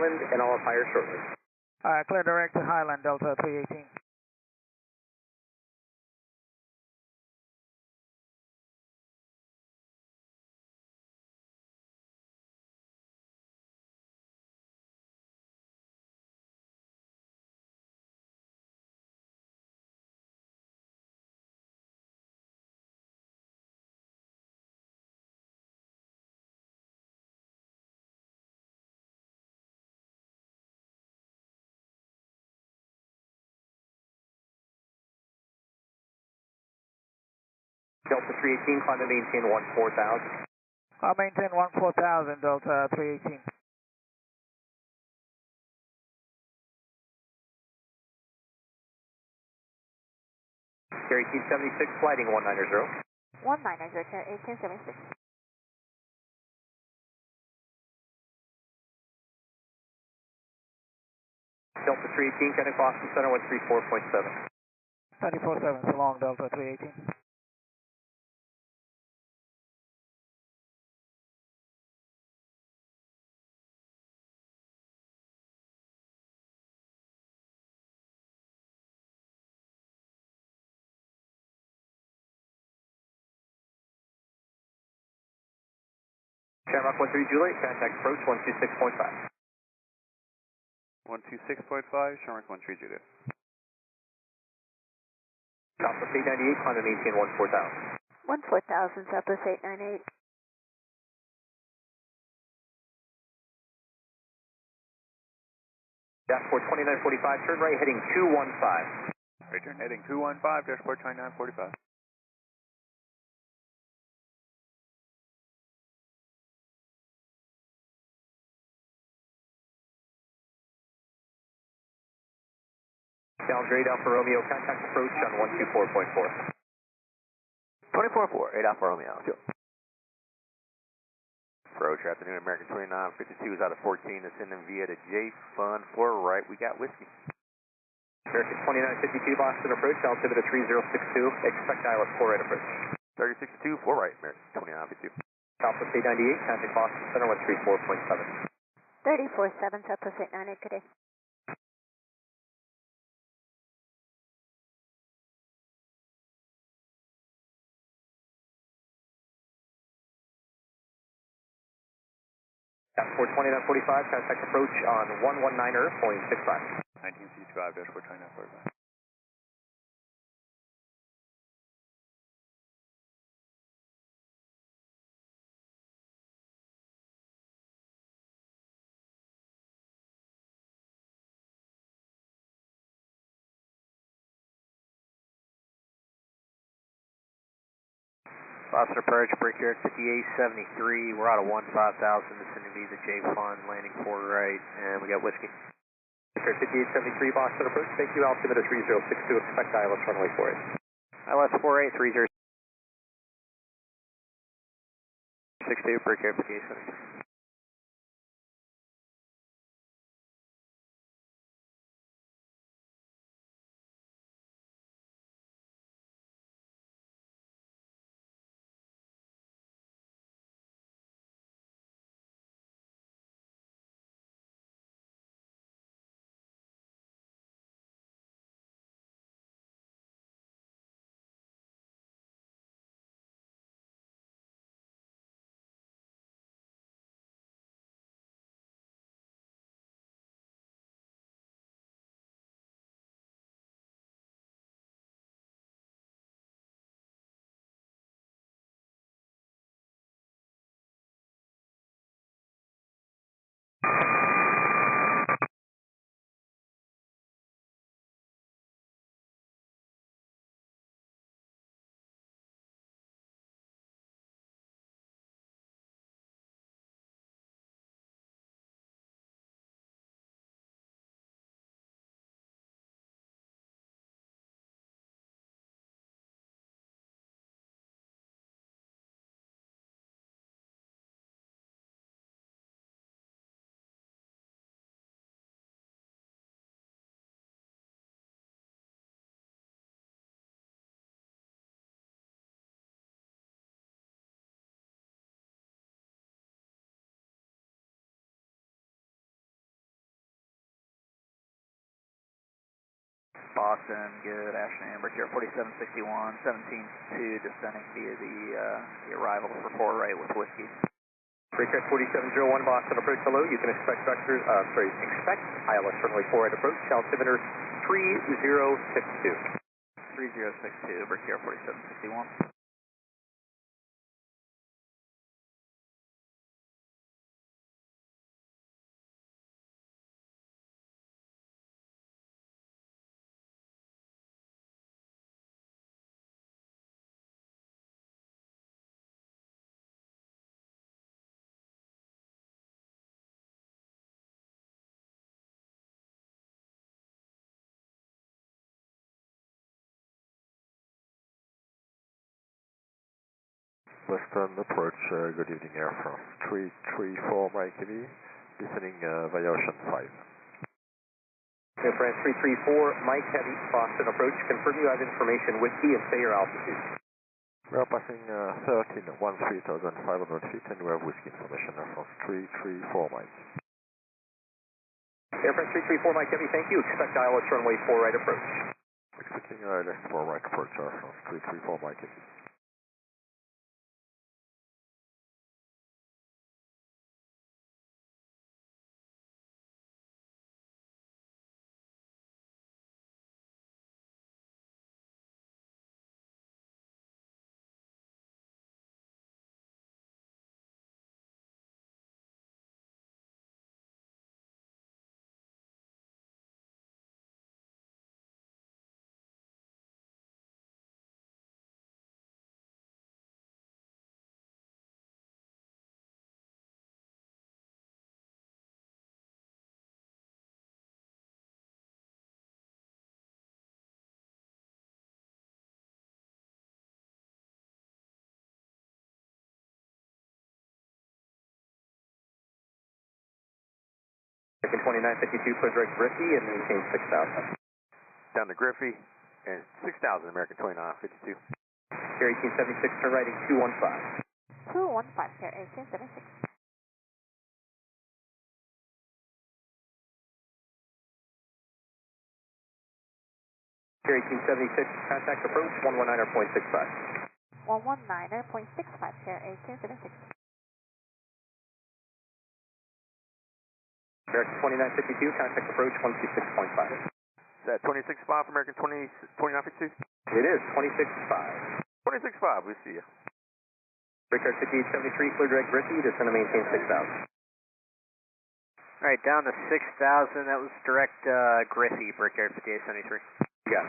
Highland, and I'll have higher shortly. Clear direct to Highland, Delta 318. Delta 318, climb and maintain 14,000. I'll maintain 14,000, Delta 318. Carry 1876, flighting 190. 190, Carry 1876. Delta 318, Kenneth Boston Center, 134.7. 34.7, so long, Delta 318. Shamrock 13 Juliet, contact approach 126.5. 126.5, Shamrock 13 Juliet. Southwest 898, climb and maintain 14,000. 14,000, Southwest 898. Dashboard 2945, turn right, heading 215. Right turn heading 215, dashboard 2945. Sounds great, Alpha Romeo, contact approach on 124.4. 24-4, 8 Alpha Romeo. Approach afternoon, American 2952 is out of 14, ascending via the J Fund 4 right, we got whiskey. American 2952, Boston approach, altimeter 3062, expect ILS 4 right approach. 3062, 4 right, American 2952. Southwest 898, contact Boston Center, 134.7. 34.7, Southwest 898, good day. Dashboard 2945, contact approach on 119er, 0.65. 1965, dashboard 2945. Boston approach, break here at 5873, we're out of 15,000, ascending via the J Fund, landing 4 right, and we got whiskey. Air 5873, Boston approach, thank you, altimeter 3062, expect ILS runway 48. ILS 4830. 62, break here 5873. Boston, good afternoon. Brickyard 4761, 17-2 descending via the arrival for 4 right with whiskey. Brickyard 4701 Boston approach, hello. You can expect expect ILS runway 4 right approach, altimeter 3062. 3062, Brickyard 4761. Western approach, good evening, Air France 334 Mike Heavy, descending Aviation 5. Air France 334, Mike Heavy, Boston approach. Confirm you have information whiskey and say your altitude. We are passing 13,500 feet and we have whiskey information, Air France 334 Mike. Air France 334, Mike Heavy, thank you. Expect ILS runway 4 right approach. Expecting ILS 4 right approach, Air France 334 Mike Heavy. American 2952, clear direct Griffey and maintain 6000. Down to Griffey and 6000, American 2952. Air 1876, turn right 215. 215, Air 1876. Air 1876, contact approach 119.65. 119.65, Air 1876. American 2952, contact approach 126.5. Is that 26.5 American 2952? It is 26.5. 26.5, we see you. Brickyard 5873, clear direct Griffey, descend to maintain 6000. Alright, down to 6,000, that was direct Griffey, Brickyard 5873. Yeah.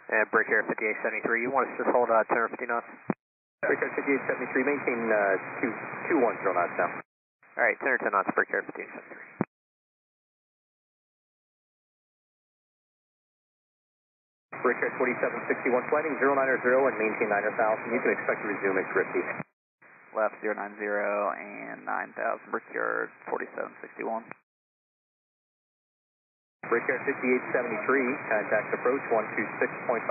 And Brickyard 5873, you want us to just hold 250 knots? Brickyard 5873, maintain 210 knots now. Alright, 210 knots, Brickyard 5873. Brickyard 4761, flighting 090 and maintain 9000. You can expect to resume at Griffey. Left 090 and 9000, Brickyard 4761. Brickyard 5873, contact approach 126.5.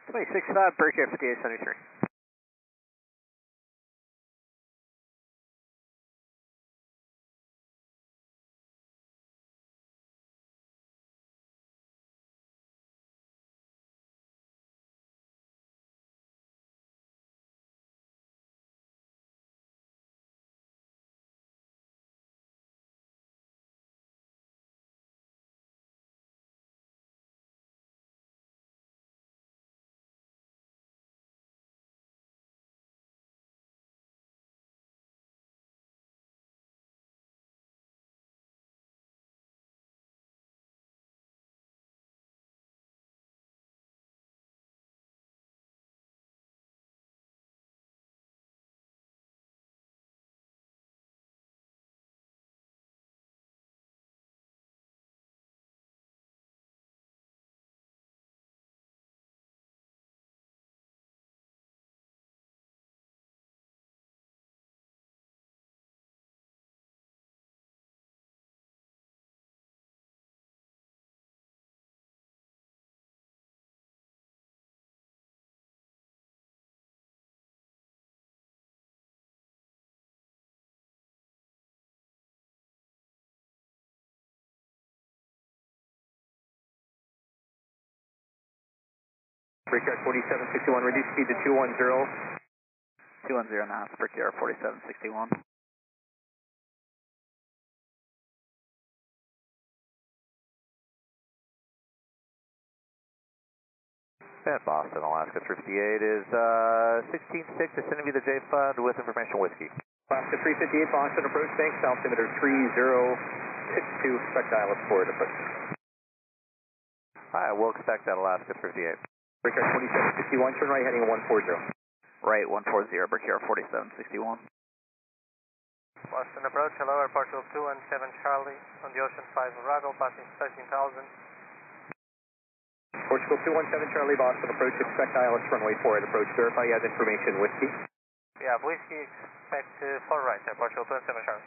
265, Brickyard 5873. Brickyard 4761, reduce speed to 210. 210 knots, Brickyard 4761. And Boston, Alaska 358 is 16-6, descending via the J Fund with information whiskey. Alaska 358, Boston approach, thanks, altimeter 3062, expect ILS forward approach. Alright, we'll expect that Alaska 358. Brickyard 4761, turn right heading 140. Right, 140, Brickyard 4761. Boston approach, hello, Air Partial 217 Charlie, on the Ocean 5 arrival, passing 13,000. Portugal 217 Charlie, Boston approach, expect ILS runway 48 approach, verify you have information, whiskey. Yeah, whiskey, expect 4 right, Air Partial 217 Charlie.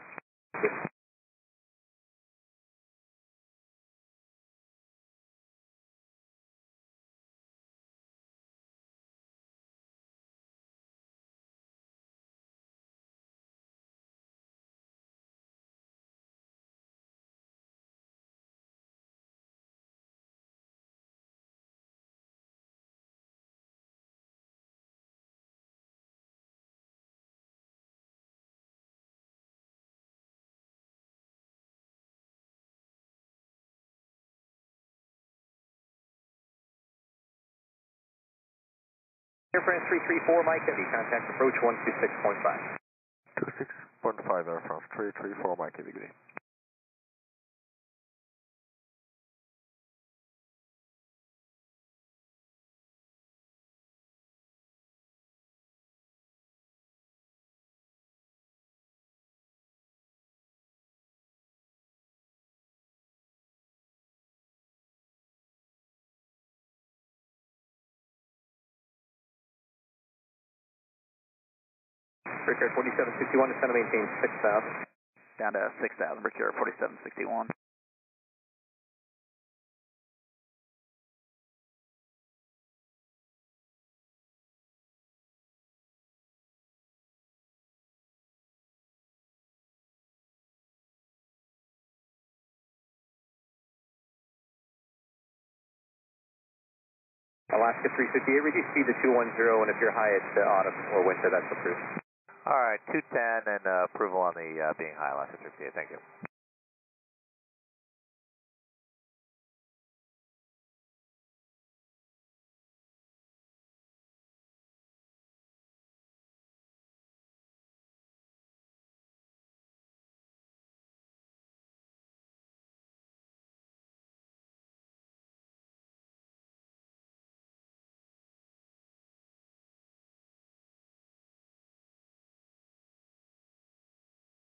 Okay. Air France 334, Mike Heavy, contact approach 126.5. 26.5 Air France 334 Mike Heavy. Brickyard 4761, descend to maintain 6,000. Down to 6,000, Brickyard 4761. Alaska 358, reduce speed to 210, and if you're high at autumn or winter, that's approved. Alright, 210 and approval on the being high Alaska 358, thank you.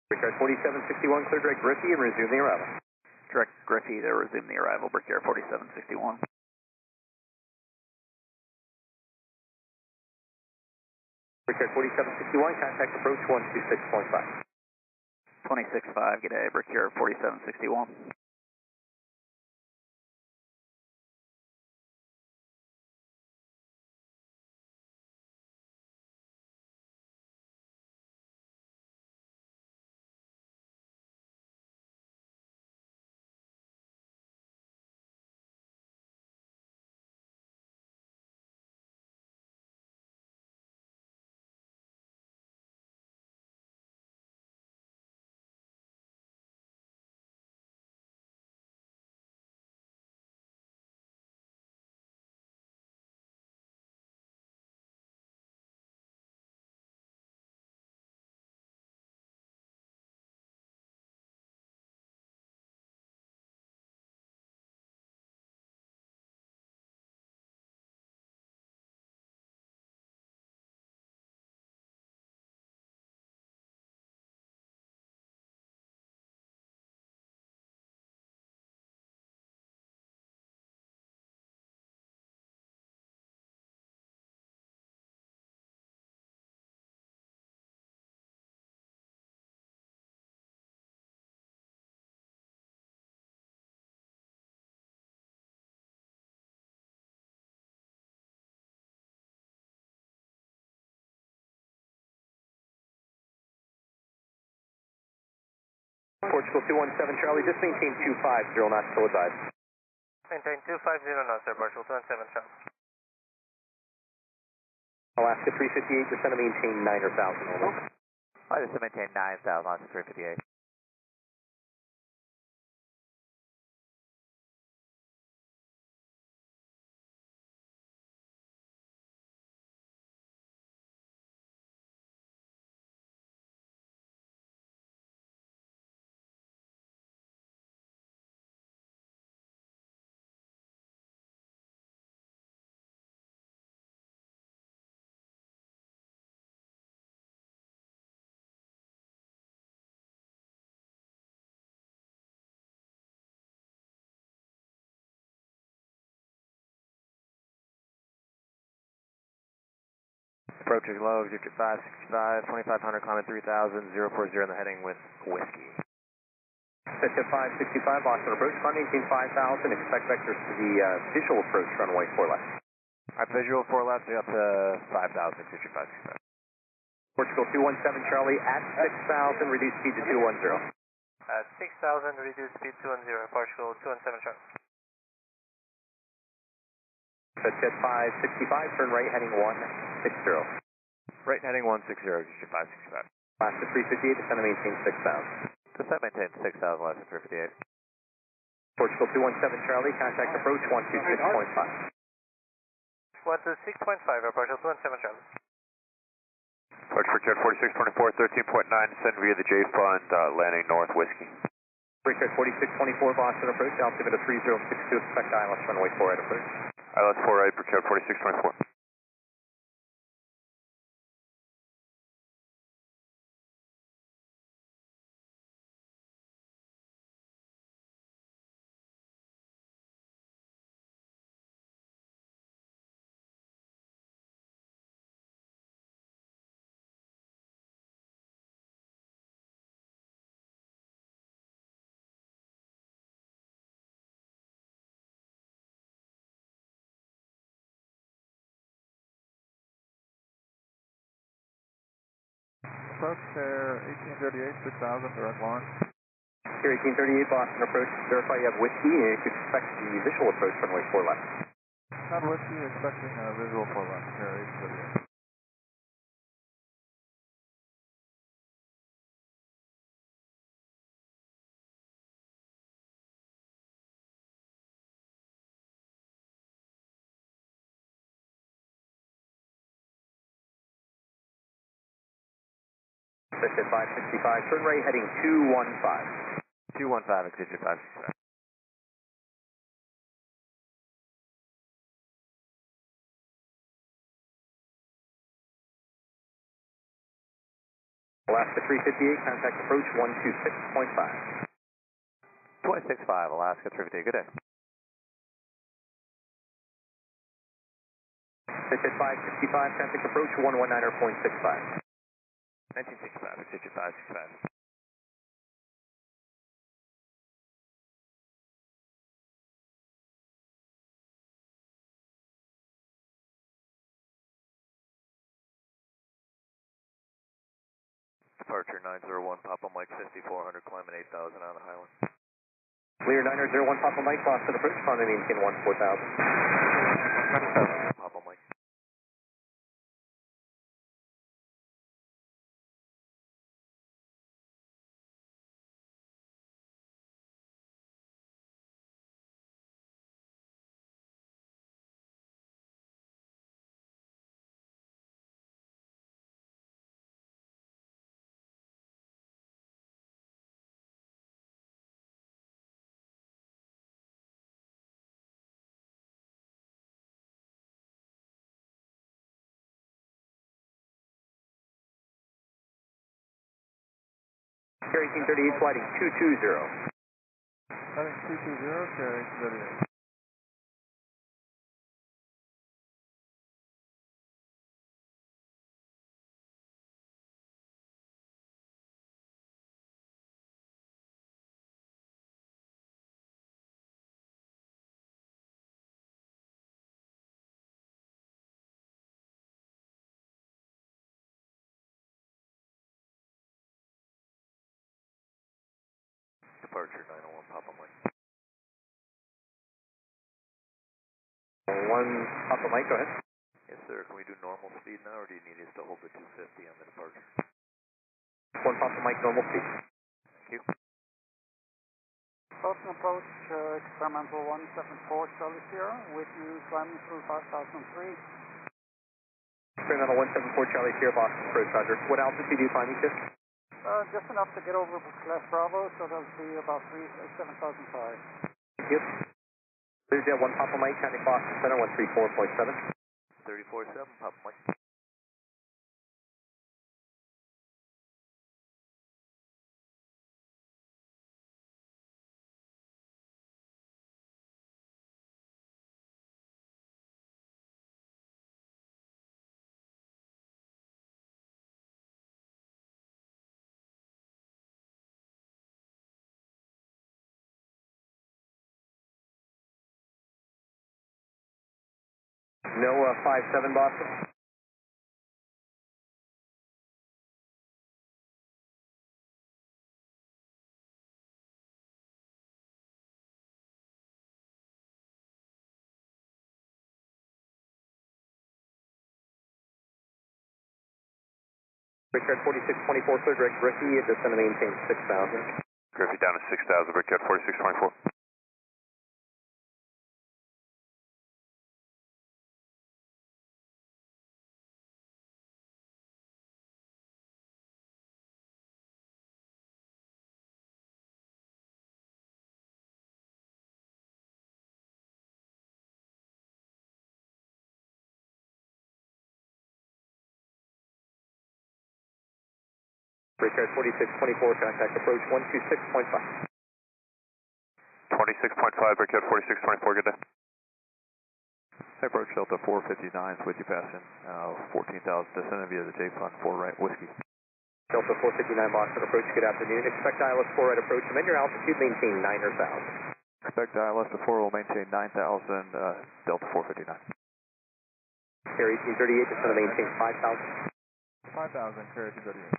Brickyard 4761, clear direct Griffey and resume the arrival. Direct Griffey to resume the arrival, Brickyard 4761. Brickyard 4761, contact approach 126.5. 26.5, g'day, Brickyard 4761. Portugal 217 Charlie, just maintain 250 knots till advised. Maintain 250 knots, Air Partial 217 Charlie. Alaska 358, descend and maintain 9,000 over. I just maintain 9,000, Alaska 358. Approaching low, Victor 565, 2500, climbing 3000, 040 in the heading with whiskey. Set 565, Boston approach, climb maintain 5,000, expect vectors to the visual approach, runway 4 left. Alright, visual 4 left, up to 5,000, Victor 565. Portugal 217 Charlie at 6,000, reduce speed to 210. At 6,000, reduce speed 210, Portugal 217 Charlie. Set 565, turn right heading 160. Right heading 160, Victor 565. Alaska 358, descend and maintain 6,000. Descent maintain 6,000, Alaska 358. Portugal 217 Charlie, contact approach 126.5. 126.5, Portugal 217 Charlie. Approach for Jet 4624, 13.9, descend via the J Fund, landing north whiskey. Breaker 4624, Boston approach, altimeter 3062, expect ILS runway 4 at approach. ILS 4 right for Jet 4624. Approach there, 1838, 6,000, direct line. Here 1838, Boston approach, verify you have whiskey, and you can expect the visual approach runway 4 left. Not whiskey, expecting a visual for left, here 1838. Set 565, turn right heading 215. 215, Victor 565. Alaska 358, contact approach 126.5. 265, Alaska 358, good day. Set 565, contact approach 119.65. 1965, Victor 565. Departure 901, Papa Mike 5400, climbing 8,000 on the Highland. Lear 901, Papa Mike, Boston approach, climb and maintain 14,000. Papa Mike. Here 1838, sliding 220. Heading 220, here 1838. Departure 901, Papa Mike. 1 Papa Mike, go ahead. Yes, sir. Can we do normal speed now, or do you need us to hold the 250 on the departure? 1 Papa Mike, normal speed. Thank you. Boston approach, experimental 174 Charlie Sierra, with you climbing through 5003. Experimental 174 Charlie Sierra, Boston approach, Roger. What altitude do you find me to? Just enough to get over Class Bravo, so that'll be about 7,005. Thank you. Clear 1 Papa Mike, counting Boston Center, 134.7. 34.7, Papa Mike. No 57 Boston. Richard 4624, clear direct Griffey, descend to maintain 6,000. Griffey down to 6,000, Richard 4624. Richard 4624, contact approach 126.5. 26.5, Richard 4624, good day. Approach Delta 459 is with you passing 14,000, descending via the J Fund 4 right whiskey. Delta 459 Boston approach, good afternoon. Expect ILS 4 right approach, amend your altitude, maintain 9 or 1,000. Expect ILS to 4 will maintain 9,000, Delta 459. Air 1838, descend to maintain 5,000. 5,000, clear 1838.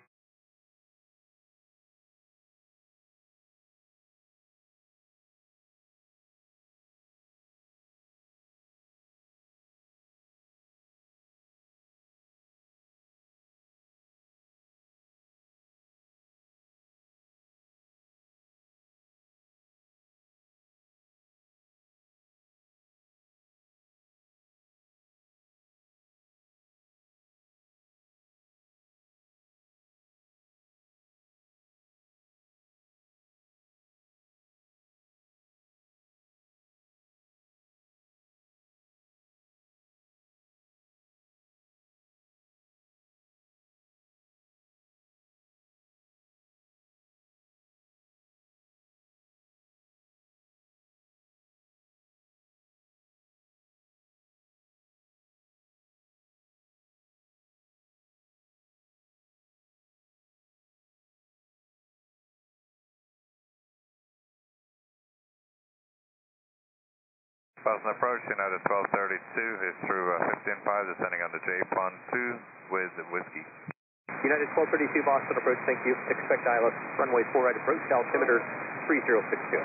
Boston approach, United 1232 is through 15.5, descending on the J Fund 2 with whiskey. United 1232 Boston approach, thank you. Expect ILS runway 4 right approach, altimeter 3062.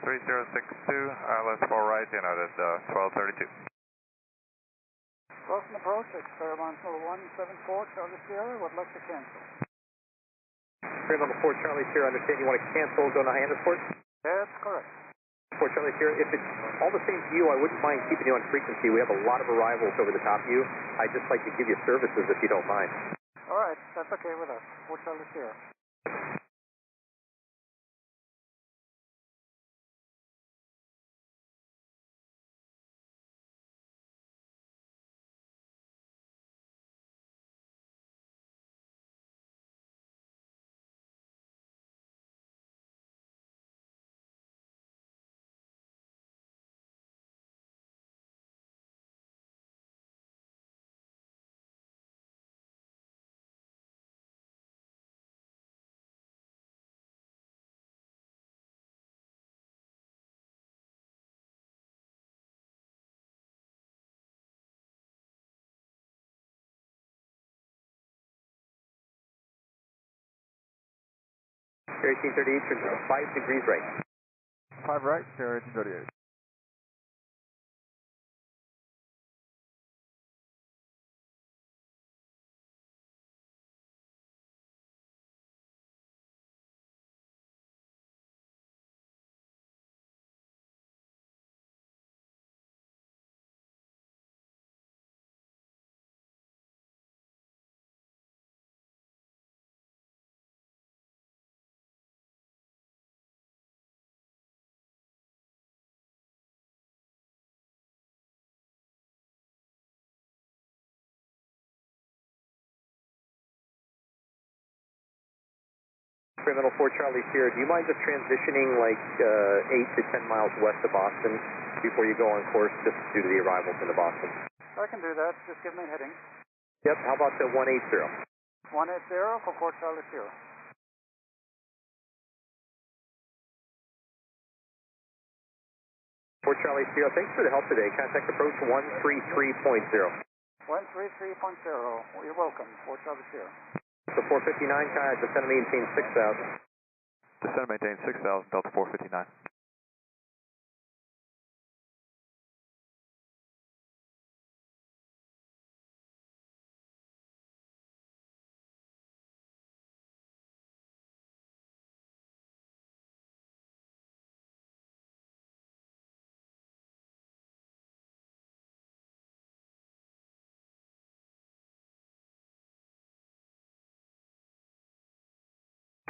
3062, ILS 4 right, United 1232. Boston approach, experimental 174 Charlie Sierra, would like to cancel. Experimental 4 Charlie Sierra, understand you want to cancel, go to Hyannisport? That's correct. 4 Charlie Sierra, if it's all the same to you, I wouldn't mind keeping you on frequency. We have a lot of arrivals over the top of you. I'd just like to give you services if you don't mind. All right, that's okay with us. 4 Charlie Sierra. Air 1838, turn 5 degrees right. 5 right, clear 1838. Criminal 4 Charlie Sierra, do you mind just transitioning like 8 to 10 miles west of Boston before you go on course, just due to the arrivals into Boston? I can do that. Just give me a heading. Yep, how about the 180? 180 for 4 Charlie Sierra. For Charlie Sierra, thanks for the help today. Contact approach 133.0. 133.0. You're welcome. 4 Charlie Sierra. So 459, contact descend and maintain 6,000. Descend and maintain 6,000, Delta 459.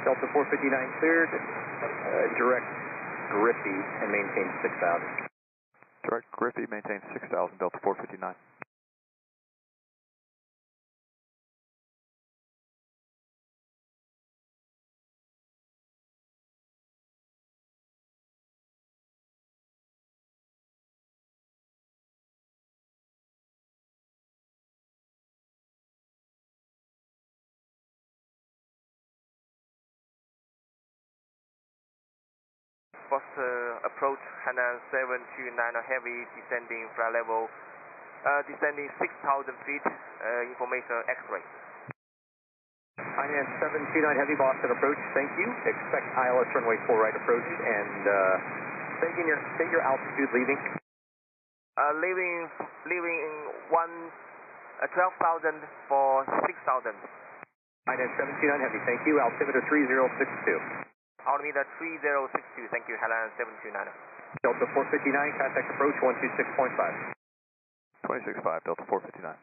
Delta 459 cleared, direct Griffey and maintain 6,000. Direct Griffey, maintain 6,000, Delta 459. Boss approach Hainan 729 heavy descending flight level, descending 6,000 feet, information X-ray. Hainan 729 heavy Boston approach, thank you. Expect ILS runway 4 right approach and state your altitude leaving. Leaving in 12,000 for 6,000. Hainan 729 heavy, thank you. Altimeter 3062. Altimeter 3062, thank you, Hainan 729. Delta 459, contact approach 126.5. 26.5, Delta 459.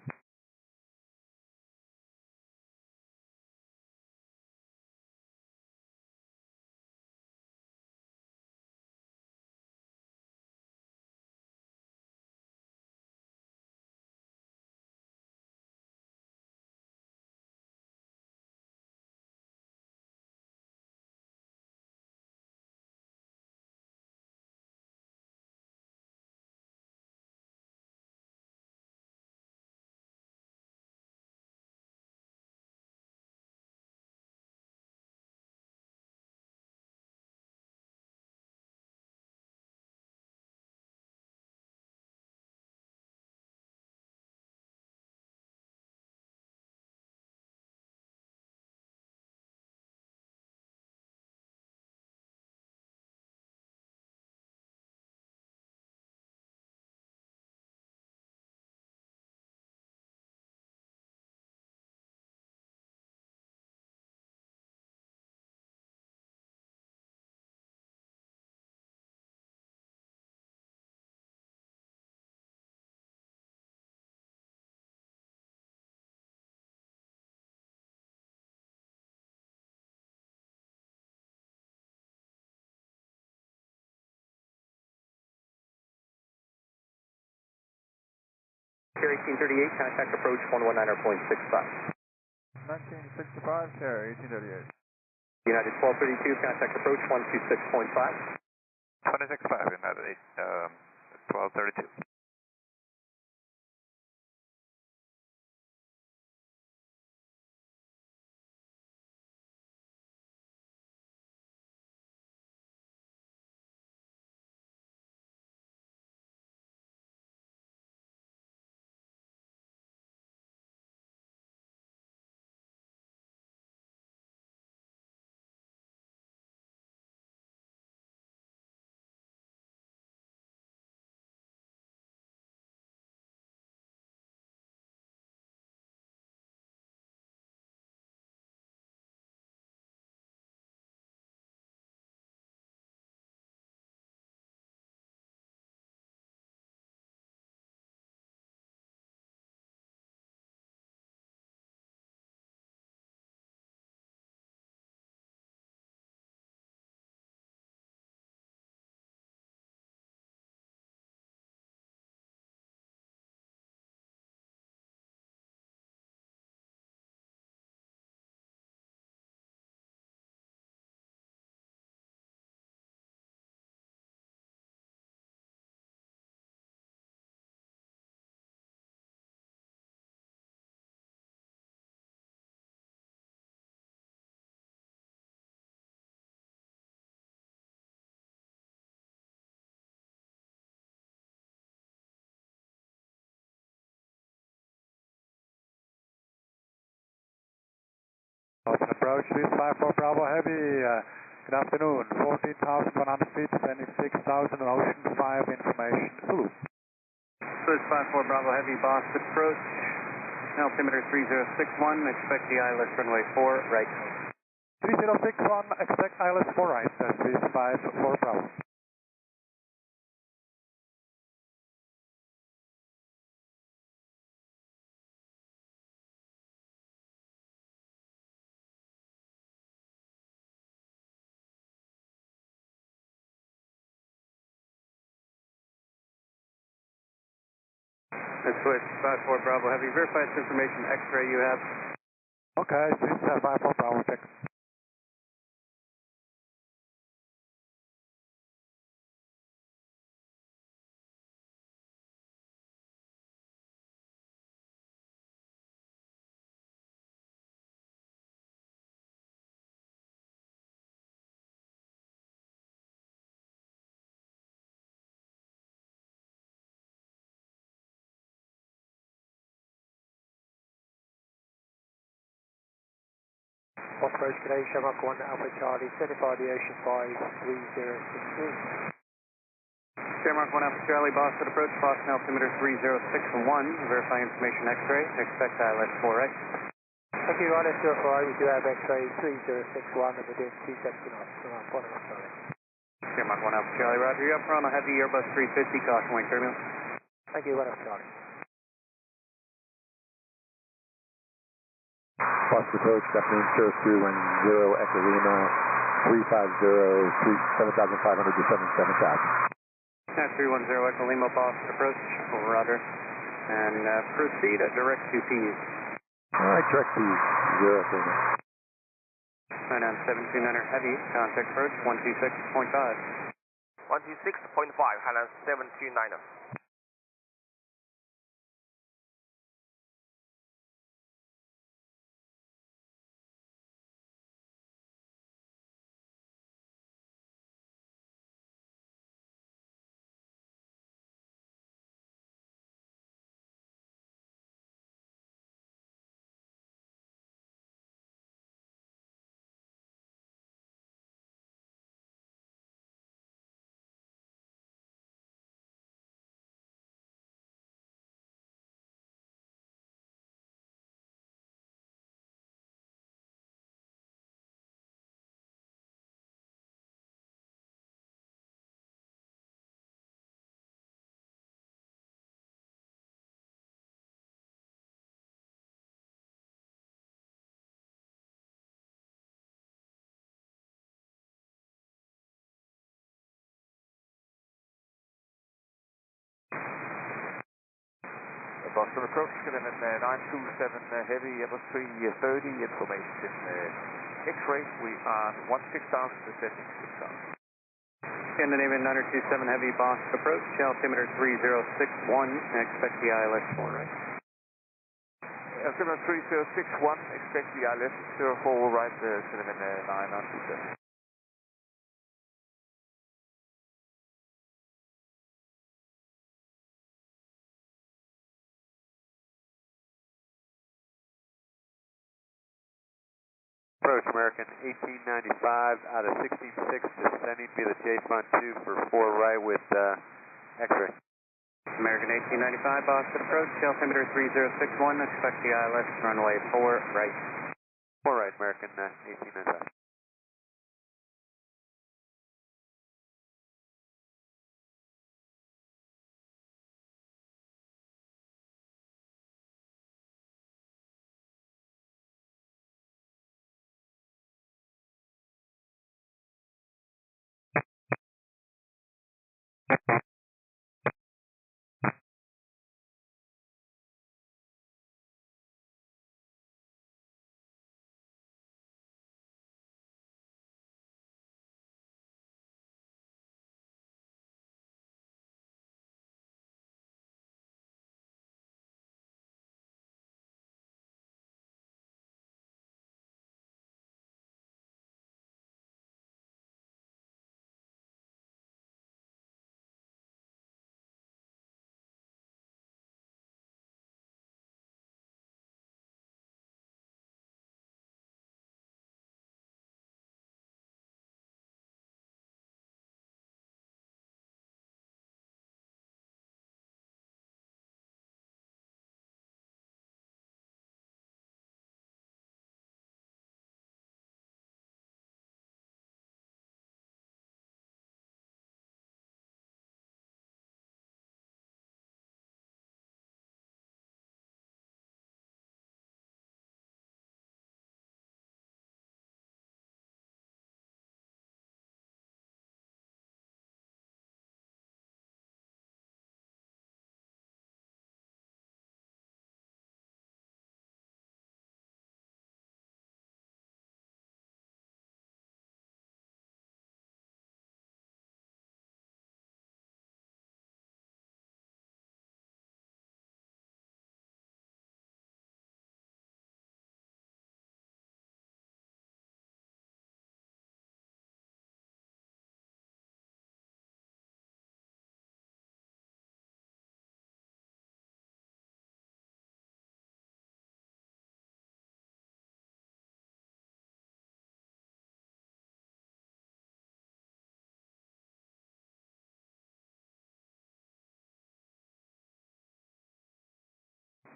Sierra 1838, contact approach 119.65. 1965, Sierra 1838. United 1232, contact approach 126.5. 26.5, United 1232. approach, this 54 Bravo Heavy. Good afternoon, 14,100 feet, descending 6,000, Ocean 5 information, salute. Swiss 54 Bravo Heavy, Boston approach, altimeter 3061, expect the ILS runway 4 right. 3061, expect ILS 4 right, that's Swiss 54 Bravo. Swiss 54 Bravo Heavy, verify this information X-ray you have. Okay, Swiss 54 Bravo, check. Approach today, Shamrock 1 Alpha Charlie, certified Aviation 53063. Shamrock 1 Alpha Charlie, Boston approach, Boston altimeter 3061, verify information X-ray, expect ILS 4 right. Thank you, ILS 04, we do have X-ray 3061 and we're doing 270 knots, so I'm following up, sorry. Shamrock 1 Alpha Charlie, roger, you're up on a heavy Airbus 350, caution wing turbulence. Thank you, 1 Alpha Charlie. Boston approach, afternoon, Sierra 210, Echo Lima, 350, 7,500 to 77,000. 310 Echo Lima, Boston approach, over rudder, and proceed at direct 2Ps. Alright, direct to 0 Echo Lima. Right on 729er heavy, contact approach, 126.5. 126.5, Highland 729er. Boston approach, Kevin 927 Heavy, Airbus 330, information X-ray, we are 16,000 descending 6,000. Scandinavian 927 heavy, Boston approach, altimeter 3061, expect the ILS 4 right. Altimeter 3061, expect the ILS 04 right, 7 9 on 27. Approach American 1895 out of 166, descending via the J Fund 2 for 4 right with X-ray. American 1895, Boston approach, altimeter 3061, expect the ILS runway 4 right. 4 right, American 1895.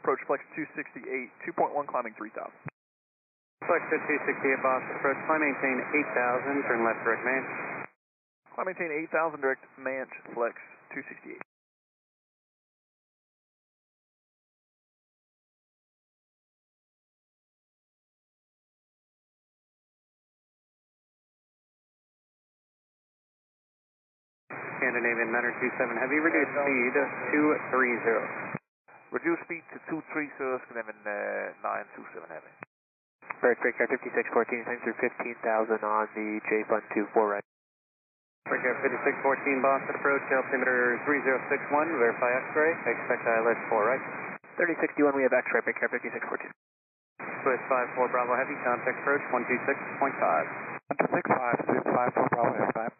approach flex 268, 2.1 climbing 3000. Flex to 268 Boston approach, climb maintain 8,000, turn left direct manch. Climb maintain 8,000 direct manch, flex 268. Scandinavian Niner 27 Heavy, reduce speed 230. Reduce speed to 230, Scandinavian 927 Heavy. Break air 5614, heading through 15,000 on the J-Fund 2, 4 right. Break air 5614 Boston approach, altimeter 3061, verify X-ray, expect ILS 4 right. 3061, we have X-ray, break air 5614. Swiss 54 Bravo Heavy, contact approach 126.5. 165, Swiss 54 Bravo F5.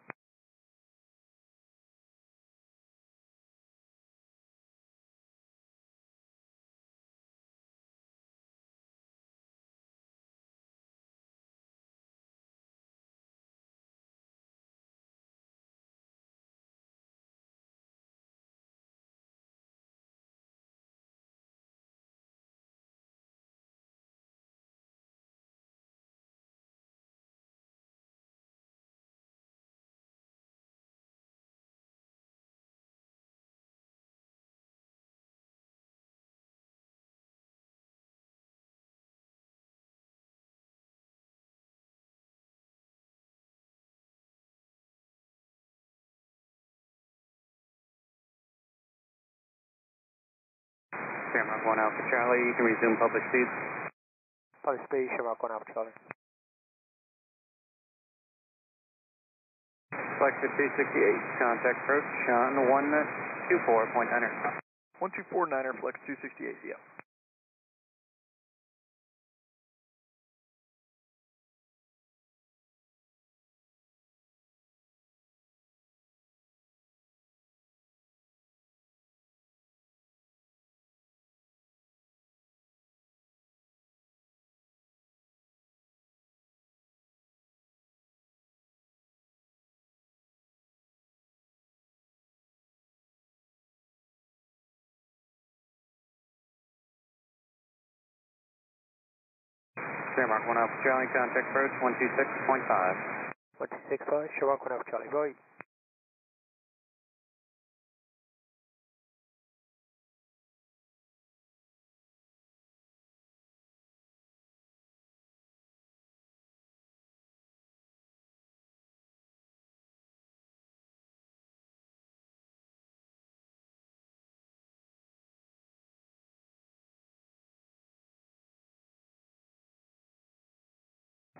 Shamrock 1 Alpha Charlie, you can resume public speed. Public speed, Shamrock 1 Alpha Charlie. Flex to 268, contact approach on 124.9er. 124.9er, flex 268, yeah. Shamrock 1 Alpha Charlie, contact approach 126.5. 126.5, Shamrock 1 Alpha Charlie, right.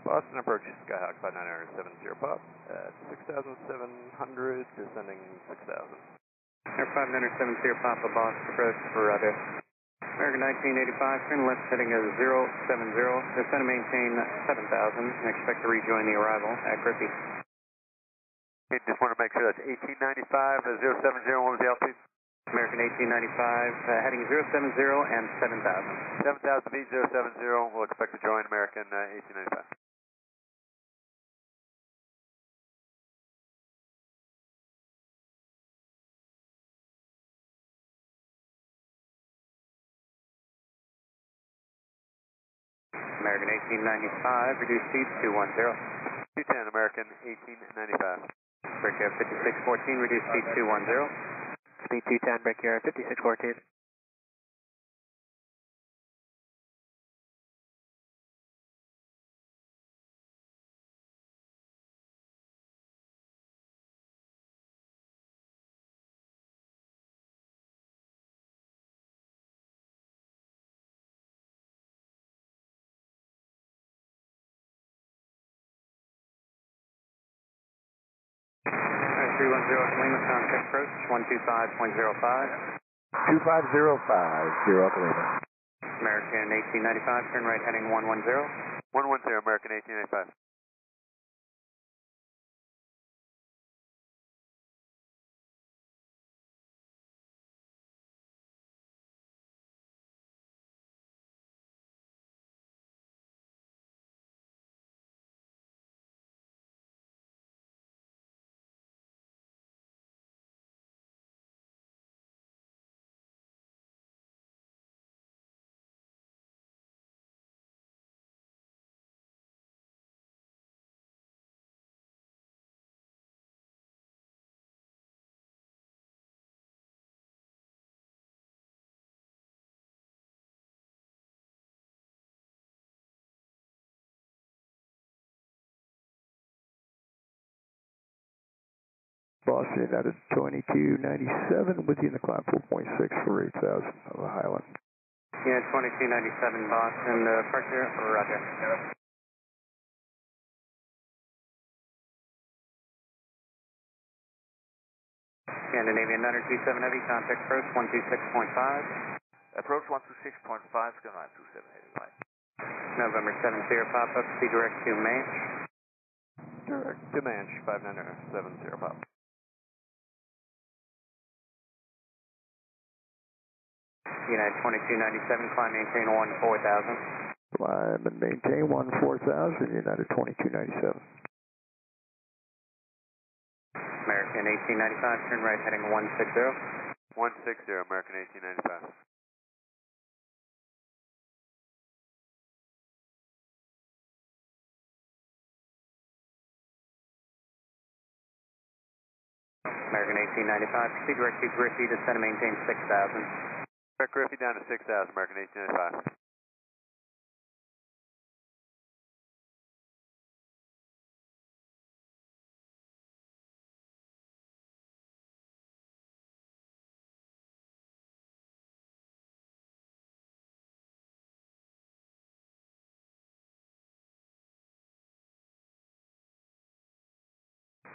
Boston approach, Skyhawk 5970 pop at 6,700, descending 6,000. Air 5970 Papa Boston approach for rudder. American 1985, turn left heading to 070, descend and maintain 7,000, and expect to rejoin the arrival at Griffey. Okay, just want to make sure that's 1895, 070, what was the altitude? American 1895, heading 070 and 7,000. 7,000 feet, 070, we'll expect to join American 1895. American 1895, reduce speed 210. 210, American 1895. Break air 5614, reduce speed 210. Speed 210, break air 5614. Alright, 310 Lima, contact approach 125.05. 2505, Zero Lima. American 1895, turn right heading 110. 110, American 1895. Boston United 2297 with you in the climb 4.6 for 8,000 of Highland. Yeah, 2297 Boston, departure, roger. Scandinavian 927 Heavy, contact approach 126.5. Approach 126.5, going on 27 Heavy, line. November 7 Sierra pop-up, speed direct to Manch. Direct to Manch, 5970 pop. United 2297, climb maintain 14,000. Climb and maintain 14,000, United 2297. American 1895, turn right heading 160. 160, American 1895. American 1895, speed direct to Griffey, descend and maintain 6,000. Direct Griffey down to 6,000, American 1895.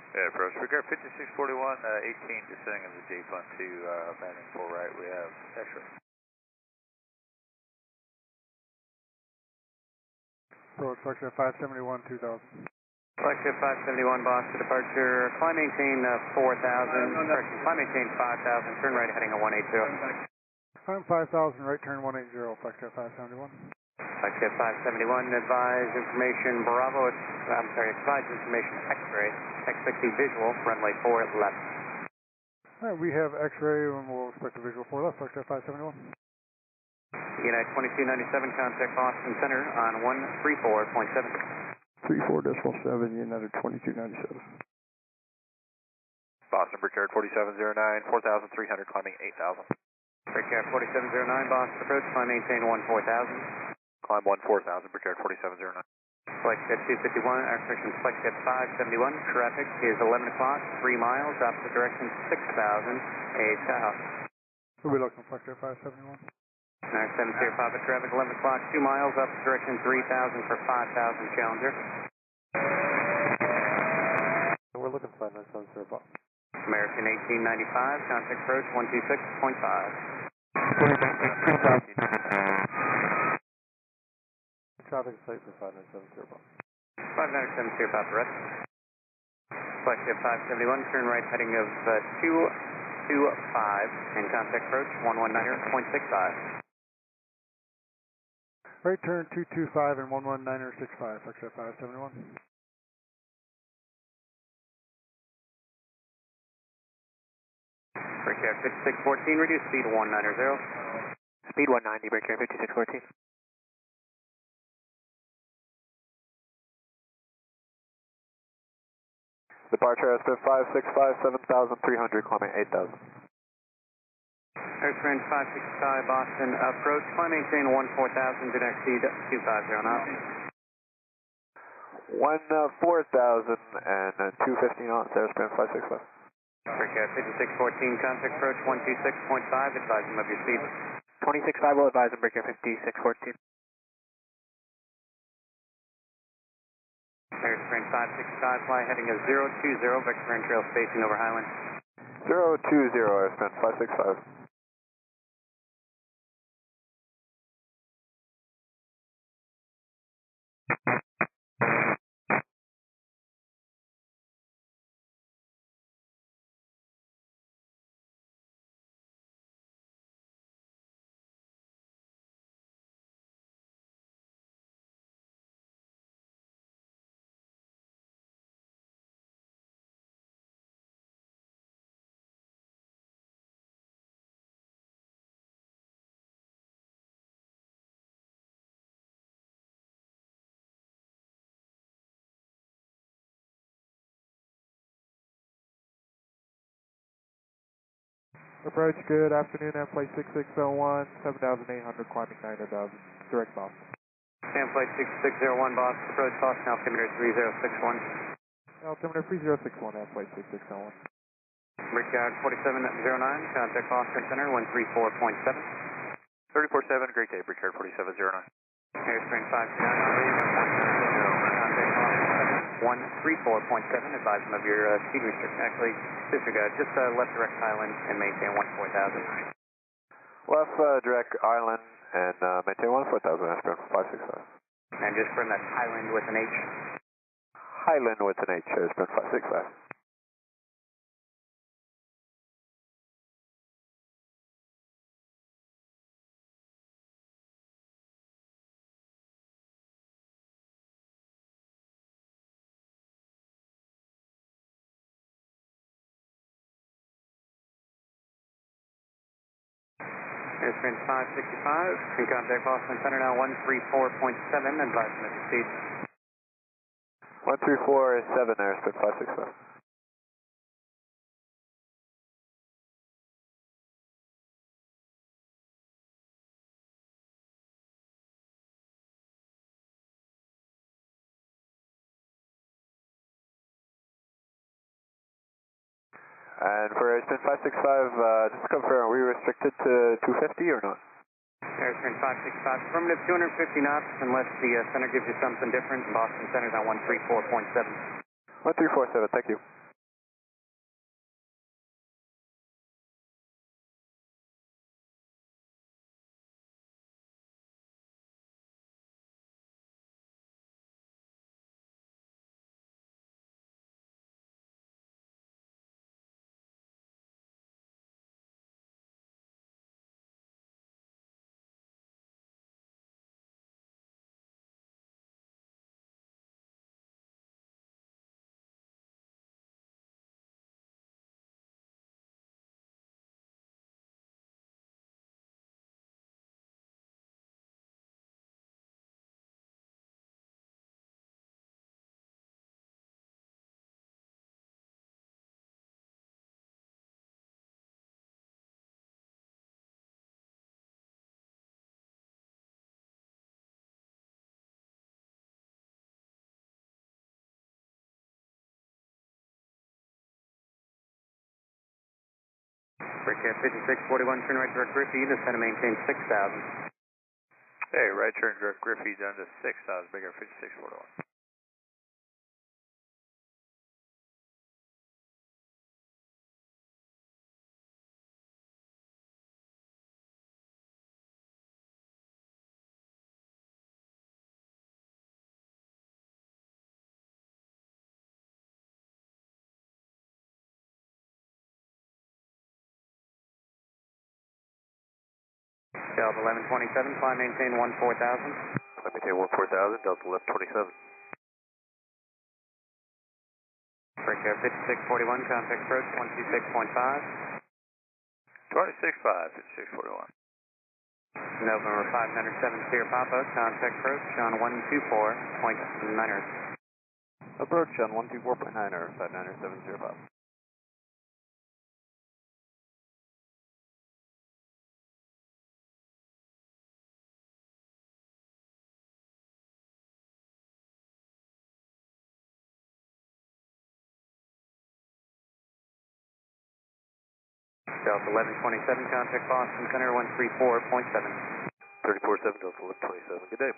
Yeah, approach. Regard 5641, 18, descending of the J-Fund 2, landing full right. We have X-ray. Approach Flexjet 571, 2000. Flexjet 571, Boston, departure, climb maintain 4,000, correction, climb maintain 5,000, turn right heading 180. Climb 5,000, right turn 180, Flexjet 571. Flexjet 571, advise information Bravo, advise information X-ray, expect the visual, runway 4 left. All right, we have X-ray and we'll expect a visual 4 left, Flexjet 571. United 2297, contact Boston Center on 134.7. 34.7, United 2297. Boston, Brickyard 4709, 4,300, climbing 8,000. Brickyard 4709, Boston approach, climb maintain 14,000. Climb 14,000, Brickyard 4709. Flexjet 251, correction, Flexjet 571, traffic is 11 o'clock, 3 miles, opposite direction 6,000, a south. We'll be looking Flexjet 571. 970 Papa, traffic 11 o'clock, 2 miles, opposite direction 3,000 for 5,000, Challenger. We're looking for 970 Papa. American 1895, contact approach 126.5. Traffic site for 5970 Papa. 5970 Papa, rest. Flexjet 571, turn right heading of 225 and contact approach 119.65. Right turn 225 and 119.65, Flexjet 571. Brickyard 5614, reduce speed 190. Speed 190, Brickyard 5614. Departure estimate 565, 7,300, climbing 8,000. Airframe 565, Boston, approach, climb maintain 14,000, did exceed 250 knots. 4,000 and 250 knots, airspan 565. Brickyard 5614, contact approach 126.5, advise him of your speed. 265 will advise him, Brickyard 5614. Airframe 565, fly heading of 020, vector and trail spacing over Highland. 020, airspan 565. Approach, good afternoon, flight 6601, 7,800, climbing 9,000, direct Boston. Flight 6601, Boston, approach Boston, altimeter 3061. Altimeter 3061, flight 6601. Brickyard 4709, contact Boston Center 134.7. 34-7, great day, Brickyard 4709. Airstream 529, contact Boston Center 134.7, advise them of your speed restriction. Actually, disregard, just left direct island and maintain 14,000. Left direct island and maintain 14,000, Astron 565. And just from that Highland with an H. Highland with an H, Astron 565. Airstream 565, in contact Boston Center now 134.7, advise them of your speed. 134.7, Airstream 565. And for Airstream 565, just to confirm, are we restricted to 250 or not? Airstream 565, affirmative 250 knots, unless the center gives you something different. Boston Center's on 134.7. 134.7, thank you. Brickyard 5641, turn right direct Griffey, descend and maintain 6,000. Hey, right turn direct Griffey down to 6,000, Brickyard 5641. Delta 1127, climb maintain 14,000. Climb maintain 14,000, Delta 1127. Brickyard 5641, contact approach 126.5. 26.5, 5641. November 507, Sierra Papa, contact approach on 124.9. Approach on 124.9, 597 Sierra Papa. Delta 1127, contact Boston Center 134.7. 34.7, Delta 1127, good day.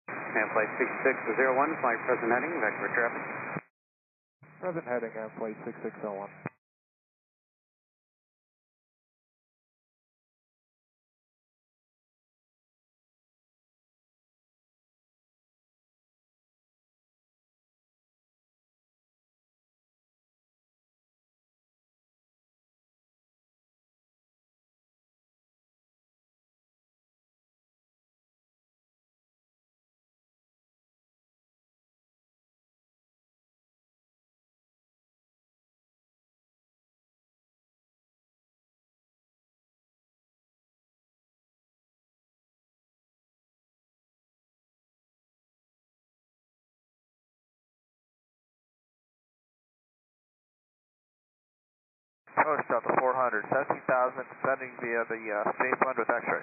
And flight 6601, flight present heading, vector traffic. Present heading and flight 6601. Approach Delta 400, 17,000, descending via the J fund with X-ray.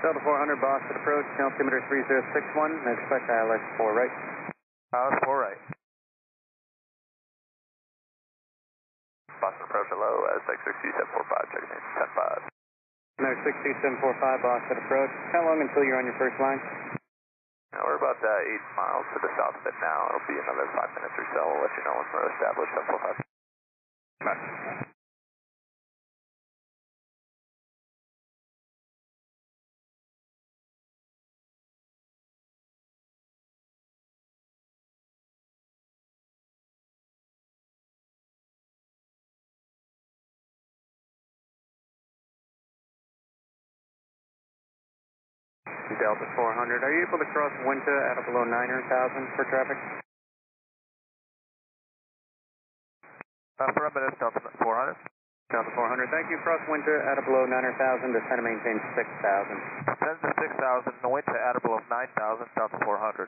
Delta 400, Boston approach, altimeter 3061, expect ILS 4 right. ILS 4 right. Boston approach hello, X62745, checking in 10-5. American 62745, Boston approach. How long until you're on your first line? We're about 8 miles to the south of it now. It'll be another 5 minutes or so. I'll let you know when we're established at 45. Bye. Delta 400, are you able to cross Winter at below 9,000 for traffic? Affirmative, Delta 400. Delta 400, thank you. Cross Winter at below 9,000, descend and maintain 6,000. Descend to 6,000, the wind to at below 9,000, Delta 400.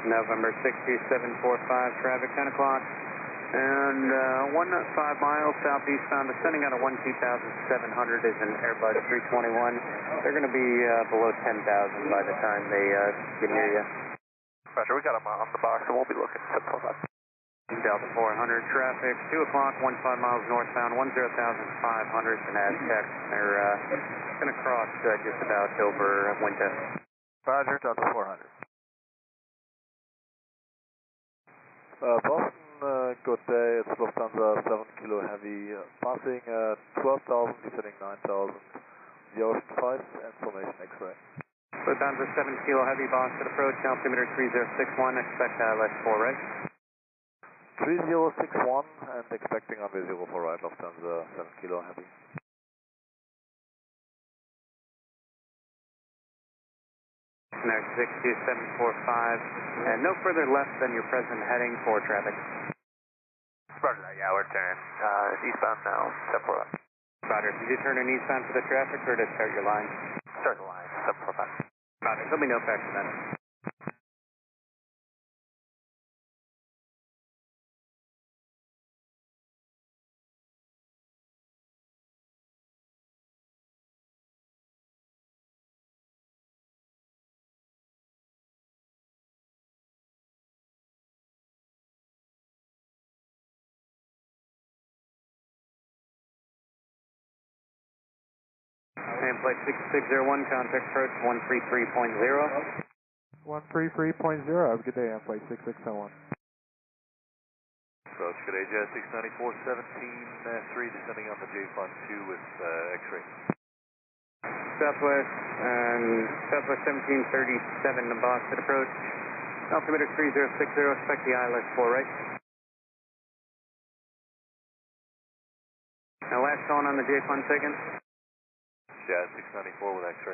November 62745, traffic 10 o'clock. And 1 5 miles southeastbound, descending out of 12,700 is an Airbus 321. They're going to be below 10,000 by the time they get near you. Roger, we got them on the box, and we'll be looking at 10-5. Delta 400 traffic, 2 o'clock, 1 5 miles northbound, 10,500 is an Aztec. They're going to cross just about over Winter. Roger, Delta 400. Boston, good day, it's Lufthansa 7 Kilo Heavy, passing 12,000, descending 9,000, the Ocean 5, information X-ray. Lufthansa 7 Kilo Heavy, Boston approach, altimeter 3061, expect ILS 4 right. 3061 and expecting runway 04 right, Lufthansa 7 Kilo Heavy. Next 62745, and no further left than your present heading for traffic. Roger that, yeah, we're turning eastbound now, 10-4. Roger, did you turn in eastbound for the traffic or to start your line? Start the line, 745. Roger, there'll be no factor then. Nameplate 6601, contact approach 133.0. 133.0, have a good day, flight 6601. Approach, good day, Jet 694-17-3, descending on the J-Fund 2 with X-ray. Southwest 1737 to Boston approach. Altimeter 3060, expect the ILS 4 right. Now last calling on the J-Fund taken. Jazz 694 with X-ray.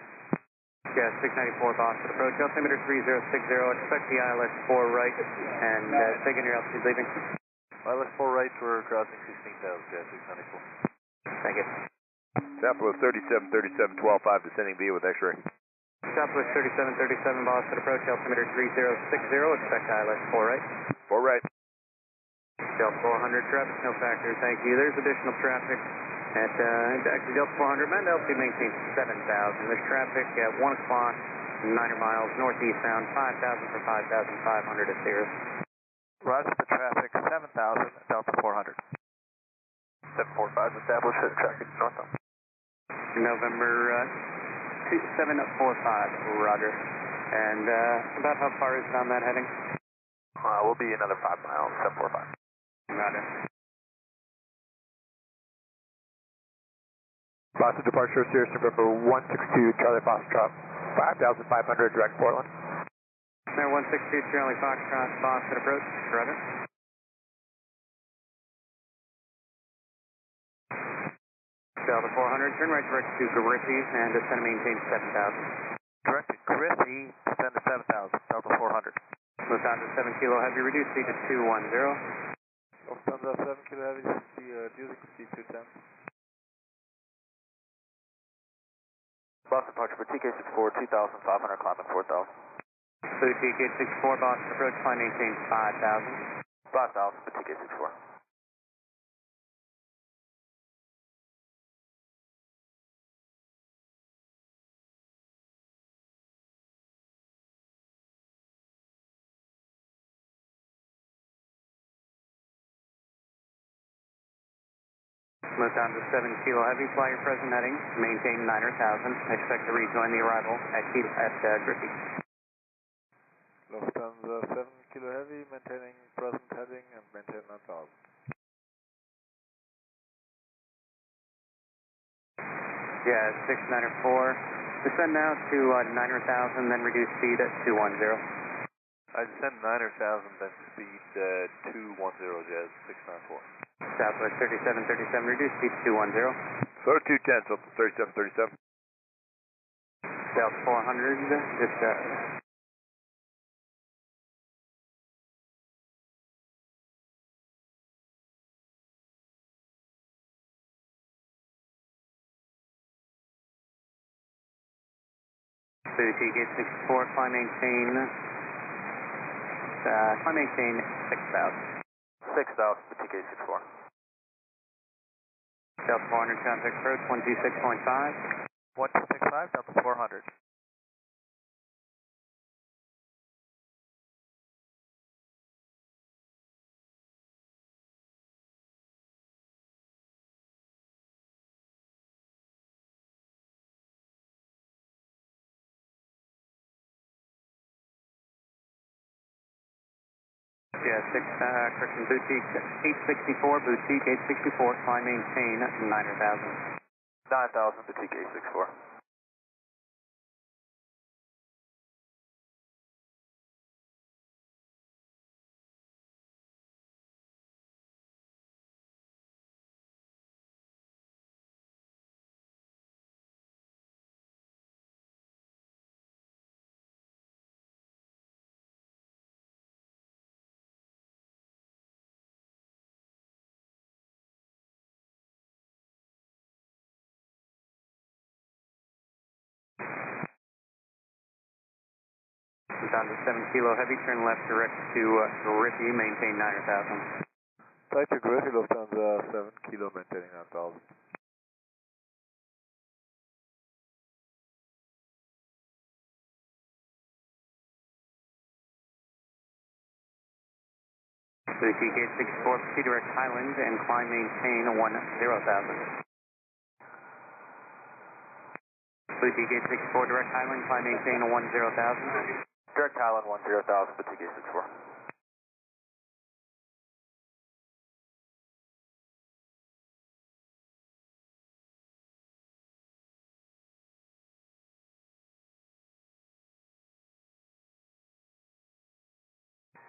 Jazz 694 Boston approach, altimeter 3060, expect the ILS 4 right, and taking your altitude leaving. ILS 4 right, we're crossing 16,000, Jazz 694. Thank you. Southwest 3737-12-5, descending via with X-ray. Southwest 3737 Boston approach, altimeter 3060, expect ILS 4 right. 4 right. Delta 400, traffic no factor, thank you. There's additional traffic at actually Delta 400, Mount Altitude maintains 7,000. There's traffic at 1 o'clock, 9 miles northeast bound, 5,000 for 5,500 at Cirrus. Roger for traffic, 7,000, Delta 400. 745 established at traffic northbound. November 2745, roger. And about how far is it on that heading? We'll be another 5 miles, 745. Roger. Boston departure, Cirrus November 162, Charlie Foxtrot, 5,500, direct Portland. Air 162, Charlie Foxtrot, Boston approach, roger. Delta 400, turn right direct to Griffey and descend and maintain 7,000. Direct to Griffey, descend to 7,000, Delta 400. Lufthansa 7 kilo heavy, reduce speed to 210. Lufthansa 7 kilo heavy, reducing speed to 10. Boston departure for TK64, 2,500, climbing 4,000. Blue TK64, Boston approach, climb maintain 5,000. 5,000 for TK64. Lufthansa 7 kilo heavy, fly your present heading, maintain 9,000. Expect to rejoin the arrival at Griffey. Lufthansa 7 kilo heavy, maintaining present heading and maintain 9,000. Yeah, 694. Descend now to 9,000, then reduce speed at 210. I descend 9,000, then speed 210, Jazz 694. Southwest 3737, reduce speed to 210. So 210, so 3737. Delta 400, discharge. Gate 64, climb maintain 6,000. 6,000 for TK64. Delta 400, contact approach 126.5. 1265, Delta 400. Yeah, correction, boutique 864, boutique 864, climb maintain 9,000. 9,000 for TK64. Lufthansa 7 kilo heavy, turn left direct to Griffey, maintain 9,000. Flight to Griffey, Lufthansa 7 kilo, maintaining 9,000. Boutique 864, proceed direct Highland and climb maintain 10,000. Boutique 864, direct Highland, climb maintain 10,000. Direct Highland 10,000 for TK64.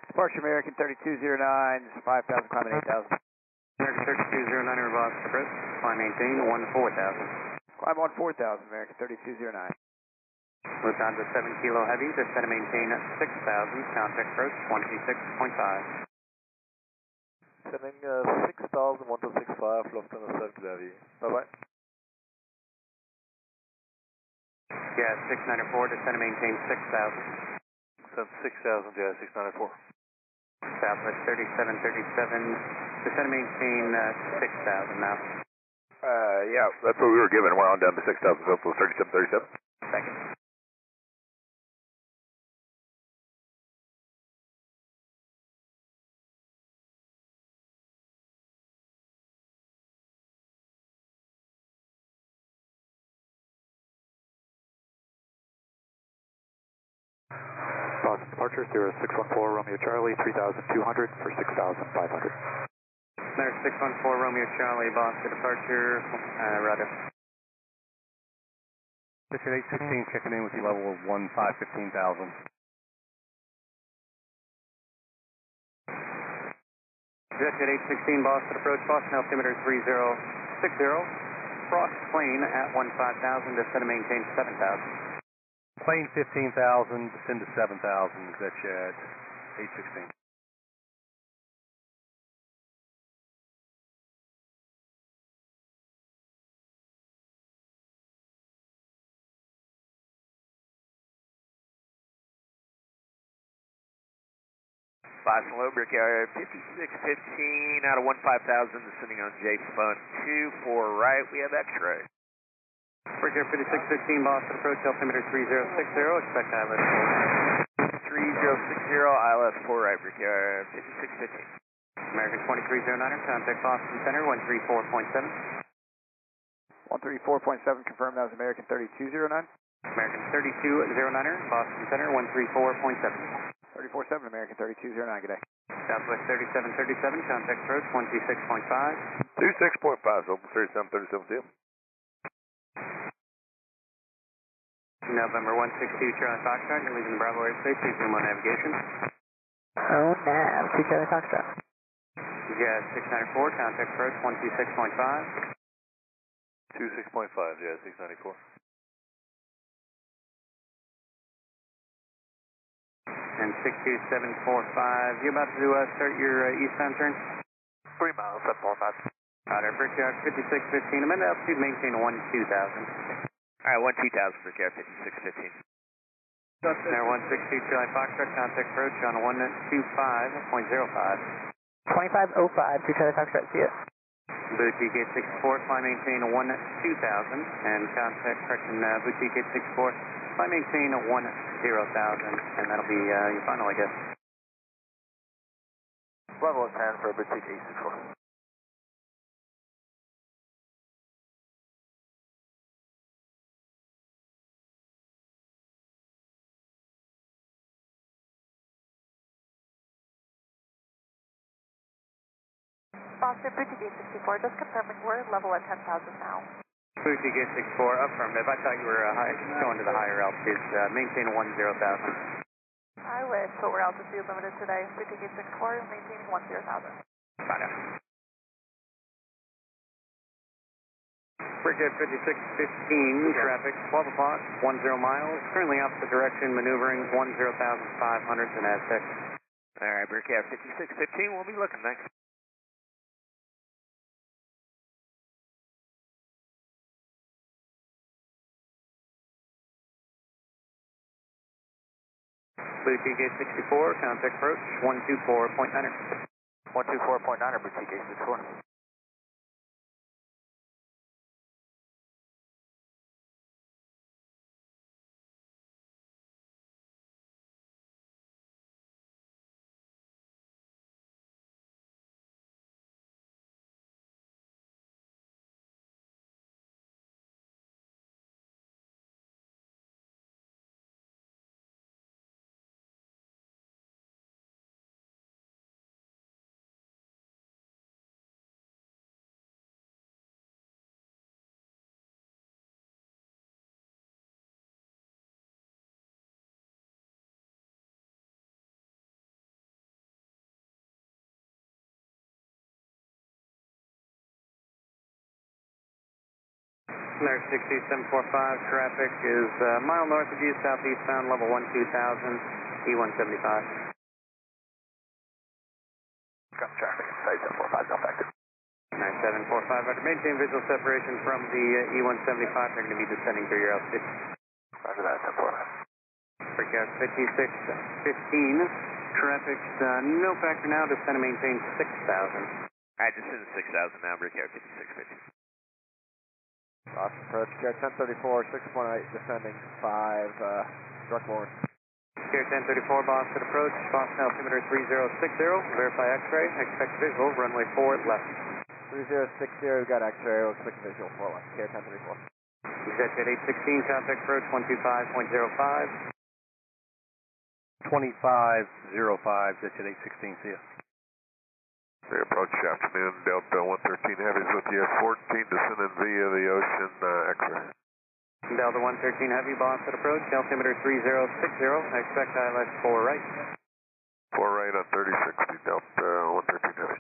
Departure American 3209, 5,000, climbing 8,000. American 3209, Boston approach, climb maintain 14,000. Climb on 4,000, American 3209. Lufthansa 7 kilo heavy, descend and maintain 6,000, contact approach 126.5. Sending 6,000, 1265, Lufthansa 7 kilo heavy. Bye-bye. Yeah, 694, descend and maintain 6,000. Send 6,000, Jazz 694. Southwest 3737, descend and maintain 6,000 now. Yeah, that's what we were given. We're on down to 6,000, Southwest 3737. Thank you. Boston departure 0614 Romeo Charlie 3,200 for 6,500. Center 614 Romeo Charlie, Boston departure, rudder. Mission 816 checking in with you level of 15,000. Jet 816 Boston approach, Boston altimeter 3060, cross plane at 15,000, descend and maintain 7,000. Plane 15,000, descend to 7,000, that's at 816. Boston low, Brickyard 5615 out of 15,000, descending on J-Fun 2 for right, we have X-ray. Brickyard 5615 Boston approach, altimeter 3060, expect ILS 3060, ILS 4 right, Brickyard 5615. American 2309er, contact Boston Center 134.7. 134.7, confirm that was American 3209. American 3209er, Boston Center 134.7. 347, American 3209, good day. Southwest 3737, contact approach 126.5. 26.5, Southwest 3737, deal. November 162, Charlie Foxtrot, you're leaving the Bravo airspace, please zoom on navigation. Oh, nav, 2 Charlie Foxtrot. Jazz 694, contact approach 126.5. 26.5, yeah, 694. And 62745, you about to start your eastbound turn? 3 miles, 745. Roger, Brickyard 5615, amend altitude, maintain 12,000. Alright, 12,000, Brickyard 5615. Center 162, Charlie Foxtrot, contact approach on 125.05. 2505, 2 Charlie Foxtrot, see it. Boutique 864, fly maintain 12,000, and contact, correction, Boutique 864, fly maintain 10,000, and that'll be your final, I guess. Level of 10 for Boutique 864. Boston, Boutique 864, just confirming we're level at 10,000 now. Boutique 864, affirmative. I thought you were going to the higher altitudes. Maintain 10,000. I wish, but we're altitude limited today. Boutique 864, maintaining 10,000. Roger. Brickyard 5615, traffic 12 o'clock, 10 miles. Currently opposite direction, maneuvering 10,500 in Aztec. Alright, Brickyard 5615, we'll be looking next. Boutique 864, contact approach 124.9er. 124.9er, Boutique 864. American 62745, traffic is a mile north of you, southeastbound, level 12,000, E175. Got traffic, 9745, no factor. 9745, after maintain visual separation from the E175, they're going to be descending through your altitude. Roger that, 1045. Brickyard 5615, Traffic's no factor now, descend and maintain 6,000. Alright, descend to 6,000 now, Brickyard 5650. Boston approach, Care 1034, 618, descending 5, direct forward. Care 1034, Boston approach, Boston altimeter 3060, verify X-ray, expect visual, runway 4 left. 3060, we've got X-ray, we'll expect visual 4 left, Care 1034. Jet 816, contact approach 125.05. 2505, Jet 816, see ya. The approach afternoon, Delta 113 Heavies with you, 14 descending via the ocean, X-ray. Delta 113 Heavy, Boston approach, altimeter 3060, expect ILS 4 right. 4 right on 3060, Delta 113 Heavy.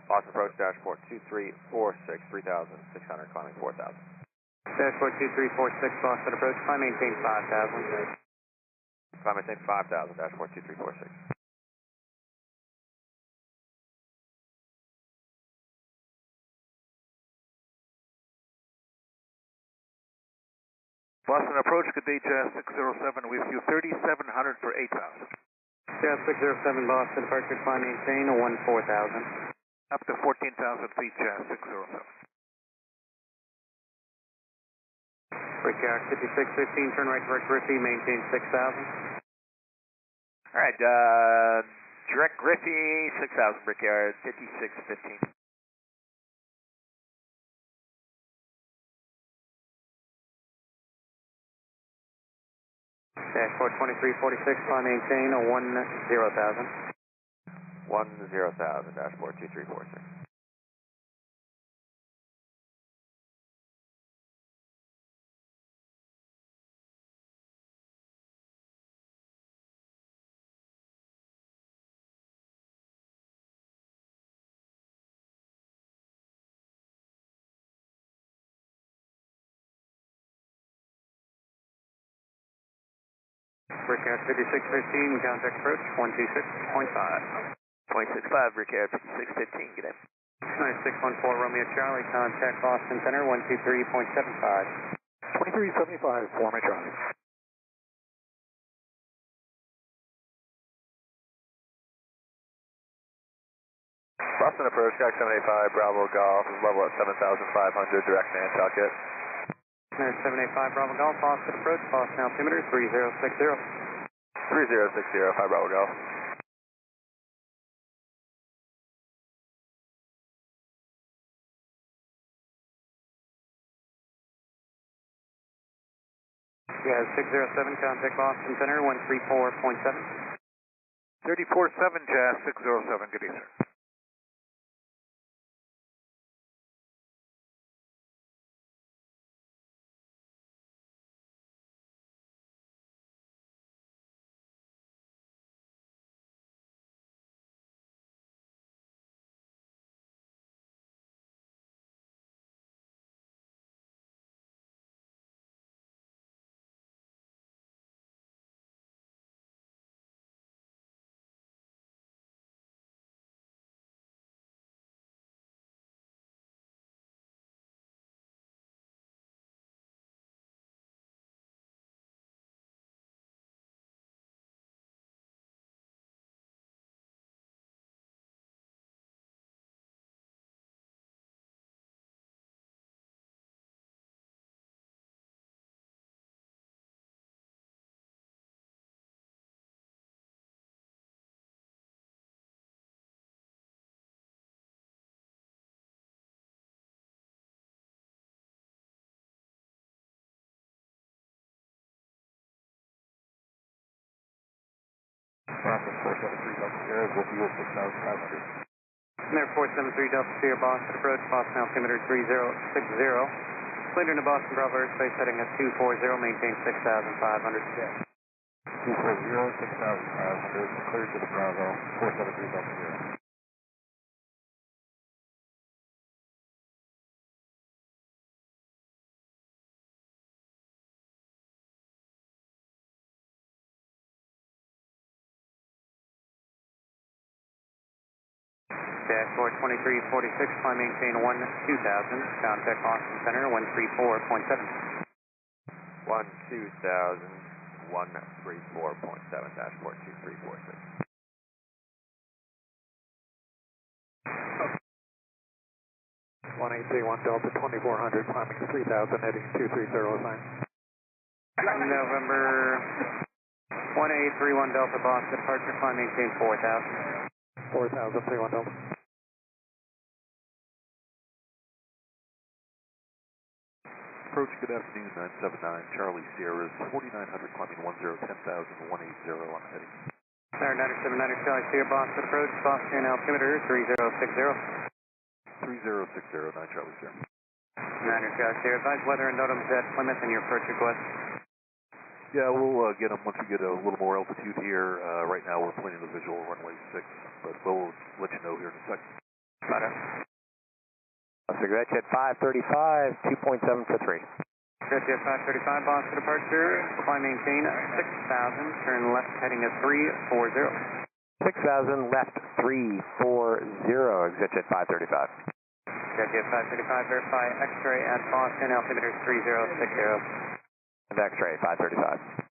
Boston approach, dashport 2346, 3,600, climbing 4,000. Dashport 2346, Boston approach, climb maintain 5,000. Climb maintain 5,000, dashport 2346. Boston approach, good day, Jazz 607 with you, 3,700 for 8,000. Jazz 607, Boston departure, climb maintain 14,000. Up to 14,000 feet, Jazz 607. Brickyard 5615, turn right direct Griffey, maintain 6,000. Alright, direct Griffey, 6,000, Brickyard 5615. Dashport 2346, climb maintain 10,000. 10,000, dashboard 2346. Brickyard 5615, contact approach 126.5. 0.65, Brickyard 5615, good day. 614 Romeo Charlie, contact Boston Center 123.75. 2375, Romeo Charlie. Boston approach, Jack 785, Bravo Golf, level at 7,500, direct Nantucket. 785 Bravo Golf, Boston approach, Boston altimeter 3060. 3060, 5 Bravo Golf. Yeah, 607, contact Boston Center 134.7. 34-7, Jazz 607, good day, sir. Boston 473 Delta Sierra, with you at 6,500. There 473 Delta Sierra, Boston approach, Boston altimeter 3060. Cleared into Boston Bravo airspace heading at 240, maintain 6,500. 240, 6,500, cleared to the Bravo, 473 Delta Sierra. Dashboard 2346, climb maintain 2000, contact Austin Center 134.7. 12000, 134.7, dashboard 2346. One 1 Delta 2400, climbing 3000, heading 230 sign. November 1831 Delta Boston, departure, climb maintain 4000. 4000, 31 Delta. Approach, good afternoon, 979, Charlie Sierra's 4900, climbing 10, 10,000, 180 on heading. Center 979 Charlie Sierra, Boston approach, Boston altimeter 3060. 3060, 9 Charlie Sierra. 9 Charlie Sierra, advise weather and NOTAMs at Plymouth and your approach request. Yeah, we'll get them once we get a little more altitude here. Right now we're planning the visual runway 6, but we'll let you know here in a second. Roger. Cigarette jet 535, 2.7 for 3. Cigarette jet 535, Boston departure, climb maintain 6000, turn left heading at 340. 6,000 left 340, exit jet 535. Exit jet 535, verify X-ray at Boston, altimeter 3060. X-ray 535.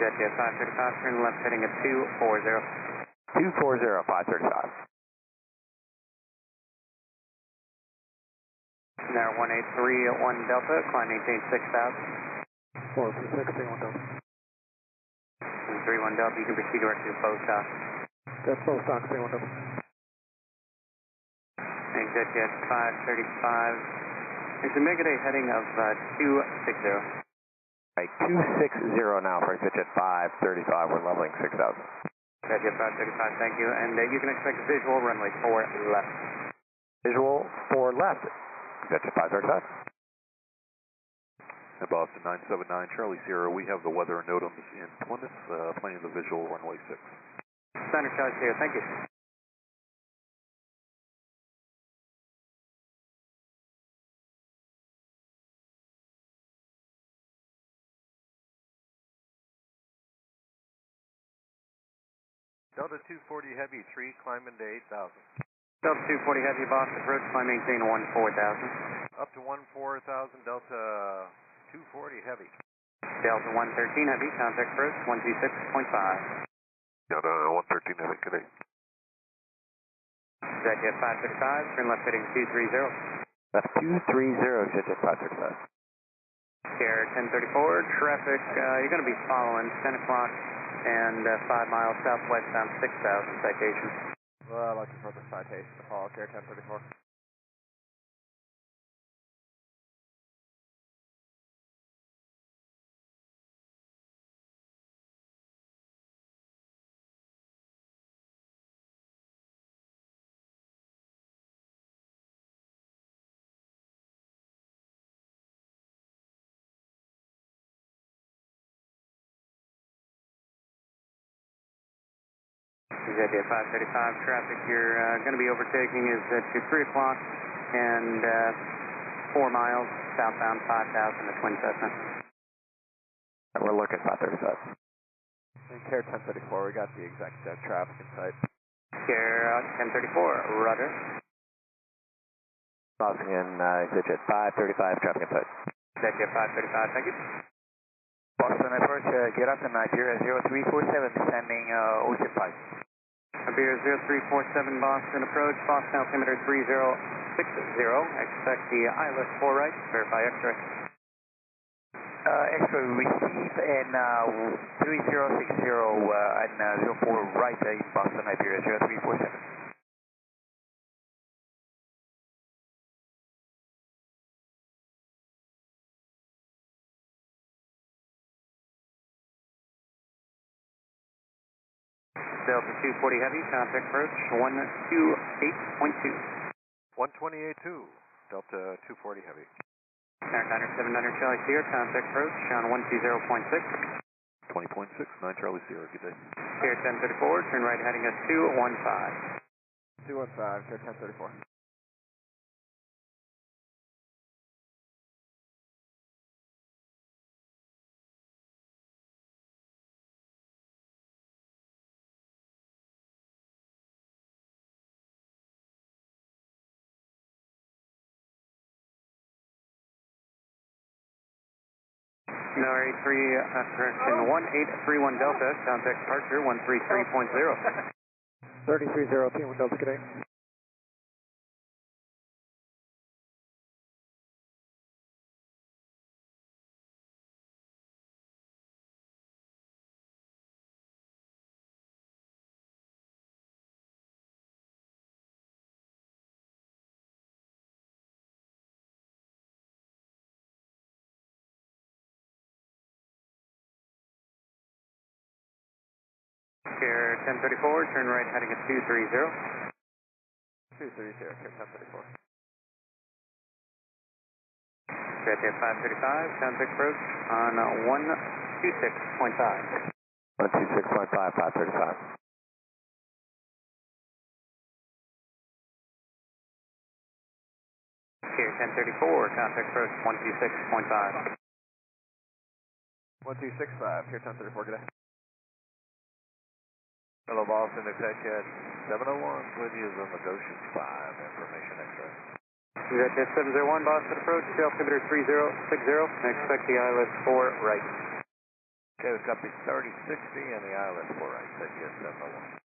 Jet jet 535, turn left heading at 240. 240, 535. Now 1831 Delta, climb maintain 6000. 436, 31 Delta. 31 Delta, you can proceed directly to post stock. That's both stocks, 31 Delta. Exit jet 535. There's a Mega Day heading of 260. Right, 260 now for exit jet 535, we're leveling 6,000. Exit jet 535, thank you. And you can expect a visual runway 4 left. Visual 4 left, exit jet 535. And Boston 979, Charlie Sierra, we have the weather and NOTAMs in Plymouth, planning the visual runway 6. Center Charlie Sierra, thank you. Delta 240 Heavy 3, climbing to 8,000. Delta 240 Heavy, Boston approach, climb maintain 14,000. Up to 14,000, Delta 240 Heavy. Delta 113 Heavy, contact approach 126.5. Delta 113 Heavy, good day. Exit jet 535, turn left heading 230. Left 230, exit jet 535. Air 1034, traffic, you're going to be following 10 o'clock and 5 miles southwest down 6,000 citation. Well, looking for the citation to follow Air 1034. Exit jet 535, traffic you're going to be overtaking is at 3 o'clock and 4 miles southbound 5,000 to Twin Cessna. We're looking 535. In Care 1034, we got the exact traffic in sight. Care 1034, rudder. Boston exit jet 535, traffic in sight. Exit jet 535, thank you. Boston approach, get up to Nigeria 0347, descending Ocean 5. Iberia 0347, Boston approach, Boston altimeter 3060. Expect the ILS 4 right, verify X-ray. X-ray receive and 3060 and 04 right in Boston, Iberia 0347. Delta 240 Heavy, contact approach 128.2. 128.2, Delta 240 Heavy. American 979 Charlie Sierra, contact approach on 120.6. 20.6, 9 Charlie Sierra, good day. Here 1034, turn right heading at 215. 215, here 1034. No, correction, 1831 Delta, contact departure 133.0. 33-0, team with Delta, good day. Here 1034, turn right heading at 230. 230, here 1034. Right there 535, contact approach on 126.5. 126.5, 535. Here 1034, contact approach 126.5. 1265, here 1034, good day. Hello, Boston, Executive 701 with you on the Goshen 5, information X-ray. Executive 701, Boston approach, altimeter 3060, expect the ILS 4 right. Okay, we've got the 3060 and the ILS 4 right, Executive 701.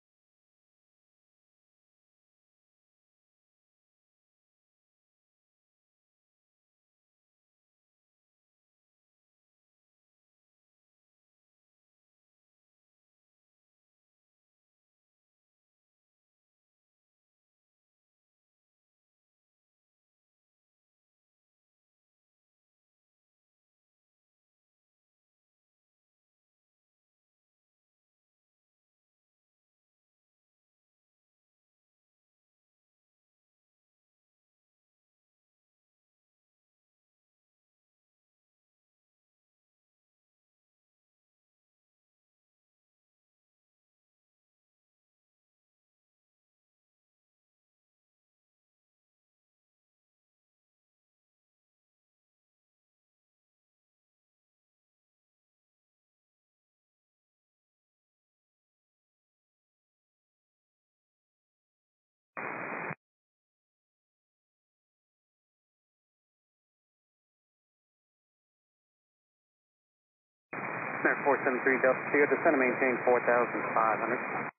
Center 473 Delta Sierra, descend and maintain 4,500.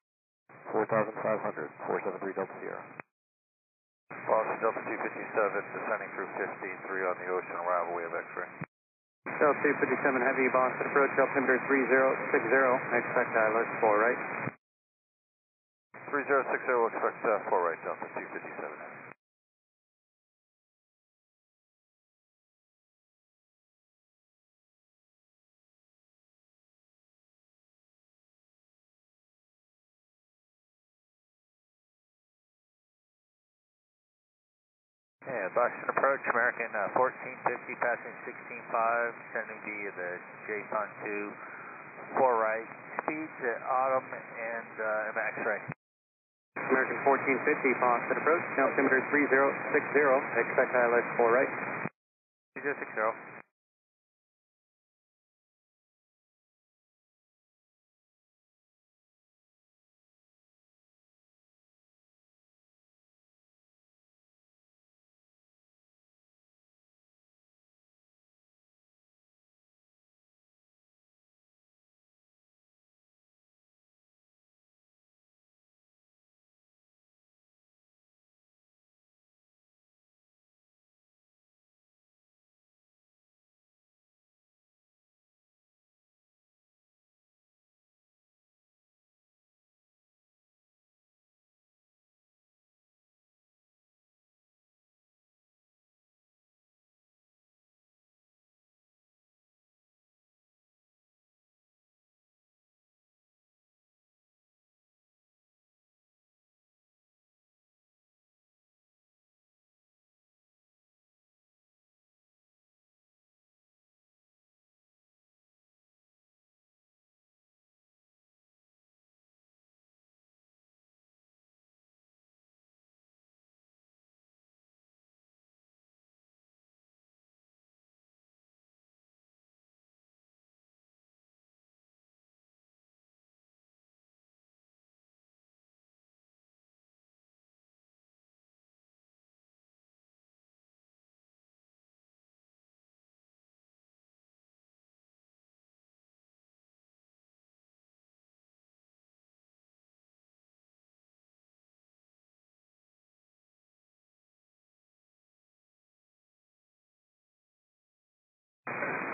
4,500, 473 Delta Sierra. Boston Delta 257, descending through 53 on the ocean arrival, we have X-ray. Delta 257 Heavy, Boston approach, altimeter 3060, expect ILS 4 right. 3060, expect 4 right, Delta 257. And Boston approach, American 1450, passing 16.5, sending via the JSON 2, 4 right, speeds at autumn and X-ray. American 1450, Boston approach, altimeter 3060, expect ILS 4 right. 3060.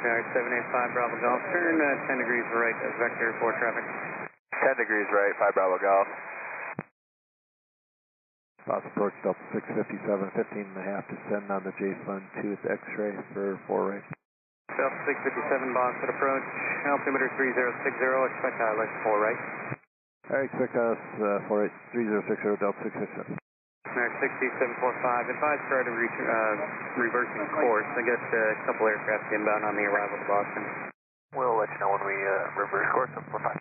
Alright, 785 Bravo Golf, turn 10 degrees right as vector for traffic. 10 degrees right, 5 Bravo Golf. Boss approach Delta 657, 15.5 descend on the J-Fund 2 at X-ray for 4 right. Delta 657 Boss at approach, altimeter 3060, expect ILS 4 right. Alright, expect us 4 right, 3060 Delta 657. American 60745, advise prior to reversing course. I got a couple aircraft inbound on the arrival to Boston. We'll let you know when we reverse course up 45.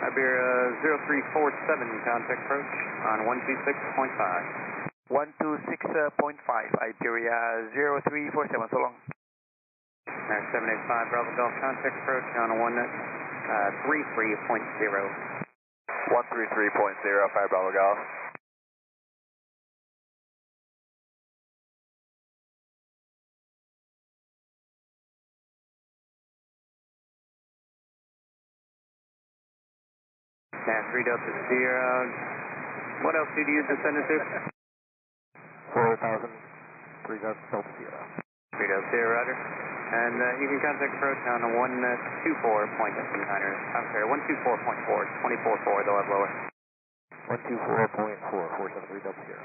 Iberia 0347, contact approach on 126.5. 126.5, Iberia 0347, so long. American 785 Bravo Golf, contact approach on 133.0. 133.0, 5 Bravo Golf. Yeah, 3 Delta Sierra. What altitude do you descend to? 4,000, 3 Delta Sierra. 3 Delta Sierra, roger. And you can contact approach on 124.9, I'm sorry, 124.4, 24.4, they'll have lower. 124.4, 473 Delta Sierra.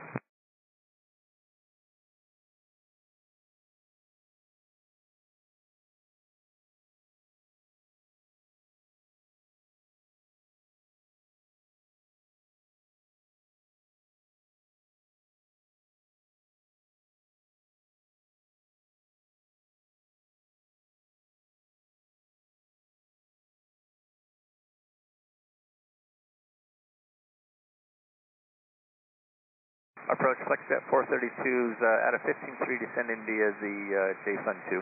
Approach FlexJet 432's at a 15.3 descending via the J-Fund 2.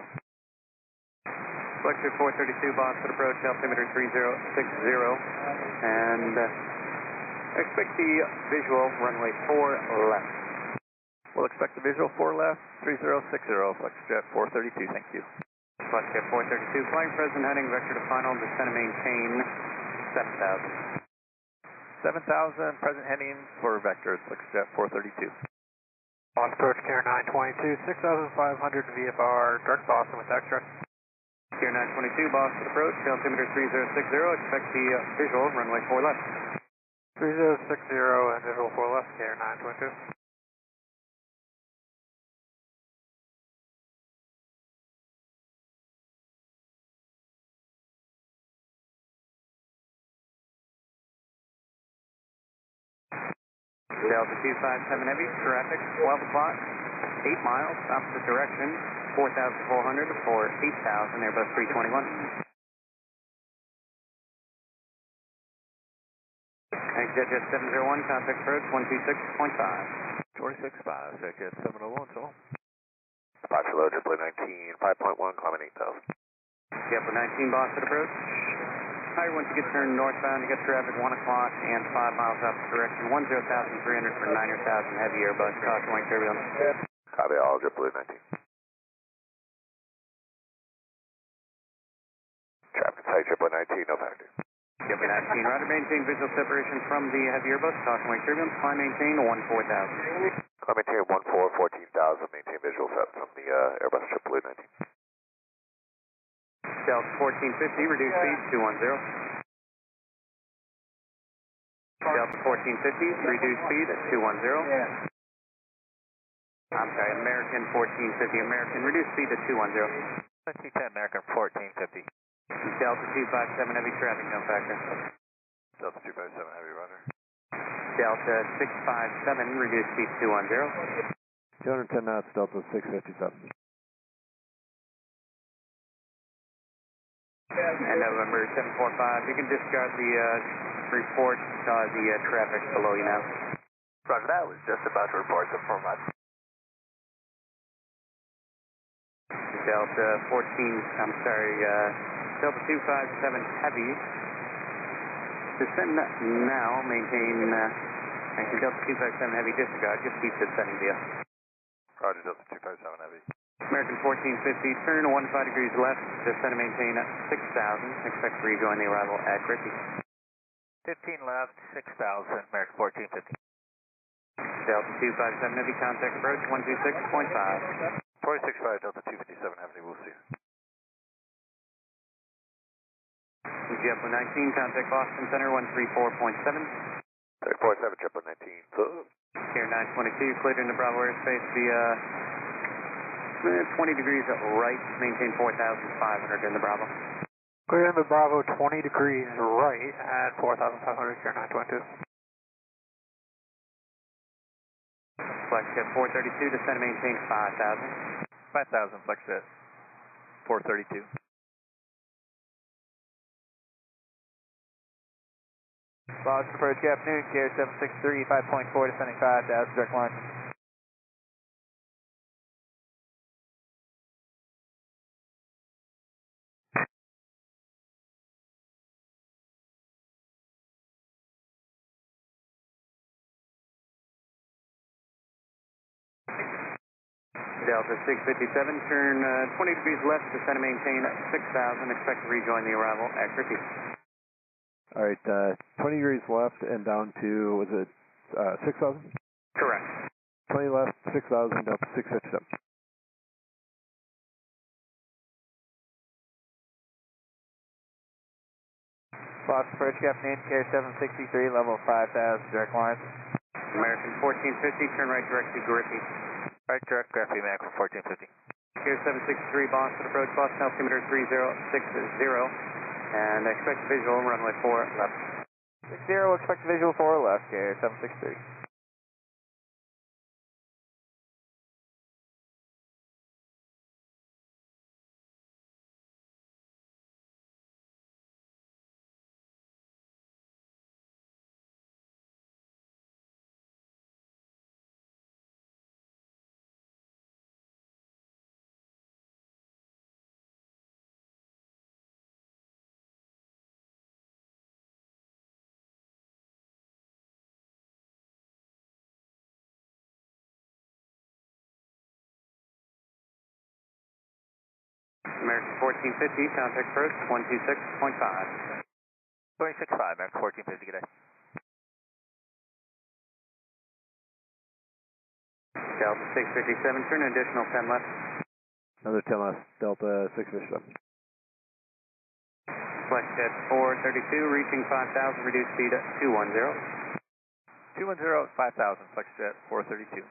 FlexJet 432, Boston approach, altimeter 3060, and expect the visual runway 4 left. We'll expect the visual 4 left, 3060, FlexJet 432, thank you. FlexJet 432, flying present heading, vector to final, descend and maintain 7,000. 7,000, present heading for vector, FlexJet 432. On approach, Care 922, 6,500 VFR, direct Boston with extra. Care 922, Boston approach, altimeter 3060, expect the visual, runway 4 left. 3060 and visual 4 left, Care 922. Delta 257 Heavy, traffic, 12 o'clock, 8 miles, opposite direction, 4,400 for 8,000, Airbus 321. ExitJet 701, contact approach 126.5. 26.5, Jet 701, so long. Departure load, JetBlue 19, 5.1, climbing 8,000. JetBlue 19, Boston approach. Higher once you get turned northbound, you get traffic 1 o'clock and 5 miles opposite direction, 10,300 for 9,000 heavy Airbus, caution wing turbulence. Copy all, JetBlue 19. Traffic tight, JetBlue 19, no factor. JetBlue 19, roger, maintain visual separation from the heavy Airbus, caution wing turbulence, climb maintain 14,000. Climb maintain 14,000, maintain visual set from the Airbus JetBlue 19. Delta 1450, reduce speed 210. Delta 1450, reduce speed at 210. I'm sorry, American 1450, American, reduce speed at 210. 210, American 1450. Delta 257, heavy traffic, no factor. Delta 257, heavy runner. Delta 657, reduce speed 210. 210 knots, Delta 657. And November 745, you can discard the report, the traffic below you now. Roger, that was just about to report the format. Delta 257 Heavy. Descend now, maintain, actually Delta 257 Heavy disregard, just keep descending via. Roger, Delta 257 Heavy. American 1450, turn 15 degrees left, descend and maintain 6,000, expect to rejoin the arrival at Griffey. 15 left, 6,000, American 1450. Delta 257 Heavy, contact approach 126.5. 465 Delta 257 Avenue, we'll see you. JetBlue 19, contact Boston Center 134.7. 347 JetBlue 19. Here 922, cleared into Bravo airspace via 20 degrees right, maintain 4,500 in the Bravo. Clear in the Bravo 20 degrees right at 4,500, here 922. Flexjet 432, descend and maintain 5,000. 5,000, Flexjet 432. Boston approach, good afternoon, Care 763, 5.4, descending 5,000, direct line. Delta 657, turn 20 degrees left, descend and maintain 6,000, expect to rejoin the arrival at Griffey. All right, 20 degrees left and down to, was it 6,000? Correct. 20 left, 6,000, Delta 657. Boston approach, good afternoon, Care 763, level 5,000, direct line. American 1450, turn right direct to Griffey. Right direct, Griffey, American 1450. Here 763, Boston approach, Boston altimeter 3060, and expect visual runway 4 left. 60, expect visual 4 left, Care 763. American 1450, contact approach 126.5. 265, American 1450, good day. Delta 657, turn an additional 10 left. Another 10 left, Delta 657. Flexjet 432, reaching 5,000, reduced speed at 210. 210, 5,000, Flexjet 432.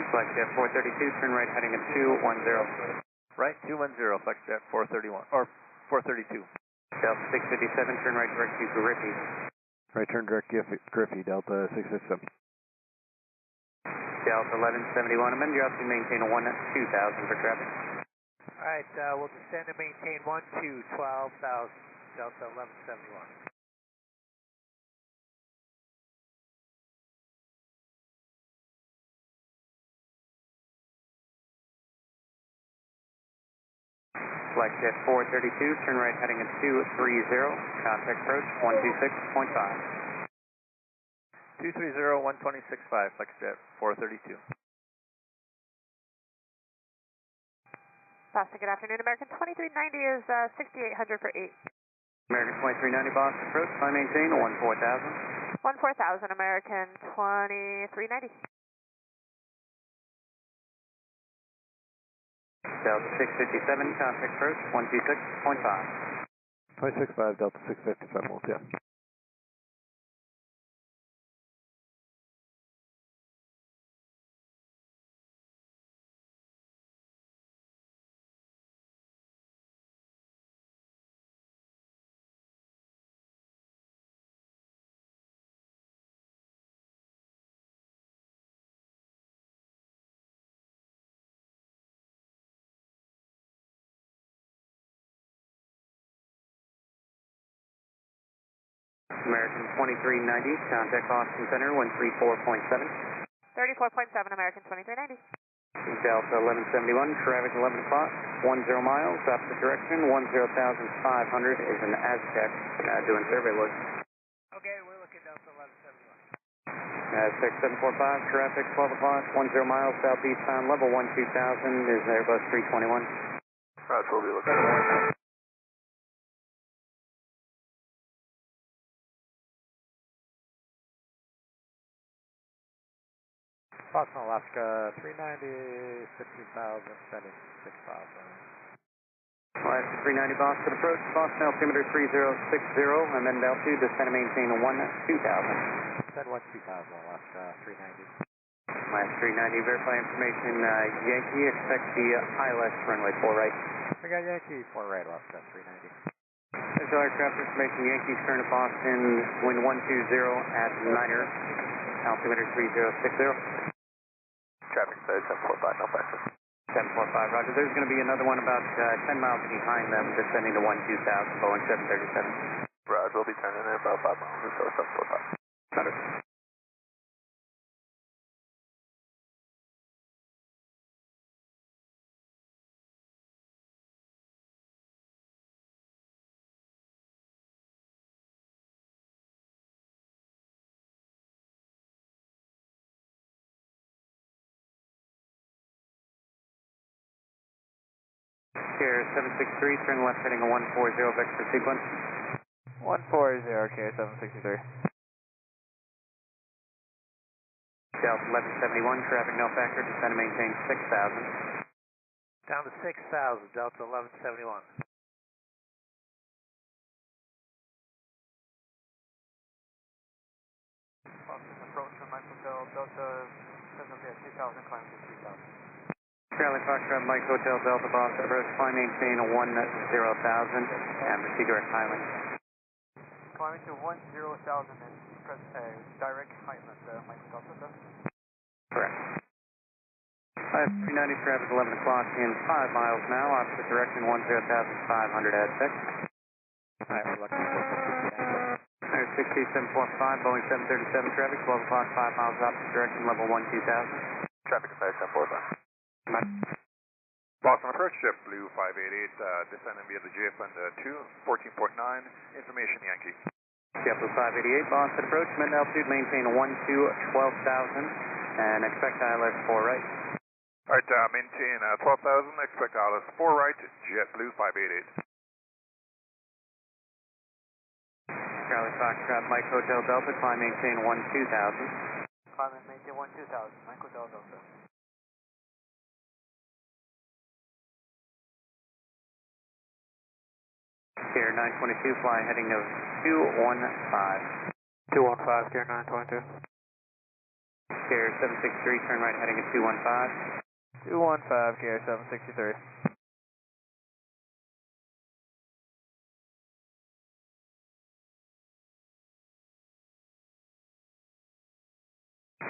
Flexjet 432, turn right heading at 210. Right, 210, Flexjet 431, or 432. Delta 657, turn right direct to Griffey. Right turn direct Griffey, Delta 657. Delta 1171, amend your altitude, maintain 2,000 for traffic. All right, we'll descend and maintain 12,000, Delta 1171. Flexjet 432, turn right heading at 230, contact approach 126.5. 230, 126.5, Flexjet 432. Boston, good afternoon. American 2390 is 6,800 for 8. American 2390, Boston approach, climb maintain 14,000. 14,000, American 2390. Delta 657, contact approach 126.5. 265, Delta 657, will yeah. American 2390, contact Boston Center 134.7. 34.7, American 2390. Delta 1171, traffic 11 o'clock, 10 miles, opposite direction, 10,500 is an Aztec, doing survey work. Okay, we're looking Delta 1171. 6745, traffic 12 o'clock, 10 miles southeastbound, level 12000 is Airbus 321. Roger, we'll be looking at that. Boston, Alaska, 390, 15,000, sending 6,000. Alaska 390 Boston approach, Boston altimeter 3060, and then altitude descend and maintain 12,000. Send 12000, Alaska 390. Alaska 390, verify information, Yankee, expect the ILS runway 4 right. We got Yankee 4 right, Alaska 390. There's aircraft information, Yankees current at Boston, wind 120 at Niner, altimeter 3060. Traffic clear, 745, no factor. 745, roger. There's going to be another one about 10 miles behind them, descending to 12,000, Boeing 737. Roger, we'll be turning in about 5 miles or so, 745. Roger. Care 763, turn left heading a 140, vector sequence. 140, Care 763. Delta 1171, traffic no factor, descend and maintain 6,000. Down to 6,000, Delta 1171. Boston approach from Mike Hotel, Delta, presently at 2,000, climb to 3,000. Charlie Foxtrot, Mike Hotel, Delta Boston approach, climb maintain 10,000, and proceed direct Highland. Climbing to 10,000 and direct Highland, Mike Hotel, Delta. Correct. 390 traffic 11 o'clock in 5 miles now, opposite direction 10,500 at 6. Alright, we're looking for 6745, Boeing 737 traffic, 12 o'clock, 5 miles opposite direction, level 12000. Traffic clear, 745. Boston approach, JetBlue 588, descending via the JFN 2, 14.9, information Yankee. JetBlue 588, Boston approach, mid altitude, maintain 12,000, and expect ILS 4 right. Alright, maintain 12,000, expect ILS 4 right, JetBlue 588. Charlie Foxtrot, Mike Hotel Delta, climb maintain 12,000. Climb and maintain 12,000, Mike Hotel Delta. Care 922, fly heading to 215. 215, Care 922. Care 763, turn right heading at 215. 215, Care 763.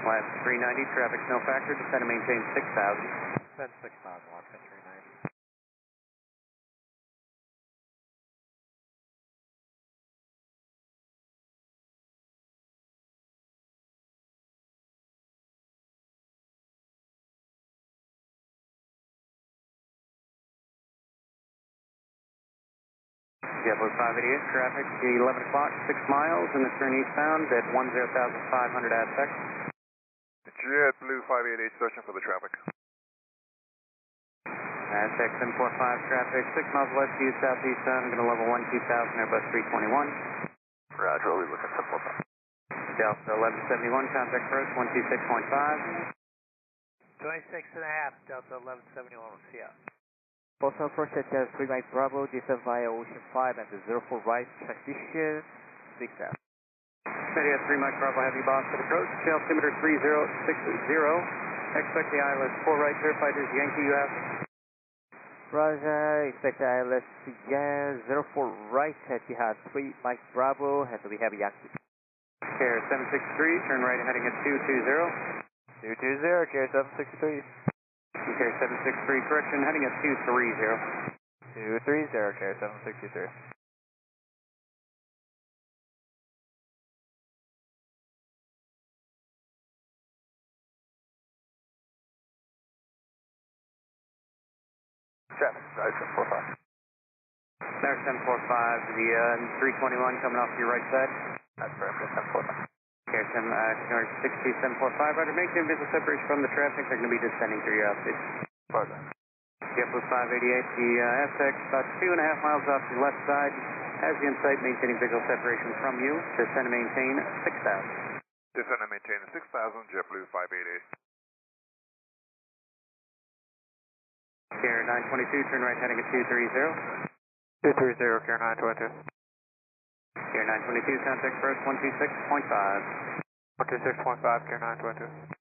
Last 390, traffic no factor, descend and maintain 6,000. Send 6,000, Alaska 390. JetBlue 588, traffic 11 o'clock, 6 miles, and the turn eastbound at 10,500 Aztec. JetBlue 588, searching for the traffic. Aztec 745, traffic 6 miles west to southeastbound, going to level 12,000, Airbus 321. Roger, we'll be looking 745. Delta 1171, contact approach 126.5. 26.5, Delta 1171, we'll see ya. Boston approach at 3 Mike Bravo, descend via Ocean 5 and the 04 right, transition 6,000. Steady at 3 Mike Bravo, heavy Boston approach, altimeter 3060. Expect the ILS 4 right, verified is Yankee, you have. Roger, expect ILS 04 right at Jihad 3 Mike Bravo, and we have Yankee. Care 763, turn right heading at 220. 220, Care 763. Care 763, correction, heading at 230. 230, Care 763. Traffic, sorry, 745. There's 745, the 321 coming off your right side. That's perfect, 745. Care FM, North 6745, roger, maintain visual separation from the traffic, they're going to be descending through your altitude. Roger. JetBlue 588, the FX about 2.5 miles off the left side, has you in sight, maintaining visual separation from you, descend and maintain 6,000. Descend and maintain 6,000, JetBlue 588. Care 922, turn right heading at 230. 230, Care 922. Care 922, contact first 126.5. 126.5, Care 922.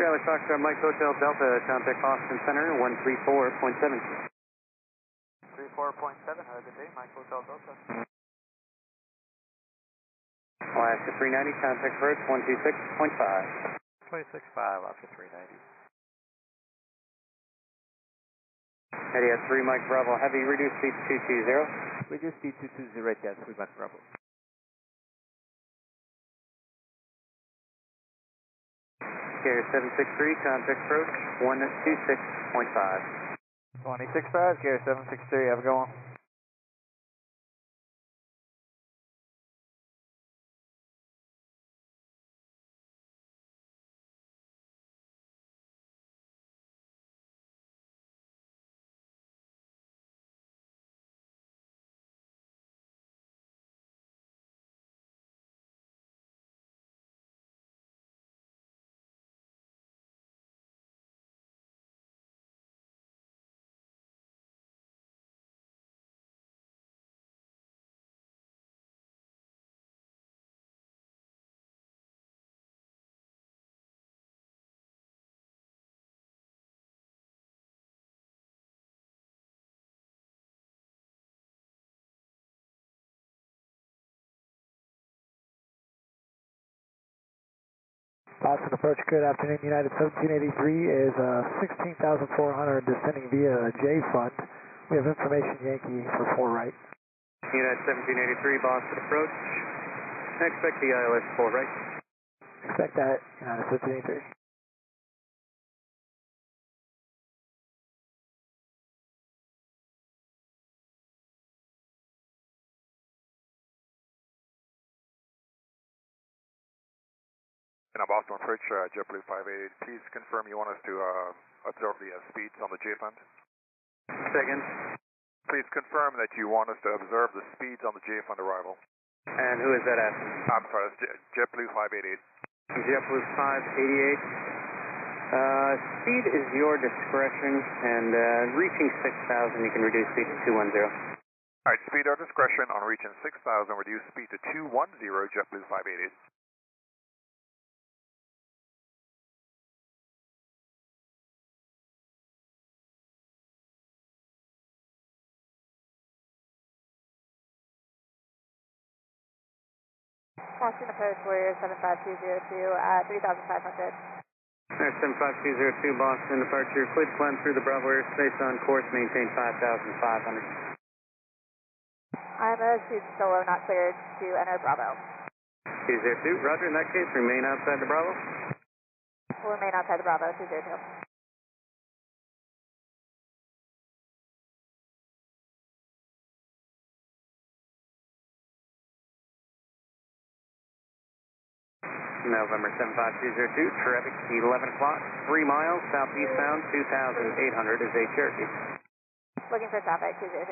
Charlie Foxtrot, Mike Hotel Delta, contact Boston Center 134.7. 34.7, have a good day, Mike Hotel Delta. Alaska 390, contact first 126.5. 26.5, Alaska 390. Eddie at 3 Mike Bravo, heavy, reduce speed to 220. Reduce speed to 220 at 3 Mike Bravo. Carrier 763, contact approach 126.5. 26.5, Carrier 763, have a good one. Boston approach, good afternoon. United 1783 is 16,400 descending via J Fund. We have information Yankee for 4 right. United 1783, Boston approach. Expect the ILS 4 right. Expect that, United 1783. And Boston approach, JetBlue 588. Please confirm you want us to observe the speeds on the J-Fund. Second. Please confirm that you want us to observe the speeds on the J-Fund arrival. And who is that asking? I'm sorry, that's JetBlue 588. JetBlue 588. Speed is your discretion, and reaching 6,000, you can reduce speed to 210. All right, speed our discretion on reaching 6,000, reduce speed to 210, JetBlue 588. Boston approach, Warrior 75202 at 3,500. Alright, 75202 Boston, departure, clear to climb through the Bravo airspace on course, maintain 5,500. I'm assumed solo, not cleared to enter Bravo. 202, roger, in that case, remain outside the Bravo. We'll remain outside the Bravo, 202. November 75202, traffic 11 o'clock, 3 miles, southeastbound, 2,800 is a Cherokee. Looking for traffic, 202.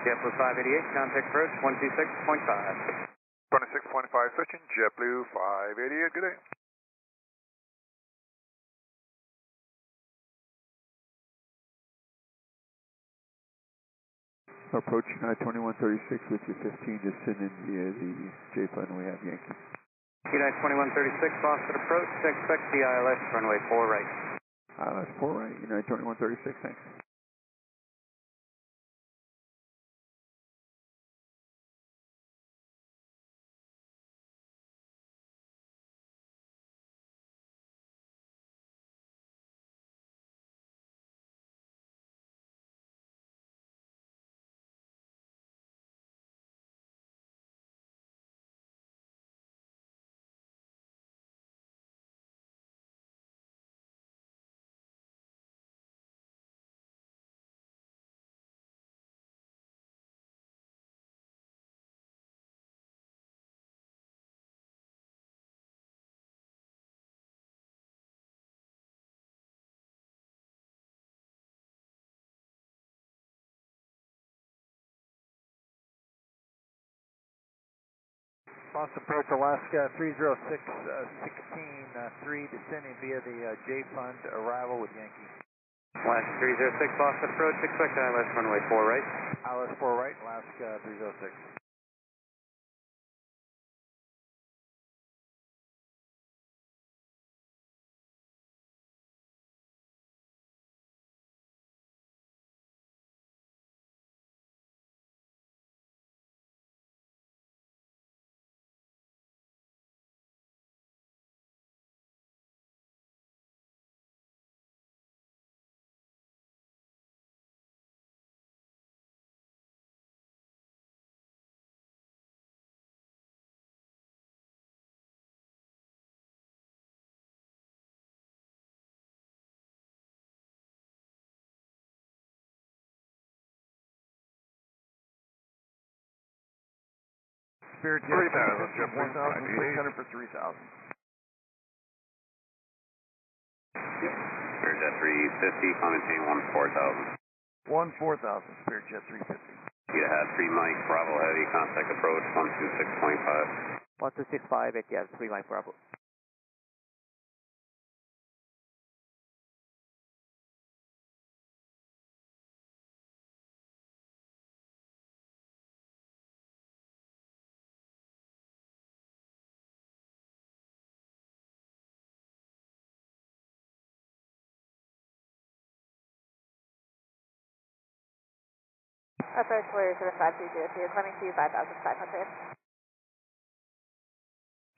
JetBlue 588, contact approach 126.5. 26.5 switching, JetBlue 588, good day. Approach United 2136 with your 15, just send in via the J-Fund, we have Yankee. United 2136, Boston approach, expect the ILS runway 4 right. ILS 4 right, United 2136, thanks. Boss approach Alaska 30616, 3 descending via the J Fund arrival with Yankee. Alaska 306, Boston approach, expect ILS runway 4 right. ILS 4 right, Alaska 306. Spirit Jet 3,000, Jet 1,600 for 3,000. Spirit Jet 350, climb maintain 14,000. 14,000, Spirit Jet 350. You had 3 Mike, Bravo Heavy, contact approach 126.5. 1265 at yes, 3 Mike Bravo. Approach Warrior 7530, climbing to 5,500.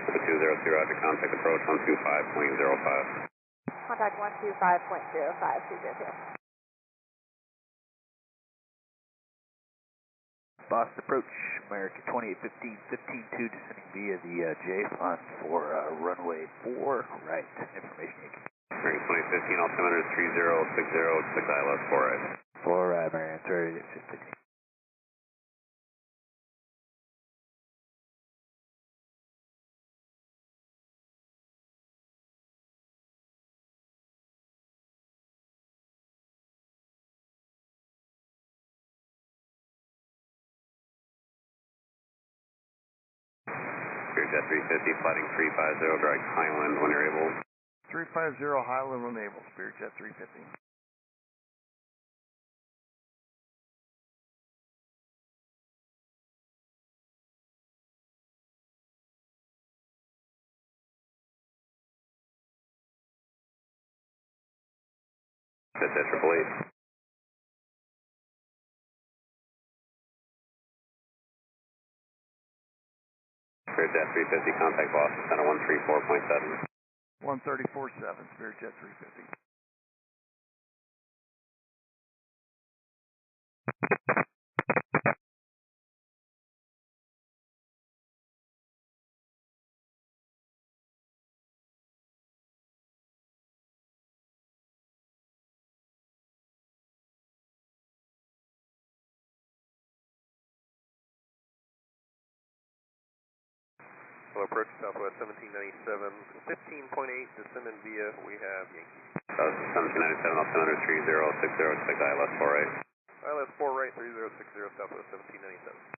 200, Roger, contact approach 125.05. Contact 125.05, 202. Boss approach American 2815, 15-2 descending via the J Fund for runway 4 right. Information Yankee. American 2015, altimeter 3060, expect ILS 4 right. 4 right, Marion 3015. Spirit Jet 350, flighting 350, direct Highland when you're able. 350 Highland when able, Spirit Jet 350. Jet 888. Spirit Jet 350, contact Boston Center 134.7. 134.7, Spirit Jet 350. Hello, approach Southwest 1797, 15.8, descending via, we have Yankee. 1797, altimeter 3060, expect ILS 4 right. ILS 4 right, 3060, Southwest 1797.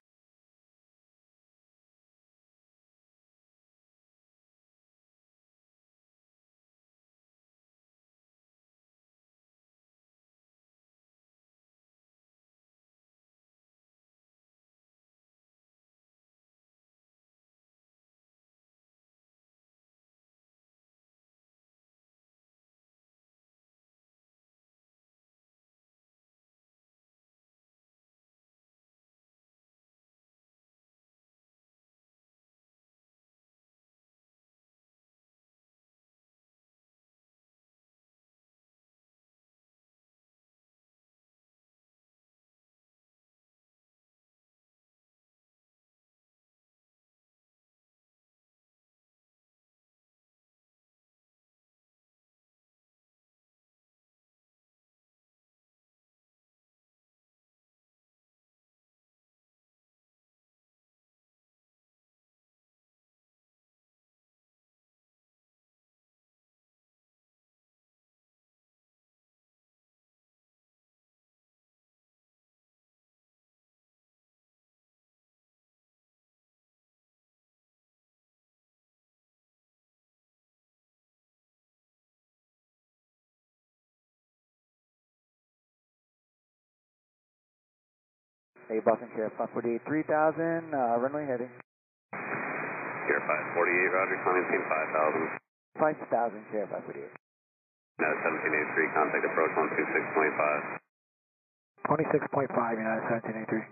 Hey, Boston, Sheriff 548, 3000, runway heading. Sheriff 548, roger, climbing 5,000. 5000, Sheriff 548. United 1783, contact approach 126.5. 26.5, United 1783.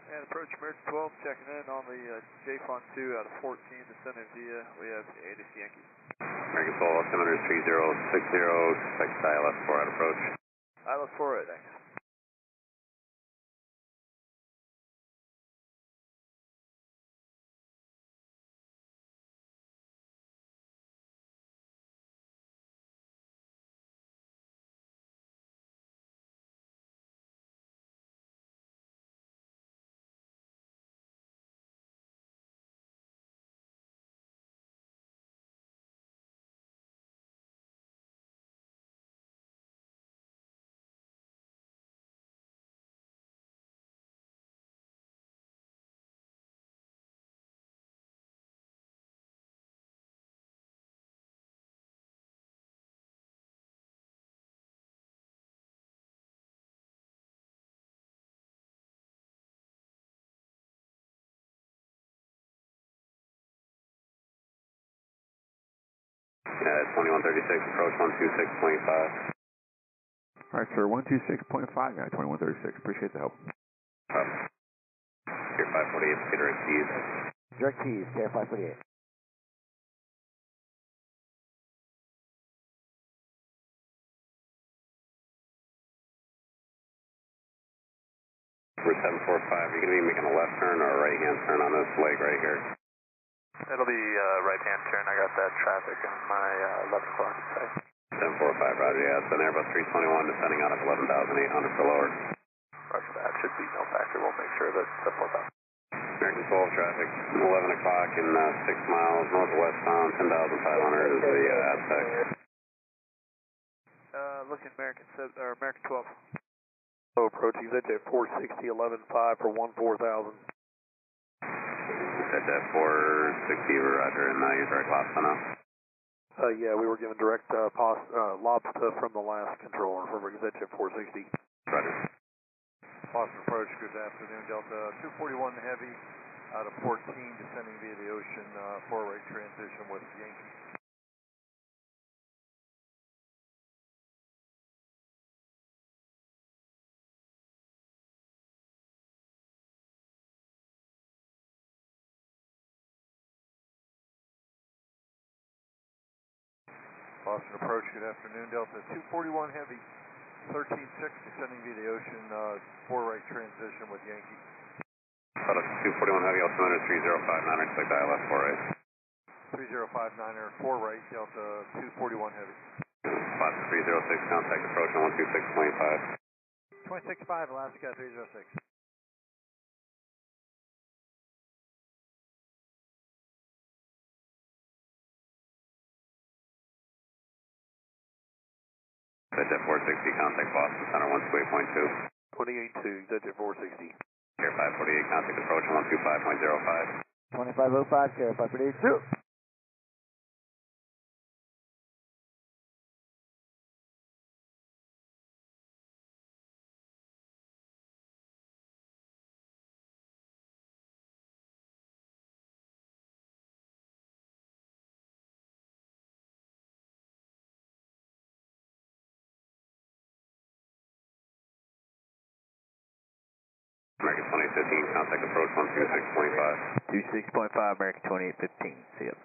And approach American 12, checking in on the JFON 2 out of 14, descending via, we have ATC Yankee. American 12, altimeter 3060, expect ILS 4 out approach. ILS 4 right, thanks. United 2136, approach 126.5. Alright, sir, 126.5, guy, 2136. Appreciate the help. Sheriff 548, direct keys. Direct keys, Sheriff 548. We're 745, are you going to be making a left turn or a right hand turn on this leg right here? It'll be right-hand turn. I got that traffic in my left corner. 745, roger, yeah, it's an Airbus 321 descending out of 11,800 for lower. Roger that, should be no factor. We'll make sure that the 4,000. American 12 traffic, 11 o'clock in 6 miles northwestbound, 10,500 is the Aztec. Looking American 12. Oh, approach EZJ 460, 11.5 for 14,000. EZJ 460, roger, and use direct lobster now. Yeah, we were given direct lobster from the last controller from EZJ 460. Roger. Boston approach, good afternoon, Delta 241 Heavy out of 14, descending via the ocean, 4-rate transition with Yankee. Boston approach, good afternoon, Delta 241 Heavy, 13.6, descending via the ocean, 4-rate transition with Yankee. Out of 241 Heavy, altimeter 3059, expect ILS 4-rate. 3059er, 4-rate, Delta 241 Heavy. Spot 306, contact approach on 126.5. 26.5, Alaska 306. EZJ 460, contact Boston Center 128.2. 28.2, EZJ 460. Sheriff 548, contact approach on 125.05. 2505, Sheriff 548. American 2015, contact approach 126.5. 26.5, American 2815. See ya.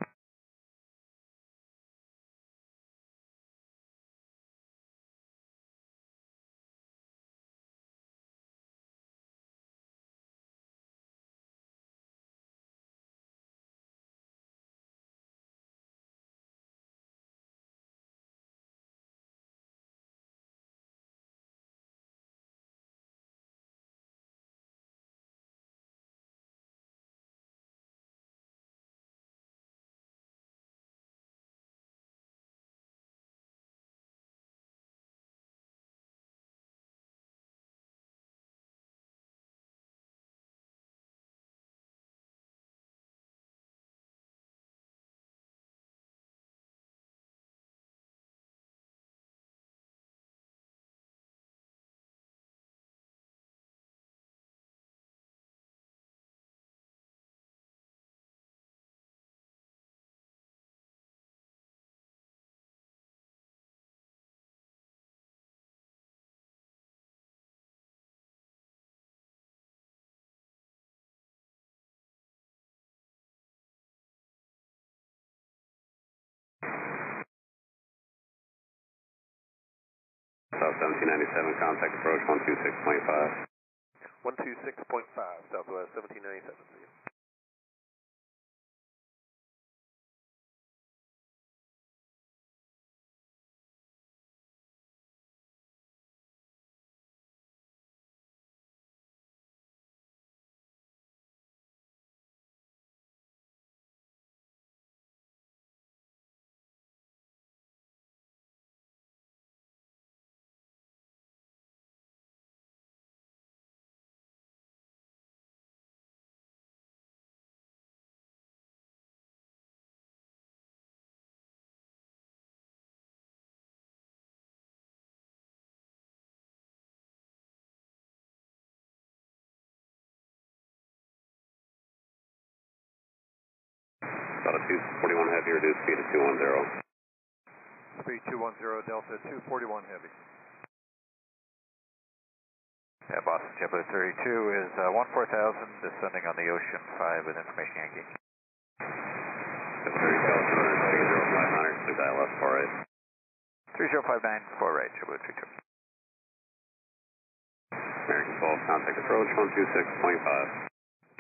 South 1797, contact approach 126.5. 126.5, Southwest 1797. About a 241 heavy, reduced speed to 210. Speed 210, Delta 241 heavy. Yeah, Boston JetBlue 32 is 14,000, descending on the Ocean 5 with information Yankee. 32, 200, please ILS 48. 3059, 4 right, JetBlue 32. American 12, contact approach 126.5.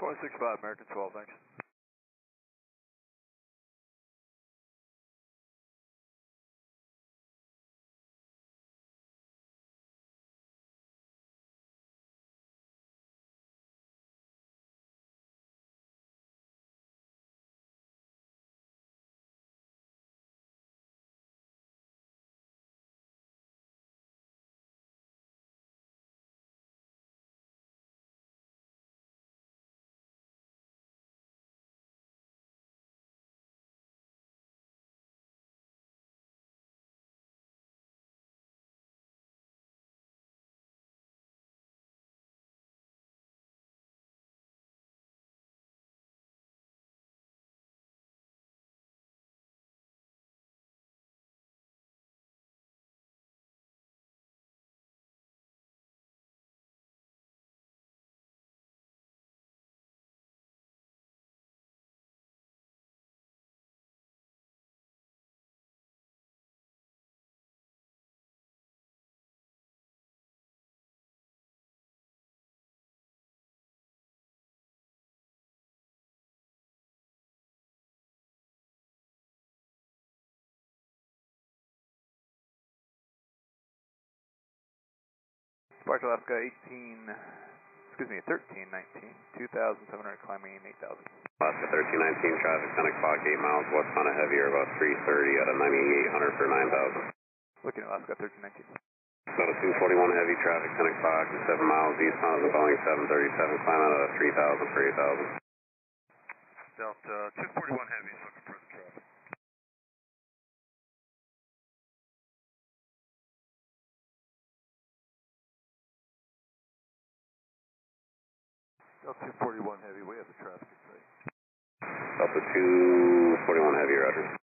265, American 12, thanks. Spark Alaska 1319, 2,700 climbing 8,000. Alaska 1319, traffic 10 o'clock, 8 miles west on a heavier, about 330 out of 9800 for 9,000. Looking at Alaska 1319. About a 241 heavy, traffic 10 o'clock, 7 miles east on the Boeing 737, climb out of 3,000 for 8,000. Delta 241 heavy, looking for the traffic. Delta 241 heavy, we have the traffic in sight. Delta 241 heavy, roger.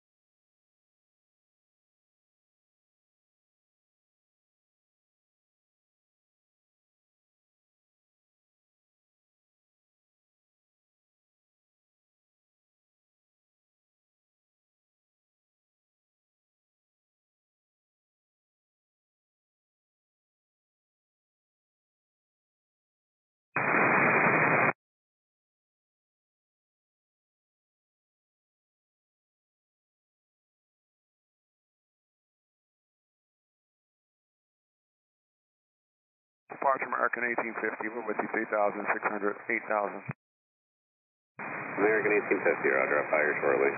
Departure American 1850, we're with you, 3,600, 8,000. American 1850, roger, I'll fire shortly.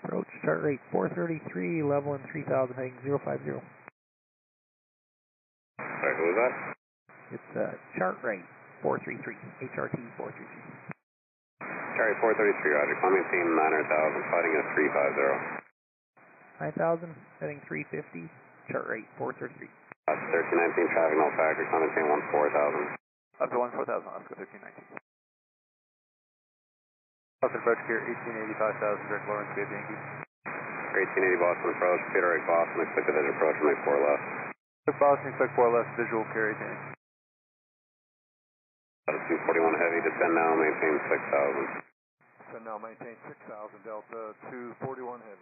Approach chart rate 433, level in 3000, heading 050. Sorry, who was that? It's chart rate 433, HRT 433. Chart 433, roger, climb maintain 900,000, fighting at 350. 9,000, heading 350, chart rate 433. 1319, traffic null factor, climb maintain 14,000. Up to 14,000, Alaska 1319. Boston approach gear 1885,000, direct Lawrence, Bay Yankee. 1880 Boston approach, Peter Wright Boston, expect the visual approach, make 4 left. Boston, expect 4 left, visual carry Yankee. Out of 241 heavy, descend now, maintain 6,000. Descend now, maintain 6,000, Delta 241 heavy.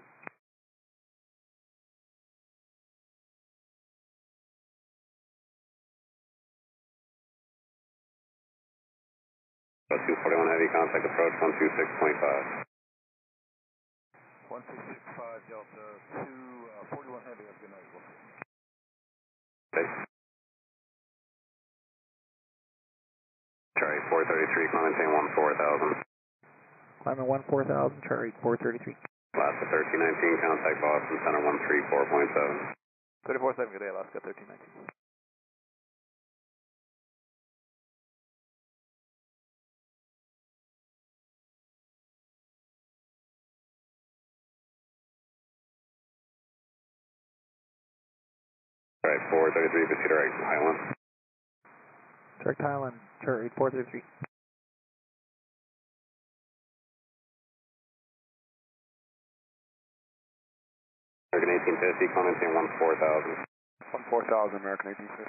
241 Heavy, contact approach 126.5. 165 Delta 2, 41 Heavy, have a good night. Okay. Charlie 433, climb maintain 14,000. Climbing 14,000, Charlie 433. Alaska 1319, contact Boston Center 134.7. 347, good day, Alaska 1319. Right, 433, proceed right, Highland. Direct Highland, Charlie 433. American 1850, climb maintain 14,000. 14,000, American 1850.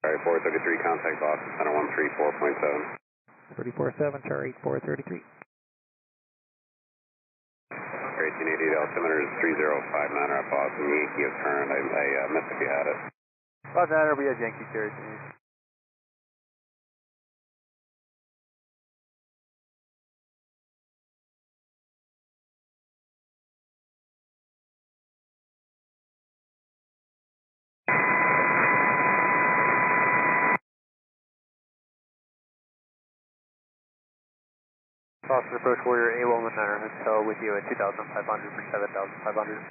Alright, 433, contact Boston Center 134.7. 347, Charlie 433. 1888 altimeter is 3059 at Boston, Yankee of turn. I missed if you had it. About that, it'll be a Yankee series. Boston approach Warrior A119 Hotel with you at 2,500 for 7,500.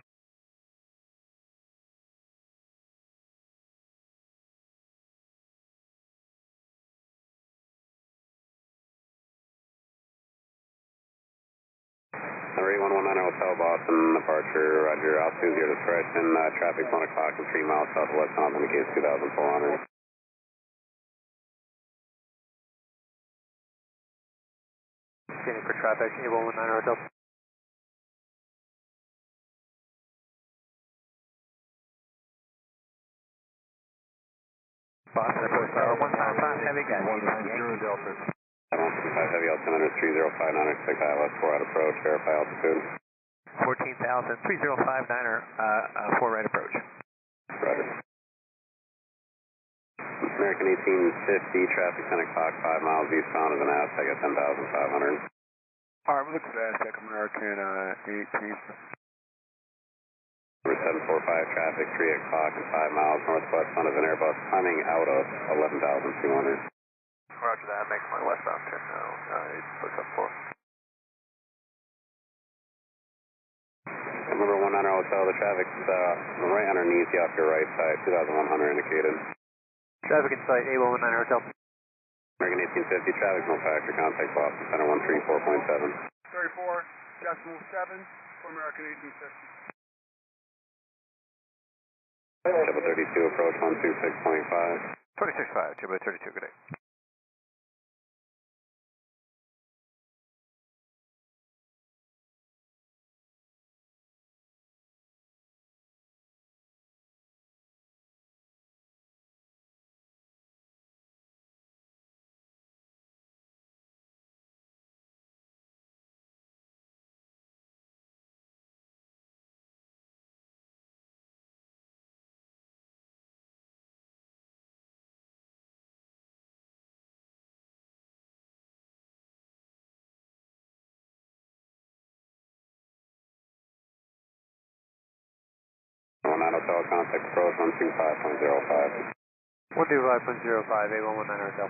Number 8119 Hotel Boston, departure, roger, altitude 0 discretion, traffic 1 o'clock and 3 miles southwest, on indicates 2,400. Scanning for traffic, A119 Hotel. Boston approach tower 155 heavy gas. 190 Delta. 155 heavy altimeter is 3059, expect ILS 4 out approach, verify altitude. 14,000, 3059er, 4 right approach. Roger. American 1850, traffic 10 o'clock, 5 miles eastbound of the Aztec at 10,500. Alright, we're looking at Aztec American 18. Number 745, traffic 3 o'clock and 5 miles northwestbound of an Airbus, climbing out of 11,200. Roger that, make my westbound turn now, 8474. Number 19 Hotel, the traffic's right underneath you off your right side, 2,100 indicated. Traffic in sight, A119 Hotel. American 1850, traffic no factor, contact Boston Center 134.7. 34.7 for American 1850. 732, approach 126.5. 26.5, 32, good day. Hotel, contact approach 125.05. 125.05, A119 Hotel.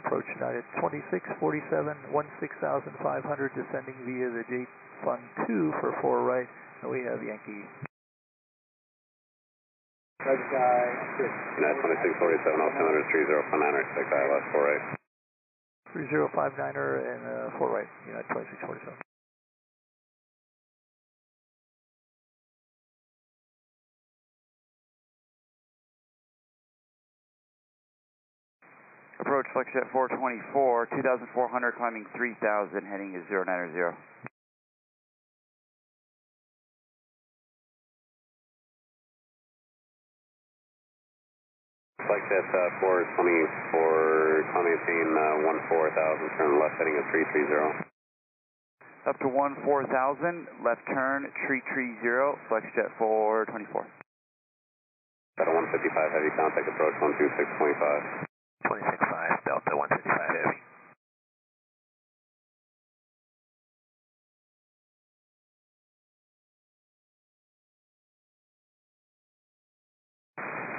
approach United 2647, 16,500 descending via the J Fund 2 for 4 right, and we have Yankee. Roger, guy. United 2647, altimeter 3059, expect ILS 4 right. 3059er and 4 right, United 2647. Approach Flexjet 424, 2,400, climbing 3,000, heading is 090. Flexjet 424, climb maintain 14,000, turn left heading is 330. Up to 14,000, left turn, 330, Flexjet 424. Got a 155 heavy, contact approach 126.5. 26.5, Delta 155 heavy.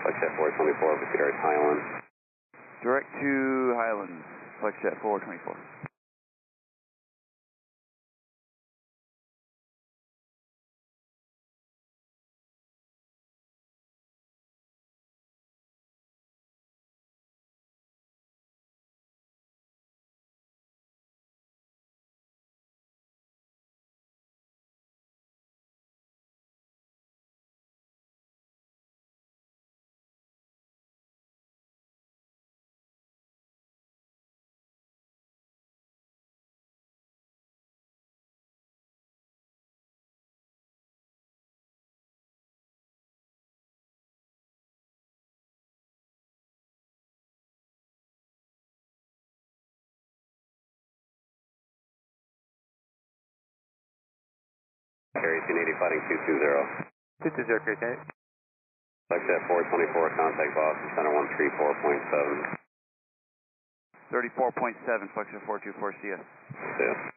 Flexjet 424, proceed direct Highland. Direct to Highlands, Flexjet 424. Carry 280, fighting 220. 220, Carry 10. Flexjet 424, contact Boston Center 134.7. 34.7, Flexjet 424, CS. Yeah.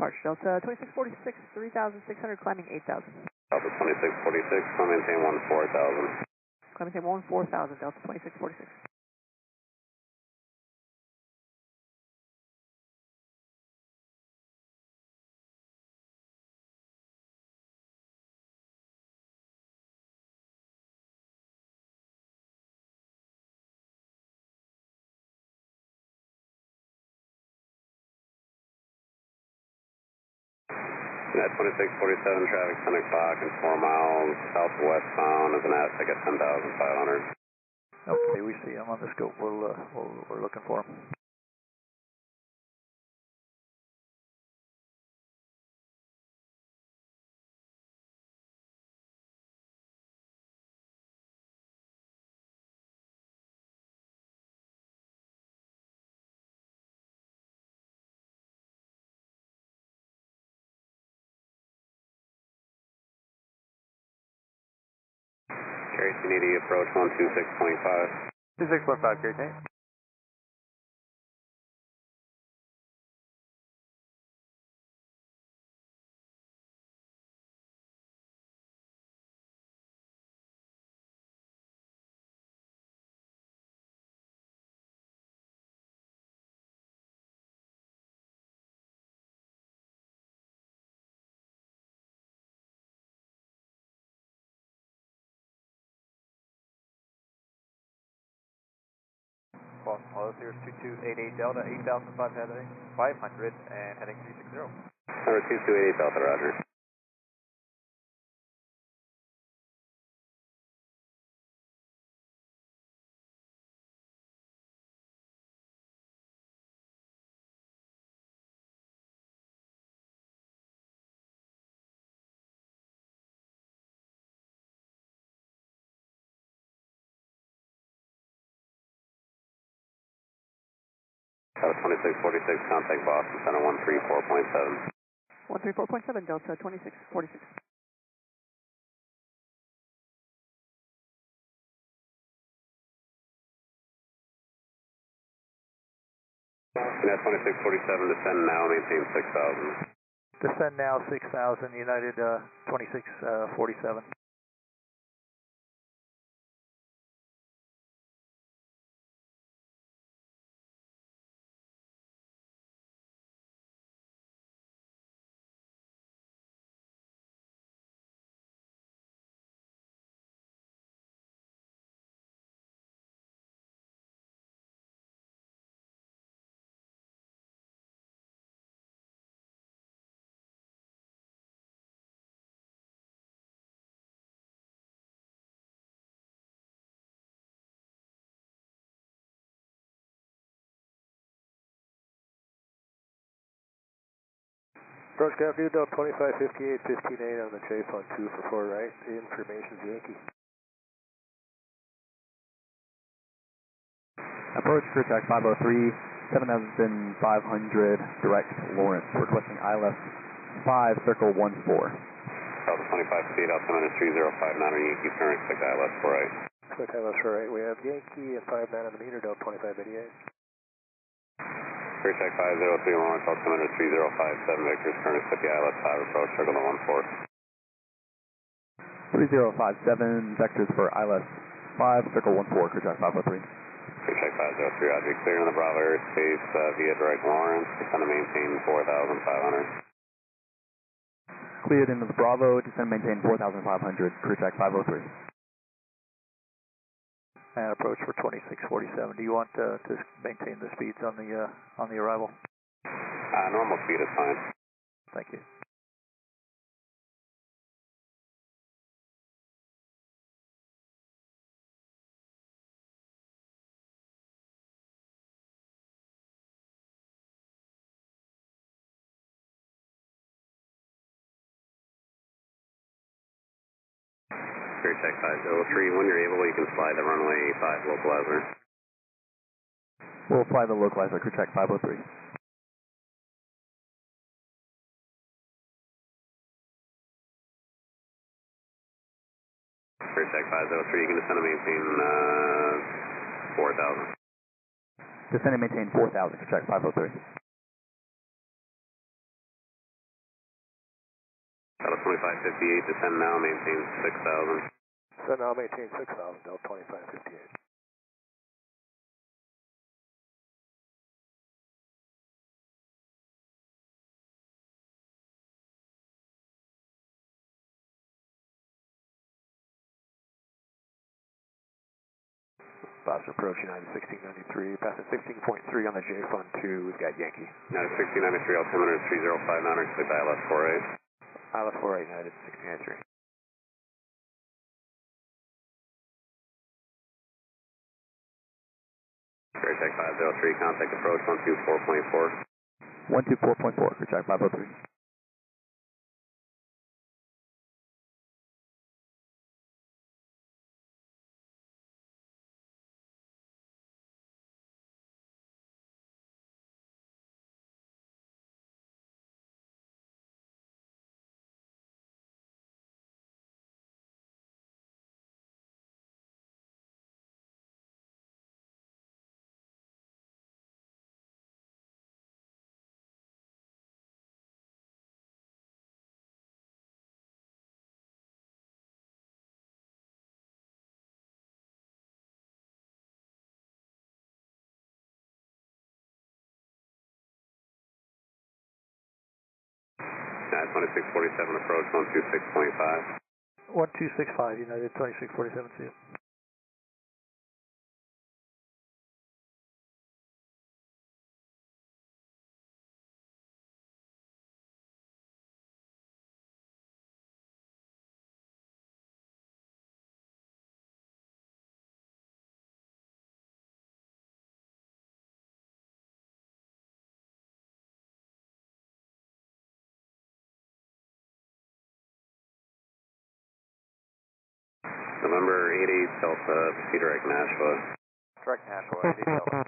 Park Delta 2646, 3,600, climbing 8,000. Delta 2646, climb maintain 14,000. Climbing 14,000, Delta 2646. Net 2647, traffic 10 o'clock and 4 miles southwestbound is an ASIC at 10,500. Okay, we see him on the scope. We're looking for him. Carry 280, approach 126.5. 26.5, Carry 10. Boston Low, here's 2288 Delta, 8,500 and heading 360. Number 2288 Delta, roger. Delta 2646, contact Boston Center 134.7. 134.7, Delta 2646. Net 2647, descend now, maintain 6,000. Descend now 6,000, United 2647. Approach Gap, you Delta 2558, 15.8 on the J Fund 2 for 4 right. Information's Yankee. Approach crew track 503, 7,500, direct Lawrence, requesting ILS 5, circle 14. Delta 2558, altimeter 3059 on Yankee, turn, expect ILS 4 right. Expect ILS 4 right. We have Yankee and 59 on the meter, Delta 2588. Crew track 503, Lawrence, altimeter 3057, Victor's turn, expect the ILS 5, approach, circle to 14. 3057, vectors for ILS 5, circle 14, crew track 503. Crew track 503, Roger, clear on the Bravo airspace via direct Lawrence, descend and maintain 4,500. Cleared into the Bravo, descend and maintain 4,500, crew track 503. And approach for 2647. Do you want to maintain the speeds on the arrival? Normal speed is fine. Thank you. Crew track 503, when you're able, you can fly the runway 5 localizer. We'll fly the localizer, crew track 503. Crew track 503, you can descend and maintain 4,000. Descend and maintain 4,000, crew track 503. Delta 2558, descend now, maintain 6,000. Descend now, maintain 6,000, Delta 2558. Bob's approach, United 1693, passing 16.3 on the J Fund 2, we've got Yankee. United 1693, altimeter 3059, expect ILS 48. ILS 48, United 1693. Crew track 503, contact approach 124.4. 124.4, crew track 503. United 2647, approach 126.5. 1265, United 2647, see you. November 88, Delta, proceed direct Nashville. Direct Nashville, 88 Delta.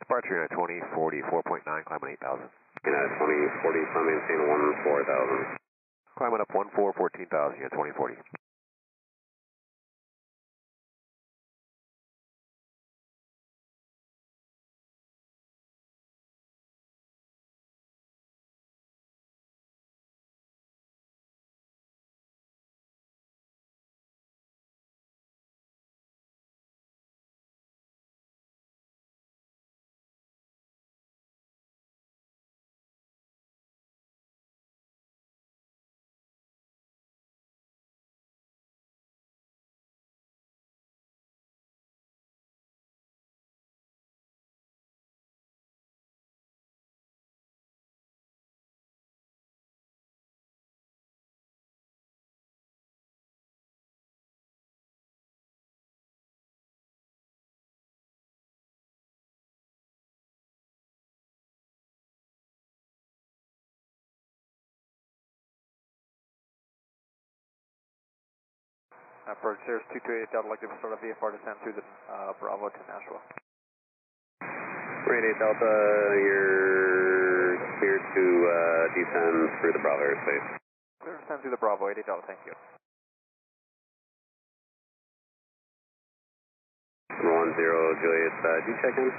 Departure United 2040, 4.9, climbing 8,000. United 2040, climb maintain 14,000. Climbing up 14, 14,000, United 2040. Approach Cirrus 228 Delta, like to start a VFR descent through the Bravo to Nashville. 38 Delta, you're clear to descend through the Bravo airspace. Clear to descend through the Bravo, 88 Delta, thank you. 10 Juliet, do you check in?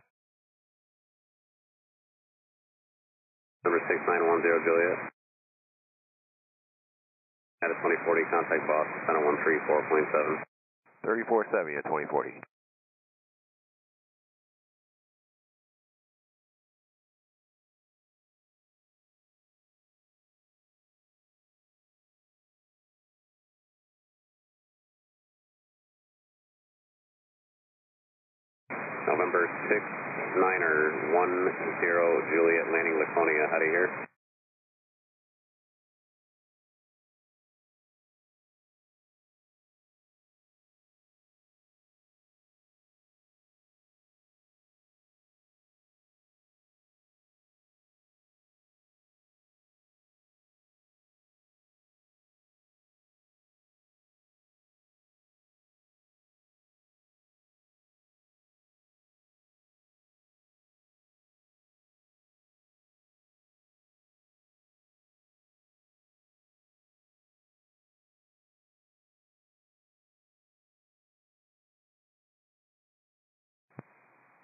Number 6910 Juliet. At a 2040, contact boss, center 134.7. 3470 at 2040. November 6, 9er, 10 Juliet, landing Laconia, out of here.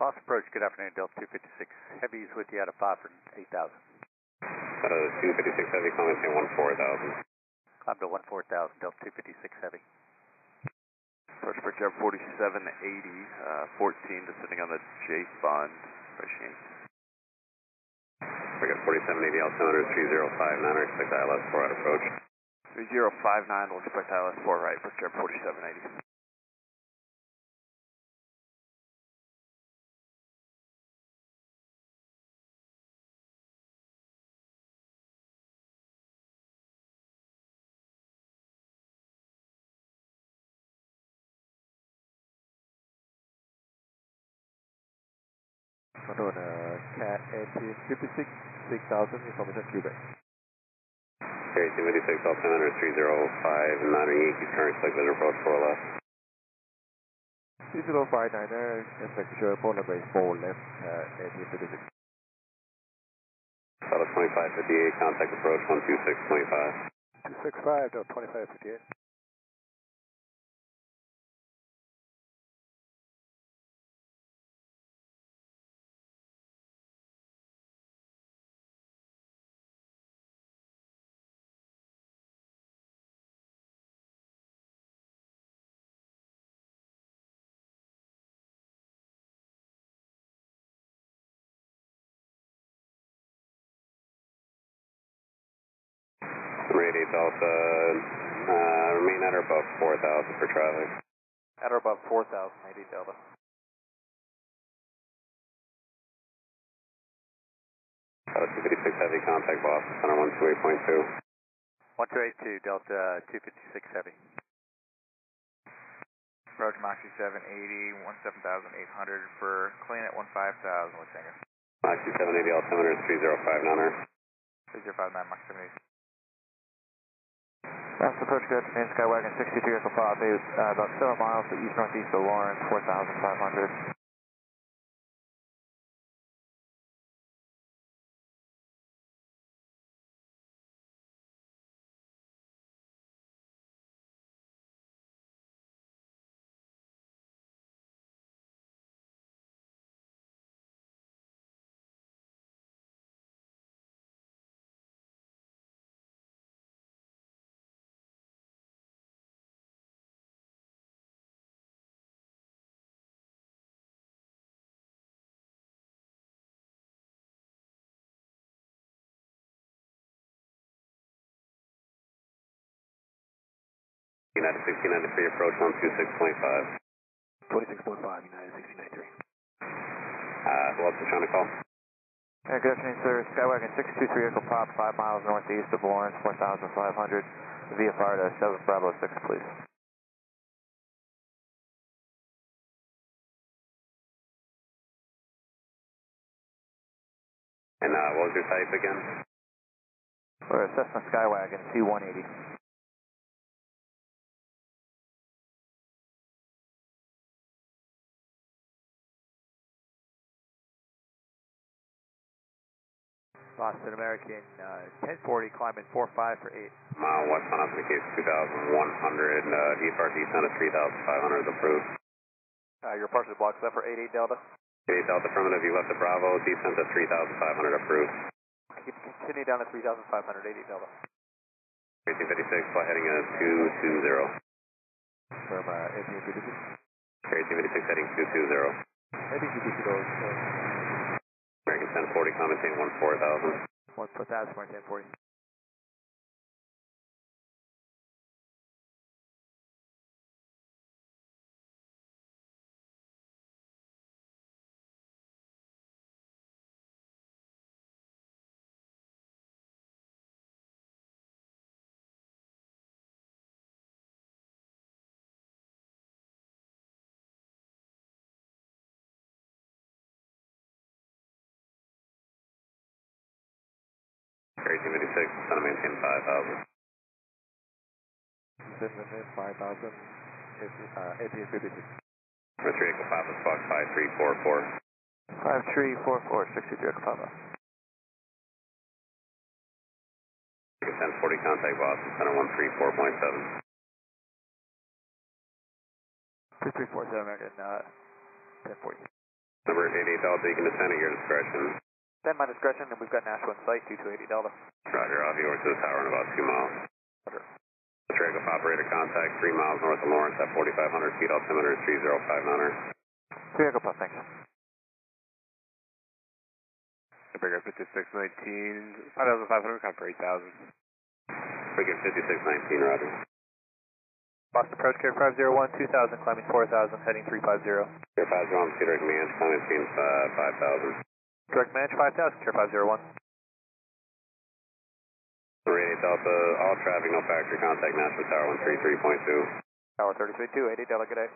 Boss approach, good afternoon, Delta 256 Heavies with you out of 5 for 8,000. 256 Heavy, climb maintain 14,000. Climb to 14,000, Delta 256 Heavy. Approach for Jet 4780, 14, descending on the J Fund, approaching. We got 4780 altimeter 3059, expect ILS 4 out approach. 3059, we'll expect ILS 4 right for Jet 4780. Control CAT 1856, 6,000, information Quebec. Carry 256 altimeter 3059, Yankees current select visual approach 4 left. 3059er, inspection phone number is 4 left, 1856. South 2558, contact approach 12625. 265 to 2558. Number 88 Delta, remain at or above 4,000 for traffic. At or above 4,000, 88 Delta. South 256 Heavy, contact boss, center 128.2. 1282, Delta 256 Heavy. Approach Moxie 780, 17,800 for clean at 15,000 with Singer. Moxie 780, altimeter 3059er. 3059, Moxie 780. That's approach, good afternoon, Skywagon 63 Echo 58, about 7 miles to east-northeast of Lawrence, 4,500. United 1693, approach 126.5. 26.5, United 1693. Who else is trying to call? Good afternoon, sir. Skywagon 623 Echo Pop, 5 miles northeast of Lawrence, 4,500. VFR to 7 Bravo 6, please. And what was your type again? We're a Cessna Skywagon C-180. Boston American 1040, climbing 45 for 8. Mile west on application 2,100, VFR descent of 3,500 is approved. You're partially blocked left for 88 Delta. 88 Delta affirmative, you left the Bravo, descent of 3,500 approved. Continue down to 3,500, 88 Delta. 1856, flight heading 220. From 1856. 1856 heading 220. 1856 goes. American 1040, climb maintain 14,000. 14,000, 1040. Air 1856, trying to maintain 5,000. Descend 5,000, 1856. Number 3 Echo Papa, Fox 5344. 5344, 63 Echo Papa. 1040, contact Boston, center 134.7. 2347, American 1040. Number 88 Delta, you can descend at your discretion. Send my discretion, and we've got Nashville in sight, 2280 Delta. Roger, I'll be over to the tower in about 2 miles. Roger. Echo operator contact 3 miles north of Lawrence at 4,500 feet, altimeter 3059er. 3 Echo Papa, thanks. Bigger 5619, 5,500, count for 8,000. Bigger 5619, roger. Boston approach, Care 501, 2,000, climbing 4,000, heading 350. Care 501, Cedar Command, climbing 5,000. Direct match 5,000, Care 501. Radio Delta, all traffic, no factory contact, Nashville Tower 133.2. Tower 33.2, 80 Delta, good day.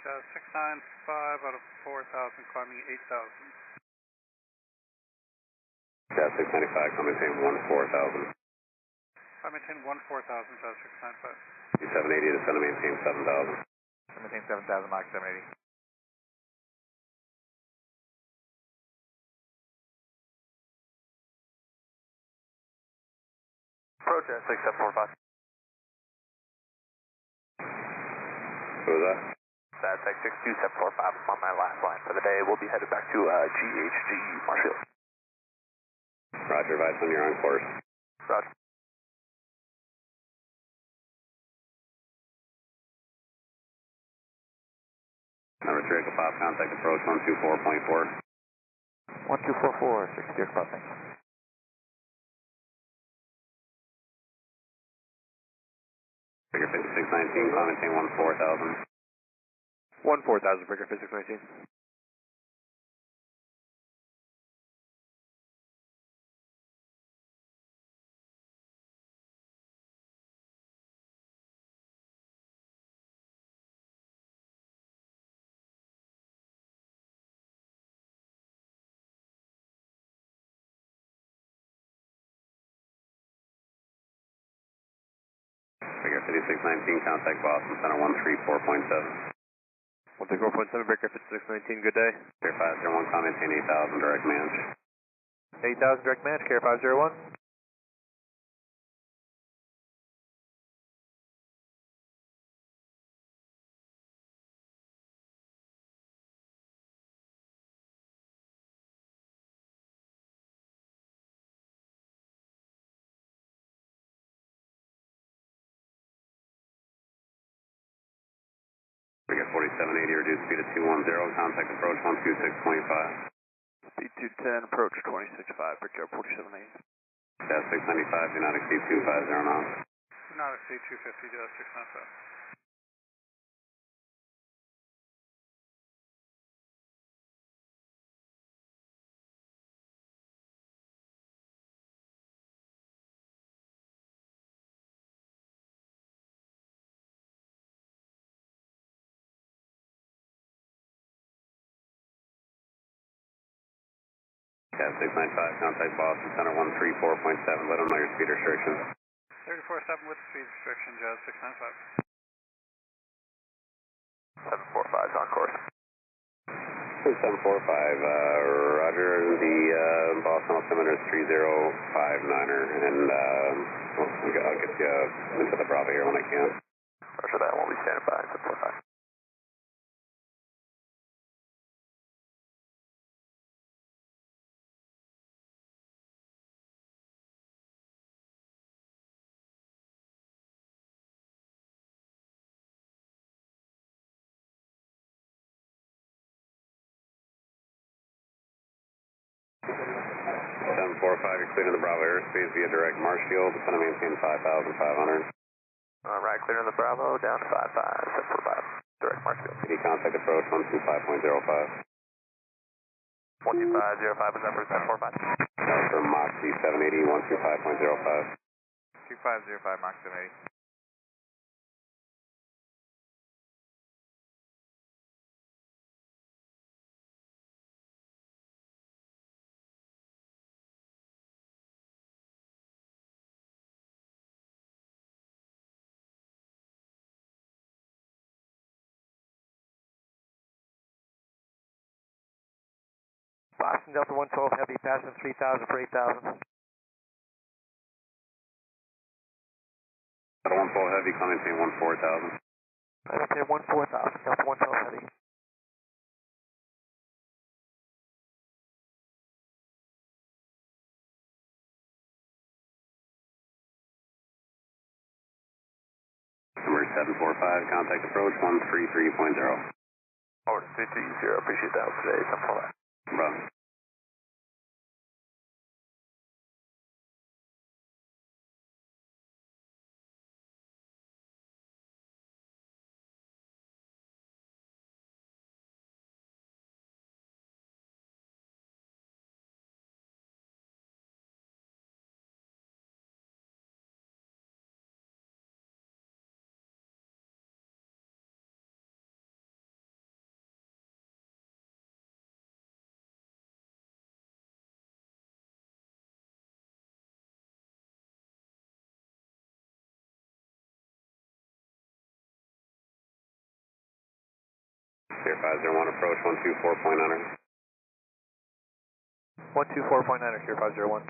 695 out of 4,000, climbing 8,000. Cat 695, climb maintain 14,000. I maintain 14,000, 695. 780, descend to maintain 7,000. Maintain 7,000, Mach 780. Approach at 6745. Who was that? That's X62745. I'm on my last line for the day. We'll be headed back to GHG Marshall. Roger, advise when you're on course. Roger. Number 3 Echo Pop, contact approach 124.4. 1244, 60 Echo Papa, thanks. Figure 5619, climb maintain 14,000. 14,000, Bigger 5619. Figure 5619, contact Boston Center 134.7. 134.7, Bigger 5619, good day. Care 501, climb maintain 8,000, direct match. 8,000, direct match, Care 501. Figure 4780, reduced speed of 210, contact approach 126.5. Speed 210, approach 26.5, Bigger 4780. Cat 695, do not exceed 250 knots. not exceed 250, just 695. Cat 695, contact Boston Center 134.7, let them know your speed restrictions. 34.7 with speed restriction, Jazz 695. 745 is on course. 745, Roger, the Boston altimeter is 3059er, and I'll get you into the Bravo here when I can. Roger that, won't be standing by, 745. You're clear to the Bravo airspace via direct marsh field. It's going to maintain 5,500. Right, clear on the Bravo, down to 55, 745. Direct marsh field. PD contact approach 125.05. 125.05 is that for 745? For Mach C780, 125.05. 2505 Mach 780. Boston Delta 112 Heavy, passing 3,000 for 8,000. Delta 112 Heavy, come maintain 14,000. I maintain 14,000, Delta 112 Heavy. Number 745, contact approach 133.0. Over to 330, appreciate that today, 745. Bravo. Clear 501, approach 124.9. 124.9, clear 501.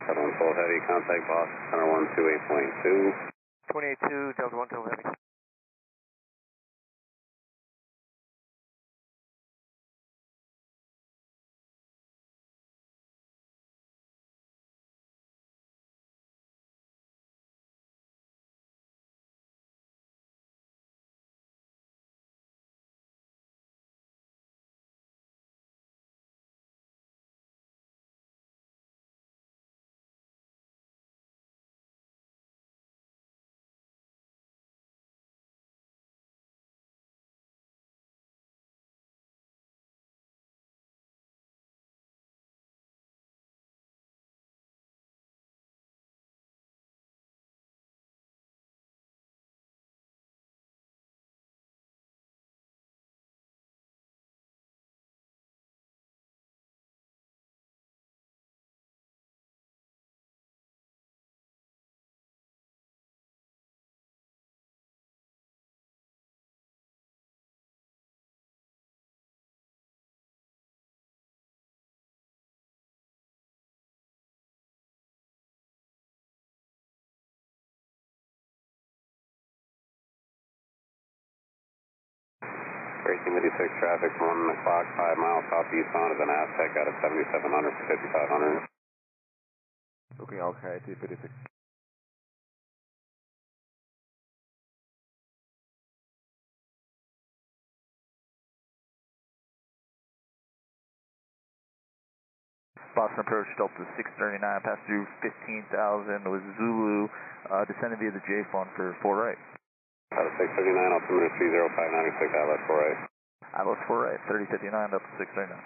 Delta 112 Heavy, contact Boston Center 128.2. 282, Delta 112 Heavy. 1356 traffic, 1 o'clock, 5 miles southeastbound of an Aztec out of 7700 for 5500. Looking okay, 1856. Boston approach, Delta 639, pass through 15,000 with Zulu, descending via the J fund for 4 right. Out of 639, altimeter 3059, expect ILS 4 right. ILS 4 right, 3059, Delta 639.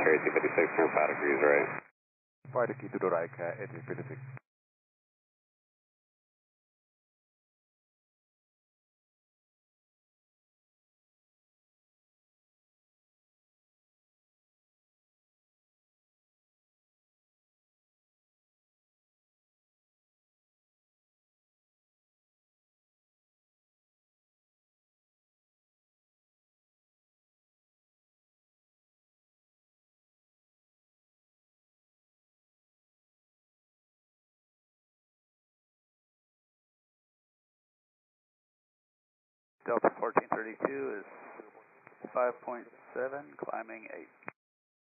Carry 256, turn 5 degrees right. 5 to key to the right, 1856. Delta 1432 is 5.7, climbing 8.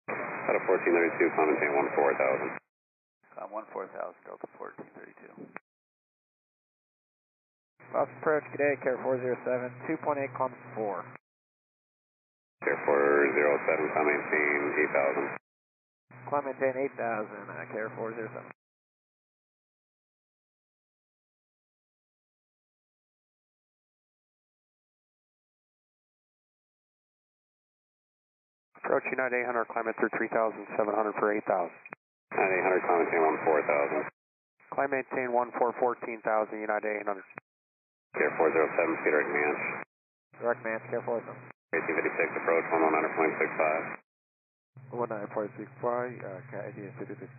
Out of 1432, climb maintain 14,000. Climb 14,000, Delta 1432. Boston approach, good day, Care 407, 2.8, climb 4. Care 407, climb maintain 8,000. Climb maintain 8,000, Care 407. Approach United 800, climb it through 3,700 for 8,000. United 800, climb maintain 14,000. Climb maintain 14,000, United 800. Care 407, speed direct manch. Direct manch, Care 407. 1856, approach 119.65. 19.65, 1856.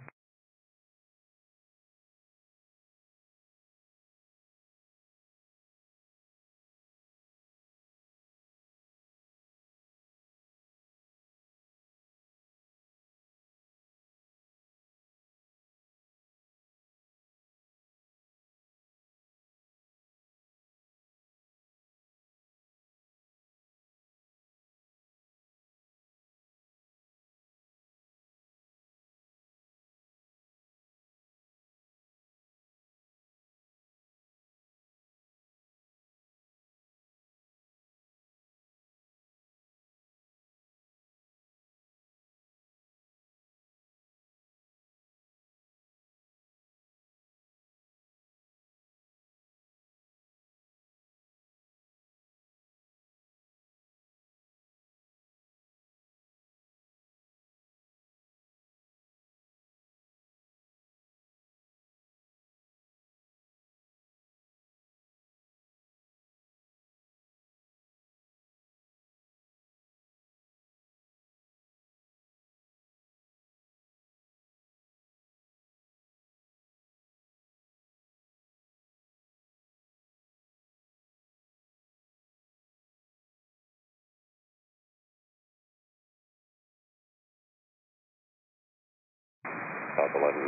Delta 11,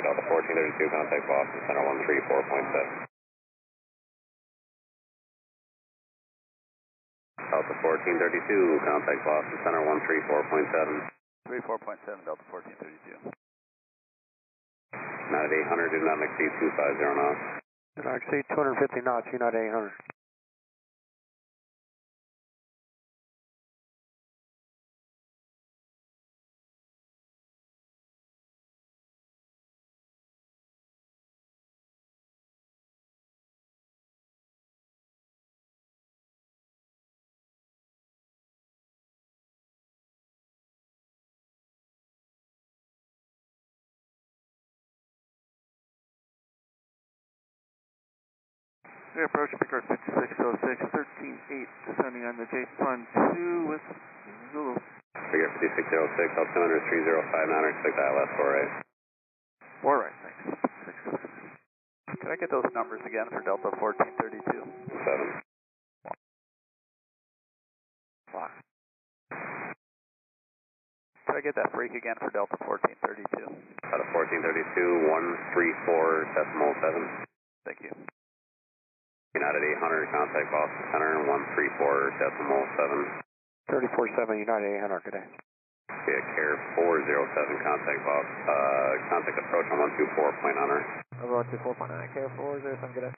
Delta 1432, contact Boston Center 134.7. Delta 1432, contact Boston Center 134.7. 34.7, Delta 1432. United 800, do not exceed 250 knots. Do not exceed 250 knots, United 800. We approach Pickard 5606, 13.8, descending on the J Fund 2 with Zulu. Pickard 5606, altimeter 3059, expect ILS 4 right. 4 right, thanks. 606. Can I get those numbers again for Delta 1432? 7. 5. Could I get that freak again for Delta 1432? Out of 1432, 134.7. Thank you. United 800, contact Boston Center, 134.7. 34-7, United 800, good day. Yeah, Care 407, contact contact approach on 124.9. Over 124.9, Care 407, good day.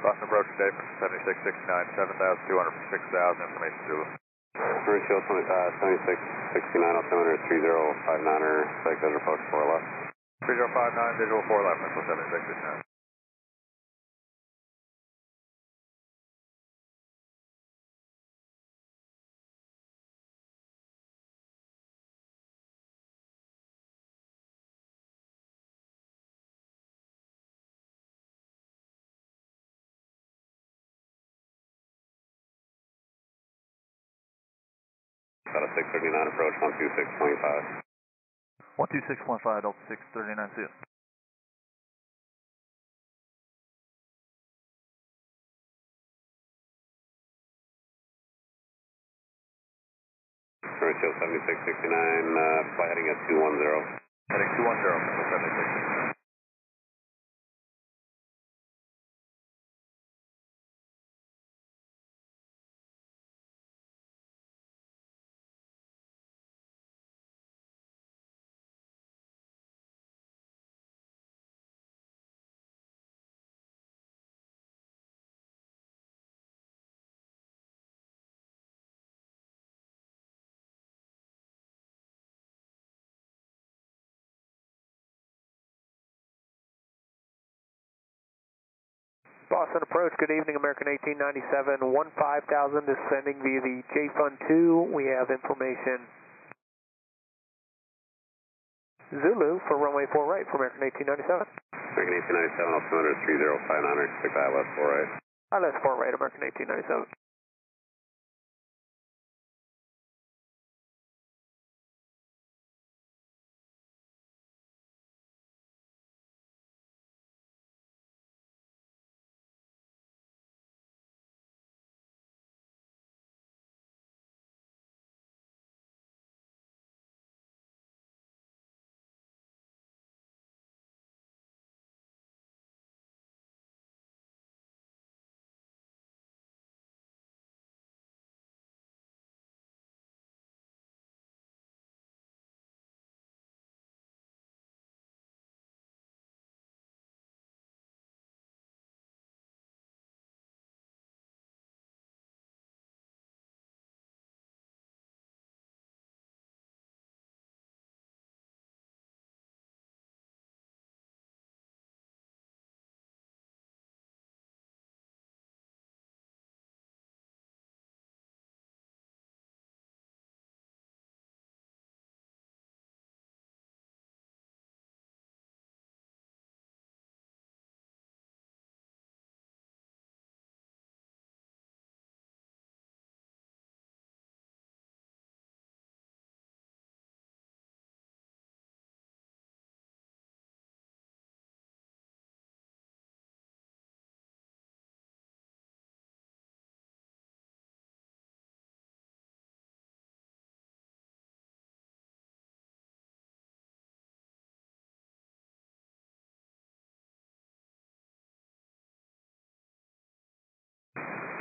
Boston approach today from 7669, 7,200 for 6,000, information Zulu. Commercial 7669, altimeter 3059er, expect visual approach 4 left. 3059, visual 4 left, missile 7669. About a 639 approach, 126.5. 126.5, Delta 639, see it. Commercial 7669, fly heading at 210. Heading 210, missile 7669. Boston approach, good evening, American 1897, 15,000 descending via the J Fund 2. We have information Zulu for runway 4 right for American 1897. American 1897, altimeter 3059er, expect ILS 4 right. ILS 4 right, American 1897.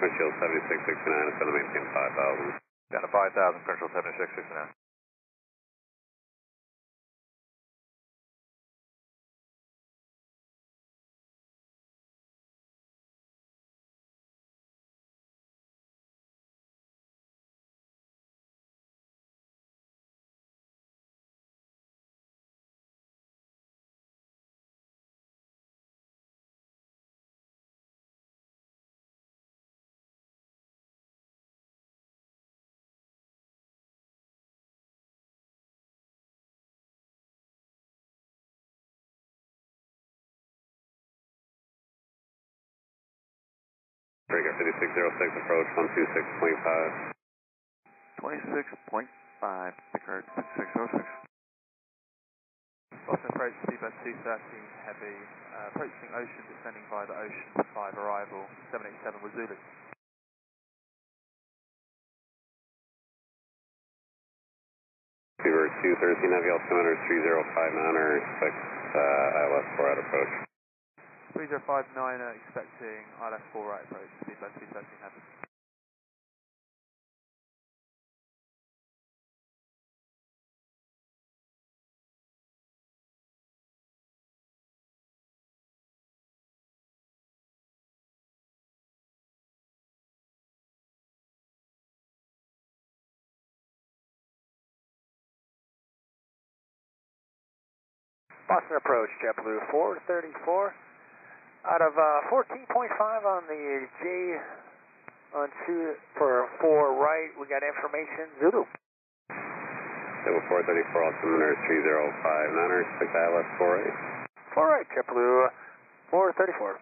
windshield 7669, ascend and maintain 5,000. Down to 5,000, control 7669. Breaker 5606, approach 126.5. 26.5, Pickard 6606. Boston approach, speedbus 213 heavy, approaching Ocean, descending via the Ocean 5 arrival, 787 with Zulu. Beaver 213 heavy, altimeter 3059er, expect ILS 4 out approach. 3059er expecting ILS 4 right approach, speedbus 213 heavy. Boston approach, JetBlue 434. Out of 14.5 on the J on 2 for 4 right, we got information, Zulu. Table 434, altimeter 3059er, expect ILS 48. 4 right, JetBlue 434.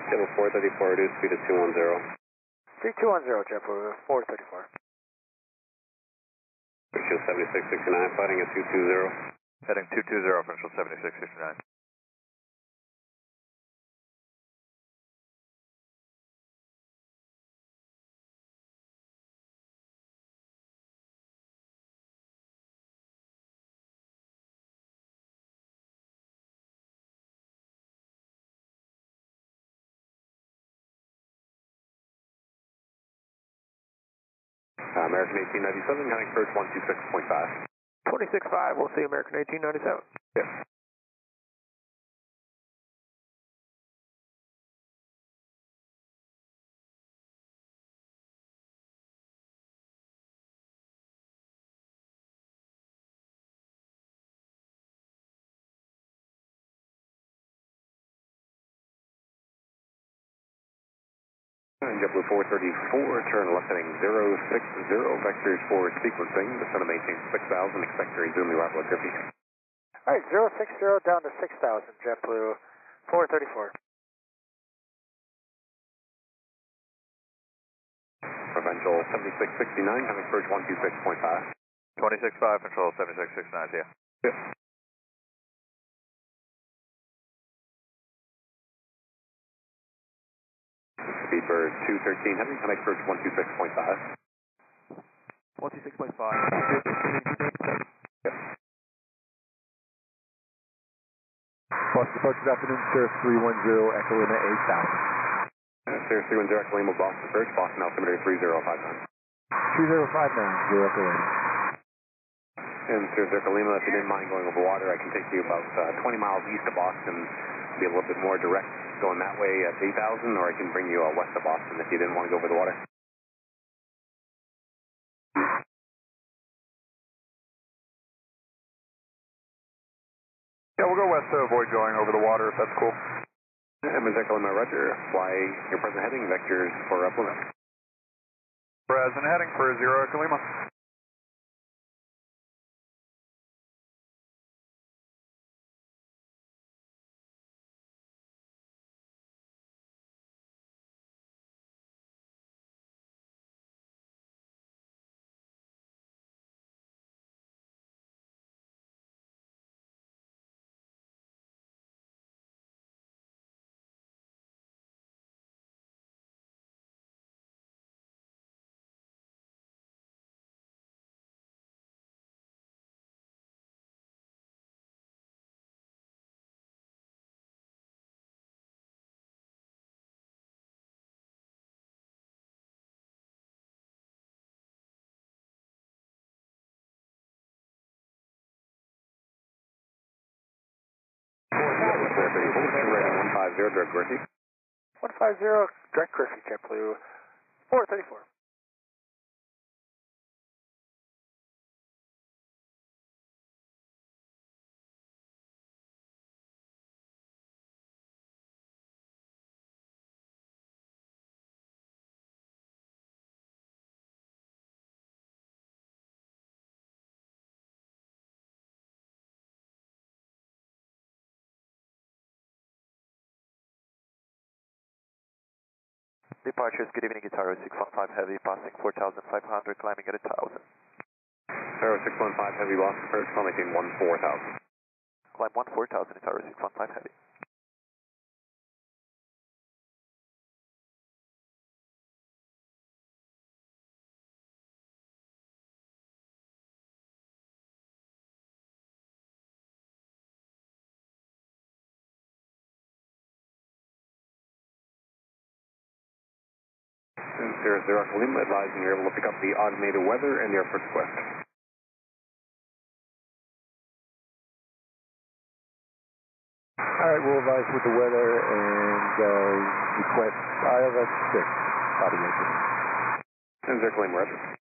JetBlue 434, reduce speed to 210. 3210, JetBlue 434. Official 7669, fighting at 220. Heading 220, official 7669. American 1897, heading approach 126.5. 26.5, we'll see American 1897. Yes. JetBlue 434, turn left heading 060, vectors for sequencing, descend and maintain 6,000, expect to resume the arrival at Griffey. Alright, 060 down to 6,000, JetBlue 434. Provincial 7669, having approach 126.5. 26.5, control 7669, yeah. Yes. Speedbird 213 heavy, having approach 126.5. 126.5. Yes. Boston approach, good afternoon, Sirius 310, Echo Lima 8000. Sirius 310, Echo Lima, Boston approach, Boston altimeter 3059. 3059, Echo Lima. And Sirius Echo Lima, if you didn't mind going over water, I can take you about 20 miles east of Boston, be a little bit more direct going that way at 8,000, or I can bring you west of Boston if you didn't want to go over the water. Yeah, we'll go west to avoid going over the water if that's cool. Ms. Echo Lima, roger. Fly your present heading, vectors for upland. Present heading for 0 Echo Lima. Ready 150, direct Griffey. 150, direct Griffey, JetBlue 434. Departures, good evening, Guitar 615 Heavy, passing 4,500, climbing at 1,000. Arrow 615 heavy, Boston approach, maintain 14,000. Climb 14,000, Guitar 615 Heavy. And Sirius Echo Lima, advising you're able to pick up the automated weather and the airport request. Alright, we'll advise with the weather and request ILS 6, Aviation. And Echo Lima, roger.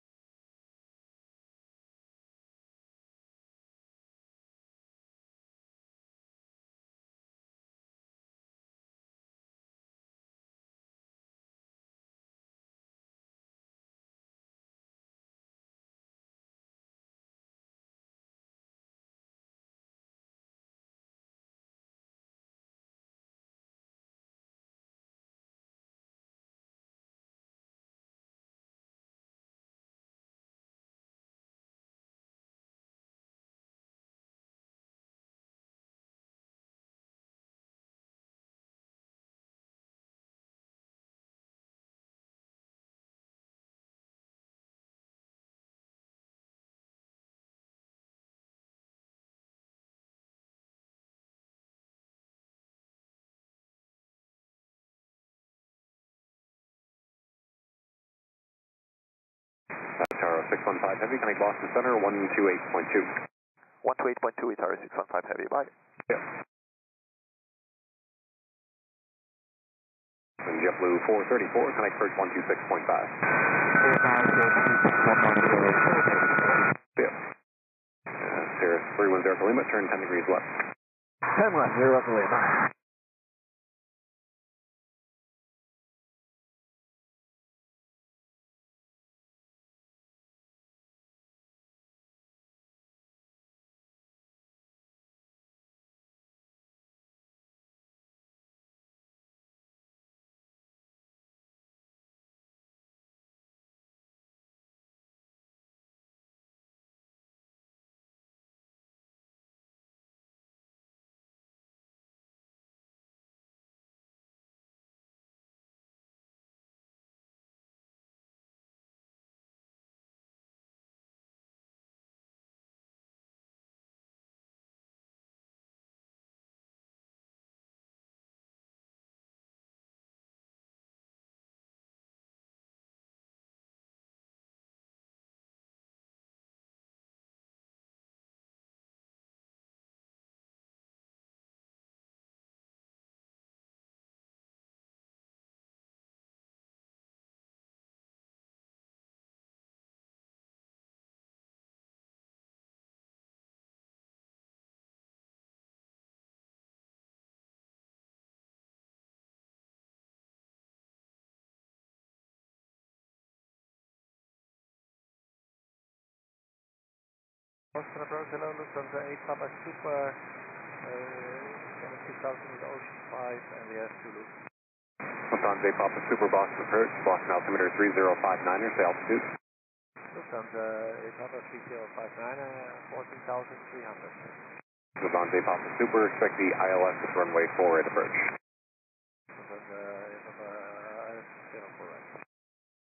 Tower 615 Heavy, connect Boston Center, 128.2. 128.2, Tower 615 Heavy, bye. Yeah. And JetBlue 434, connect Perch 126.5. Yeah. Cirrus 310 Lima, turn 10 degrees left. 10 left, 0 Lima. Boston approach, hello, Lufthansa 8 Papa Super, 2000 is Ocean 5, and we have Zulu. Lufthansa 8 Papa Super, Boston approach, Boston altimeter 3059er, say altitude. Lufthansa 8 Papa 3059er, 14,300. Lufthansa 8 Papa Super, expect the ILS at runway 4 at approach. Lufthansa 8 Papa 04 right.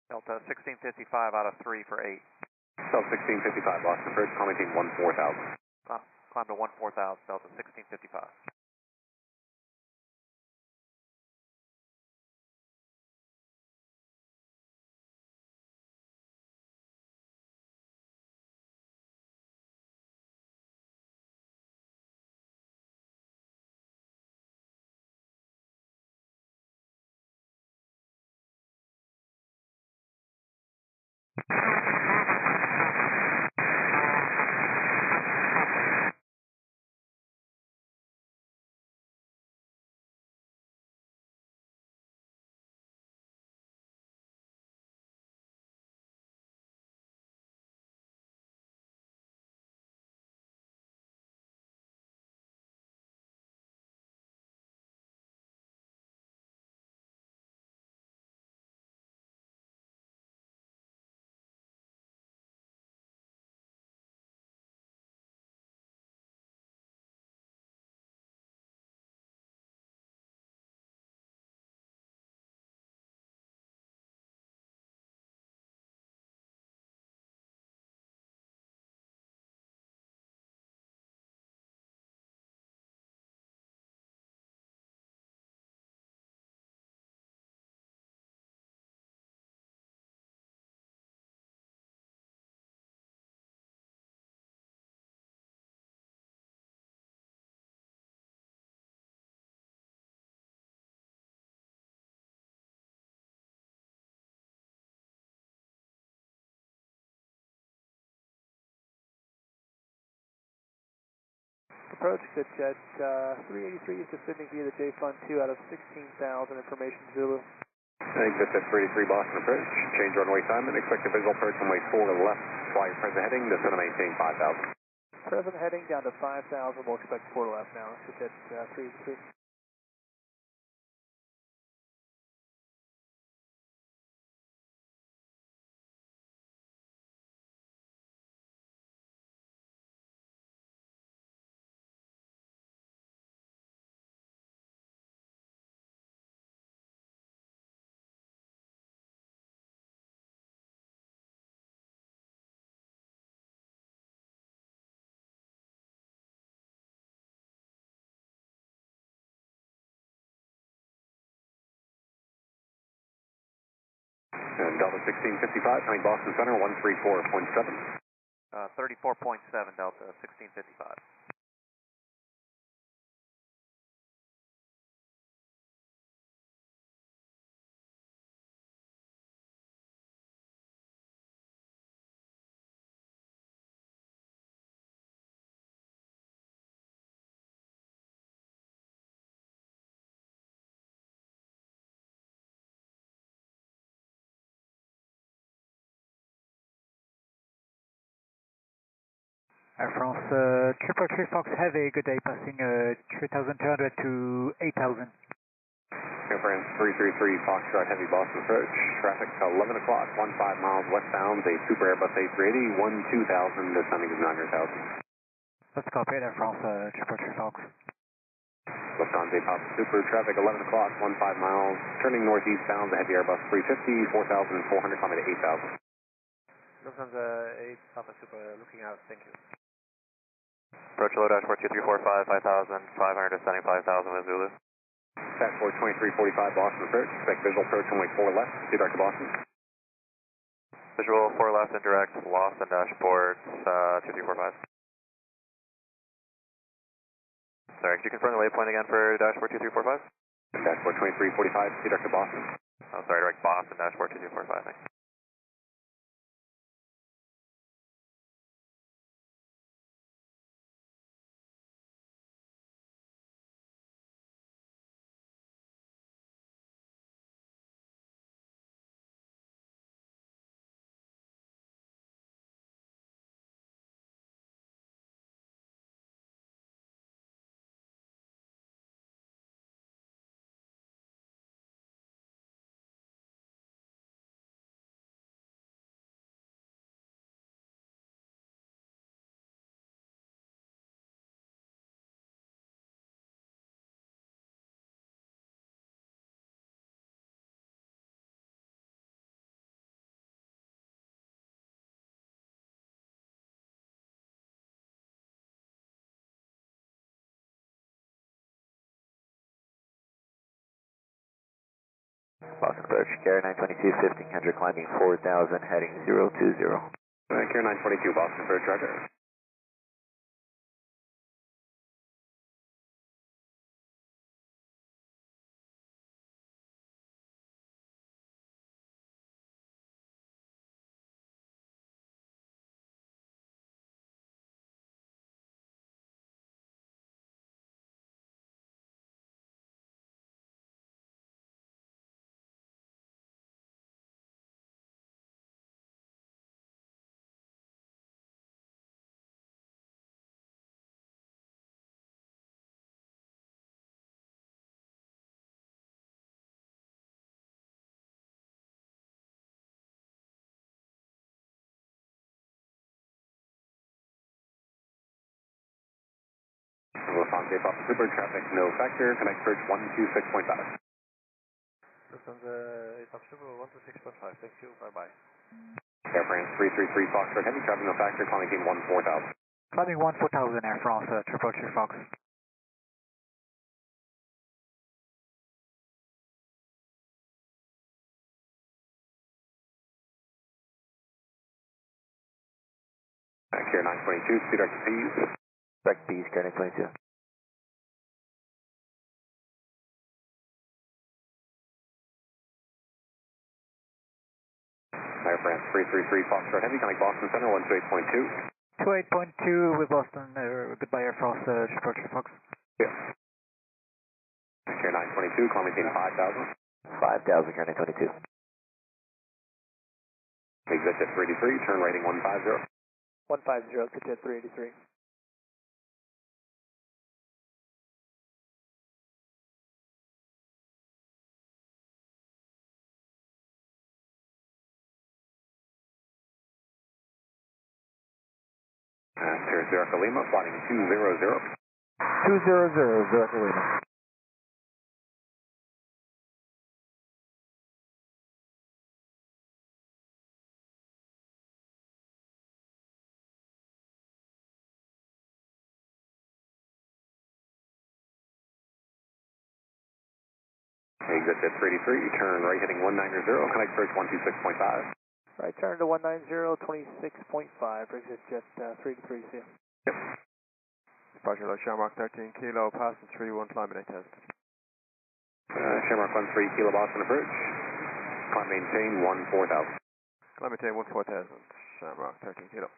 Delta 1655 out of 3 for 8. Delta 1655, Boston approach, climb maintain 14,000. Climb to 14,000, Delta 1655. Approach, good jet, 383 is descending via the J-Fund 2 out of 16,000, information Zulu. Exit at 383 Boston approach, change runway time and expect a visual approach runway 4 left, fly your present heading, descend and maintain 5,000. Present heading down to 5,000, we'll expect 4 left now, good jet 383. Delta 1655, coming Boston Center, 134.7. 34.7 Delta 1655. Air France 333 Fox Heavy, good day, passing 3,200 to 8,000. Air France 333 Foxtrot Heavy Boston approach, traffic 11 o'clock, 15 miles westbound, a Super Airbus A380, 12,000, descending to 900,000. Let's copy Air France 333 Fox. Lufthansa Pop Super, traffic 11 o'clock, 15 miles, turning northeastbound, the Heavy Airbus 350, 4,400, climbing to 8,000. Lufthansa 8 Papa Super, looking out, thank you. Approach low dashboard 2345, 5,500, descending 5,000 with Zulu. Dashboard 2345 Boston approach, expect visual approach runway 4 left, see Dr. Boston. Visual 4 left, indirect, lost on dashboard 2345. Sorry, could you confirm the waypoint again for dashboard 2345? Dashboard 2345, see Dr. Boston. Oh, sorry, direct Boston, dashboard 2345, thanks. Boston approach, carrier 922, 1500, climbing 4,000, heading 020. Carrier 922, Boston approach, roger. Lufthansa Pop Super, traffic no factor, connect approach 126.5. Lufthansa 8 Papa Super, 126.5, thank you, bye-bye. Air France 333 Foxtrot Heavy, traffic no factor, climbing team 14,000. Climbing 14,000 Air France 333 Fox. Carrier 922, see Dr. P's. Direct B's, carrier 922. Air France 333 Foxtrot Heavy, coming Boston Center, 128.2. 28.2 with Boston, goodbye Air France 333 Fox. Yeah. Carrier 922, climbing team 5,000. 5,000, carrier 922. Exit at 383, turn rating 150. 150, exit jet 383. Zurich Lima, flying 200. 200, Zurich Lima. exit at 383, turn right heading 190, connect approach 126.5. Right turn to 190, 26.5, exit jet 323, see you. Yep. Departure low, Shamrock 13 kilo, passing 31, climbing 8000. Shamrock 13 kilo Boston approach, climb maintain 14,000. Climb maintain 14,000, Shamrock 13 kilo.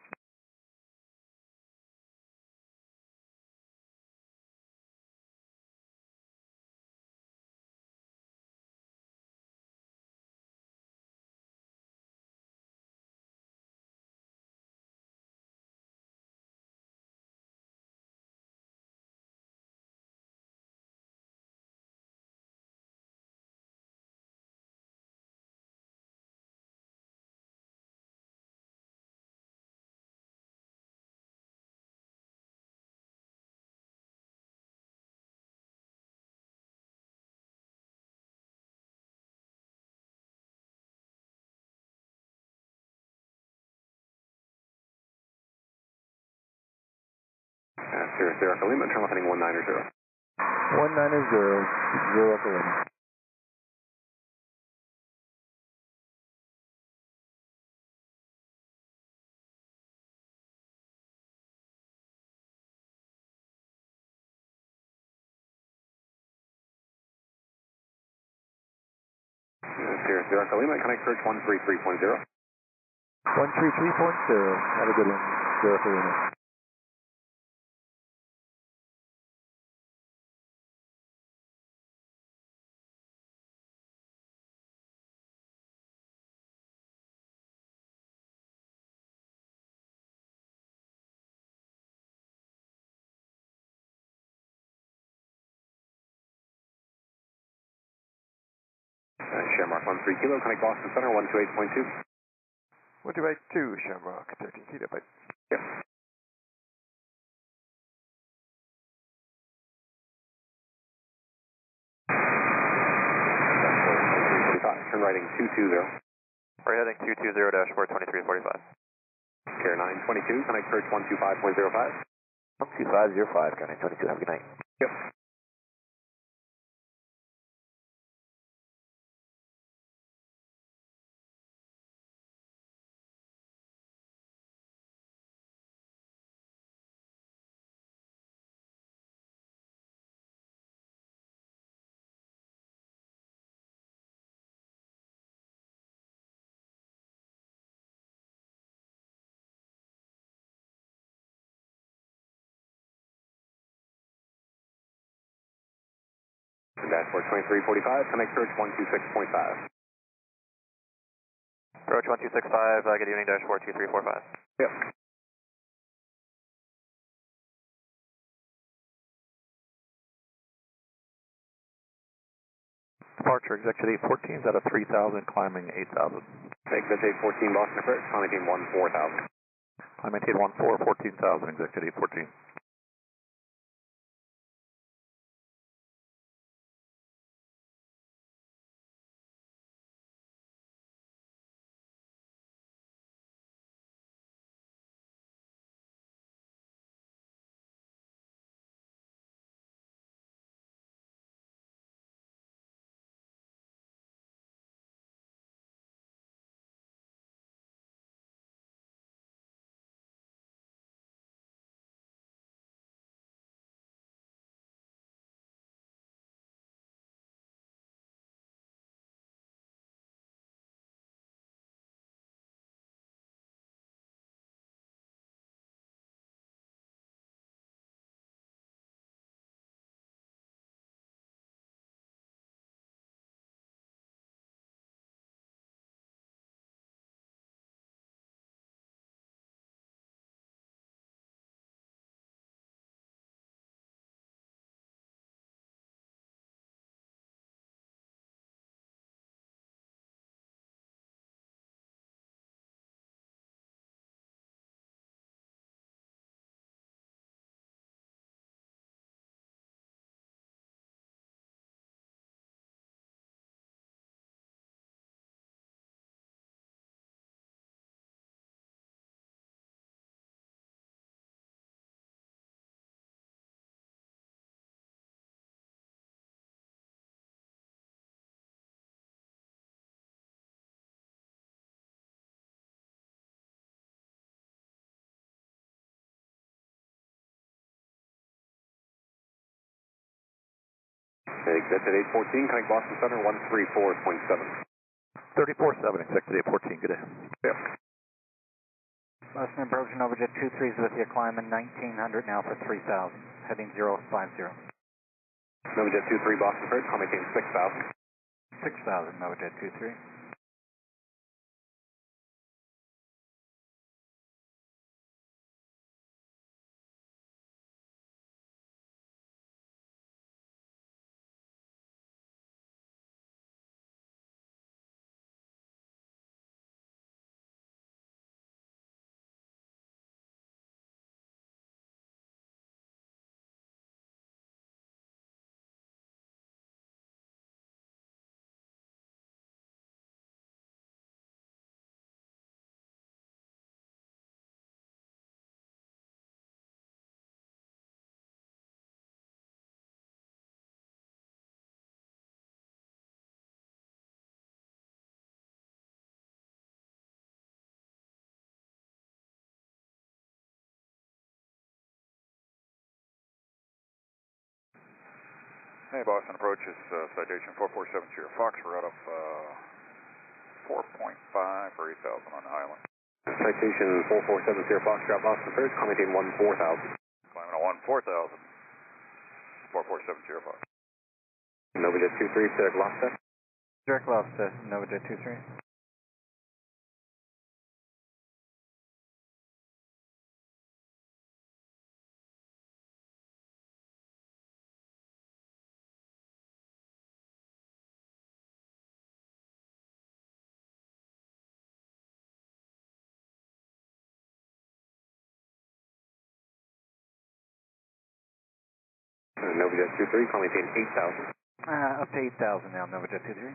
Sierra Echo Lima, turn left heading 190. 190, zero Echo Lima. Sierra Echo Lima, connect approach 133.0. 133.0, have a good one, zero Echo Lima. Shamrock 13 kilo, connect Boston Center 128.2. 128.2, Shamrock 13 kilo, bye. Yep. Turn right heading 220. Right heading 220, dashboard 2345. Care 922, connect approach 125.05. 12505, Care 922, have a good night. Yep. Dashboard 2345, connect approach 126.5. Approach 1265, good evening, dashboard 2345. Yep. Departure, exit 814 is out of 3,000, climbing 8,000. Exit 814 Boston approach, climb maintain 14,000. Climb maintain 14,000, exit 814. Exit at 814, connect Boston Center 134.7. 34.7, expected 814, good day. Yep. Boston approach, Novajet 23 is with you, climbing 1900 now for 3000, heading 050. Novajet 23, Boston approach, call maintain 6,000. 6000, Novajet 23. Hey, Boston approach is citation 447 Sierra Fox. We're out of 4.5 for 8,000 on the Highland. Citation 447 Sierra Fox, drop Boston approach, call maintain 14,000. Climbing on 14,000. 447 Sierra Fox. Novajet 23, direct Lobster. Direct Lobster, Novajet 23. Novajet 23, call maintain 8,000. Up to 8,000 now, Novajet 23.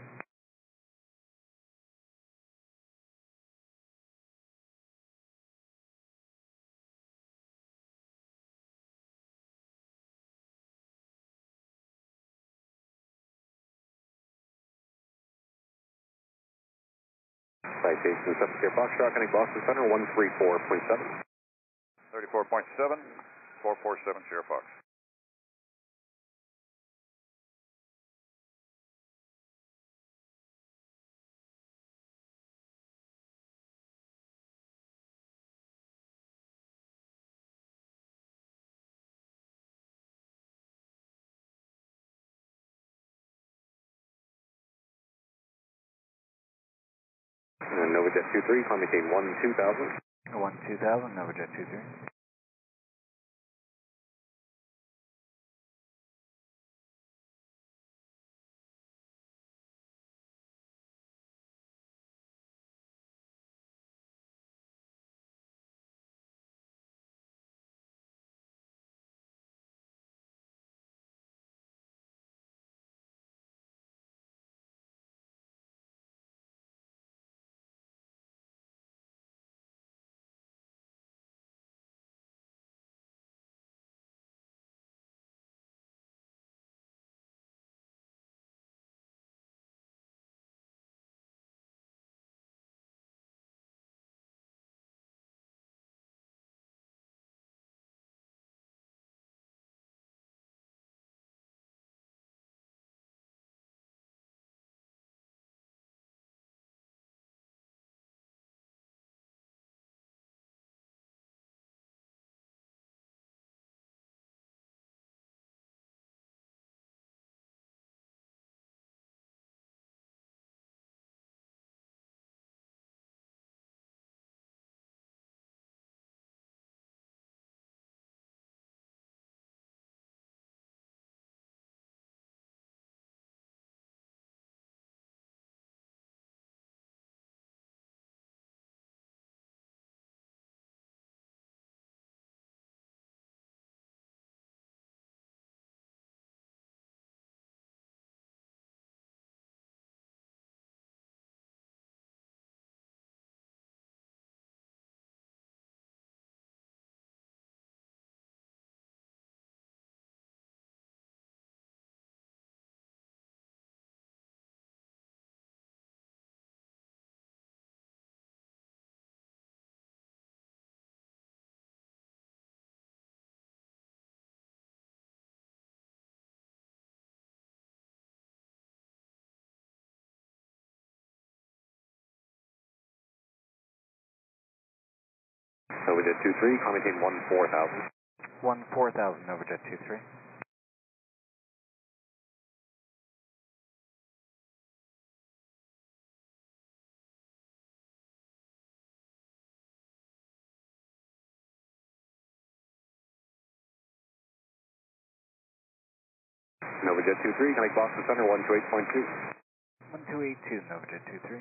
Citation 7 Sierra Fox, connect Boston Center 134.7. 34.7, 447 Sierra Fox. Novajet 23, call maintain 12,000. 12,000, Novajet 23. Novajet 23, climb maintain 14,000. 14,000, Novajet 23. Novajet 23, connect Boston Center 128.2. 1282, Novajet 23.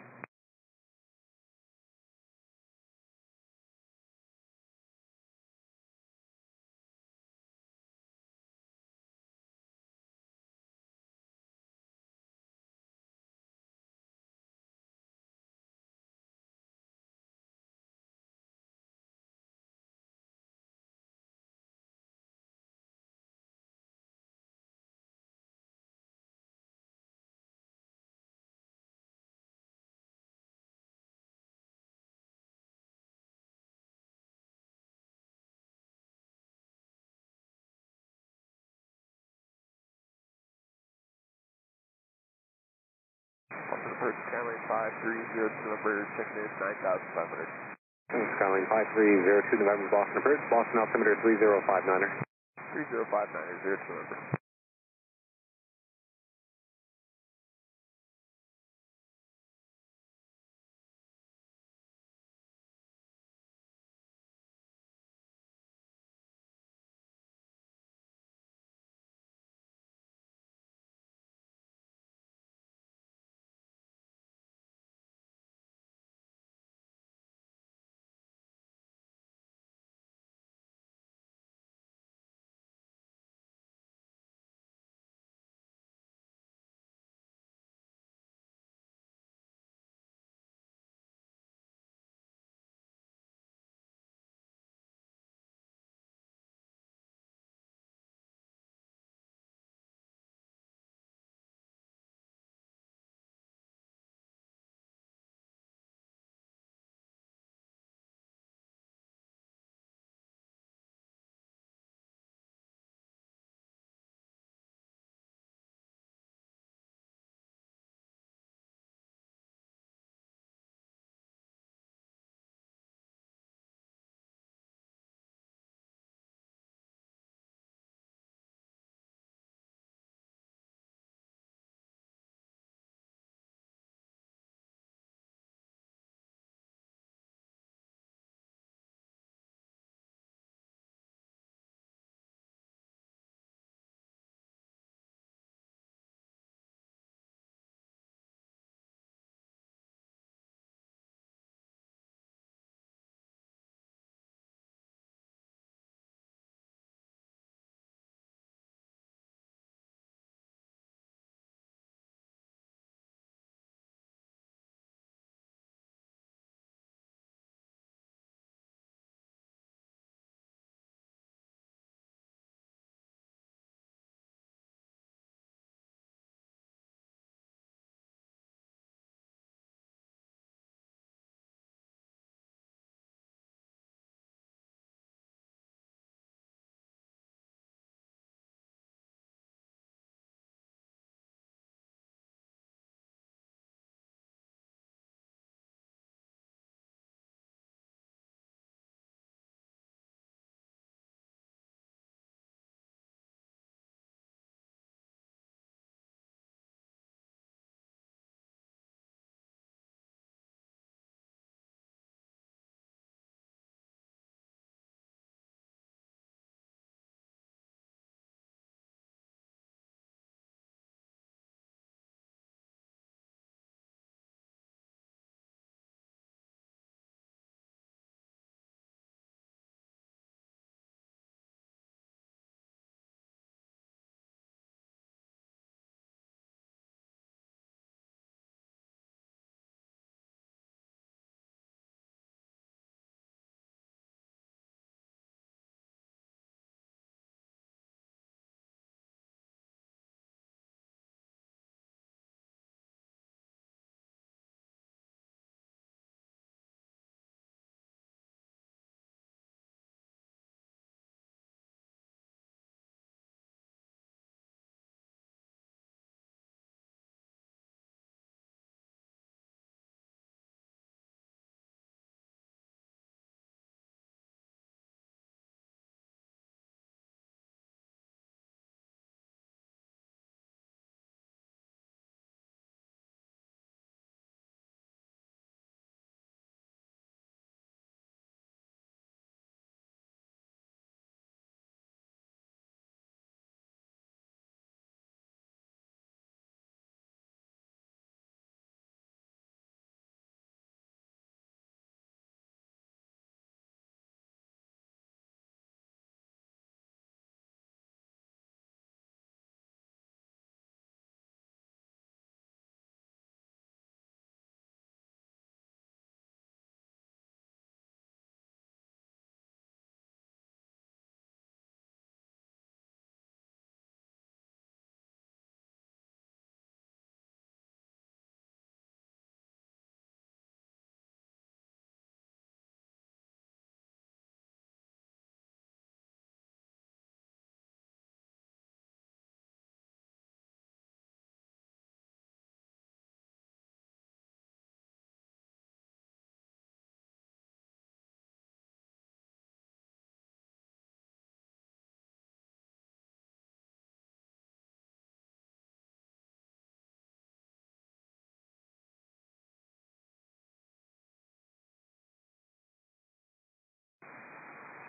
Approach Skyline 530 November, checking in 9,500. Skyline 5302 November, Boston approach, Boston altimeter 3059er. 3059er, 0 November.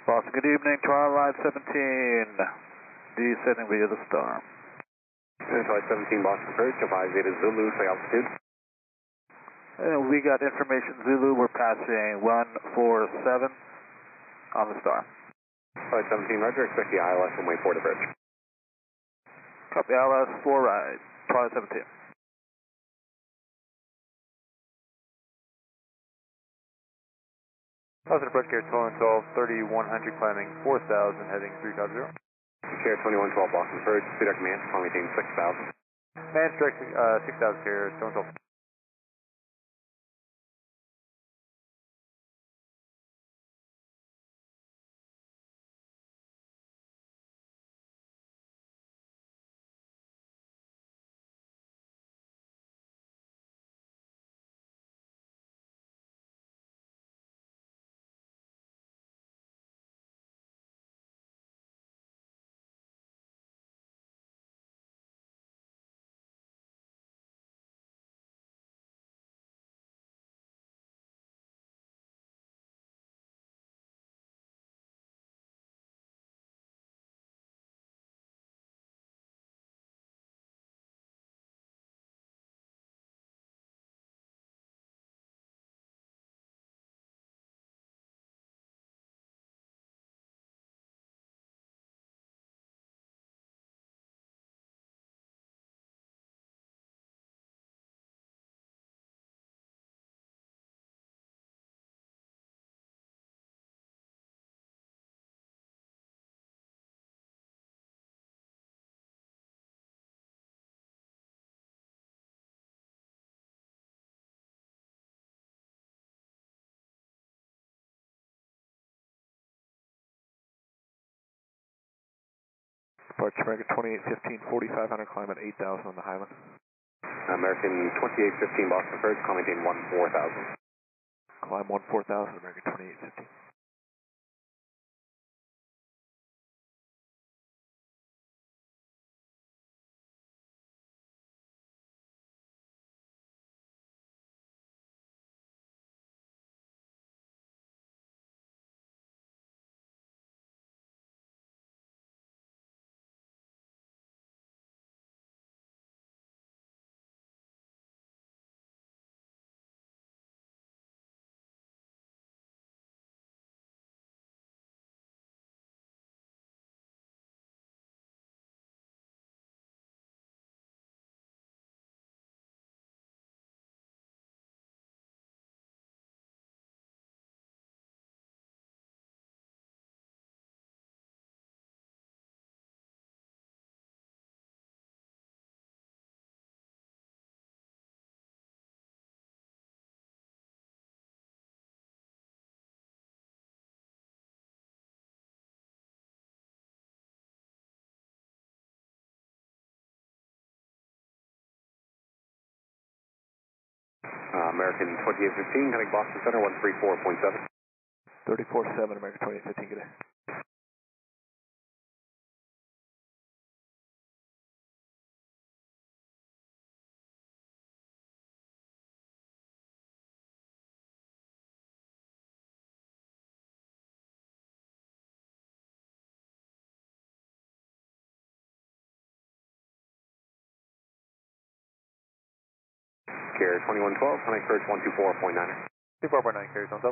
Boston, good evening, Twilight 17, descending via the star. Flight 17 Boston approach, advise Zeta Zulu, say altitude. We got information Zulu, we're passing 147 on the star. Flight 17, roger, expect the ILS on way 4 to bridge. Copy, ILS 4 right, Twilight 17. Positive approach, Care 2112, 3100, climbing 4000, heading 350. Care 2112 Boston approach, speed up command, call maintain 6000. Man, direct 6000, Care 2112. Departure American 2815, 4500, climb at 8000 on the Highland. American 2815 Boston approach, call maintain 14000. Climb 14000, American 2815. American 2815, cutting Boston Center, 134.7. 347, American 2815, good day. Care 2112, connect approach 124.9. 24.9, Care 2112.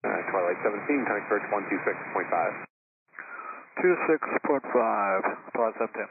Twilight 17, connect approach 126.5. 26.5, Twilight 17.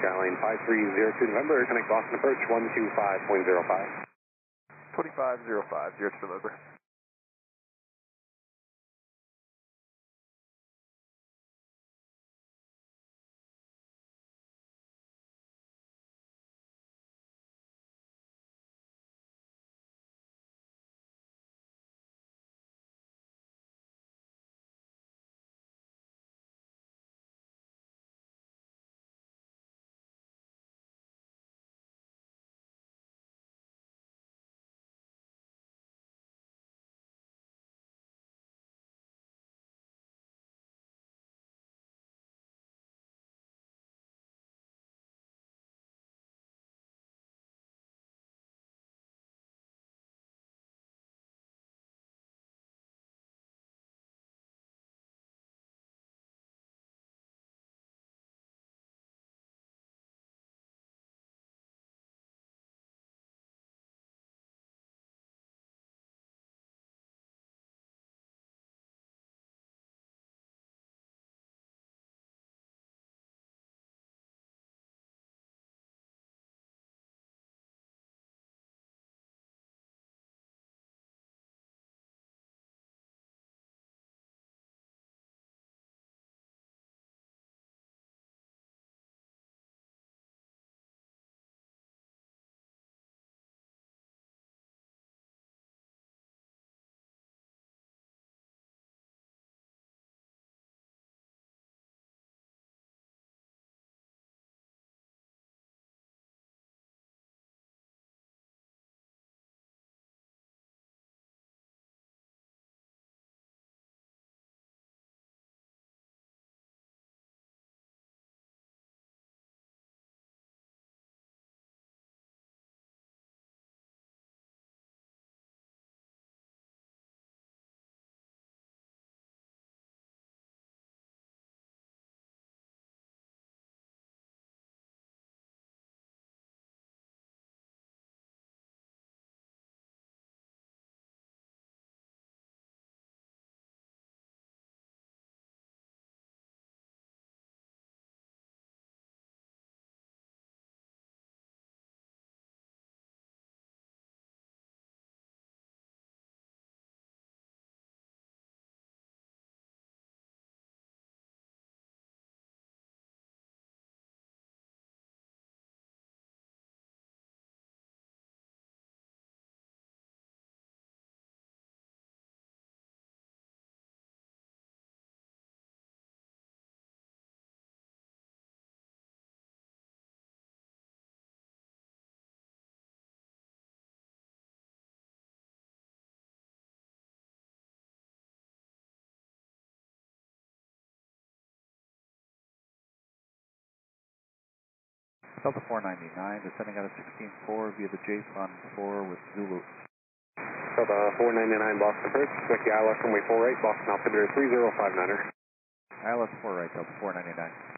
Skyline 5302 November, connect Boston approach 125.05. 2505, 0 to November. Delta 499, descending out of 16-4 via the J-Fund 4 with Zulu. Delta 499 Boston approach, connect the ILS runway 4 right, Boston altimeter 3059er. ILS 4 right, Delta 499.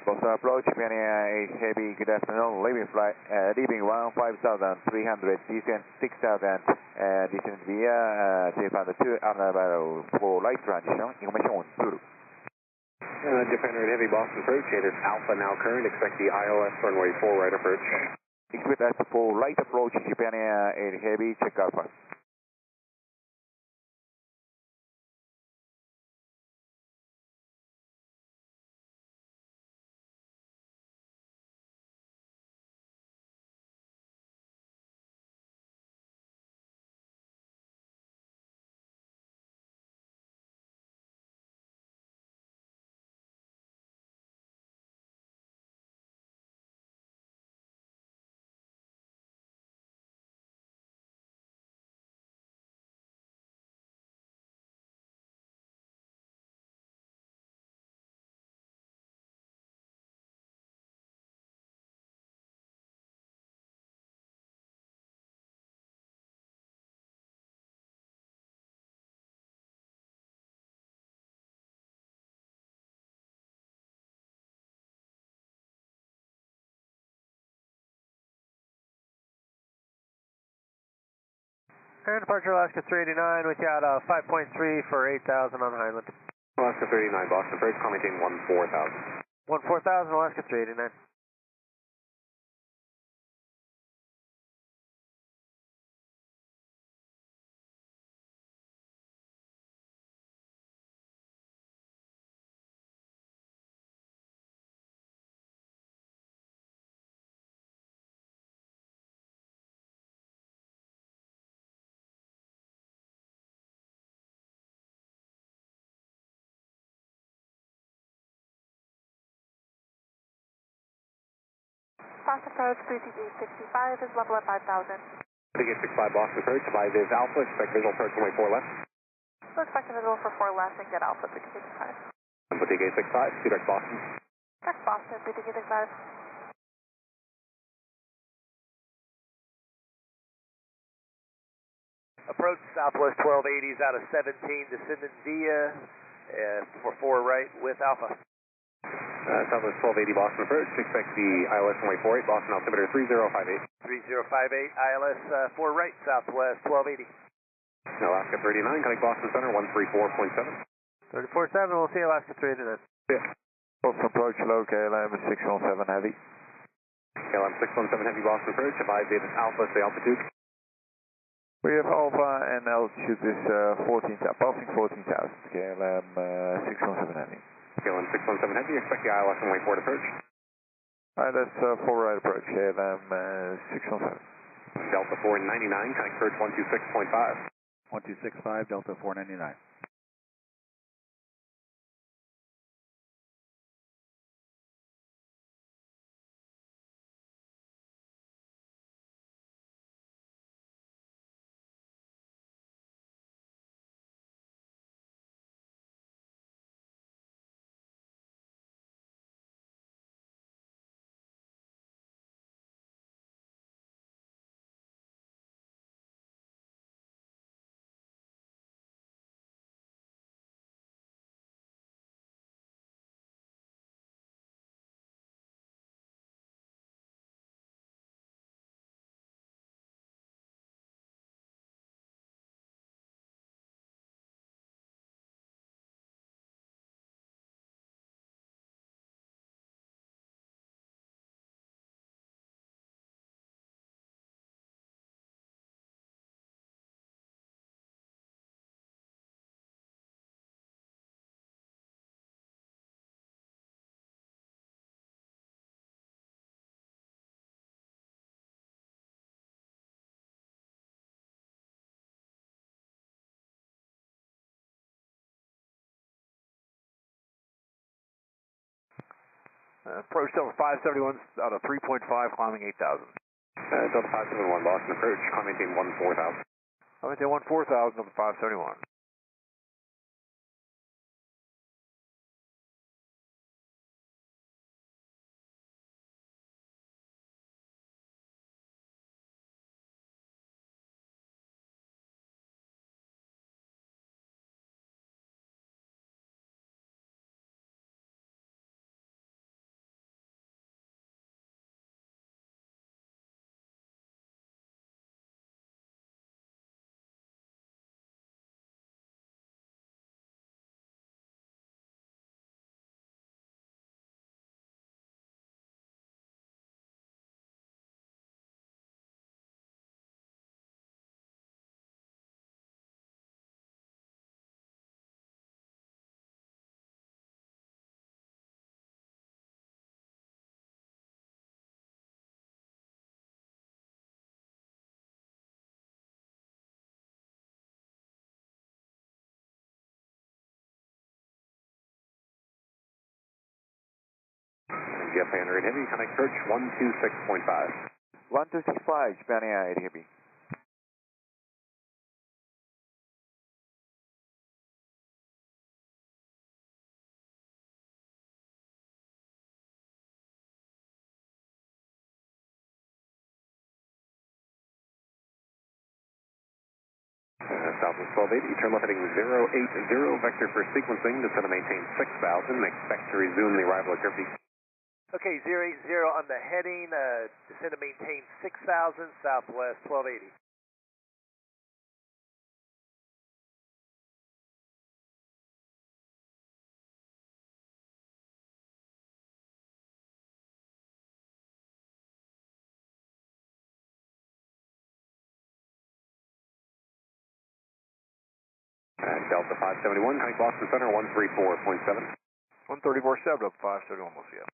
Boston approach, Japan 8 Heavy, good afternoon, leaving 15,300, descent 6,000, descent via Japan 2, arrival for light transition, information Zulu. Japan 8 Heavy, Boston approach, it is Alpha now current, expect the ILS runway 4 right approach. Expect that for light approach, Japan 8 Heavy, check Alpha. Air departure Alaska 389, we got 5.3 for 8,000 on Highland. Alaska 389, Boston approach, call maintain 14,000. 14,000, Alaska 389. Boston approach, BTG 65 is level at 5,000. Ticket 65 Boston approach, 5 is Alpha, expect visual approach runway 4 left. So expect a visual for 4 left and get Alpha BTG 65. Input TK 65, see direct Boston. Direct Boston, BTG 65. Approach Southwest 1280s out of 17, descending via for 4 right with Alpha. Southwest 1280 Boston approach, expect the ILS runway 48, Boston altimeter 3058. 3058, ILS 4 right, Southwest 1280. Alaska 39, connect Boston Center 134.7. 34.7, we'll see Alaska 389. Yeah. Boston approach, low KLM 617 Heavy. KLM 617 Heavy, Boston approach, advise it is Alpha, stay altitude. We have Alpha and altitude is 14,000, passing 14,000, KLM 617 Heavy. KLM 617 Heavy, expect the ILS runway 4 approach. That's 4 right approach, KLM 617. Delta 499, connect approach 126.5. 1265, Delta 499. Approach Delta 571 out of 3.5, climbing 8,000. Delta 571 Boston approach, climb maintain 14,000. I'll maintain 14,000 on the 571. Jeff Android Heavy, connect approach 126.5. 125, Japan Air Heavy. Southwest 1280, turn left heading 080, vector for sequencing, descend to maintain 6,000, expect to resume the arrival at Griffey. Okay, 080 on the heading, descend to maintain 6,000, Southwest 1280. Delta 571, connect Boston Center 134.7. 134.7 up 571, we'll see you.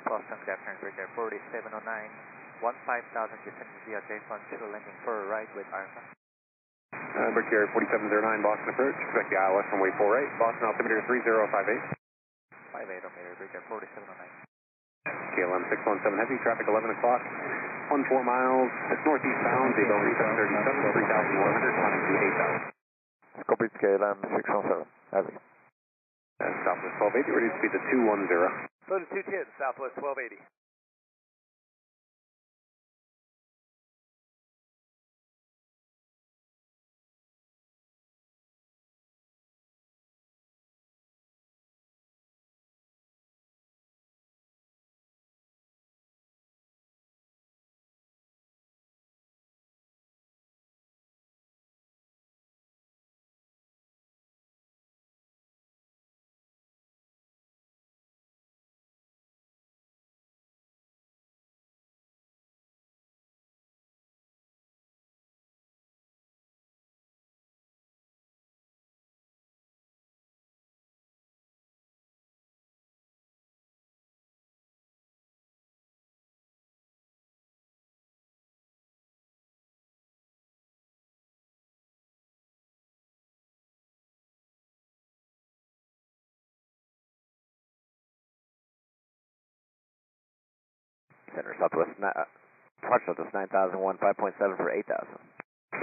Boston, good afternoon, Bridge 4709, 15,000 descending via J-Fund 2, landing for a right with Alpha. Bridge 4709, Boston approach, expect the ILS from way 48, Boston altimeter 3058. 58 on meter, Bridge 4709. KLM 617 Heavy, traffic 11 o'clock, 14 miles, northeast bound, the ability 737, 3,100, climbing to 8,000. Copy KLM 617 Heavy. Southwest 1280, ready to speed to 210. Go to 210, Southwest 1280. Center Southwest, March Southwest 9001, 5.7 for 8,000.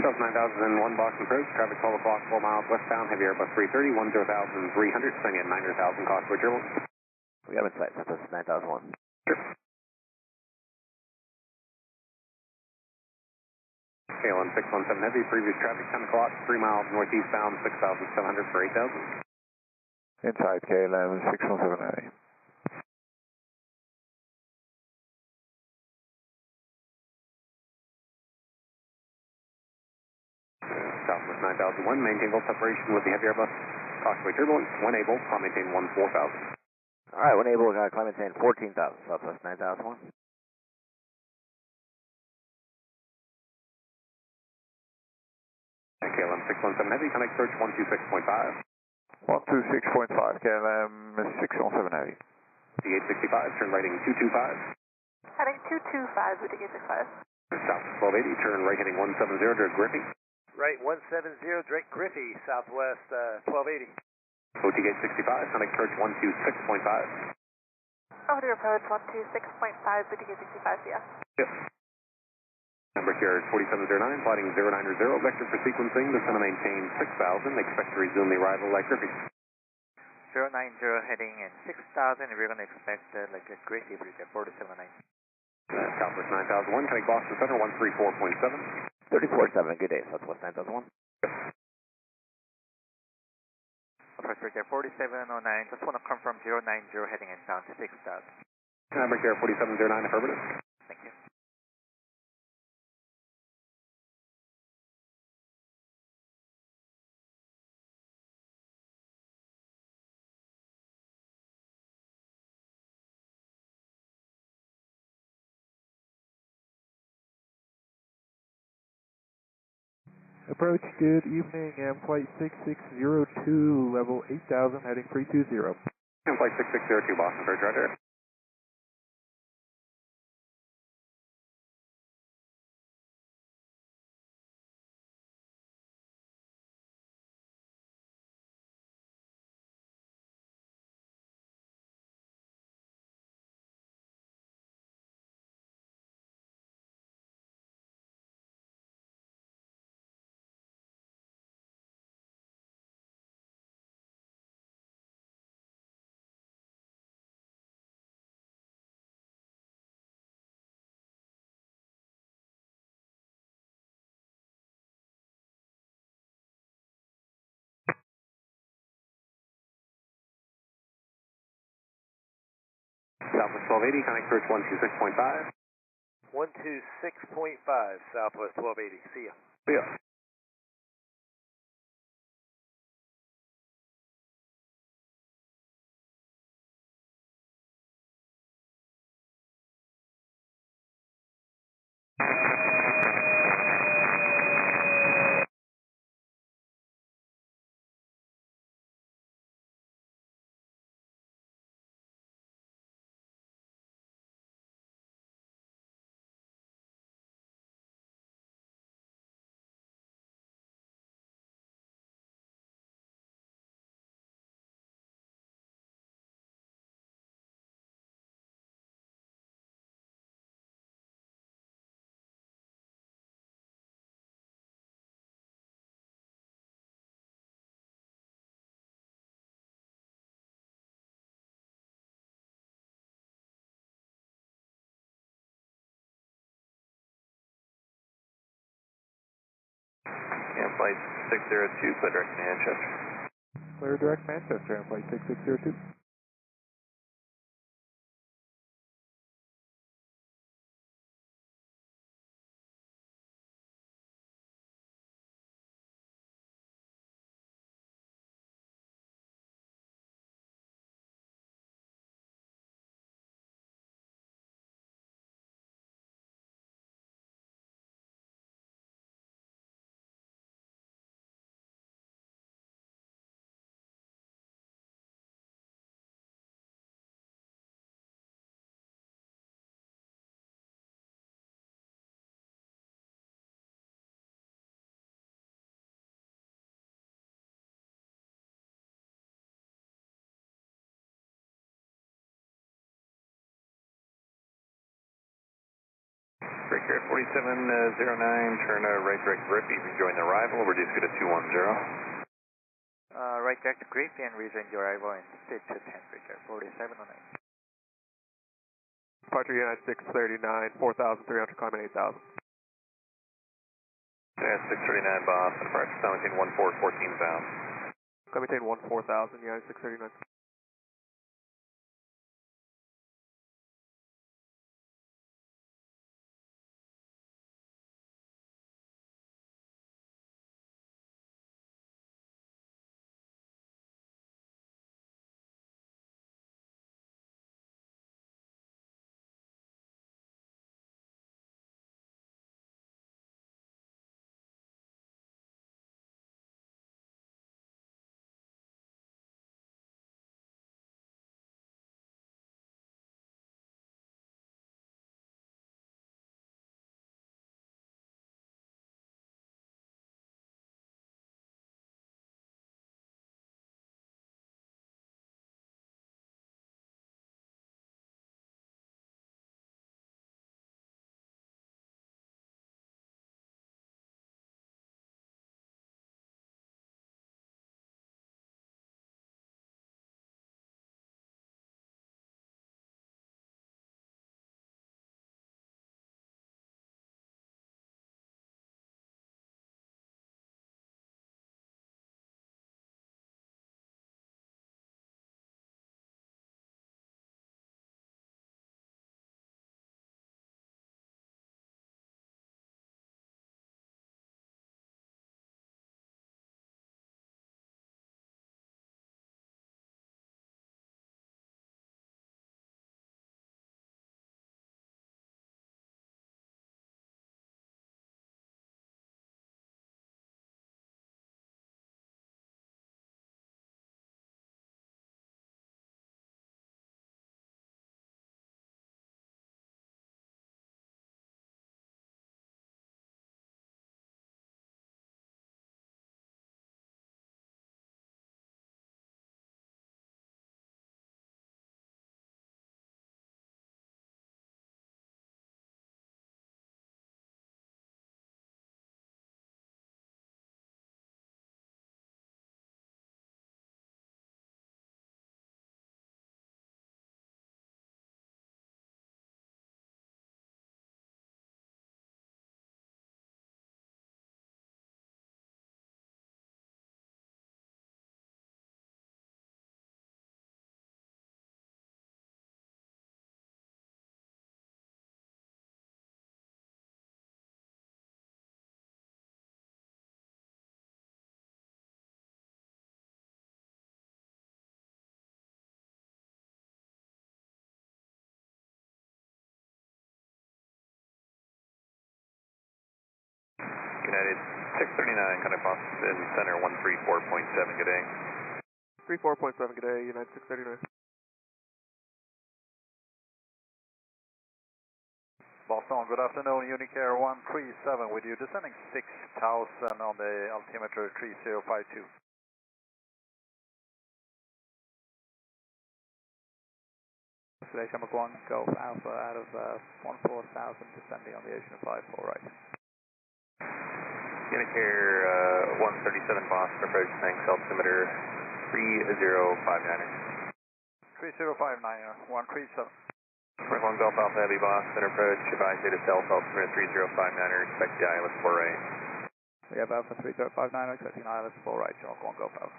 South 9001, Boston approach, traffic 12 o'clock, 4 miles westbound, heavy Airbus 330, 10,300, staying at 900,000, cost for turbulence. We have insight, Southwest 9001. Sure. KLM 617 Heavy, previous traffic 10 o'clock, 3 miles northeastbound, 6,700 for 8,000. Inside KLM 617 Heavy. Southwest 9001, maintain full separation with the heavy Airbus, possibly turbulence, when able, climb maintain 14,000. Alright, when able, climb maintain 14,000, Southwest 9001. KLM 617 Heavy, connect search 126.5. 126.5, KLM 617 Heavy. The 865, turn right heading 225. Heading 225, we take 865. South 1280, turn right heading 170 to Griffey. Right, 170, Drake Griffey, Southwest 1280. OT gate 65, connect search 126.5. Over to approach 126.5, we take 65, yeah. Yep. Number here is 4709, flighting 090, vector for sequencing, descend to maintain 6,000, expect to resume the arrival at Griffey. 090 heading in 6,000, we're going to expect like a Griffey Bridge at 4709. Southwest 9001, connect Boston Center 134.7. 34.7, good day, Southwest 9001. Approach Bridge at 4709, just want to confirm 090 heading inbound to 6,000. Number here 4709, affirmative. Thank you. Approach, good evening, flight 6602, level 8000, heading 320. Flight 6602, Boston Bridge, right there. Southwest 1280, connect approach 126.5. 126.5, Southwest 1280. See ya. See ya. Flight 602, clear direct Manchester. Clear direct Manchester, and flight 6602. Break here at 4709, turn right direct grip, you can join the arrival, reduce it to 210. Right direct grip and rejoin your arrival in stage 10, break here 4709. Departure United 639, 4,300, climbing 8,000. United 639, boss, departure 1714, 14,000. Climbing 14,000, United 639. United 639, contact Boston Center 134.7, good day. 34.7, good day, United 639. Boston, good afternoon, Unicare 137 with you, descending 6,000 on the altimeter 3052. Destination number 1, Golf Alpha out of 14,000, descending on the Ocean 5, all right. Unicare 137 Boston, approach, thanks, altimeter 3059er. 3059er, 137. Mark 1 Golf Alpha Heavy Boston, approach, advise data self, altimeter 3059er, expect the ILS 4 right. We have Alpha 3059, expecting ILS 4 right, Mark 1 Golf Alpha.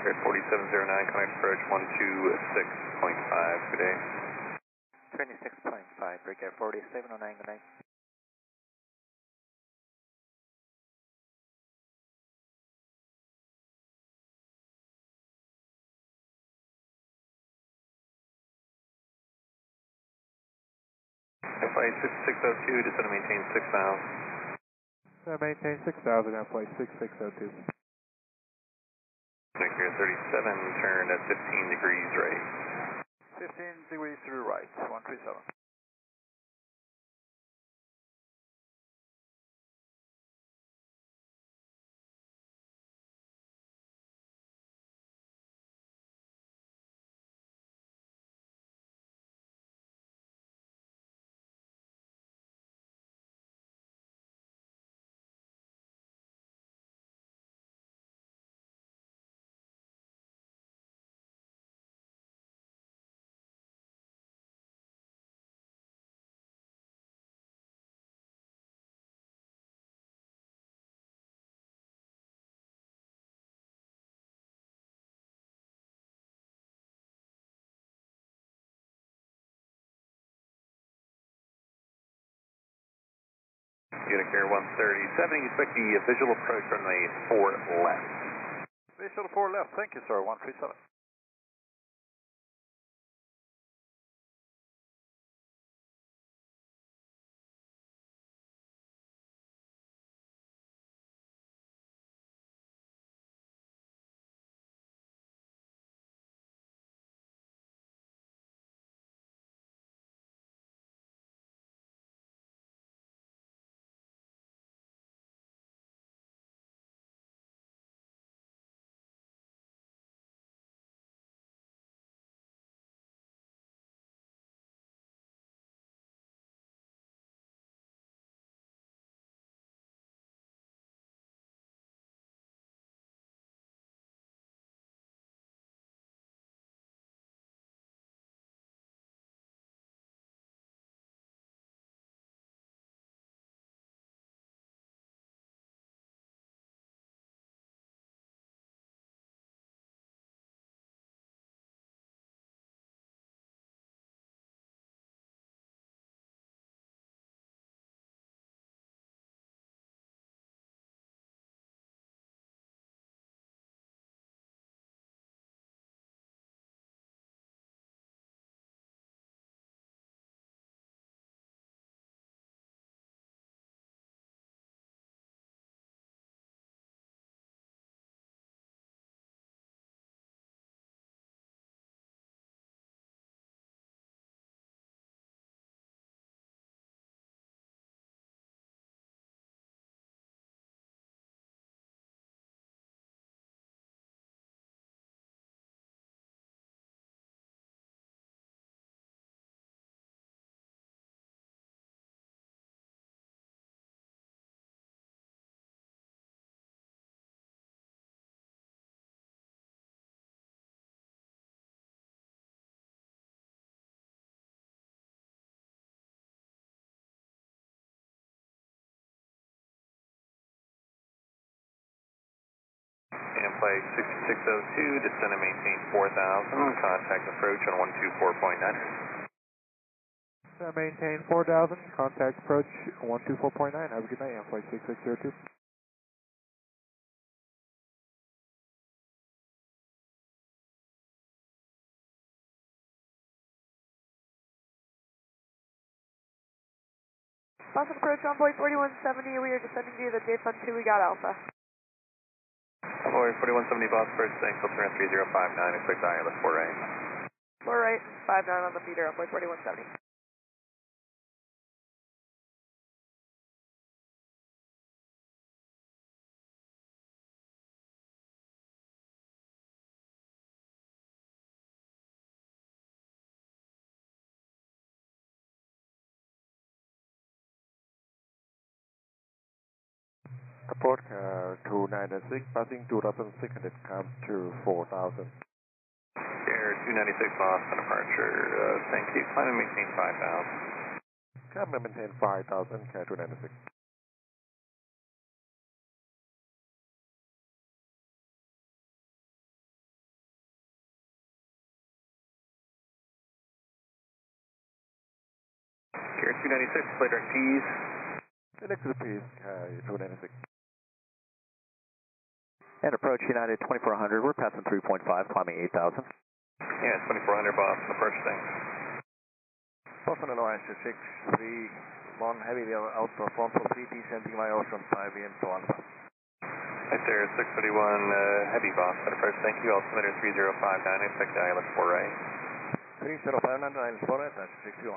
Grid 4709, connect approach 126.5, good day. 26.5, break air 4709, good night. Flight 6602, descend and maintain 6 miles. Maintain 6,000 at flight 6602. Unicare 37, turn at 15 degrees right. 15 degrees to the right, 137. Unicare 137, expect the visual approach runway 4 left. Visual 4 left, thank you sir, 137. And flight 6602, descend and maintain 4,000, contact approach on 124.9. Maintain 4,000, contact approach 124.9. Have a good night, flight 6602. Boston approach envoy 4170, we are descending via the J-Fund 2, we got Alpha. Envoy 4170, Boston approach, thanks, Filter 3059, expect ILS 4 right. 4 right, 59 on the meter, envoy 4170. Report 296, passing 2,600, come to 4,000. Air 296, Boston departure, thank you, climb and maintain 5,000. Climb and maintain 5,000, Air 296. Air 296, play direct P's. Next to the P's, 296. And approach United 2400, we're passing 3.5, climbing 8,000. Yeah, 2400, Boston approach, thanks. Boston Alliance 631, heavy outperform for 3 descending my ocean 5 AM to Alpha. Right there, 631, heavy Boston approach, thank you, altimeter 3059, expect ILS 4 right. 3059, ILS 4 right, that's 61.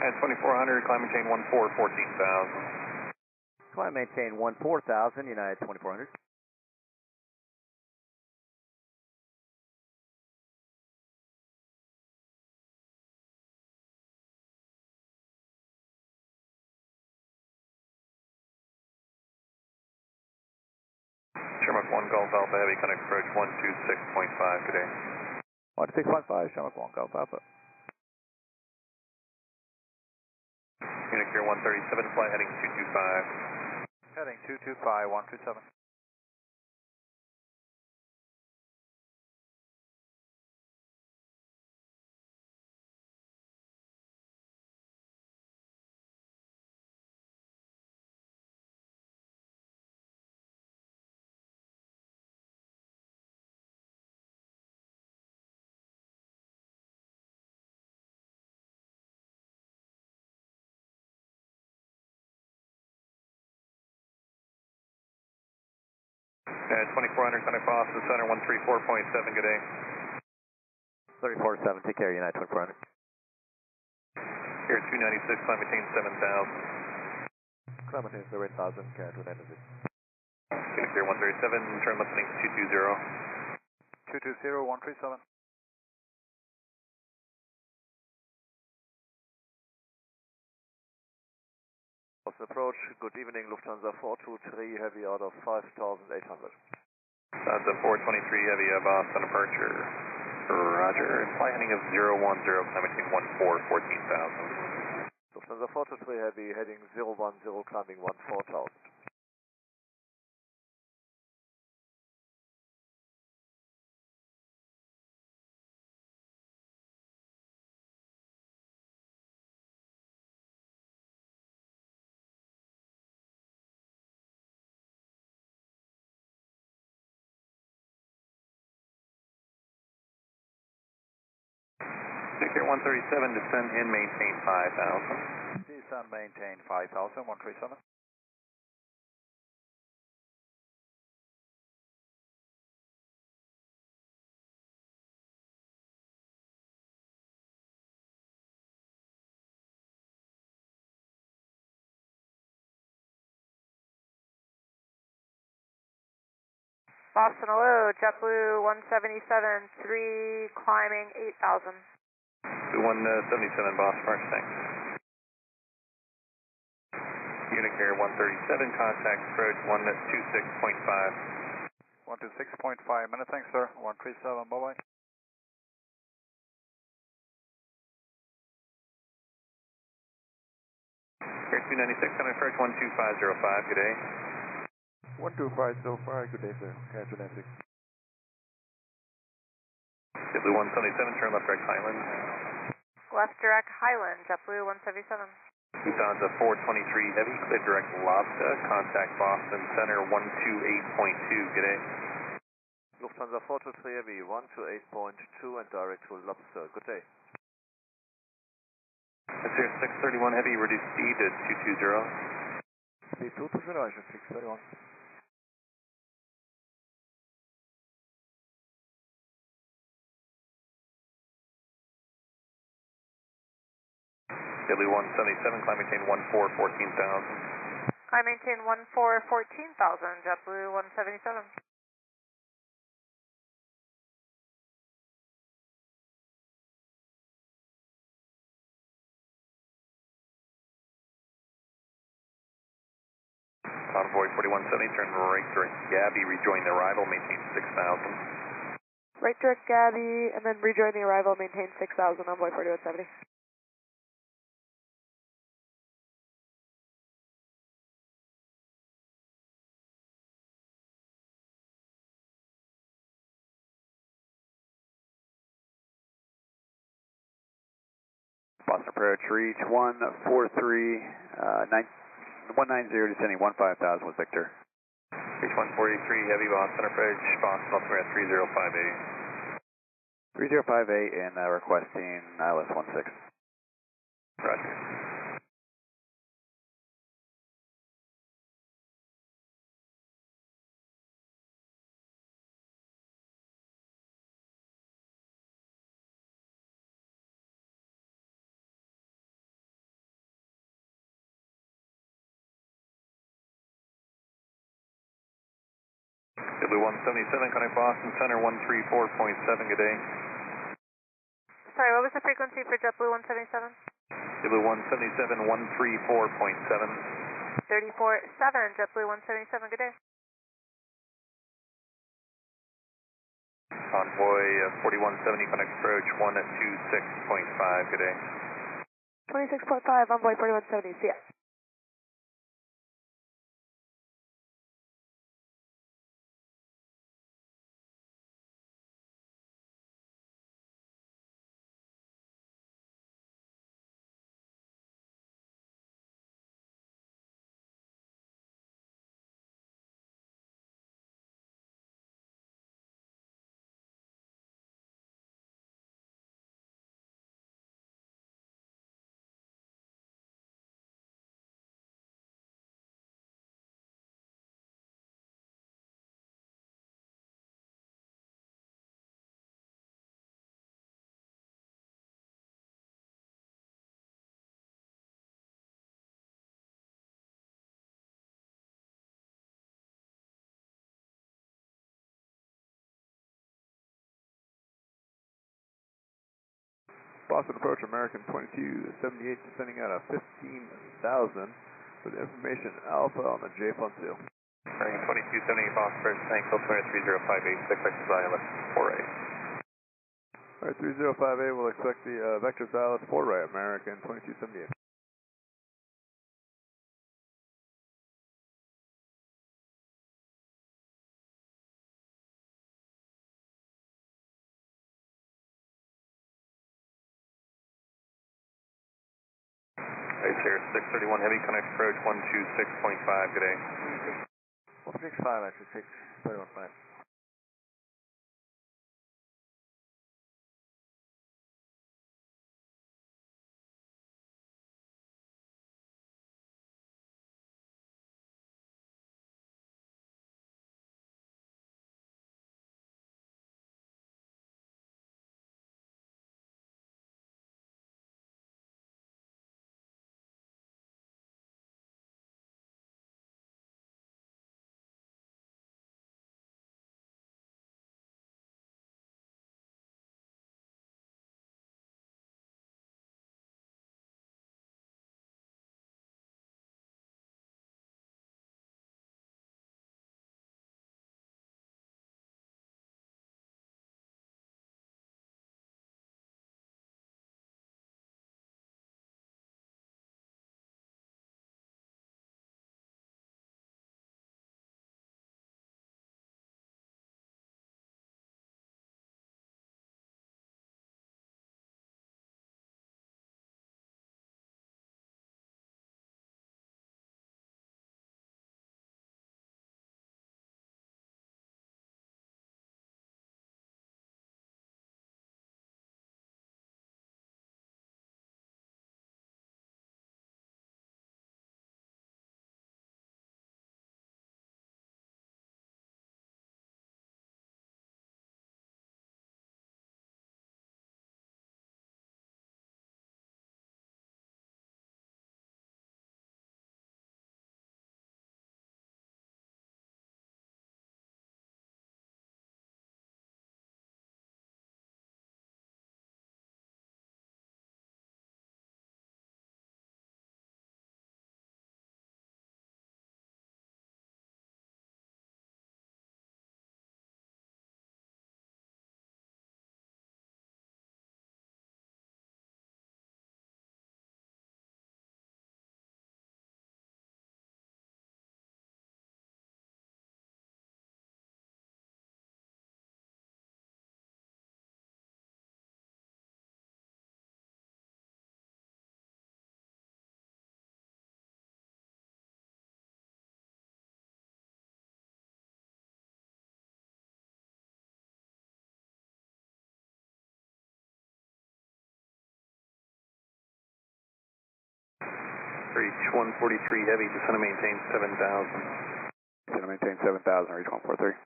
At 2400, climb maintain 14, 14,000. Climb maintain 14,000, United 2400. Sherlock 1, Golf Alpha, heavy, connect approach 126.5, good day. 126.5, Sherlock 1, Golf Alpha. Munich Air 137, flight heading 225. Heading 225, 127. At 2400, connect Boston Center 134.7, good day. 34.7, take care, United 2400. Air 296, climb maintain 7,000. Climb maintain 7,000, Air 296. Munich Air 137, turn left heading 220. 220, 137. Approach, good evening, Lufthansa 423, heavy out of 5,800. Lufthansa 423, heavy, Boston departure. Roger, flight heading of 010, climb maintain 14,000. Lufthansa 423, heavy, heading 010, climbing 14,000. Munich Air 137, descend and maintain 5,000. Descend, maintain 5,000, 137. Boston, hello, JetBlue 177, 3, climbing 8,000. 177 Boss, Park, thanks. Unicarrier 137, contact approach 126.5. 126.5, many thanks, sir. 137, bye-bye. Air 296, coming approach 12505, good day. 12505, good day, sir. Catch 96. JetBlue 177, turn left direct Highland. Left direct Highland, JetBlue 177. Lufthansa 423 Heavy, clear direct Lobsta, contact Boston Center 128.2, good day. Lufthansa 423 Heavy, 128.2 and direct to Lobster. Good day. That's here 631 Heavy, reduced speed to 220. Speed 220, I should 631. JetBlue 177, climb maintain 14, 14,000. I maintain 14,000, JetBlue 177. Convoy 4170, turn right direct Gabby, rejoin the arrival, maintain 6,000. Right direct Gabby, and then rejoin the arrival, maintain 6,000, Envoy 4170. Boston approach, reach 143, 190, descending 15,000 with Victor. Reach 143 Heavy, Boston approach, Boston altimeter 3058. 3058 and requesting ILS 16. Roger. JetBlue 177, connect Boston Center 134.7, good day. Sorry, what was the frequency for JetBlue 177? JetBlue 177, 134.7. 34.7, JetBlue 177, good day. Convoy 4170, connect approach 126.5, good day. 26.5, Envoy 4170, see ya. Boston approach American 2278, descending at a 15,000 with information Alpha on the J Fund 2. American 2270, Boston approach, tank, altimeter 3058, expect ILS 48. Alright, 3058 will expect the Vector's ILS 4 right, American 2278. Right here, 631 Heavy, connect approach 126.5, good day. 165, actually 631.5. reach 143 heavy, descend and maintain 7,000. Descend and maintain 7,000, reach 143.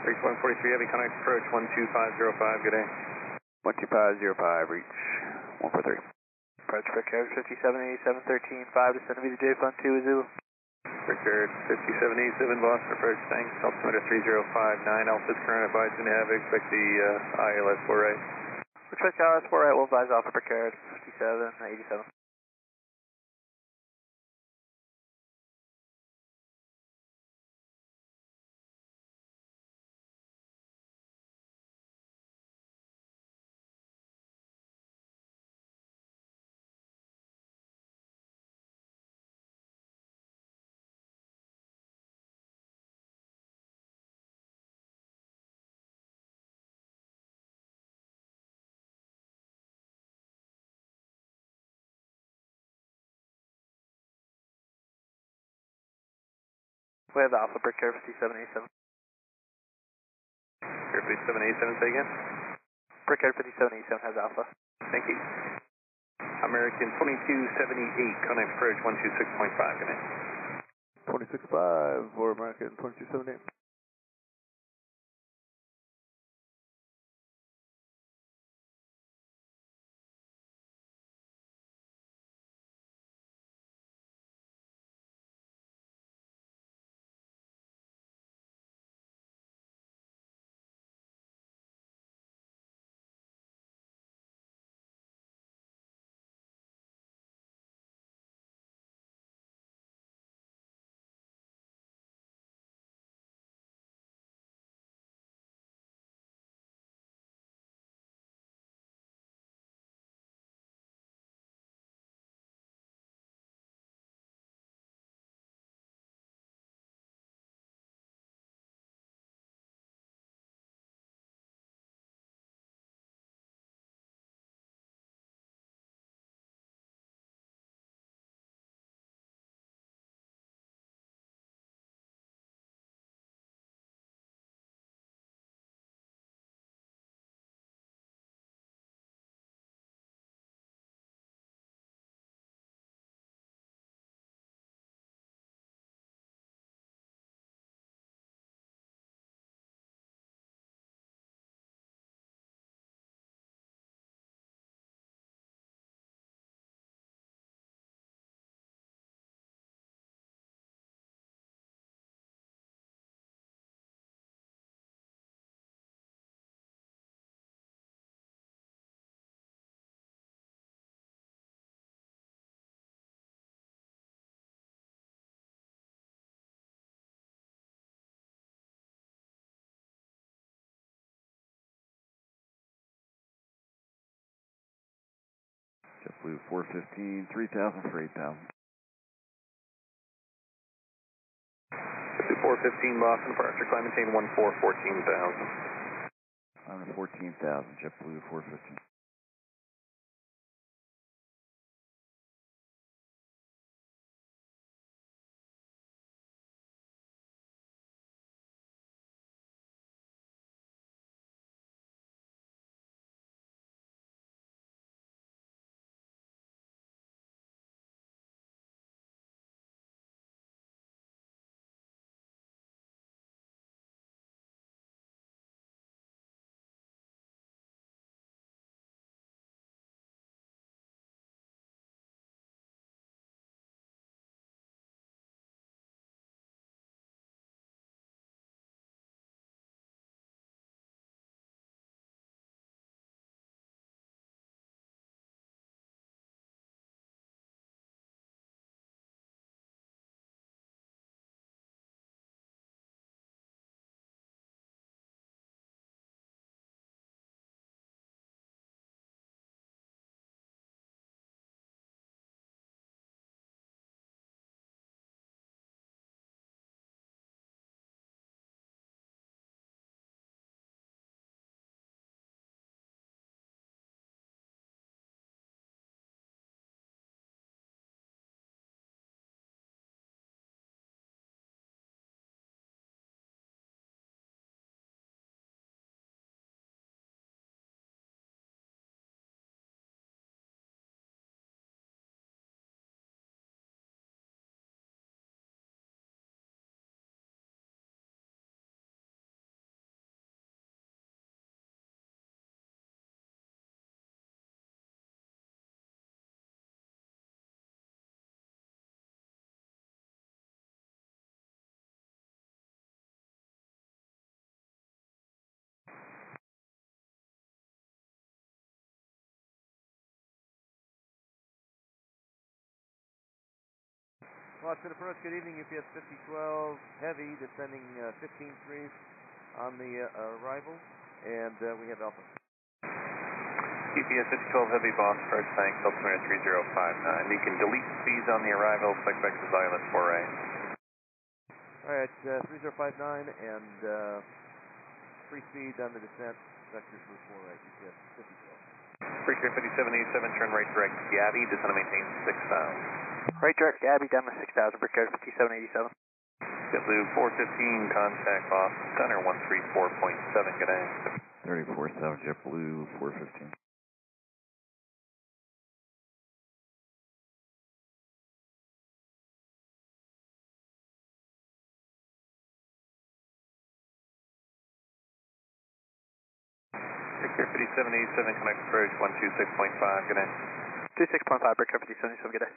Reach 143 heavy, contact approach 12505, good day. 12505, reach 143. Approach for carriage 578713.5, descend to be the J Fund 2 Zulu. Rickard 5787, Boston approach, thanks. Altimeter 3059, Alpha's current advised in have, expect the ILS 4 right. Expect ILS 4 right, will advise Alpha Rickard 5787. We have Alpha Rickard 5787. Rickard 5787, say again? Rickard 5787 has Alpha. Thank you. American 2278, contact approach 126.5, good night. 265 for American 2278. JetBlue 415, 3000 for 8000. 415 Boston, departure, climb maintain 14, 14,000. On the 14,000, JetBlue 415. Boston approach, good evening, UPS 5012 Heavy, descending 15-3 on the arrival, and we have Alpha. UPS 5012 Heavy, Boston approach, thanks, altimeter 3059. You can delete speeds on the arrival, select back to Xylus 4A. Alright, 3059 and free speed on the descent, vectors move 4 right, UPS 5012. Freaker 5787, turn right direct Gabby, descend and maintain 6,000. Right direct Gabby, down to 6,000, Brickyard 5787. JetBlue 415, contact Boston Center 134.7, good day. 34 South JetBlue 415. Freaker 5787, connect approach 126.5, good day. 26.5, Brickyard 5787, good day.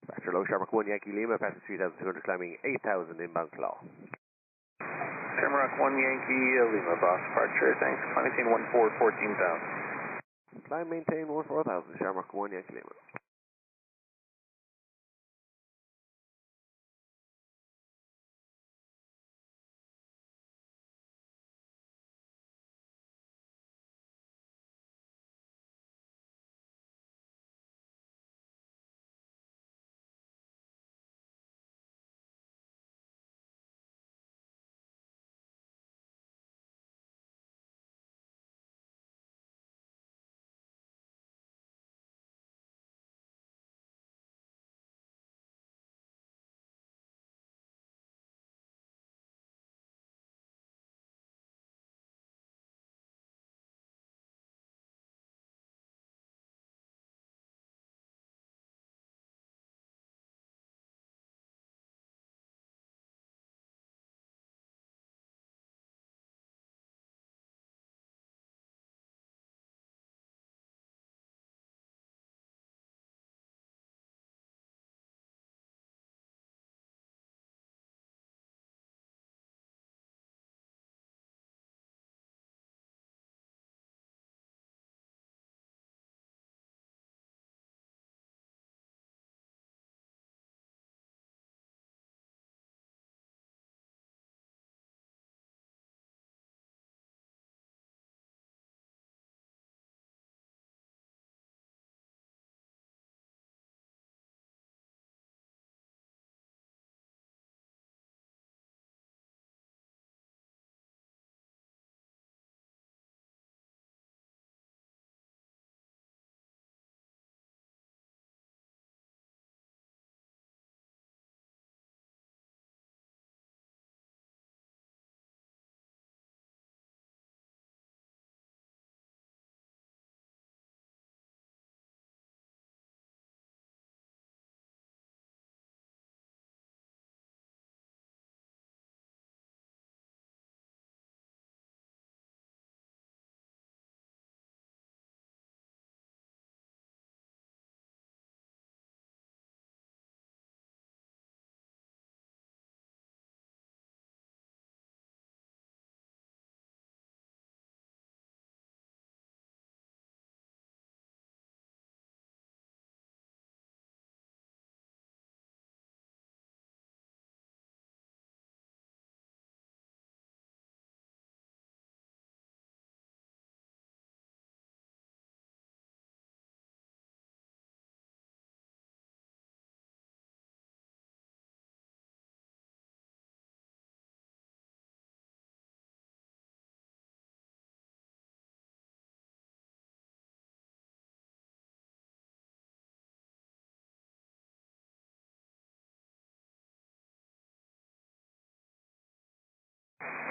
Factor low, Shamrock 1 Yankee Lima, passing 3,200, climbing 8,000 inbound claw. Shamrock 1 Yankee Lima, boss departure, thanks. Climb maintain 14,000. Climb maintain 14,000, Shamrock 1 Yankee Lima.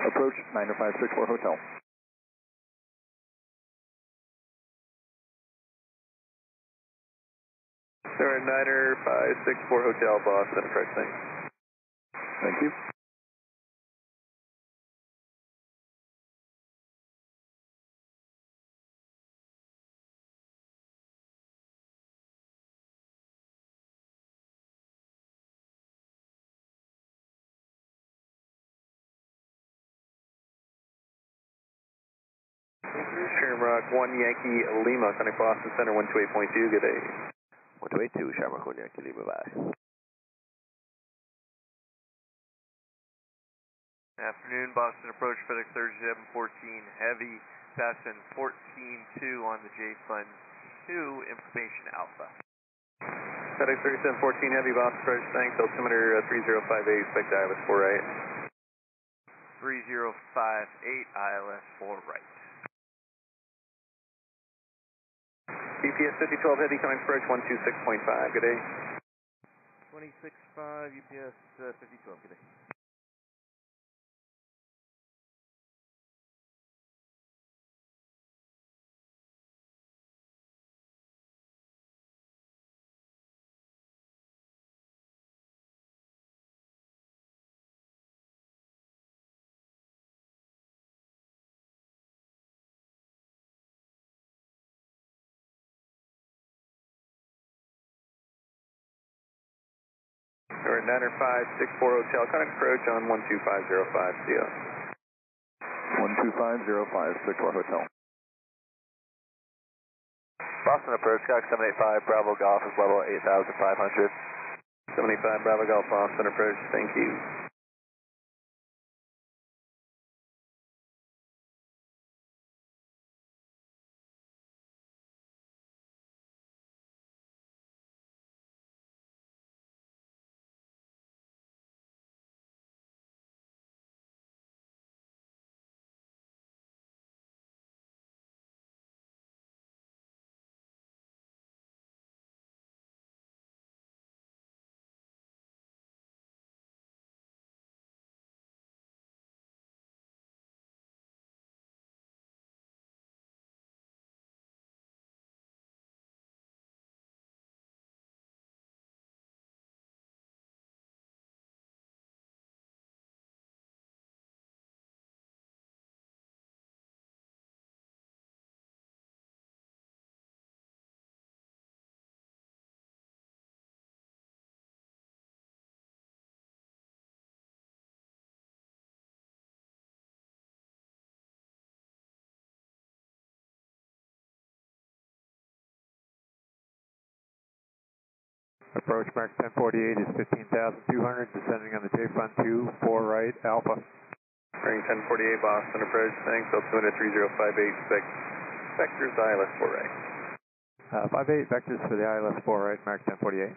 Approach 90564 Hotel. Sir, 90564 Hotel, Boston, approach, thanks. Thank you. Shamrock 1 Yankee Lima, connect Boston Center 128.2, good day. 128.2, Shamrock 1 Yankee Lima, bye. Afternoon, Boston approach, FedEx 3714 Heavy, passing 14.2 on the J Fund 2, information Alpha. FedEx 3714 Heavy, Boston approach, thanks. Altimeter 3058, expect ILS 4 right. 3058, ILS 4 right. UPS 5012 Heavy, coming approach 126.5, good day. 26.5, UPS 5012, good day. We're at Niner 564 Hotel, connect approach on 12505 CO. 12505, 64 Hotel. Boston approach, Skyhawk 785, Bravo Golf is level 8,500. 75 Bravo Golf, Boston approach, thank you. Approach mark 1048 is 15,200, descending on the J-Fun 2, 4 right, Alpha. Bearing 1048 Boston approach, thanks, altimeter 3058, vectors ILS 4 right. 58 vectors for the ILS 4 right, mark 1048.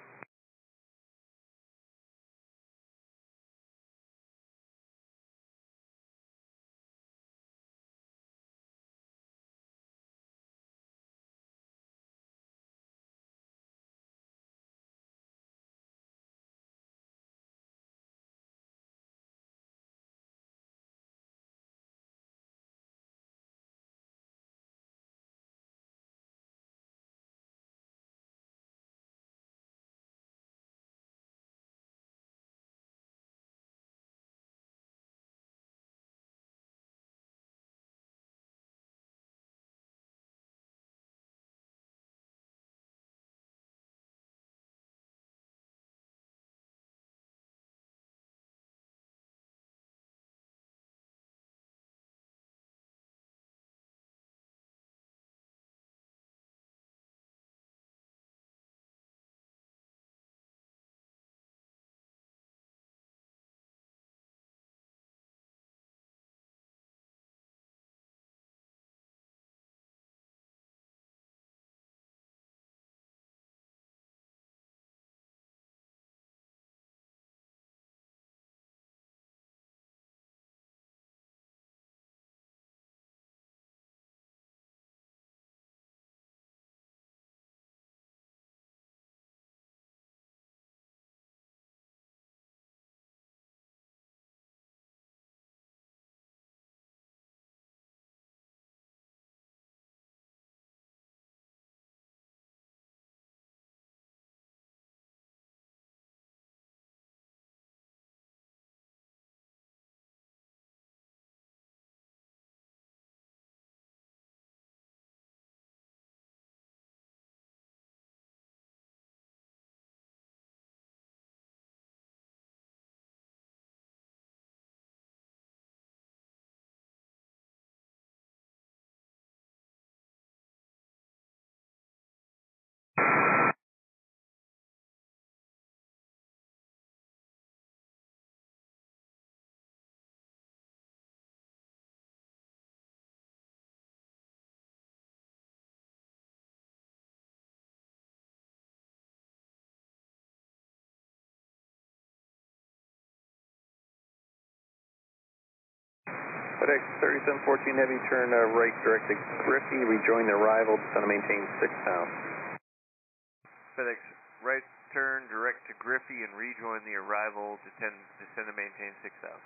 FedEx 3714 Heavy, turn right direct to Griffey, rejoin the arrival, descend and maintain 6,000. FedEx right turn direct to Griffey and rejoin the arrival, descend and maintain 6,000.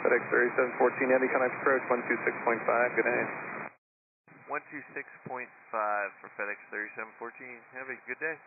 FedEx 3714 Heavy, contact approach 126.5, good day. 126.5 for FedEx 3714 Heavy, good day.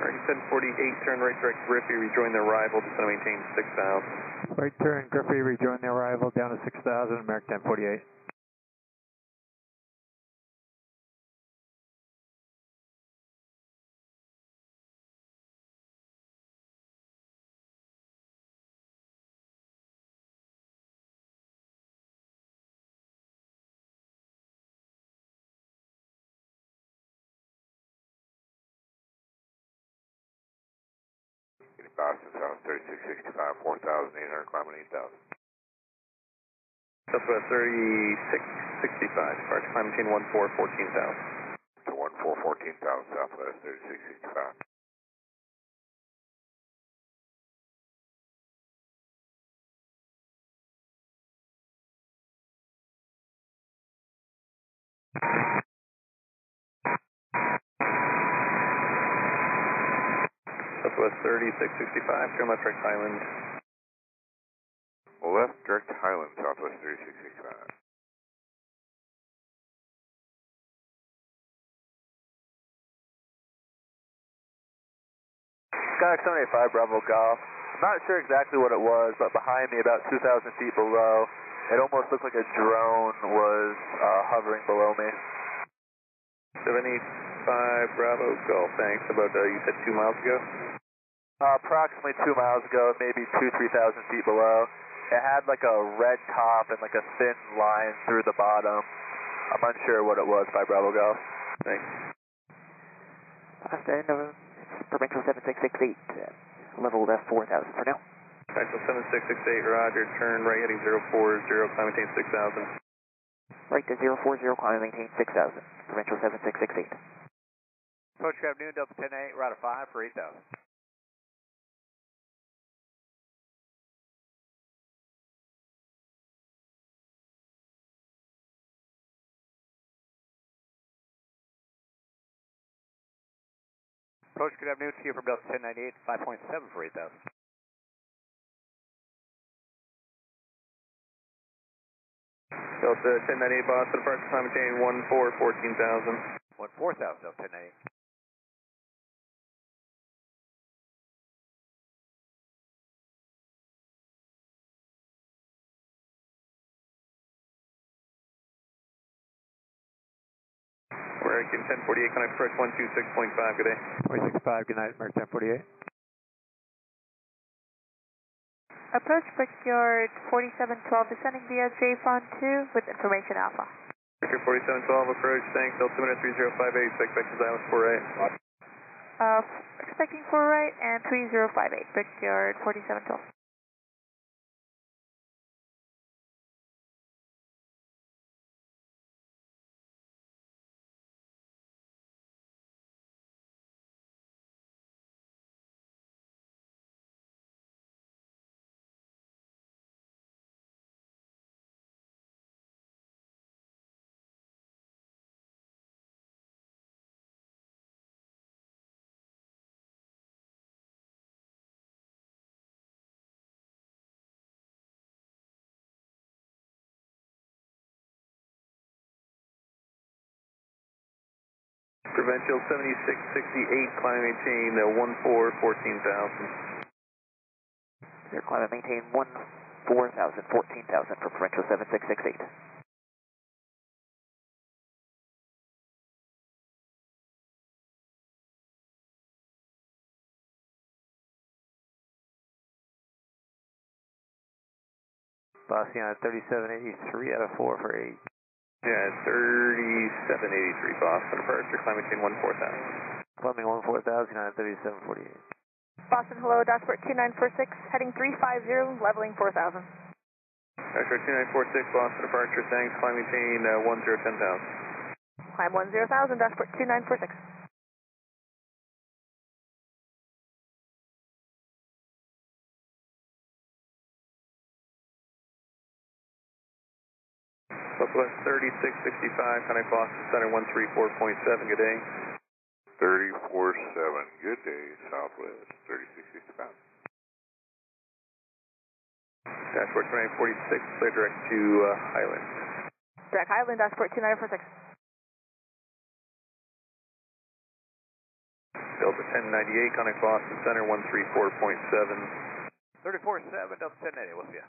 American 748, turn right direct Griffey, rejoin the arrival, just want to maintain 6,000. Right turn, Griffey, rejoin the arrival down to 6,000, American 1048. Boston, South 3665, 4,800, climbing 8,000. Southwest 3665, departure climb maintain 14, 14,000. To 14, 14,000, Southwest 3665. Southwest 3665, turn left direct Highland. Left direct Highland, Southwest 3665. Skyhawk 785, Bravo Golf. I'm not sure exactly what it was, but behind me, about 2,000 feet below, it almost looked like a drone was hovering below me. 785, Bravo Golf, thanks. About, you said 2 miles ago? Approximately 2 miles ago, maybe 2,000 to 3,000 feet below. It had like a red top and like a thin line through the bottom. I'm unsure what it was by Bravo Golf. Thanks. Austin, Provincial 7668, level 4,000 for now. Provincial 7668, roger, turn right heading 040, climb maintain 6,000. Right to 040, climb maintain 6,000, Provincial 7668. Approach Grab Noon, Delta 10-8, route of 5 for 8,000. Approach Grab Noon to you from Delta 1098, 5.7 for 8,000. Delta 1098, Boston, departure climb maintain 14, 14,000. 14,000, Delta 1098. American 1048, can I approach 126.5, good day. 165, good night, American 1048. Approach Brickyard 4712, descending via JFON 2 with information Alpha. Brickyard 4712, approach, thanks, altimeter 3058, expect back to Xylus 48. Expecting 4 right and 3058, Brickyard 4712. Provincial 7668, climb and maintain 14,000. Clear, climb and maintain 14,000, 14,000 for Provincial 7668. Boston United 3783 out of 4 for 8. Yeah, 3783, Boston, departure, climb and maintain 14,000. Climbing 14,000, United 3748. Boston, hello, Dashport 2946, heading 350, leveling 4,000. Dashport 2946, Boston, departure, thanks, climb and maintain 10,000. Climb 10,000, Dashport 2946. Southwest 3665, contact Boston Center 134.7, good day. 347, good day, Southwest 3665. Dashboard 2946, clear direct to Highland. Direct Highland, Dashport 2946. Delta 1098, contact Boston Center 134.7. 347, Delta 1080, we'll see ya.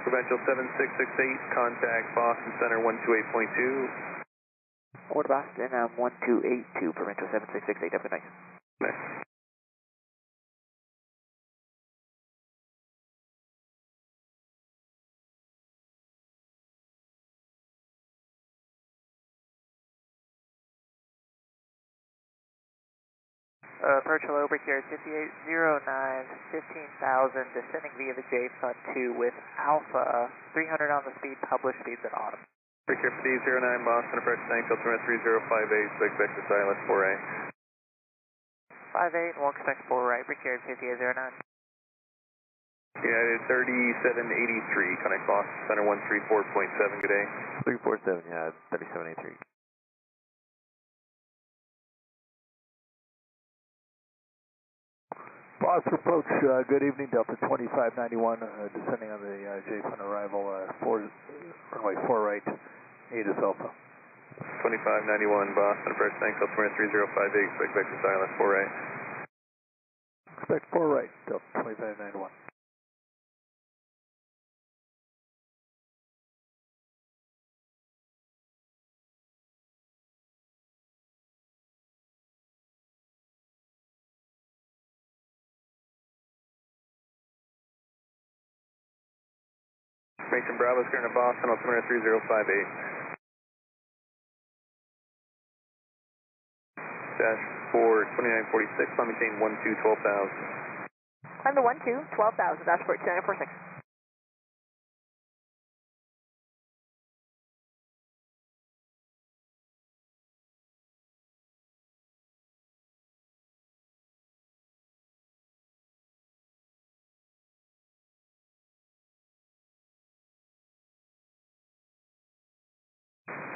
Provincial 7668, contact Boston Center 128.2. Over to Boston, 1282, Provincial 7668, have a good night. Nice. Approach hello, Brickyard 5809, 15,000, descending via the JFON 2 with Alpha, 300 on the speed, published speeds at autumn. Brickyard 5809, Boston, approach thanks, altimeter 3058, expect back to Silence 4A. 58, and we'll expect 4 right, Brickyard 5809. United 3783, connect Boston Center 134.7, good day. 347, yeah, 3783. Boston approach, good evening, Delta 2591, descending on the JFON arrival, runway 4 right, 8 is Alpha. 2591, Boston approach, thanks, altimeter 3058, expect back to Silence 4A. Expect 4 right, Delta 2591. Mason Bravo, current to Boston, altimeter 3058. Dash 4 2946, climb maintain 12,000. Climb to 12, 12,000, dashboard 2946.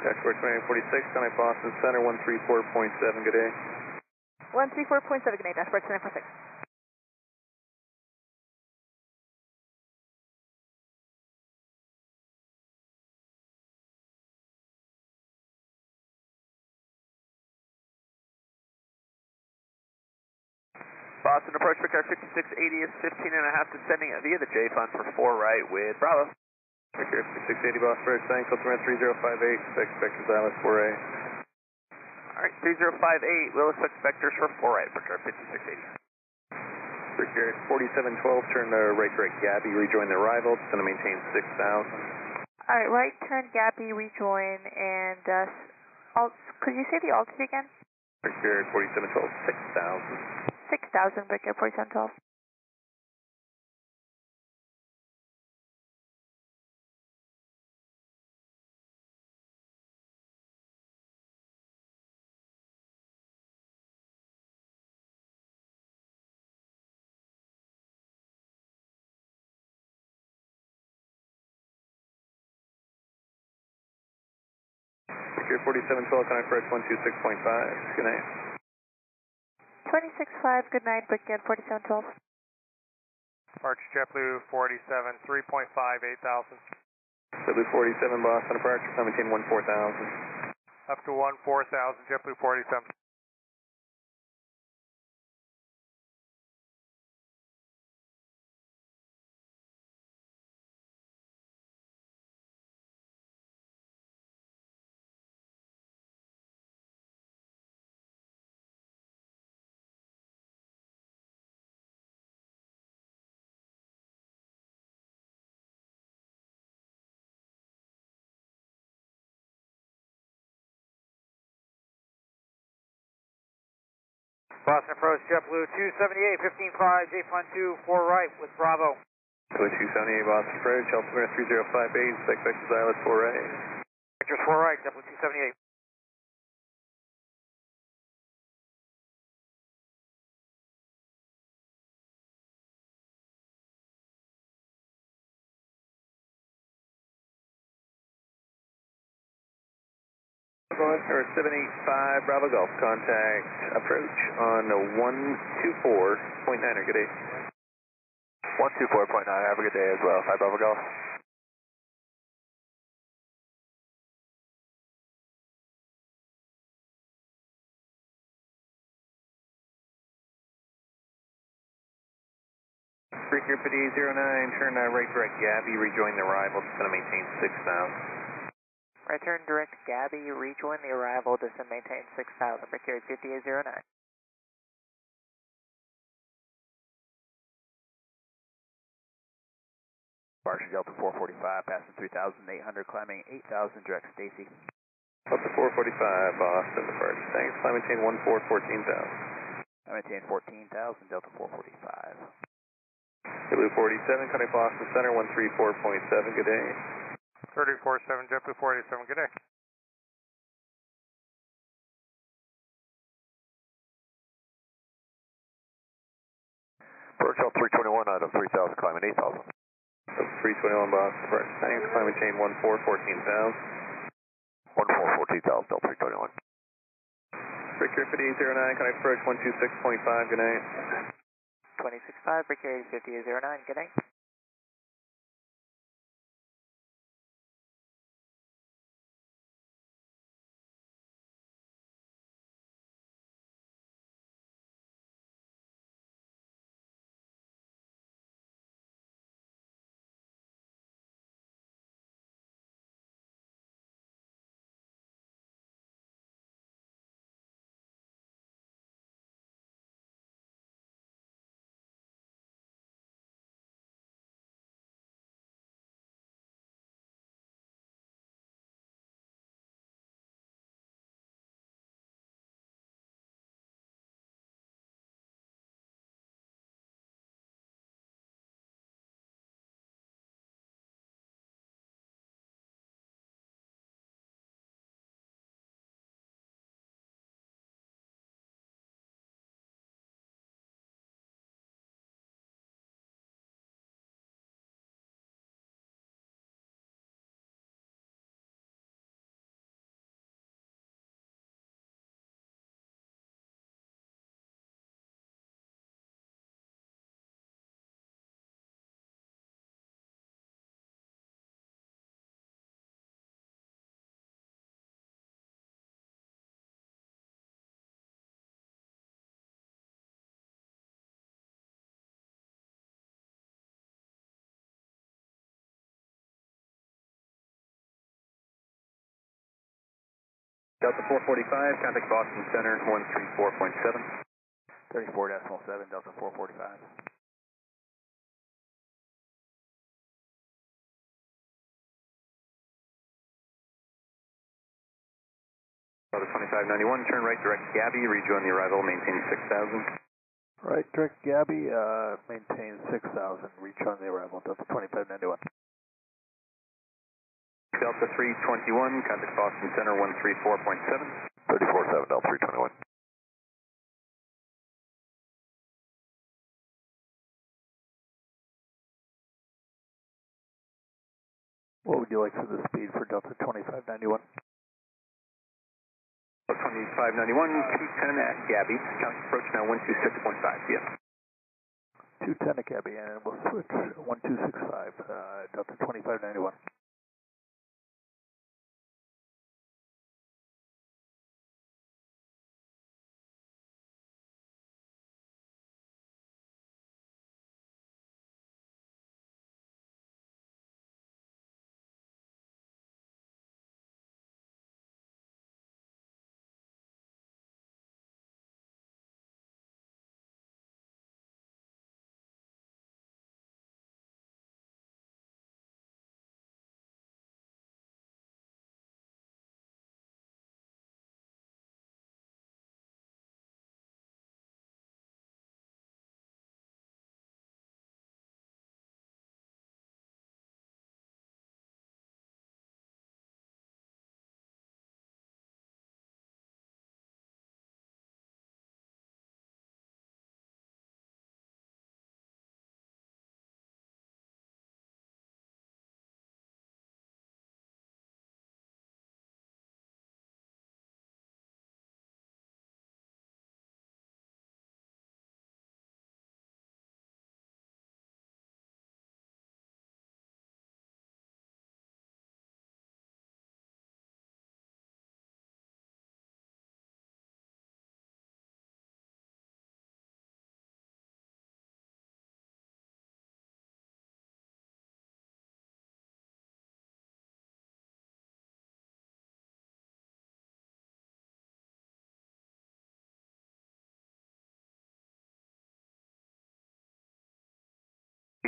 Dashboard 2946, contact Boston Center 134.7, good day. 134.7, good day, dashboard 2946. Boston approach for car 5680 is 15 and a half descending via the J fund for 4 right with Bravo. Victor 5680 Boston Approach, thanks, altimeter 3058, expect vectors Alice 4A. Alright, 3058, will expect vectors for 4 right for car 5680. Victor 4712, turn right direct Gabby, rejoin the arrival, it's going to maintain 6,000. Alright, right turn Gabby, rejoin, and could you say the altitude again? Victor 4712, 6,000. 6,000, Victor 4712. Victor 4712, contact approach 126.5, good night. 26.5, good night, Brigade 4712. Arch JetBlue 47, 3.5, 8,000. JetBlue 47, Boston approach, maintain 14,000. Up to 14,000, JetBlue 47. Boston approach, JetBlue 278, 15.5, J-Fund 2, 4 right with Bravo. JetBlue 278, Boston approach, altimeter 3058, expect vectors Alice 4A. Vectors 4 right, JetBlue 278. Or 785 Bravo Golf, contact approach on 124.9, good day. 124.9, have a good day as well. 5 Bravo Golf. Freaker PD 09, turn right direct Gabby, rejoin the arrival, it's going to maintain 6,000. Right turn direct Gabby, rejoin the arrival, descend maintain 6,000, Brigade 5809. Departure Delta 445, passing 3,800, climbing 8,000, direct Stacy. Delta 445, Boston, departure, thanks, climb maintain 14,000. I maintain 14,000, Delta 445. JetBlue 47, contact Boston Center 134.7, good day. 3047, JetBlue 47, good day. Approach 321 out of 3,000, climbing 8,000. 321 Boston, departure, thanks, climb maintain 14,000. 14,000, Delta 321. Victor 5809, contact approach 126.5, good night. 26.5, Brigade 5809, good night. Delta 445, contact Boston Center 134.7. 34.7, Delta 445. Delta 2591, turn right direct Gabby, rejoin the arrival, maintain 6,000. Right, direct Gabby, maintain 6,000, reach on the arrival, Delta 2591. Delta 321, contact Boston Center 134.7. 34.7, Delta 321. What would you like for the speed for Delta 2591? 2591, 210 at Gabby, count approach now 126.5, yes. 210 at Gabby, and we'll switch 1265, Delta 2591.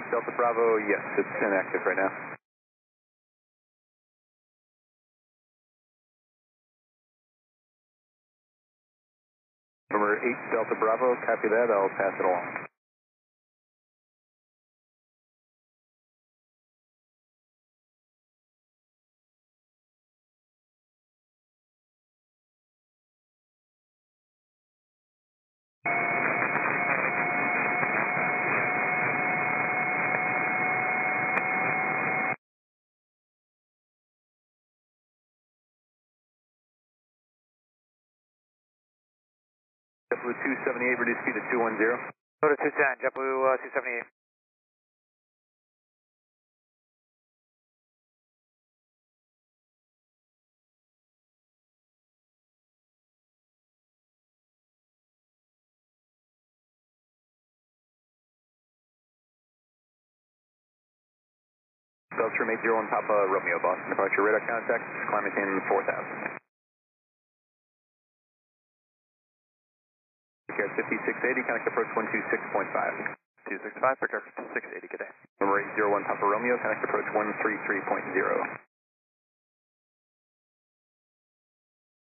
Delta Bravo, yes, it's inactive right now. Number 8 Delta Bravo, copy that, I'll pass it along. JetBlue 278, reduce speed to 210. Go to 210, JetBlue 278. Delta 801 Papa Romeo, Boston departure radar contact, climb maintain 4,000. Care 5680, connect approach 126.5. 265, Picture 680, good day. Number 801 Papa Romeo, connect approach 133.0.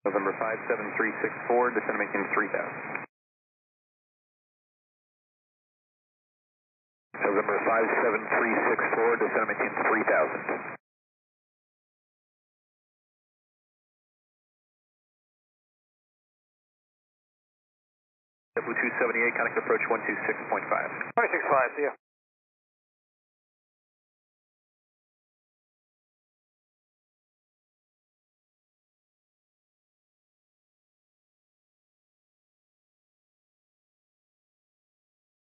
November 57364, descend and maintain 3,000. November 57364, descend and maintain 3,000. JetBlue 278, connect approach 126.5. 265, see ya.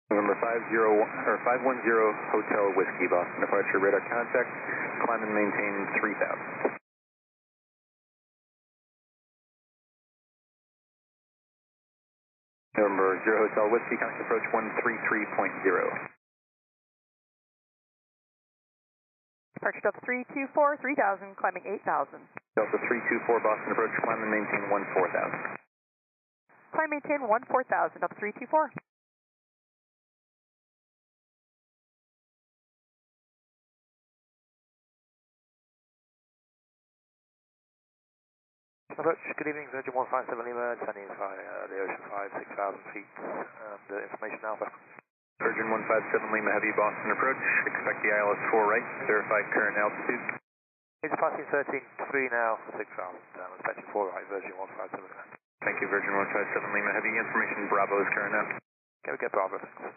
November 510 Hotel Whiskey, Boston departure radar contact, climb and maintain 3,000. November 0 Hotel Whiskey, connect approach 133.0. Approach Delta 324, 3000, climbing 8000. Delta 324 Boston approach, climb and maintain 14,000. Climb maintain 14,000, Delta 324. Approach, good evening, Virgin 157 Lima, descending by the ocean 5, 6,000 feet, information Alpha. Virgin 157 Lima Heavy Boston approach, expect the ILS 4 right, verified current altitude. It's passing 13.3 now for 6,000, expecting 4 right, Virgin 157 Lima. Thank you, Virgin 157 Lima Heavy, information Bravo is current now. Okay, we get Bravo, thanks.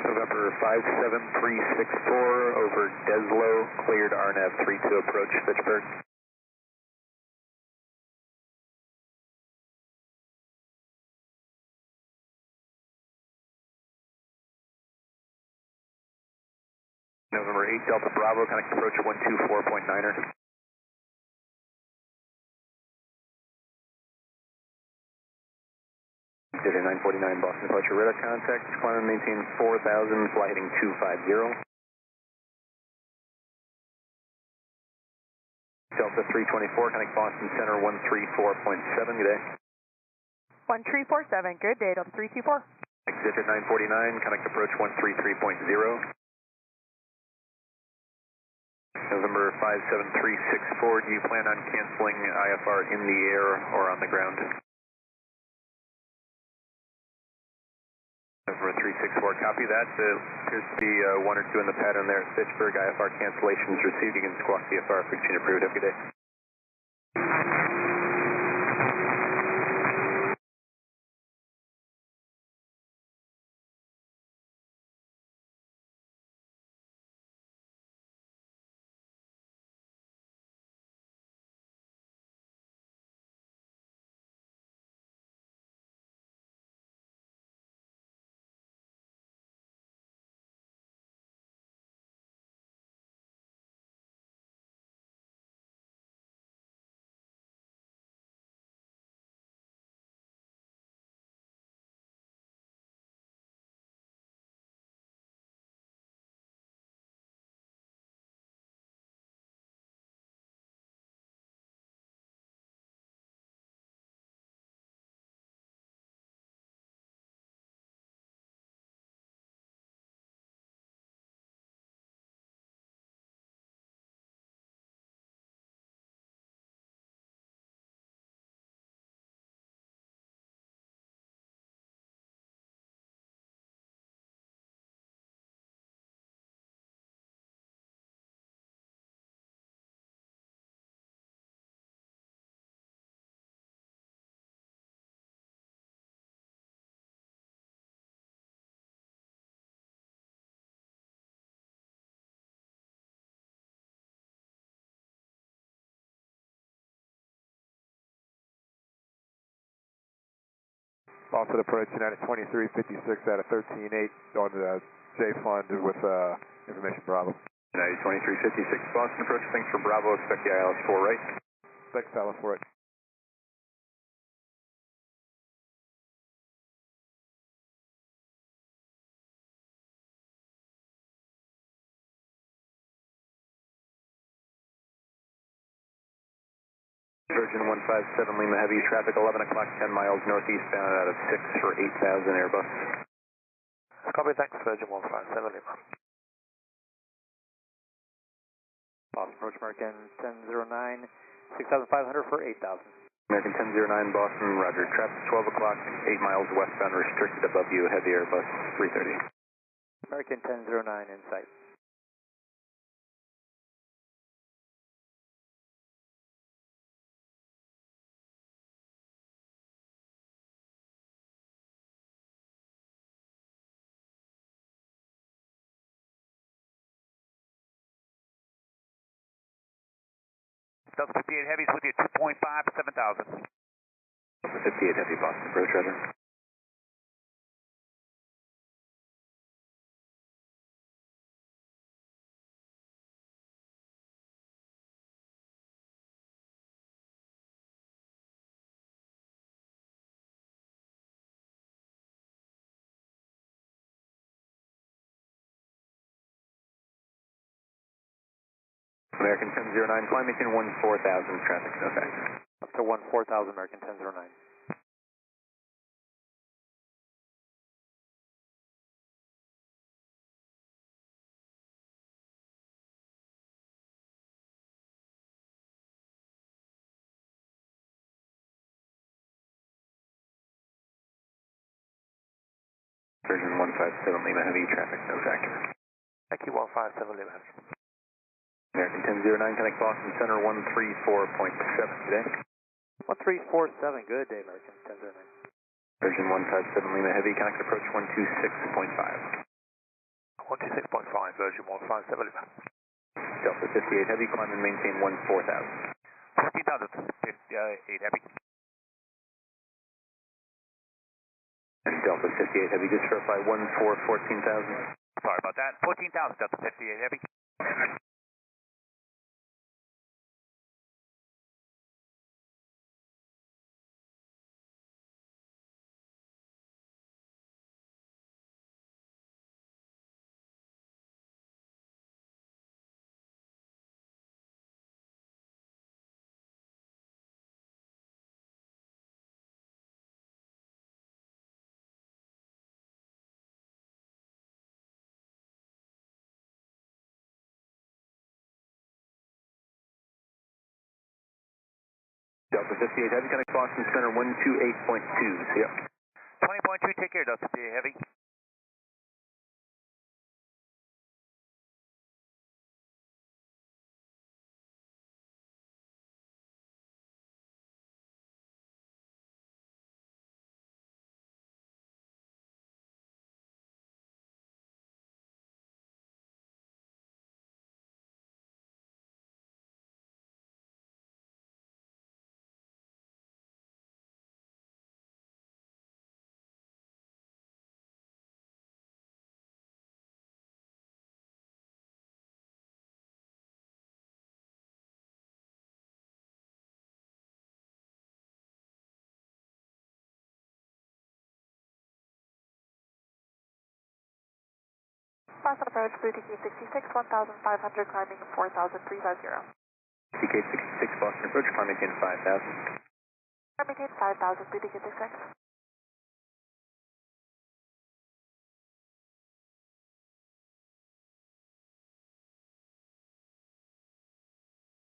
November 57364 over Deslow, cleared RNAV 32 approach Fitchburg. November 8 Delta Bravo, connect approach 124.9er. Digit 949 Boston departure radar contact, climb and maintain 4,000, fly heading 250. Delta 324, connect Boston Center 134.7, good day. 1347, good day, Delta 324. Digit 949, connect approach 133.0. November 57364, do you plan on canceling IFR in the air or on the ground? November 364, copy that. Appears to be one or two in the pattern there at Fitchburg. IFR cancellations received. You can squawk CFR if routine approved. Have a good day. Boston approach United 2356 out of 13.8 on the J Fund with information Bravo. United 2356 Boston approach, thanks for Bravo, expect the ILS 4 right. Thanks, ILS 4 right. Virgin 157 Lima Heavy, traffic 11 o'clock, 10 miles northeastbound out of 6 for 8,000 Airbus. Copy, thanks, Virgin 157 Lima. Boston approach American 1009, 6,500 for 8,000. American 1009 Boston, roger. Traffic 12 o'clock, 8 miles westbound, restricted above you, heavy Airbus 330. American 1009 in sight. Delta 58 Heavy's with you, 2.5 to 7,000. Delta 58 Heavy, Boston approach, rather. American 1009, climb maintain 14,000, traffic no factor. Up to 14,000, American 1009. Version 157 Lima Heavy, traffic no factor. Thank you, 157 Lima Heavy. American 1009, connect Boston Center 134.7 today. 1347, good day, American 1009. Version 157 Lima Heavy, connect approach 126.5. 126.5, version 157 Lima. Delta 58 Heavy, climb and maintain 14,000. 14,000, 58 Heavy. And Delta 58 Heavy, just verify 14,000. Sorry about that. 14,000, Delta 58 Heavy. Delta 58 Heavy, connect Boston Center 128.2. See ya. 20.2, take care, Delta 58 Heavy. Boston approach, Boutique 66, 1,500, climbing 4,350. CK 66 Boston approach, climb maintain 5,000. Climb maintain 5,000, Boutique 66.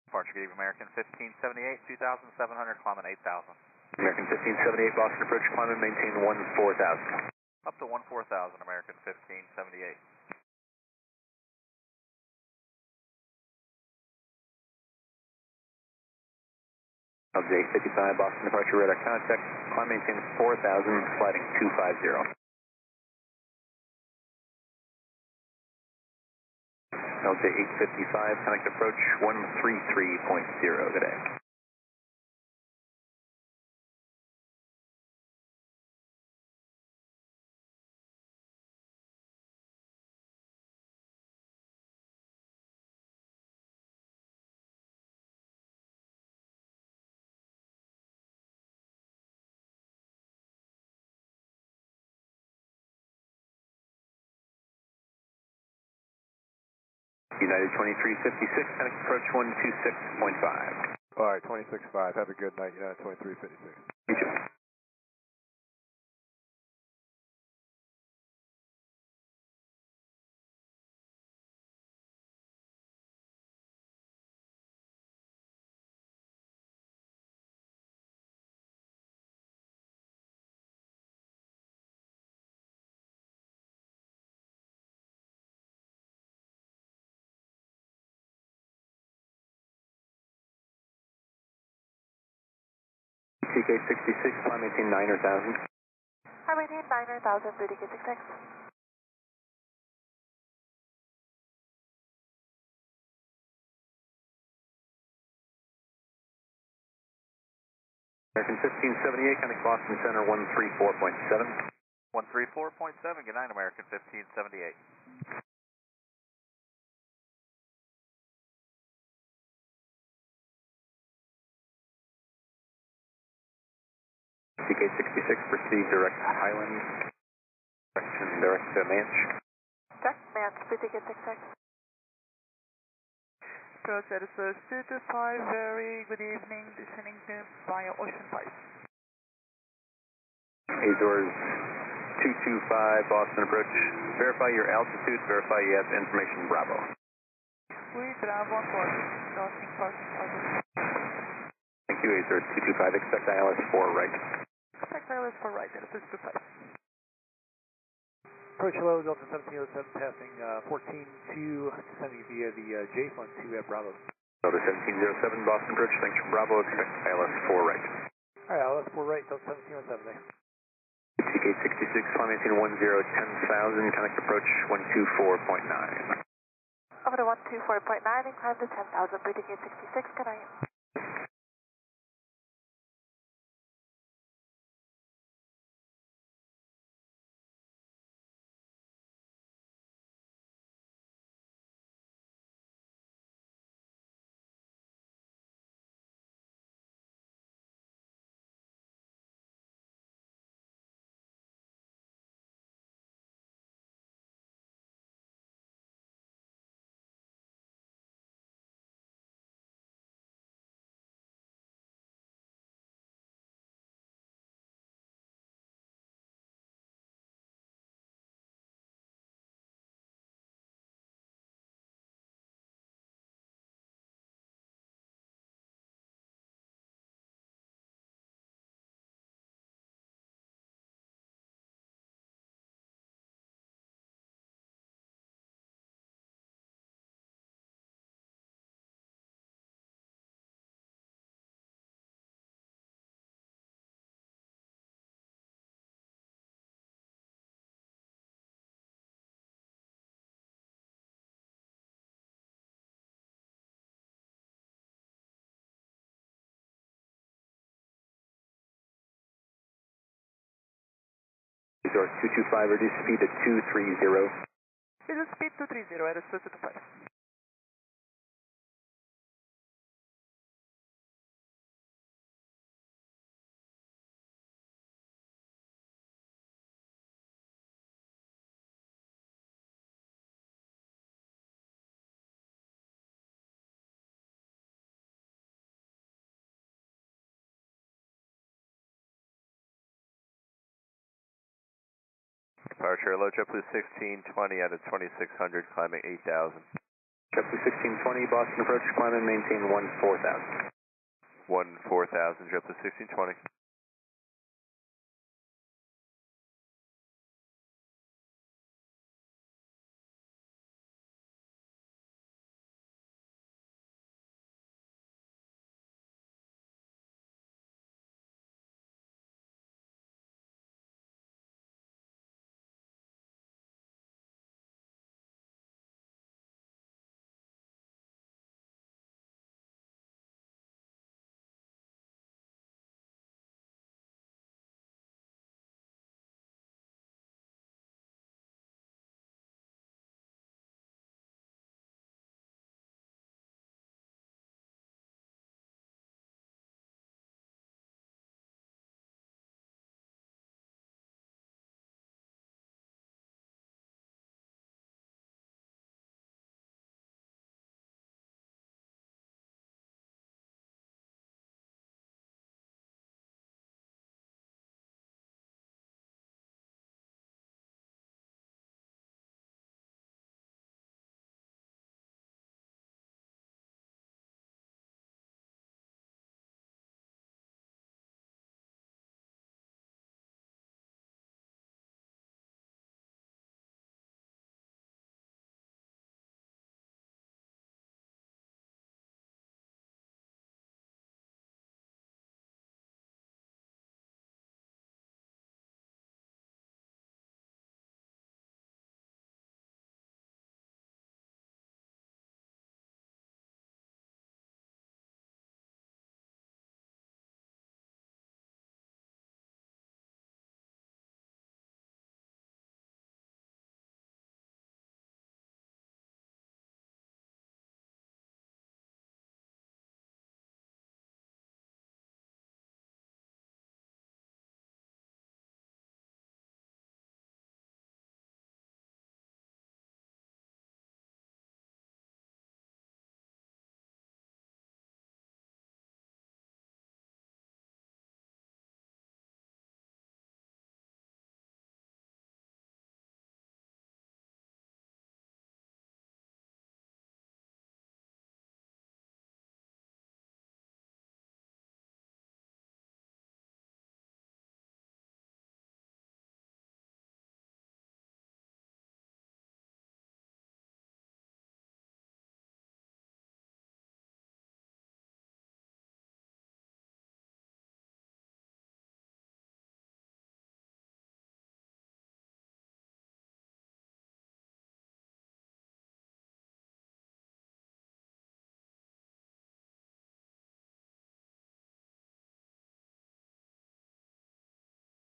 Departure gate American 1578, 2,700, climbing 8,000. American 1578 Boston approach, climb and maintain 14,000. Up to 14,000, American 1578. LJ 55 Boston departure radar contact, climb maintain 4,000, sliding 250. LJ 855, connect approach 133.0 today. United 2356, connect approach 126.5. Alright, 26.5. Have a good night, United 2356. You too. CK 66, climb maintain 9,000. Climb maintain 9,000, Boutique 66. American 1578, connect Boston Center 134.7. 134.7, good night, American 1578. CK66, proceed direct to Highland. Correction, direct to Manch. Direct Manch, BTK 66. Approach Edison 225, very good evening, descending via Ocean 5. Azores 225, Boston approach. Verify your altitude, verify you have information Bravo. We Bravo on parking, parking. Thank you, Azores 225, expect ILS 4 right. Expect ILS 4 right, Edison 225. Approach hello, Delta 1707, passing 14-2, descending via the J Fund 2 at Bravo. Delta 1707, Boston approach, thanks for Bravo, expect ILS 4 right. Alright, ILS 4 right, Delta 1707 there. CK66, climb maintain 10,000, connect approach 124.9. Over to 124.9 and climb to 10,000, BTK 66, good night. Azores 225, reduce speed to 230. Reduce speed to 230, Edison 225. Departure, hello, JetBlue 1620 out of 2600, climbing 8,000. JetBlue 1620, Boston approach, climb and maintain 14,000. 14,000, JetBlue 1620.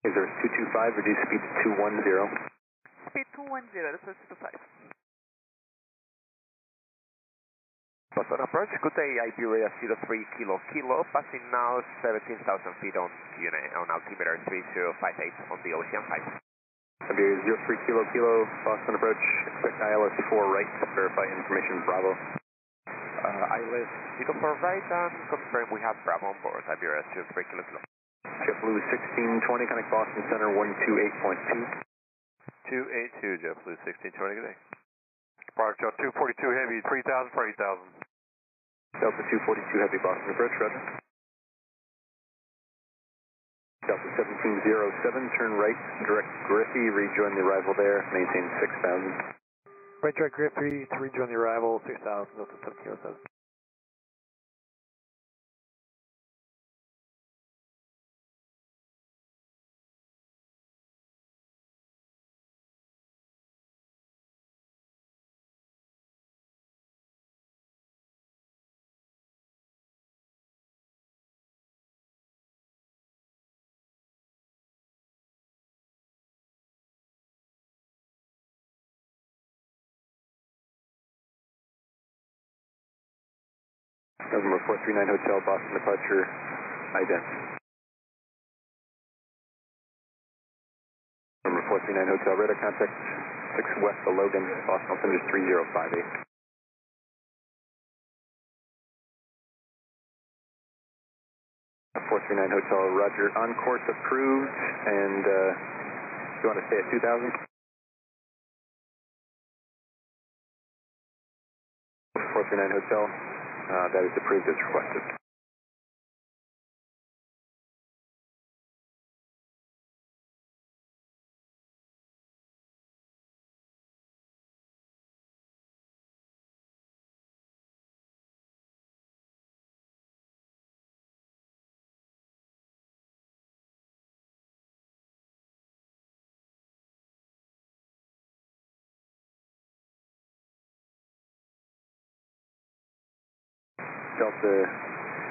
Is there 225, reduce speed to 210. Speed 210, this is 225. Boston approach, good day, Iberia 03 Kilo Kilo, passing now 17,000 feet on altimeter 3058 on the Ocean 5. Iberia 03 Kilo Kilo, Boston approach, expect ILS 4 right, verify information Bravo. ILS 04 right and confirm we have Bravo on board, Iberia 03 Kilo Kilo. JetBlue 1620, connect Boston Center 128.2. 282, JetBlue 1620, good day. Departure 242 Heavy, 3,000 for 8,000. Delta 242 Heavy, Boston approach, roger. Delta 1707, turn right, direct Griffey, rejoin the arrival there, maintain 6,000. Right direct Griffey, to rejoin the arrival, 6,000, Delta 1707. November 439 Hotel, Boston departure, ident. November 439 Hotel, radar contact 6 west of Logan, Boston altimeter 3058. 439 Hotel, roger, on course approved, and you want to stay at 2,000? 439 Hotel, that is approved as requested. Delta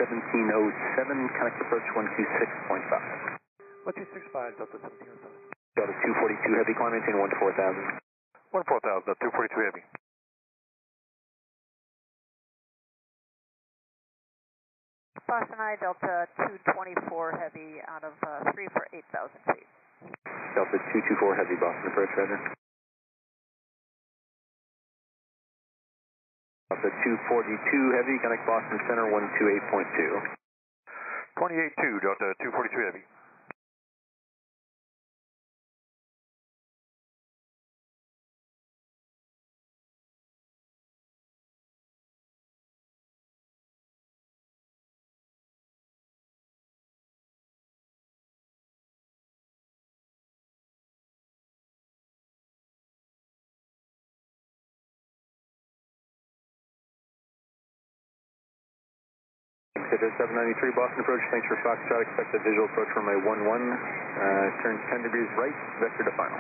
1707, connect approach 126.5. 126.5, Delta 1707. Delta 242 Heavy, climb maintain 14,000. 14,000, 242 Heavy. Boston I, Delta 224 Heavy out of 3 for 8,000 feet. Delta 224 Heavy, Boston approach, roger. Delta 242 Heavy, connect Boston Center 128.2. 28.2, Delta 242 Heavy. Exeter 793 Boston approach, thanks for Foxtrot, expect a visual approach runway 11, turn 10 degrees right, vector to final.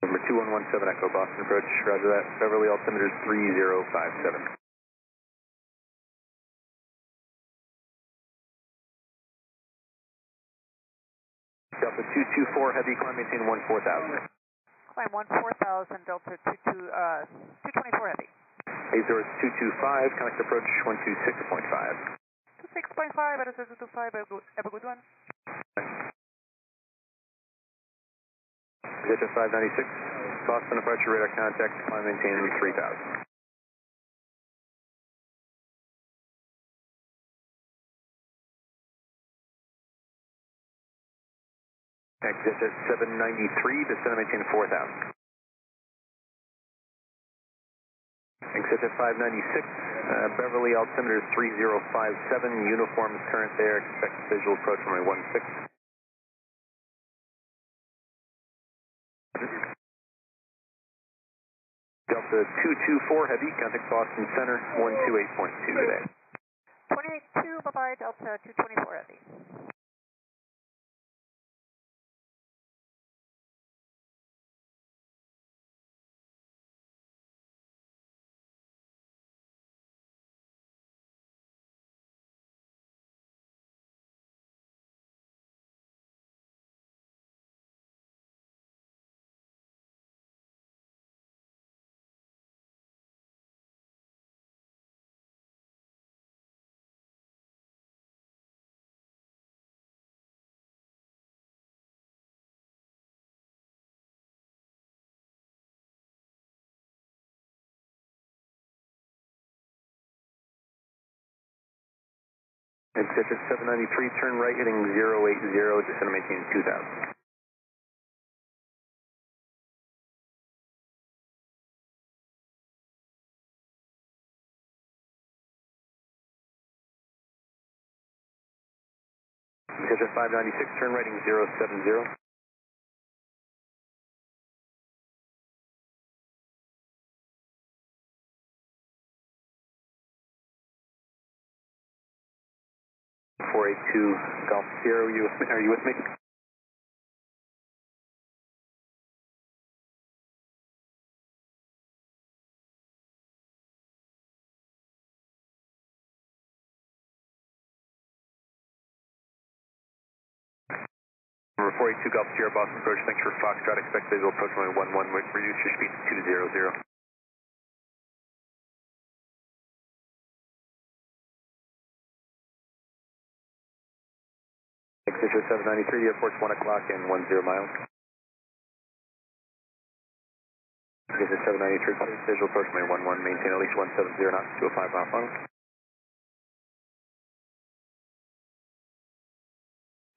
Number 2117 Echo, Boston approach, roger that, Beverly altimeter 3057. Delta 224 Heavy, climb maintain 14,000. Climb 14,000, Delta 224 Heavy. Azor 225, connect approach 126.5. 26.5, that is 225, have a good one. Exeter 596, Boston departure radar contact, climb maintain 3,000. Exit at 793, descend and maintain 4,000. Exit at 596, Beverly altimeter 3057, uniforms current there, expect visual approach runway 16. Delta 224 Heavy, contact Boston Center 128.2 today. 28.2, bye-bye, Delta 224 Heavy. And Citrus 793, turn right heading 080, descend and maintain 2000. Citrus 596, turn right heading 070. Golf Sierra, are you with me? Number 482 Golf Sierra, Boston approach, thanks for Foxtrot, expect visual approach runway 11, reduce your speed to 200. Citrus 793, the airport's 1 o'clock and 10 miles. Citrus 793, clear, visual approach runway 11, maintain at least 170 knots, 205 mile final.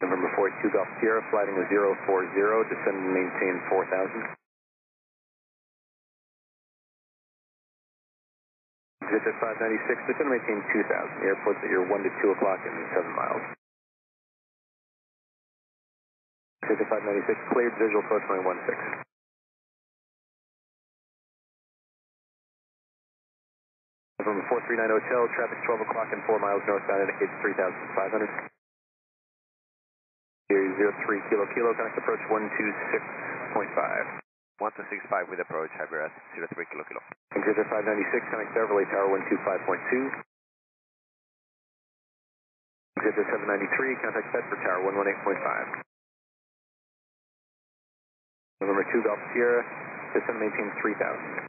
November 482 Golf Sierra, flighting to 040, descend and maintain 4000. Citrus 596, descend and maintain 2000. The airport's at your 1 to 2 o'clock and 7 miles. Citrus 596, cleared, visual approach runway 16. November 439 Hotel, traffic 12 o'clock and 4 miles northbound, indicates 3,500. 03 Kilo, connect approach 126.5. 1265 with approach, Iberia 03 Kilo. Citrus 596, connect Beverly Tower 125.2. Citrus 793, contact Bedford Tower 118.5. November 2 Golf Sierra, descend maintain 3000.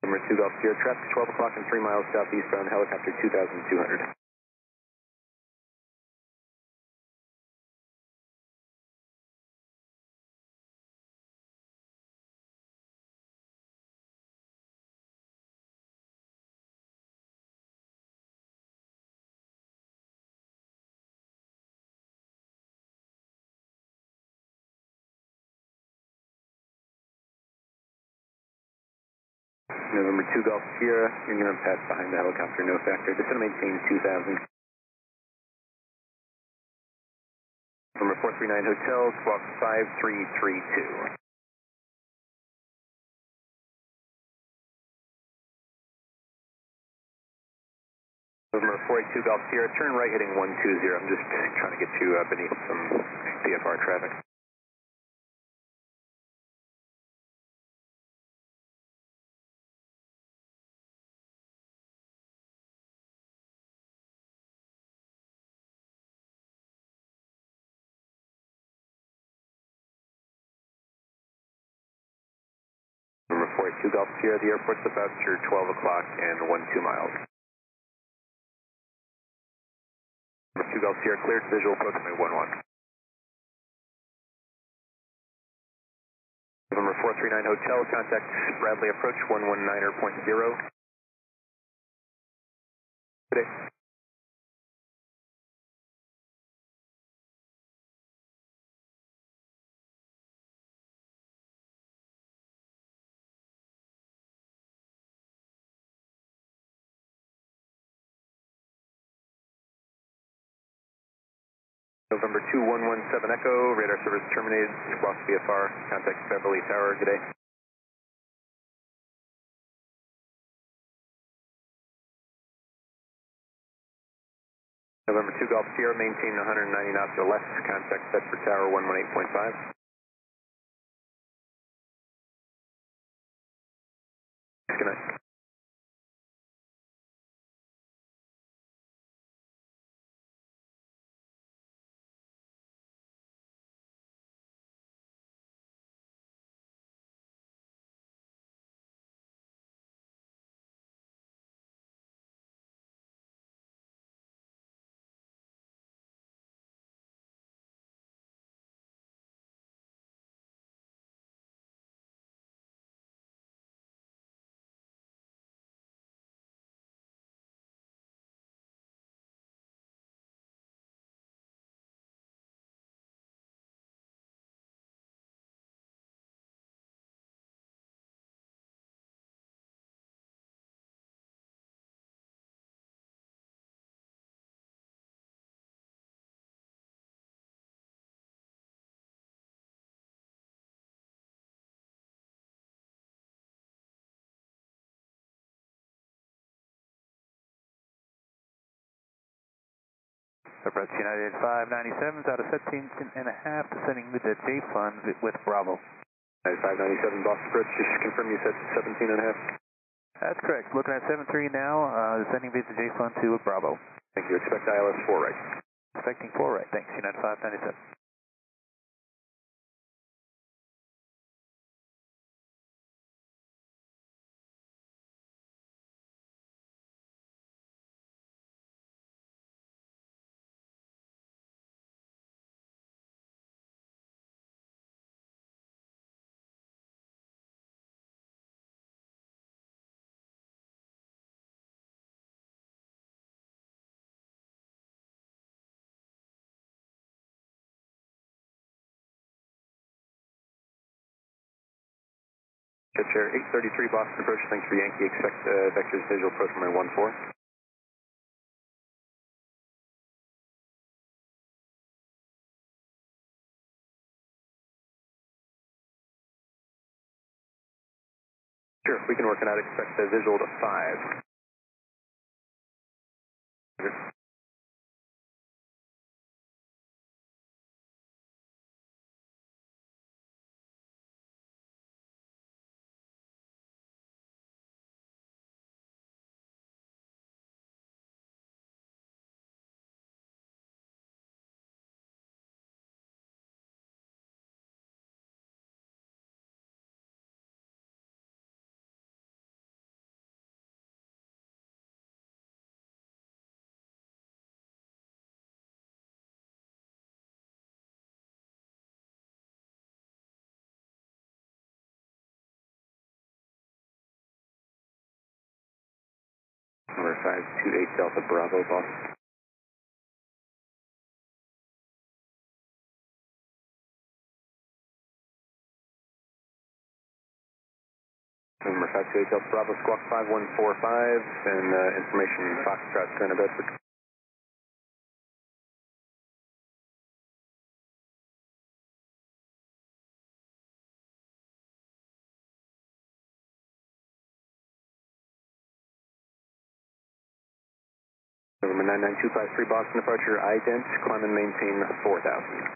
November 2 Golf Sierra, traffic 12 o'clock and 3 miles southeastbound, helicopter 2200. November 2 Golf Sierra, you're going to pass behind the helicopter, no factor. Descend and maintain 2000. November 439 Hotel, squawk 5332. November 482 Golf Sierra, turn right heading 120. I'm just trying to get you beneath some VFR traffic. November 482 Golf Sierra, the airport's about your 12 o'clock and 12 miles. November 2 Golf Sierra, cleared, visual approach runway 11. November 439 Hotel, contact Bradley approach 119.0. Today. November 2117 Echo, radar service terminated, lost VFR, contact Beverly Tower, good day. November 2 Golf Sierra, maintain 190 knots or less, contact Bedford Tower 118.5. Good night. Approach United 597 is out of 17.5, descending with the J Fund with Bravo. United 597, Boston approach, just confirm you said 17.5. That's correct. Looking at 73 now, descending via the J Fund 2 with Bravo. Thank you. Expect ILS 4 right. Expecting 4 right. Thanks. United 597. Jet Chair 833, Boston approach, thanks for Yankee. Expect vectors visual approach from my 14. Sure, we can work it out. Expect the visual to 5. Number 528 Delta Bravo, Boston. Number 528 Delta Bravo, squawk 5145, and information Foxtrot, Center Bedford. Number 99253 Boston departure, ident, climb and maintain 4000.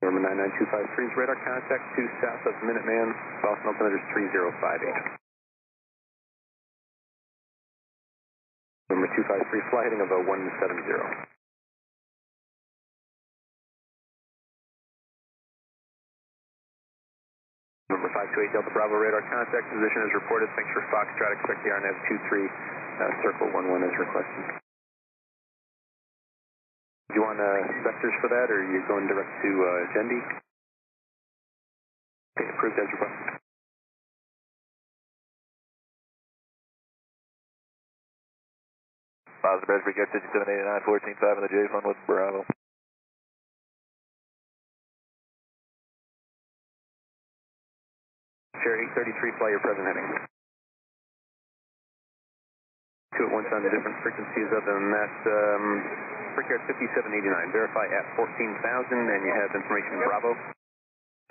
Number 99253 is radar contact to south of Minuteman, Boston altimeter is 3058. Number 253, fly heading of 170. Number 528 Delta Bravo radar contact position is reported. Thanks for Foxtrot. Expect the RNAV 23 circle 11 as requested. Do you want vectors for that, or are you going direct to Gendy? Okay, approved as requested. Positive Bedford, get 5789, 14.5 in the J Fund with Bravo. Chair 833, fly your present heading. 2 at once on different frequencies other than that. Brickyard 5789, verify at 14,000, and you have information Bravo.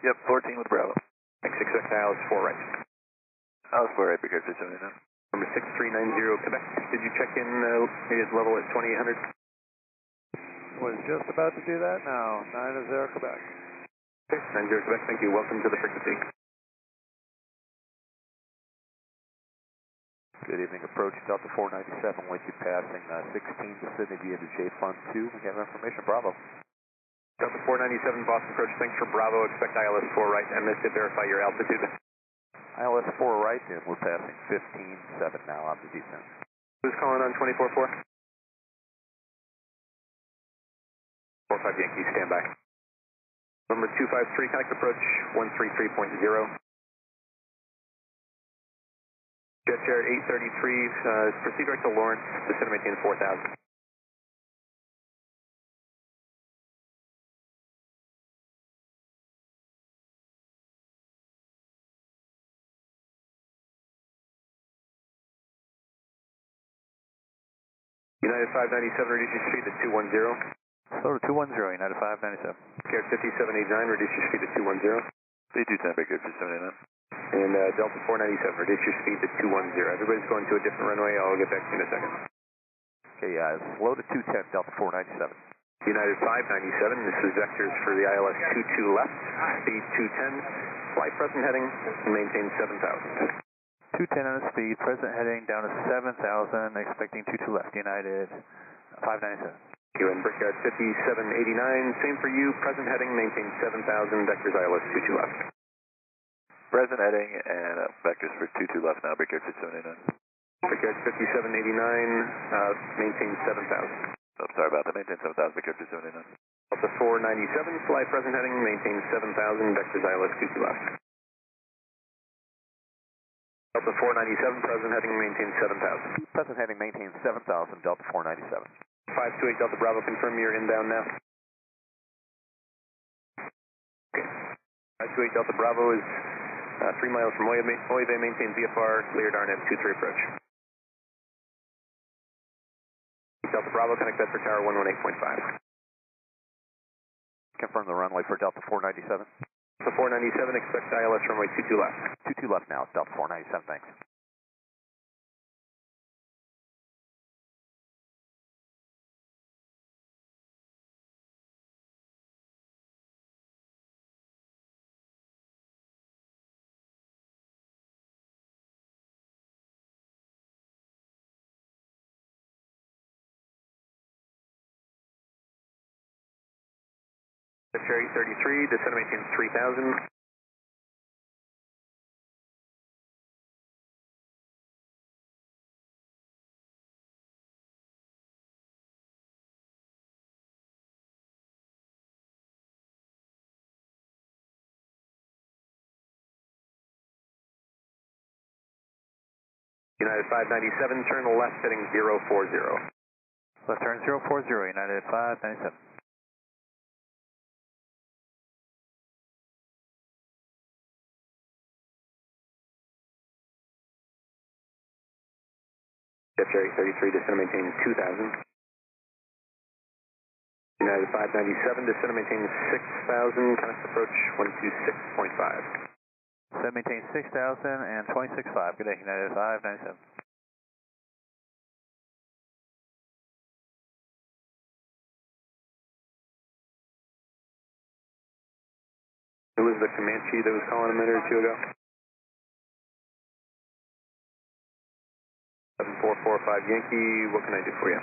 Yep, 14 with Bravo. Thanks, expect ILS 4 right. ILS 4 right, Brickyard 5789. Number 6390 Quebec, did you check in his level at 2800? Was just about to do that now. 90 Quebec. Okay, 90 Quebec, thank you. Welcome to the frequency. Good evening, approach Delta 497, with you passing 16 vicinity of the J Fund 2. We have information, Bravo. Delta 497, Boston approach, thanks for Bravo, expect ILS 4 right, and miss to verify your altitude. ILS 4 right, and we're passing 15.7 now on the descent. Who's calling on 24-4? 45 Yankee, stand by. Number 253, connect approach 133.0. Jet Chair 833, proceed right to Lawrence, descend and maintain 4000. United 597, reduce your speed to 210. So 210, United 597. Care 5789, reduce your speed to 210. They do 10, Brickyard 5789. And Delta 497, reduce your speed to 210. Everybody's going to a different runway. I'll get back to you in a second. Okay, slow to 210, Delta 497. United 597, this is vectors for the ILS 22 left, speed 210, flight present heading, and maintain 7,000. 210 on the speed, present heading down to 7,000, expecting 22 left, United 597. You in Brickyard 5789, same for you, present heading, maintain 7,000, vectors ILS 22 left. Present heading and vectors for 22 left now, Brickyard 5789. Brickyard 5789, maintain 7,000. Oh, sorry about that, maintain 7,000, Brickyard 5789. Delta 497, fly present heading, maintain 7,000, vectors ILS 22 left. Delta 497, present heading, maintain 7,000. Present heading, maintain 7,000, Delta 497. 528 Delta Bravo, confirm you're inbound now. Okay. 528 Delta Bravo is 3 miles from Oive, maintain VFR, cleared RNAV 23 approach. Delta Bravo, connect that for tower 118.5. Confirm the runway for Delta 497. Delta 497, expect ILS runway 22 left. 22 left now, Delta 497, thanks. Cherry 33, descend maintain 3,000. United 597, turn left heading 040. Left turn 040, United 597. Cherry 33, descend maintain 2,000. United 597, descend maintain 6,000, connect approach 126.5. Descend maintain 6,000 and 26.5. Good day, United 597. Who was the Comanche that was calling a minute or two ago? 7445 Yankee, what can I do for you?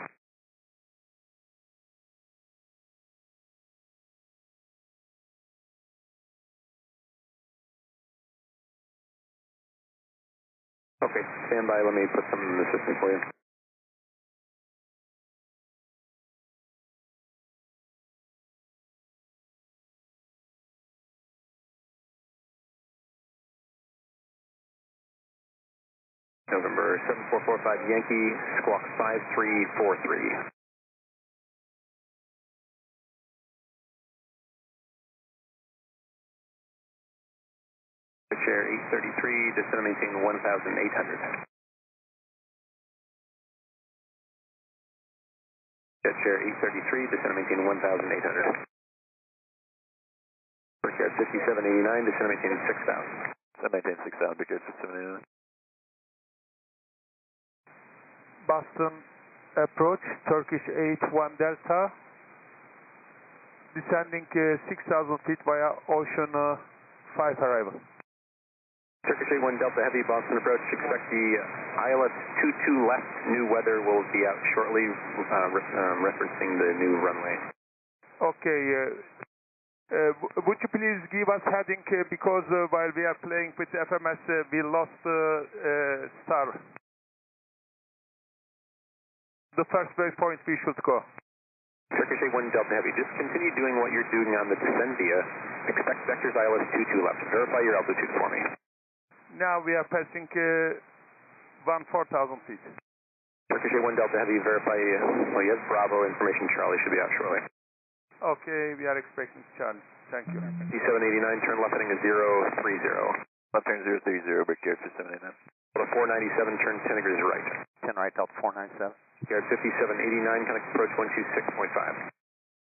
Okay, stand by, let me put something in the system for you. November 7445 Yankee, squawk 5343. Chair 833, descend maintain 1,800. Jet Chair 833, descend maintain 1,800. Brickyard 5789, descend maintain 6,000. Descend maintain 6,000, Brickyard 5789. Boston approach, Turkish 81 Delta, descending 6,000 feet via Ocean 5 arrival. Turkish 81 Delta Heavy, Boston approach, expect the ILS 22 left, new weather will be out shortly, referencing the new runway. Okay, would you please give us heading, because while we are playing with FMS, we lost star. The first waypoint we should go. Turkish 81 Delta Heavy, just continue doing what you're doing on the descend via. Expect vectors ILS 22 left. Verify your altitude for me. Now we are passing 4,000 feet. Turkish 81 Delta Heavy, verify, well, yes, Bravo, information Charlie should be out shortly. Okay, we are expecting Charlie. Thank you. D789, turn left heading to 030. Left turn 030, Brickyard 5789. Delta 497, turn 10 degrees right. 10 right, Delta 497. Brickyard 5789, connect approach 126.5.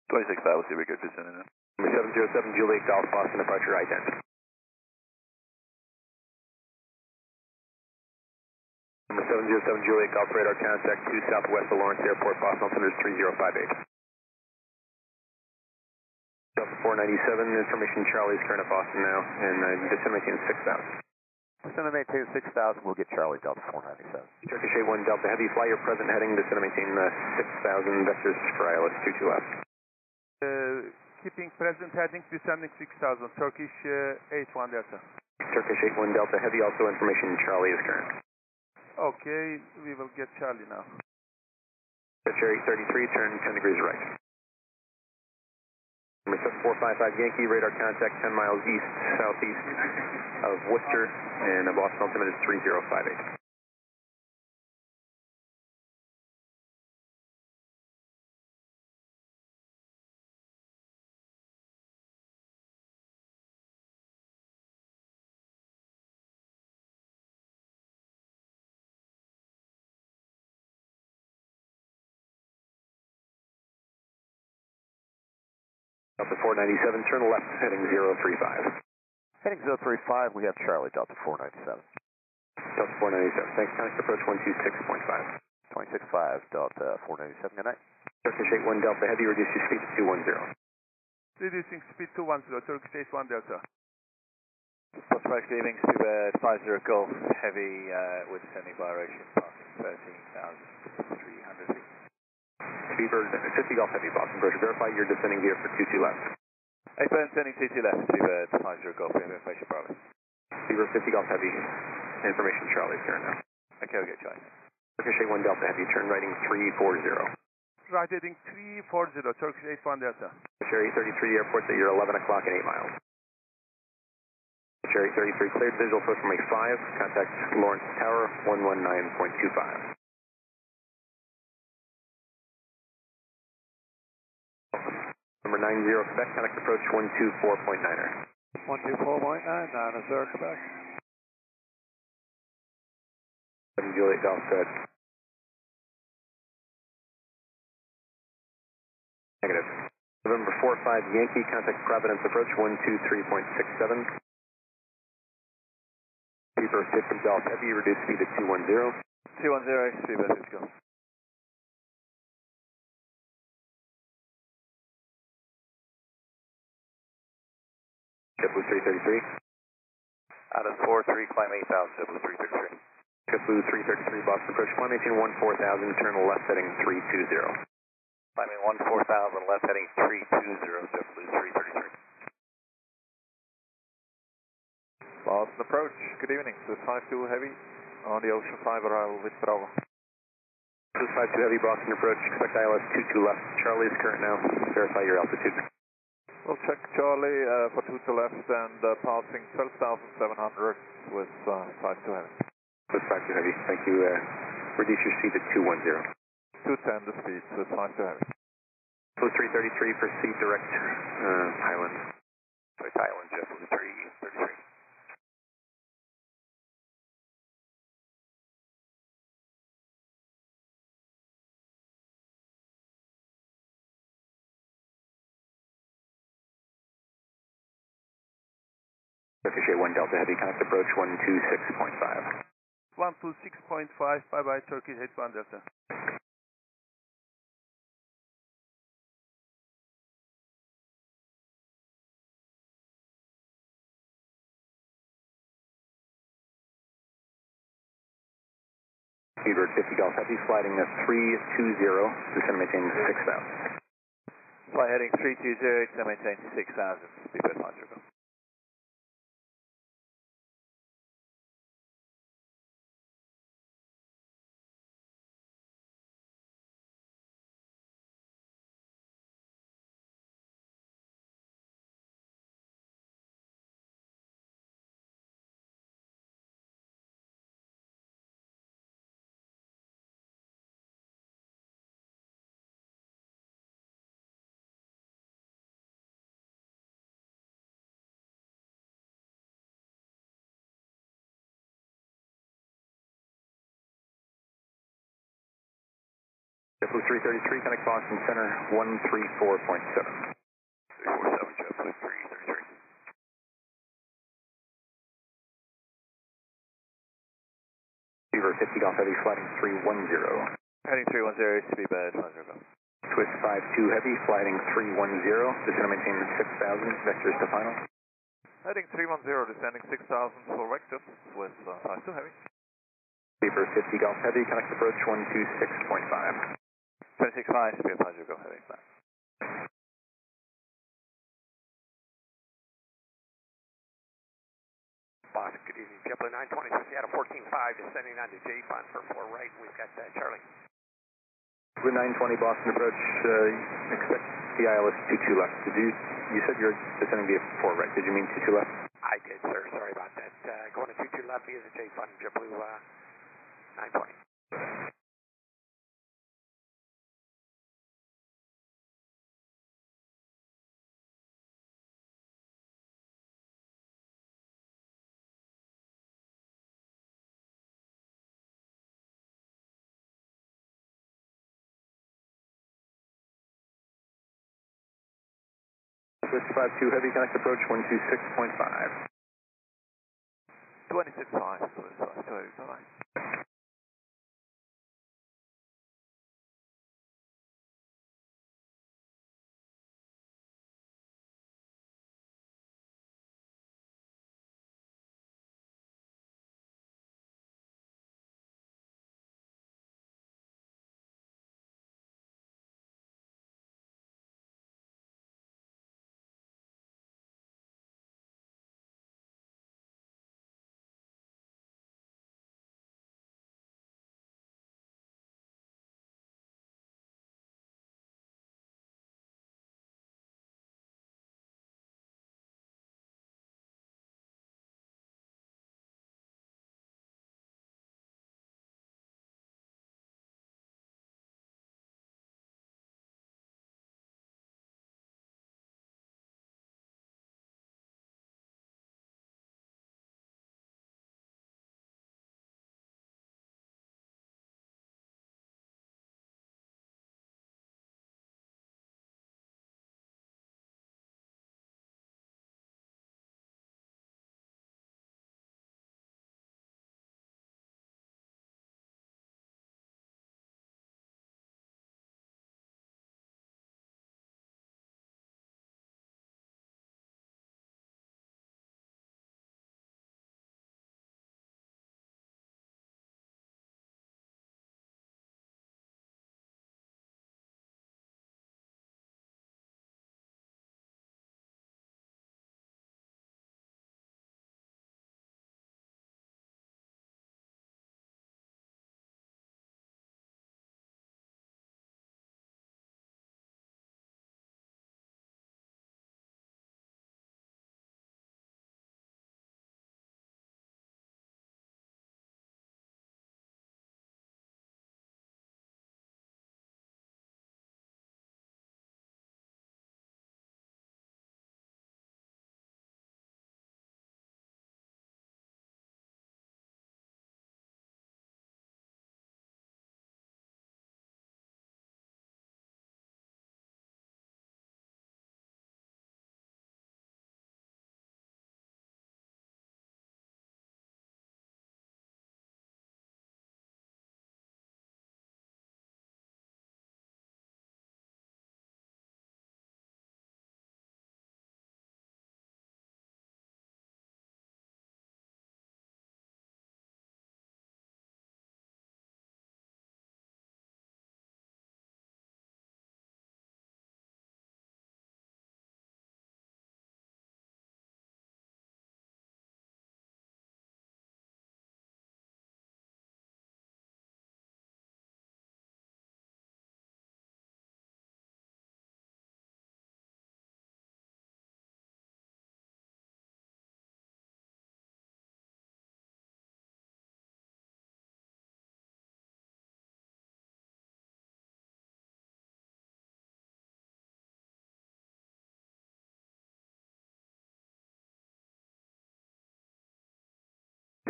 26.5, we'll see Brickyard 5789. Number 707, Juliet Golf, Boston, departure ident. 707 Juliet Golf radar contact 2 southwest of Lawrence Airport, Boston altimeter is 3058. Delta 497, information Charlie's current at Boston now, and descend maintain 6,000. Descend maintain 6,000, we'll get Charlie Delta 497. Turkish 81 Delta Heavy, fly your present heading, descend maintain 6,000, vectors for ILS 22 left. Keeping present heading, descending 6,000, Turkish 81 Delta. Turkish 81 Delta Heavy, also information Charlie is current. Okay, we will get Charlie now. Cherry 33, turn 10 degrees right. Number 7455 Yankee, radar contact 10 miles east, southeast of Worcester, and the Boston altimeter is 3058. Delta 497, turn left, heading 035. Heading 035, we have Charlie, Delta 497. Delta 497, thanks, contact approach 126.5. 265, Delta 497, good night. Turkish 81 Delta Heavy, reduce your speed to 210. Reducing speed to 10, Turkish 81 Delta. Prospect leaving Speedbird 50 Golf Heavy with descending gyration, passing 13,300 feet. Speedbird 50 Golf Heavy, Boston Approach. Verify you're descending gear for 22 left. Burn sending 22 left, Speedbird 50 Golf Heavy, information Charlie. Speedbird 50 Golf Heavy, information Charlie's turn now. Okay, we'll get Charlie. Turkish 81 Delta Heavy, turn righting 340. Right heading 340, Turkish 81 Delta. Cherry 33 airport at your 11 o'clock and 8 miles. Cherry 33 cleared, visual approach from a 5, contact Lawrence Tower 119.25. Number 90 Quebec, contact approach 124.9er. 124.9, 90 Quebec. 7 Juliet Golf set. Negative. November 45 Yankee, contact Providence approach 123.67. Speedbird 50 Golf Heavy, reduce speed to 210. 210, Speedbird 50 Golf. JetBlue 333. Out of 43, climb 8,000, JetBlue 333. JetBlue 333, Boston approach, climb 1814,000, turn left heading 320. Climbing 14,000, left heading 320, JetBlue 333. Boston approach, good evening, Swiss 52 Heavy on the Ocean 5 arrival with Bravo. Swiss 52 Heavy, Boston approach, expect ILS 22 left, Charlie is current now, verify your altitude. We'll check Charlie for 22 left and passing 12,700 with 52 Heavy. Swiss 52 Heavy, thank you, reduce your speed to 210. 210 the speed, Swiss 52 Heavy. Blue 333, proceed direct, Highland. Direct Highland, JetBlue 333. Turkish 81 Delta Heavy, contact approach 126.5. 126.5, bye-bye, Turkish 81 Delta. Speedbird 50 Golf Heavy, sliding at 320, descend maintain 6,000. Fly heading 320, descend maintain 6,000, Speedbird 50 Golf. JetBlue 333, connect Boston Center 134.7. 347, JetBlue 333. Beaver 50 Golf Heavy, sliding 310. Heading 310, speed bed 50 Golf. Twist 52 Heavy, sliding 310, descend and maintain 6,000, vectors to final. Heading 310, descending 6,000 for vectors with 52 Heavy. Beaver 50 Golf Heavy, connect approach 126.5. 26.5, speed 50 Golf Heavy, flat. Boss, good evening. JetBlue 920 for Seattle 14.5, descending onto J-Fun for 4 right. We've got Charlie. Blue 920 Boston approach, expect the ILS 22 left. You said you're descending via 4 right. Did you mean 22 left? I did, sir. Sorry about that. Going to 22 left via the J-Fun, JetBlue 920. Twist 52 Heavy, connect approach 126.5. 26.5, so bye-bye.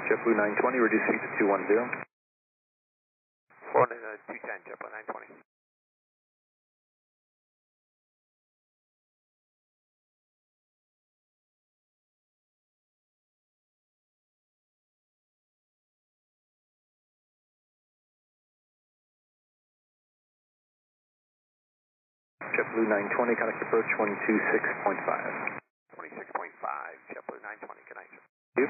JetBlue 920, reduce speed to 210. Going to 210, JetBlue 920. JetBlue 920, contact approach 126.5. 26.5, JetBlue 920, good night. Thank you.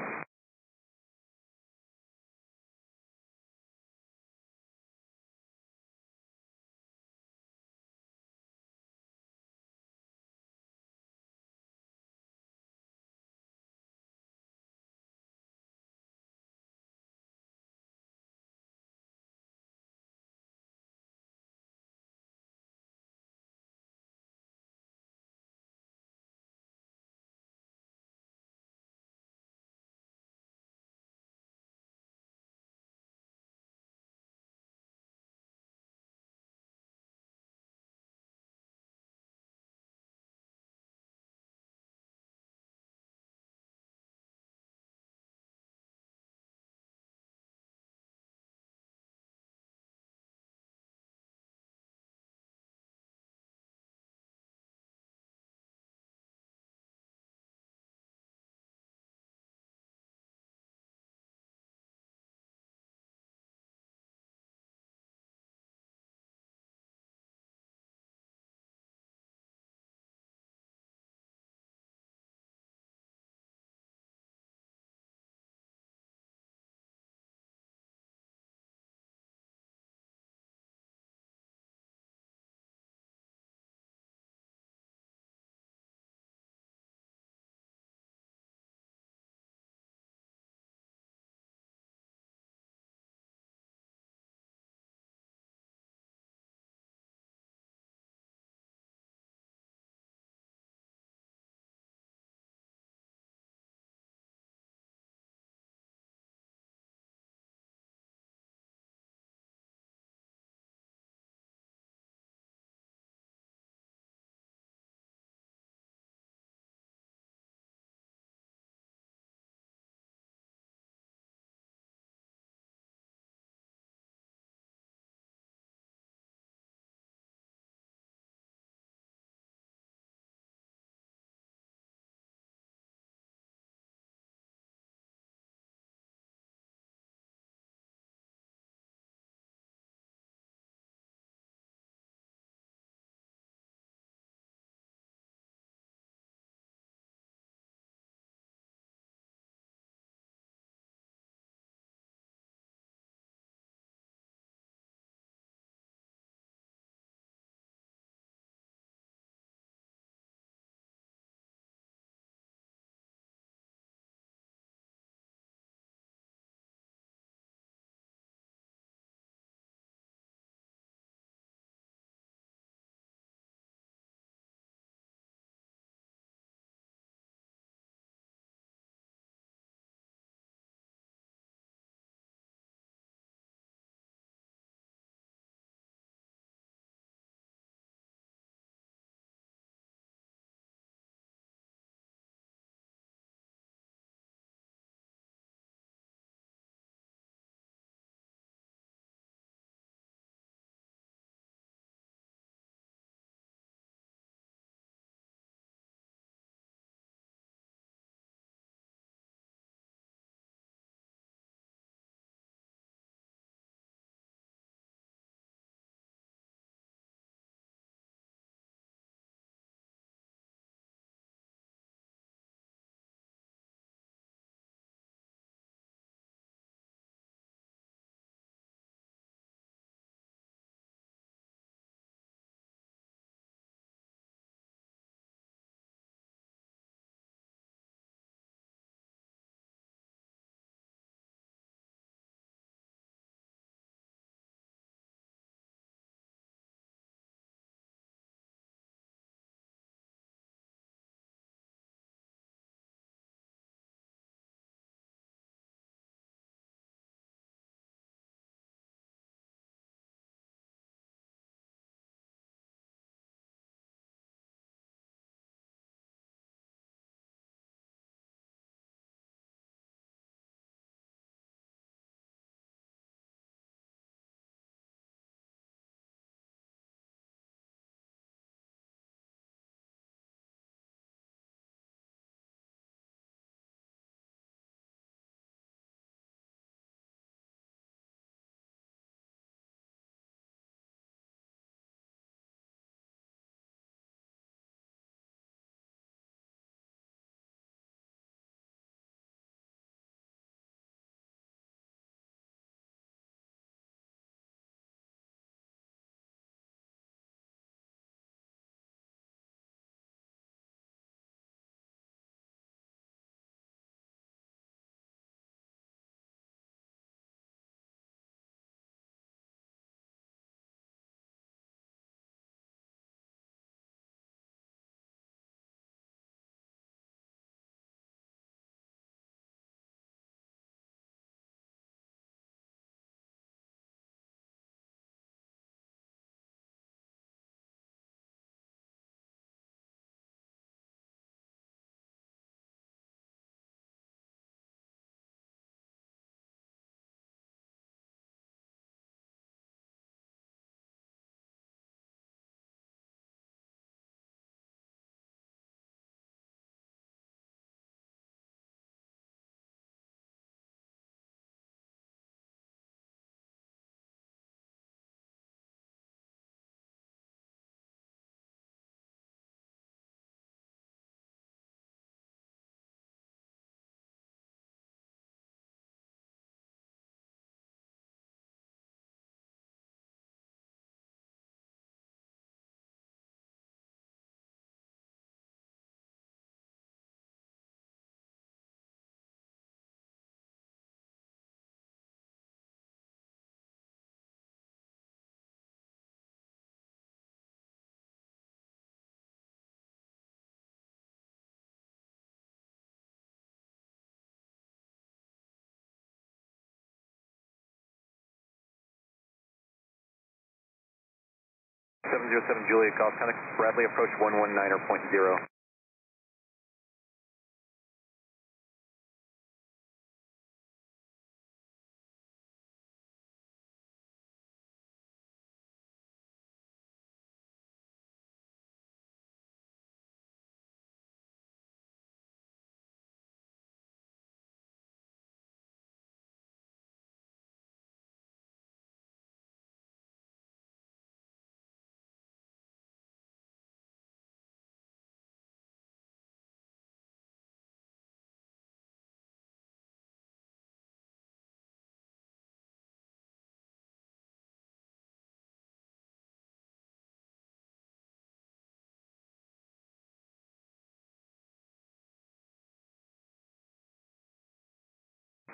707 Juliet, Golf Contact, Bradley approach 119.0.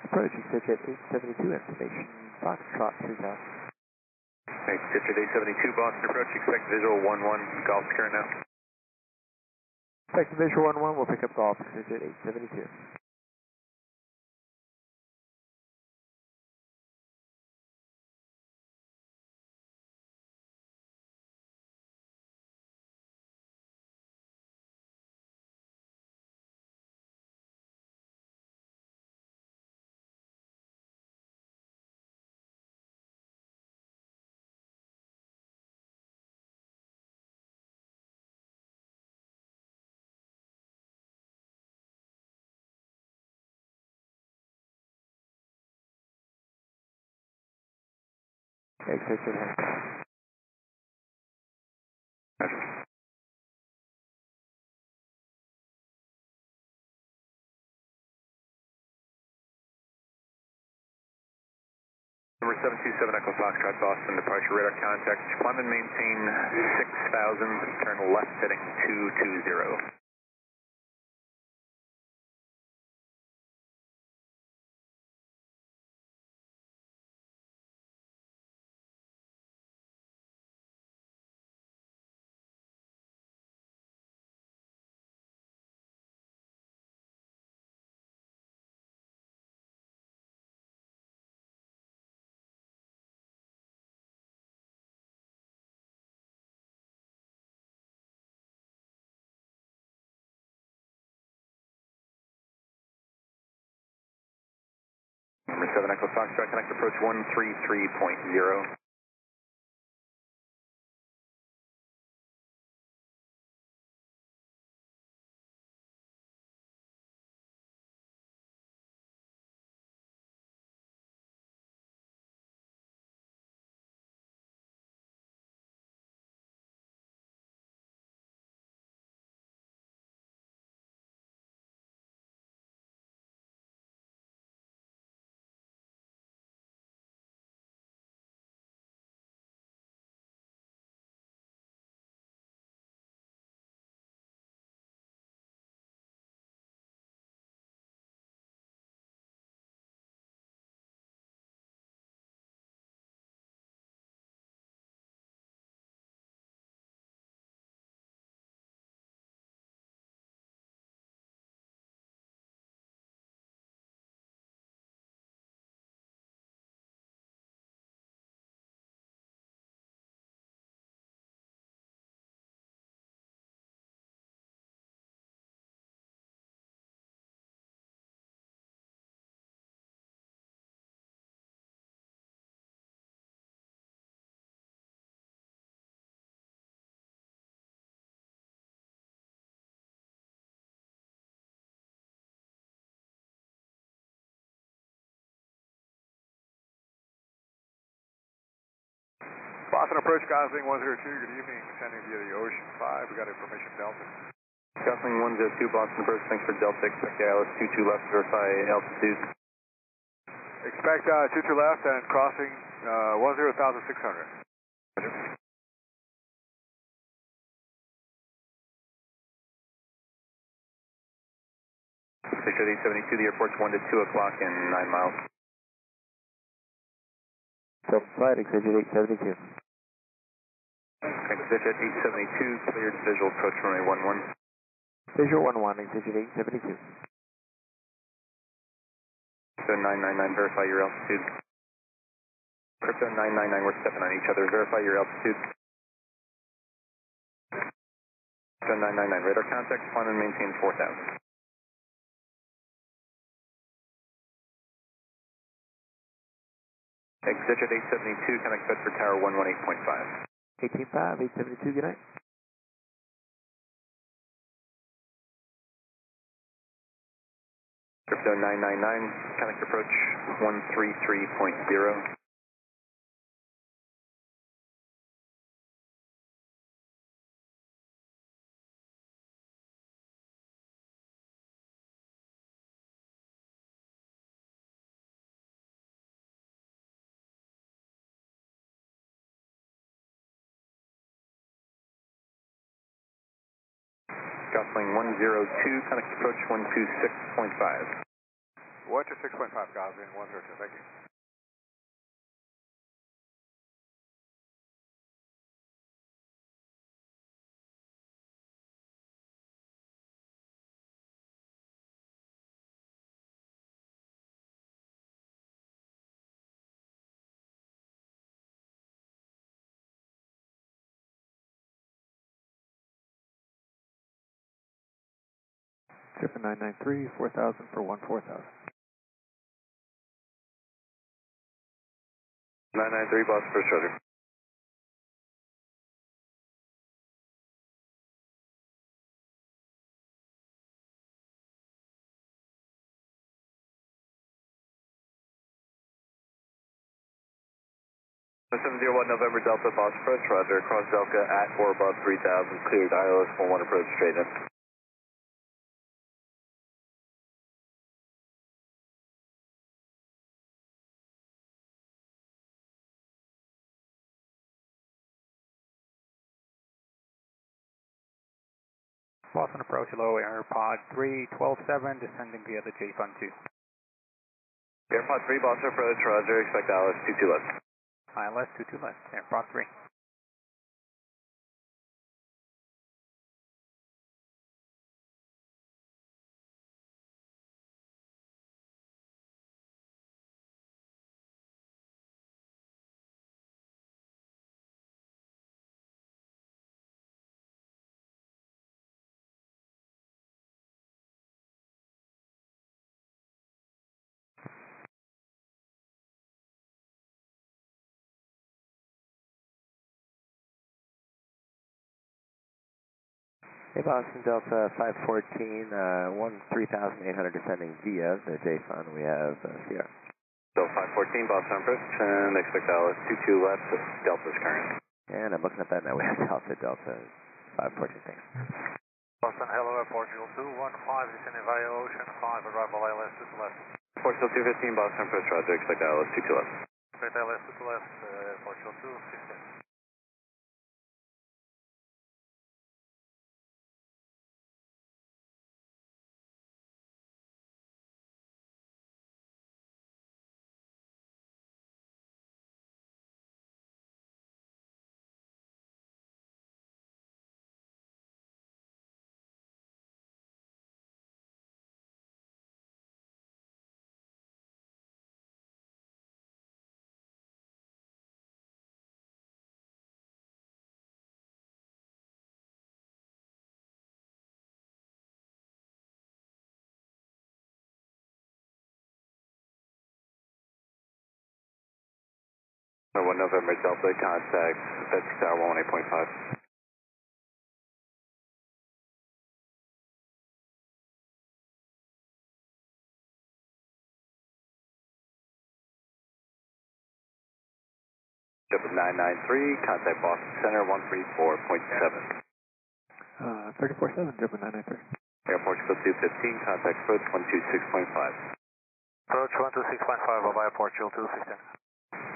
Approach exit 872, information Foxtrot 2000. Exit 872, Boston approach, expect visual 11, Golf Sierra now. Expect visual 11, we'll pick up golf, exit 872. Exit to the Number 727 Echo Foxtrot, Boston, departure radar contact. Climb and maintain 6,000, turn left heading 220. Number 7 Echo Foxtrot, connect approach 133.0. Boston approach, Gosling 102, good evening, sending via the Ocean 5, we got information Delta. Gosling 102, Boston approach, thanks for Delta, expect ILS 22 left, verify altitude. Expect 22 left and crossing 10,600. Victor 872, the airport's 1 to 2 o'clock and 9 miles. Flight exit 872. Exit 872, cleared visual approach runway 11. Visual 11, exit 872. So 999, verify your altitude. Crypto 999, we're stepping on each other, verify your altitude. 999, radar contact, climb and maintain 4,000. Exit at 872, connect Bedford Tower 118.5. 18.5, 872, good night. Crypto 999, connect approach 133.0. Gosling 102, connect approach 126.5. 126.5, Gosling 102, thank you. Triple 993, 4,000 for 4,000. 993, boss, first roger. Oh, 701 November Delta, boss approach, roger. Cross Delta at or above 3,000, cleared ILS 41 approach straight in. Boston approach, low AirPod 3, 12.7, descending via the JFund 2. AirPod 3, Boston approach, roger. Expect ILS 22 left. ILS 22 left, AirPod 3. Hey Boston Delta 514, 3,800 descending via the JFund. We have CR. So 514, Boston approach, and expect ILS 22 left, Delta's current. And I'm looking at that now. We have Delta 514, thanks. Boston, hello, Portugal 215, descending via Ocean 5, arrival ILS 2 left. Portugal 215, Boston approach, roger. Expect ILS 22 left. Expect ILS 2 left, Portugal 215. One November Delta, contact Bedford Tower 118.5. Triple 993, contact Boston Center 134.7. 34.7, Triple 993. Airport Code 215, contact approach 126.5. Approach 126.5, via Portugal 215.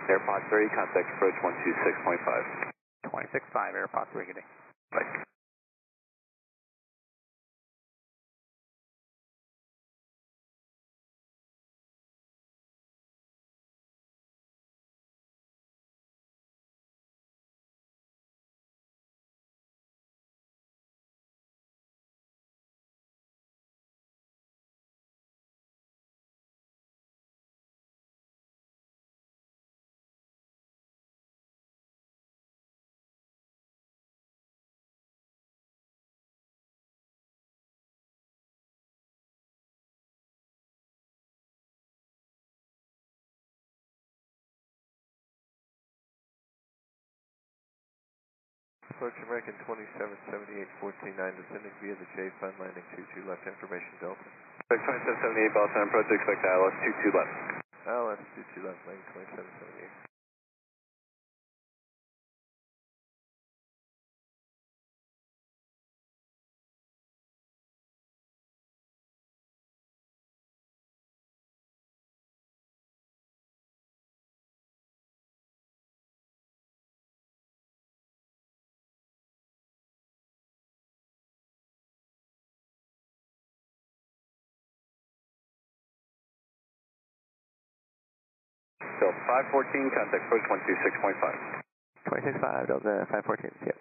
AirPod 3, contact approach 126.5. 26.5, AirPod 3, good day. Bye. Approach American 2778, 149, descending via the J Fund, landing 22 left, information Delta. Approach 2778, Boston approach, expect ILS 22 left. ILS 22 left, landing 2778. So 514, contact approach 126.5. 265, Delta 514, yep.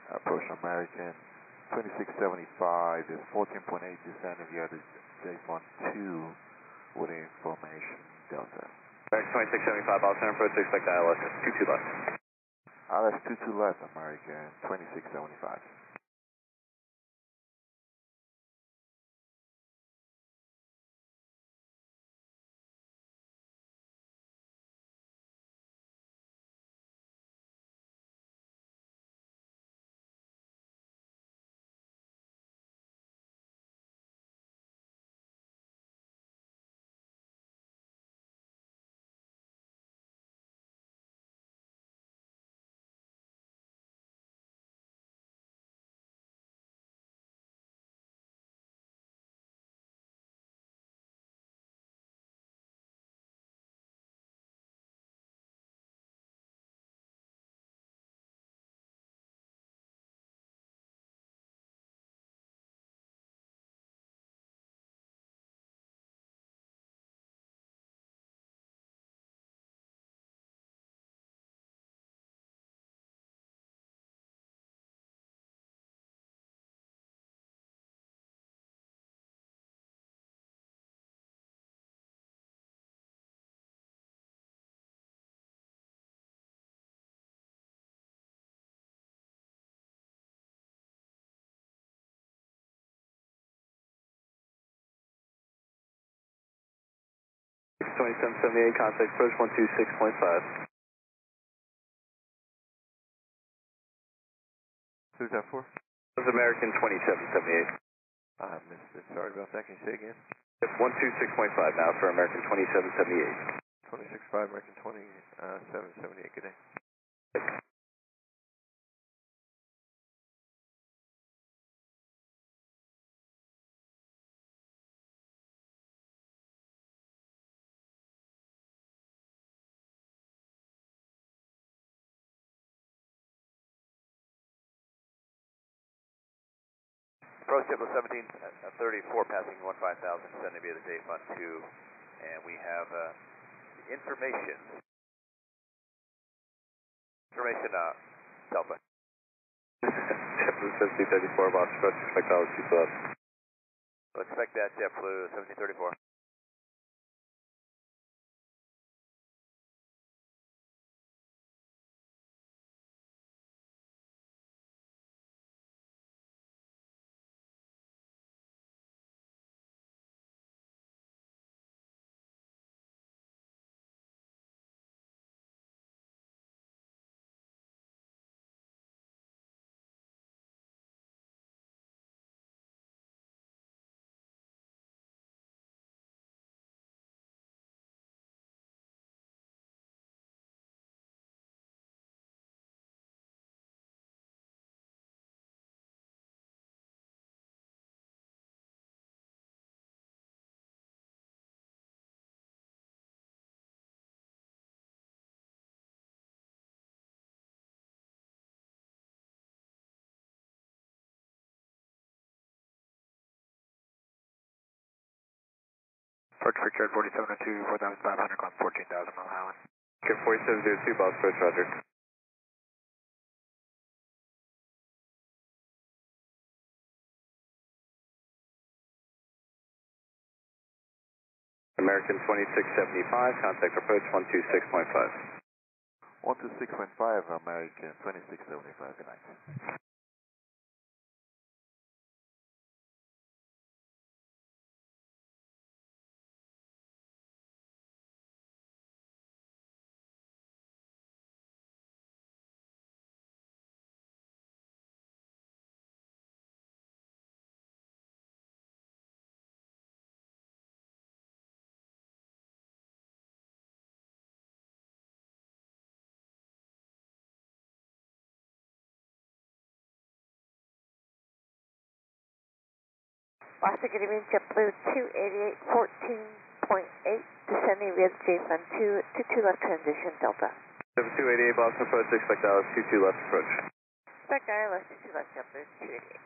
Approach American 2675 is 14.8 descending via the J-Fund 2 with information Delta. American 2675, Boston approach, expect ILS 22 left. ILS 22 left, American 2675. American 2778, contact approach 126.5. Who's that for? This is American 2778. I missed it. Sorry about that. Can you say again? It's 126.5 now for American 2778. 265, American 2778, good day. Approach JetBlue 1734, passing 15,000, descending via the JFund 2, and we have information. Delta. JetBlue 1734, boss approach, expect altitude plus. So expect that JetBlue 1734. Approach Victor 4702, 4,500, climb 14,000 Mile Island. Okay, 4702, boss approach, roger. American 2675, contact approach 126.5. 126.5, American 2675, good night. Boston, good evening, JetBlue 288, 14.8, descending via JFund 2 to 2 left transition, Delta. 7288, Boston approach, expect altitude 2 left approach. Expect ILS 2 left, JetBlue 288.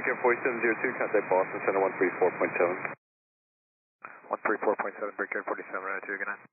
American 4702, contact Boston Center 134.7. 134.7, Brigade 4702, good night.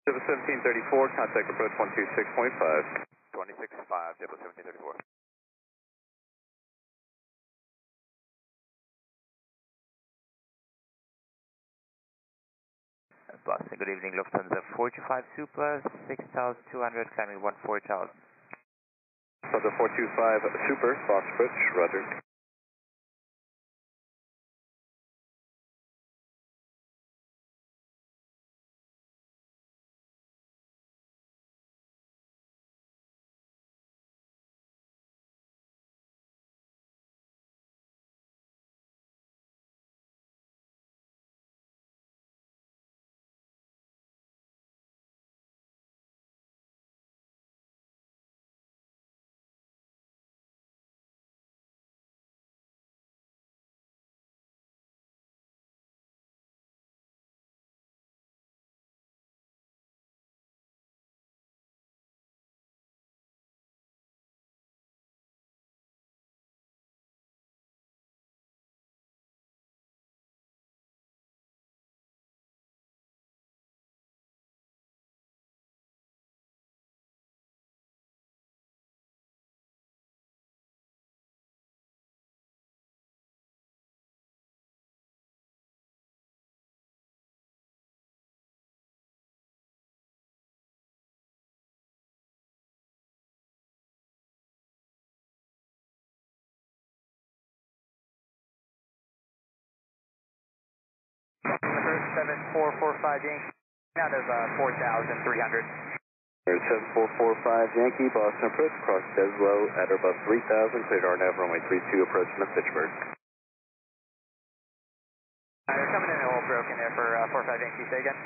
1734, contact approach 126.5. 265, Jeffel 1734. Boston, good evening, Lufthansa 425 Super, 6,200, climbing 14,000. Lufthansa 425 Super, Fox approach, roger. Approach 7445 Yankee, out of 4,300. 7445 Yankee, Boston approach, cross Deslow at or above 3,000, cleared RNAV runway 32, approaching to Fitchburg. They're coming in a little broken there for 45 Yankee, say again.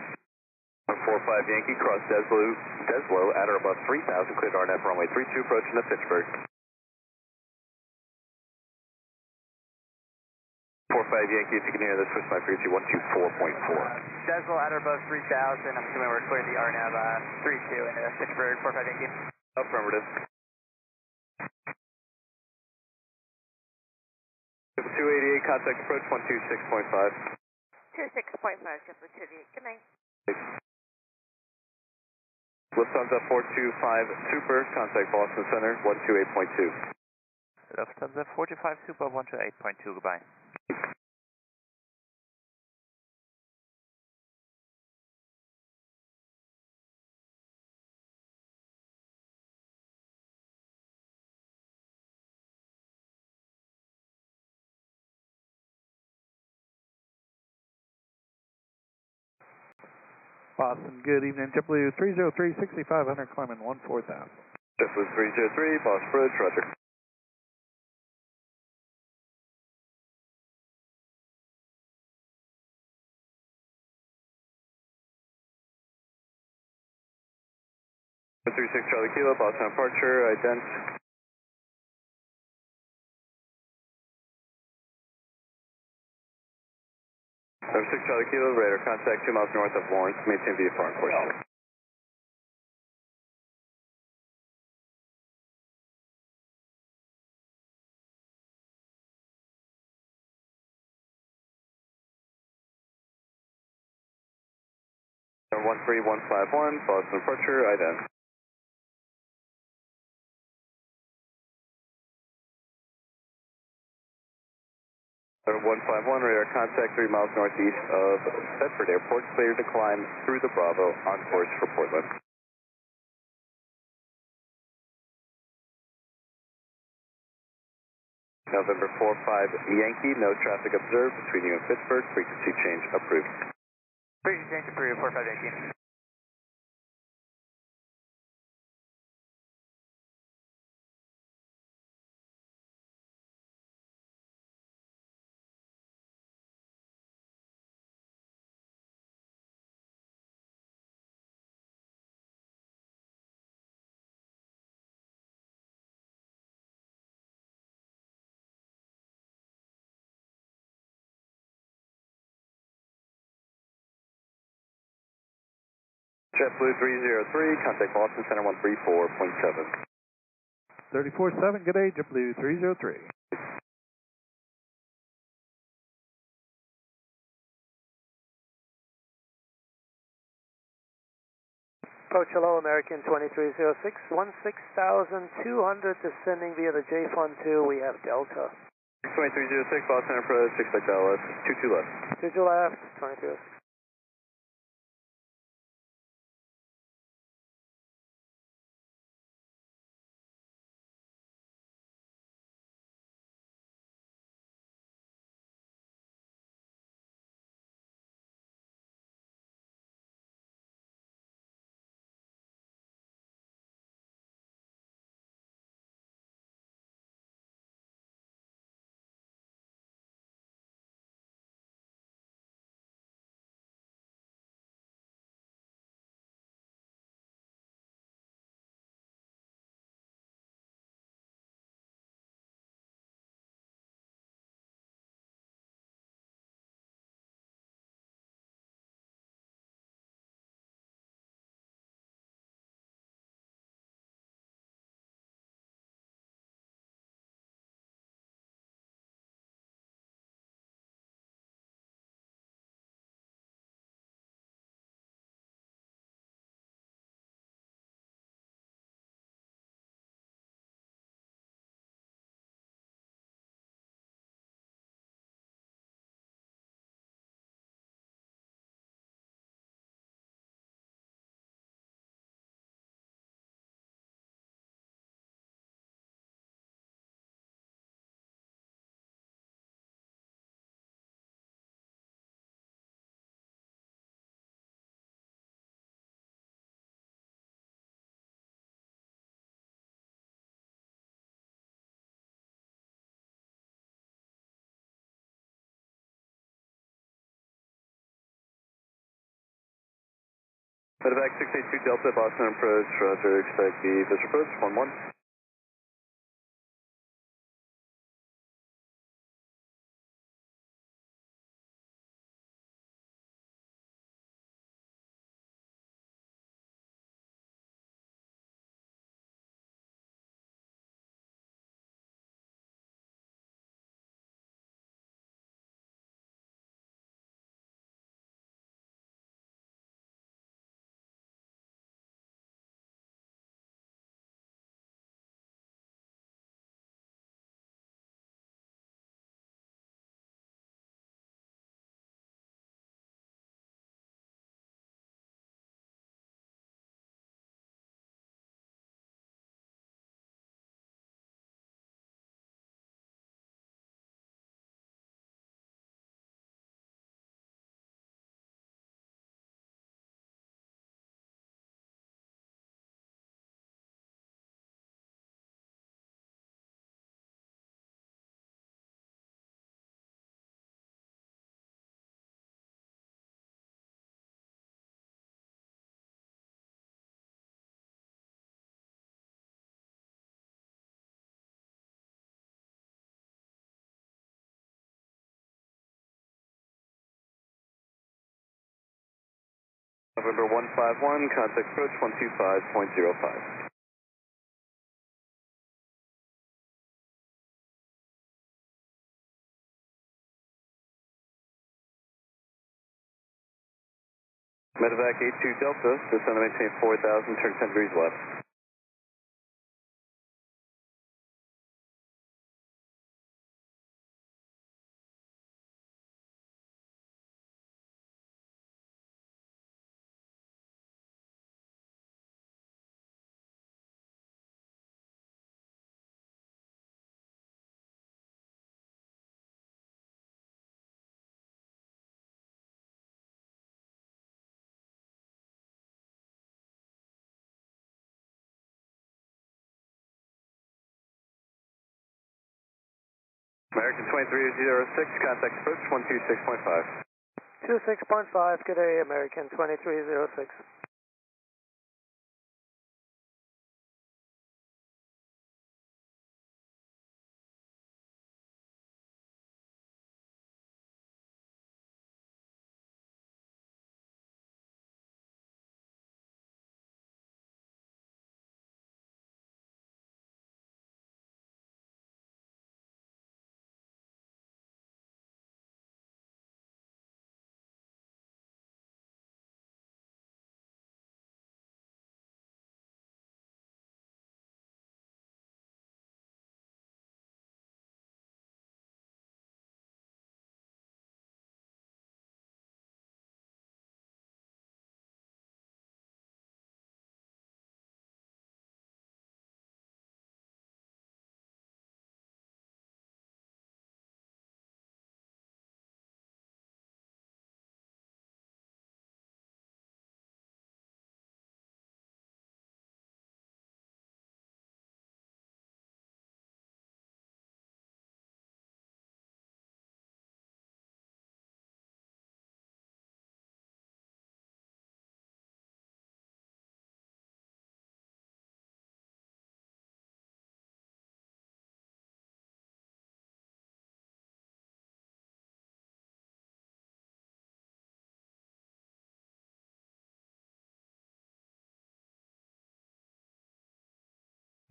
45 Yankee, cross Deslow at or above 3,000, cleared RNAV runway 32, approaching to Fitchburg. 45 Yankee, if you can hear this, switch my frequency 124.4. Deslow at or above 3,000, I'm assuming we're clearing the RNAV 32 in Fitchburg, 45 Yankee. Affirmative. 288, contact approach 126.5. 26.5, Jeffel 288, good night. Lufthansa 425 Super, contact Boston Center 128.2. Lufthansa 425 Super, 128.2, goodbye. Boston, good evening. JetBlue 303, 6,500, climbing 14,000. JetBlue 303, Boston Bridge, roger. Three 36 Charlie Kilo, Boston departure, ident. 6 Charlie Kilo, radar contact 2 miles north of Lawrence, maintain VFR on course. Number 13151, Boston departure, ident. 151, radar contact 3 miles northeast of Bedford Airport, clear to climb through the Bravo on course for Portland. November 45 Yankee, no traffic observed between you and Pittsburgh, frequency change approved. Frequency change approved, 45 Yankee. JetBlue 303, contact Boston Center 134.7. 34-7, good day, JetBlue 303. Approach hello, American 2306, 16,200 descending via the J-Fund 2, we have Delta. 2306, Boston approach, expect LS, 22 left. 22 left, 2306. Medevac 682 Delta, Boston approach, roger, expect the visual approach, 11. November 151, contact approach 125.05. Medevac 82 Delta, descend and maintain 4,000, turn 10 degrees left. American 2306, contact approach 126.5. 26.5, good day, American 2306.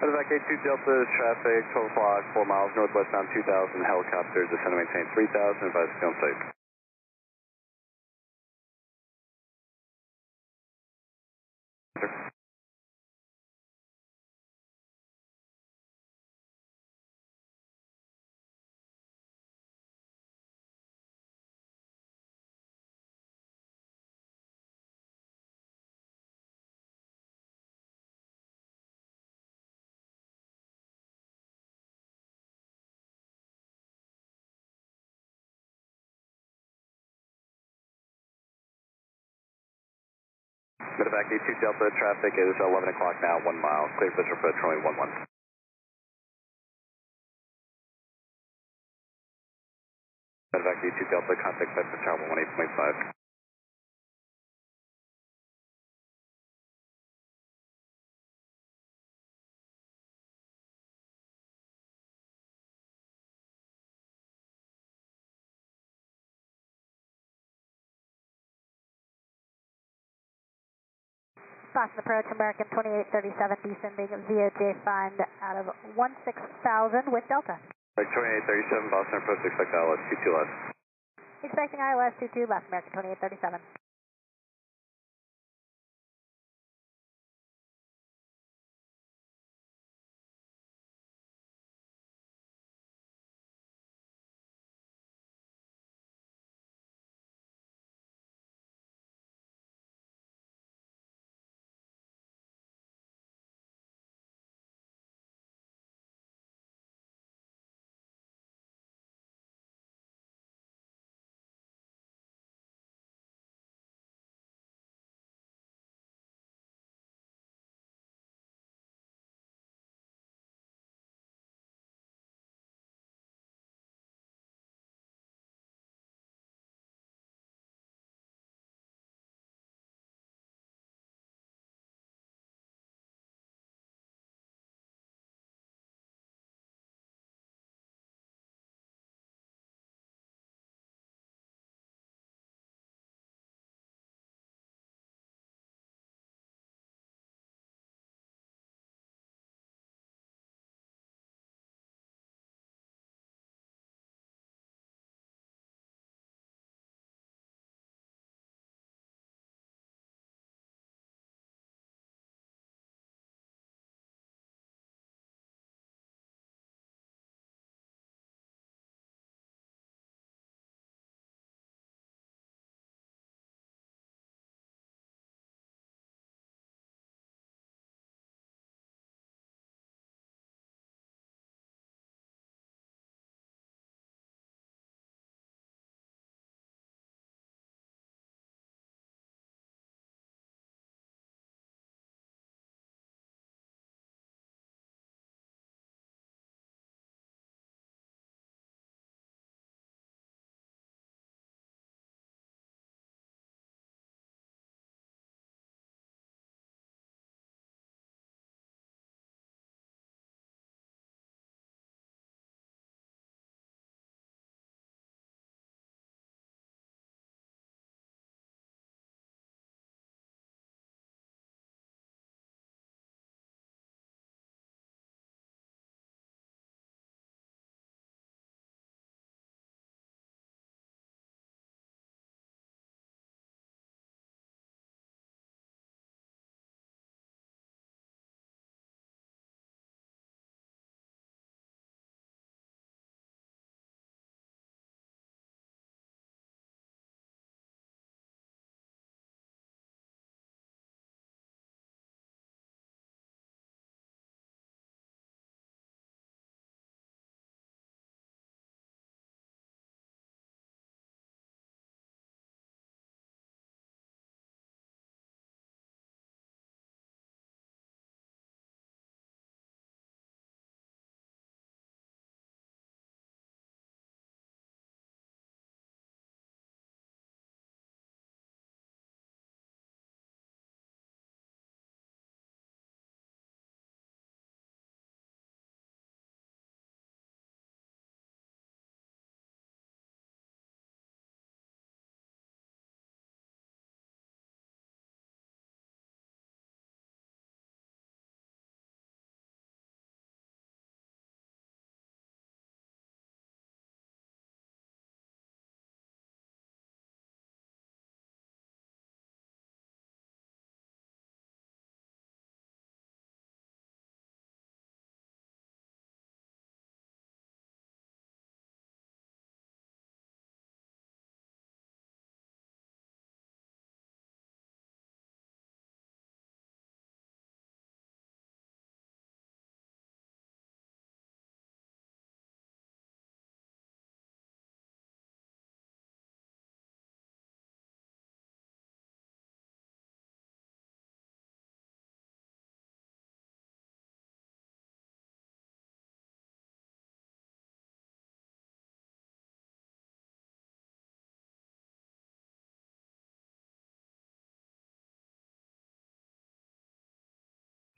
Medevac 82 Delta, traffic 12 o'clock, 4 miles northwestbound 2000, helicopter descend and maintain 3000, advise to be on site. Medevac 82 Delta, traffic is 11 o'clock now, 1 mile, clear visual approach runway 11. Medevac 82 Delta, contact set for travel 18.5. Boston Approach, American 2837, descending via J-Fund out of 16,000 with Delta. 2837, Boston Approach, expect ILS 22 left. Expecting ILS 22 left, American 2837.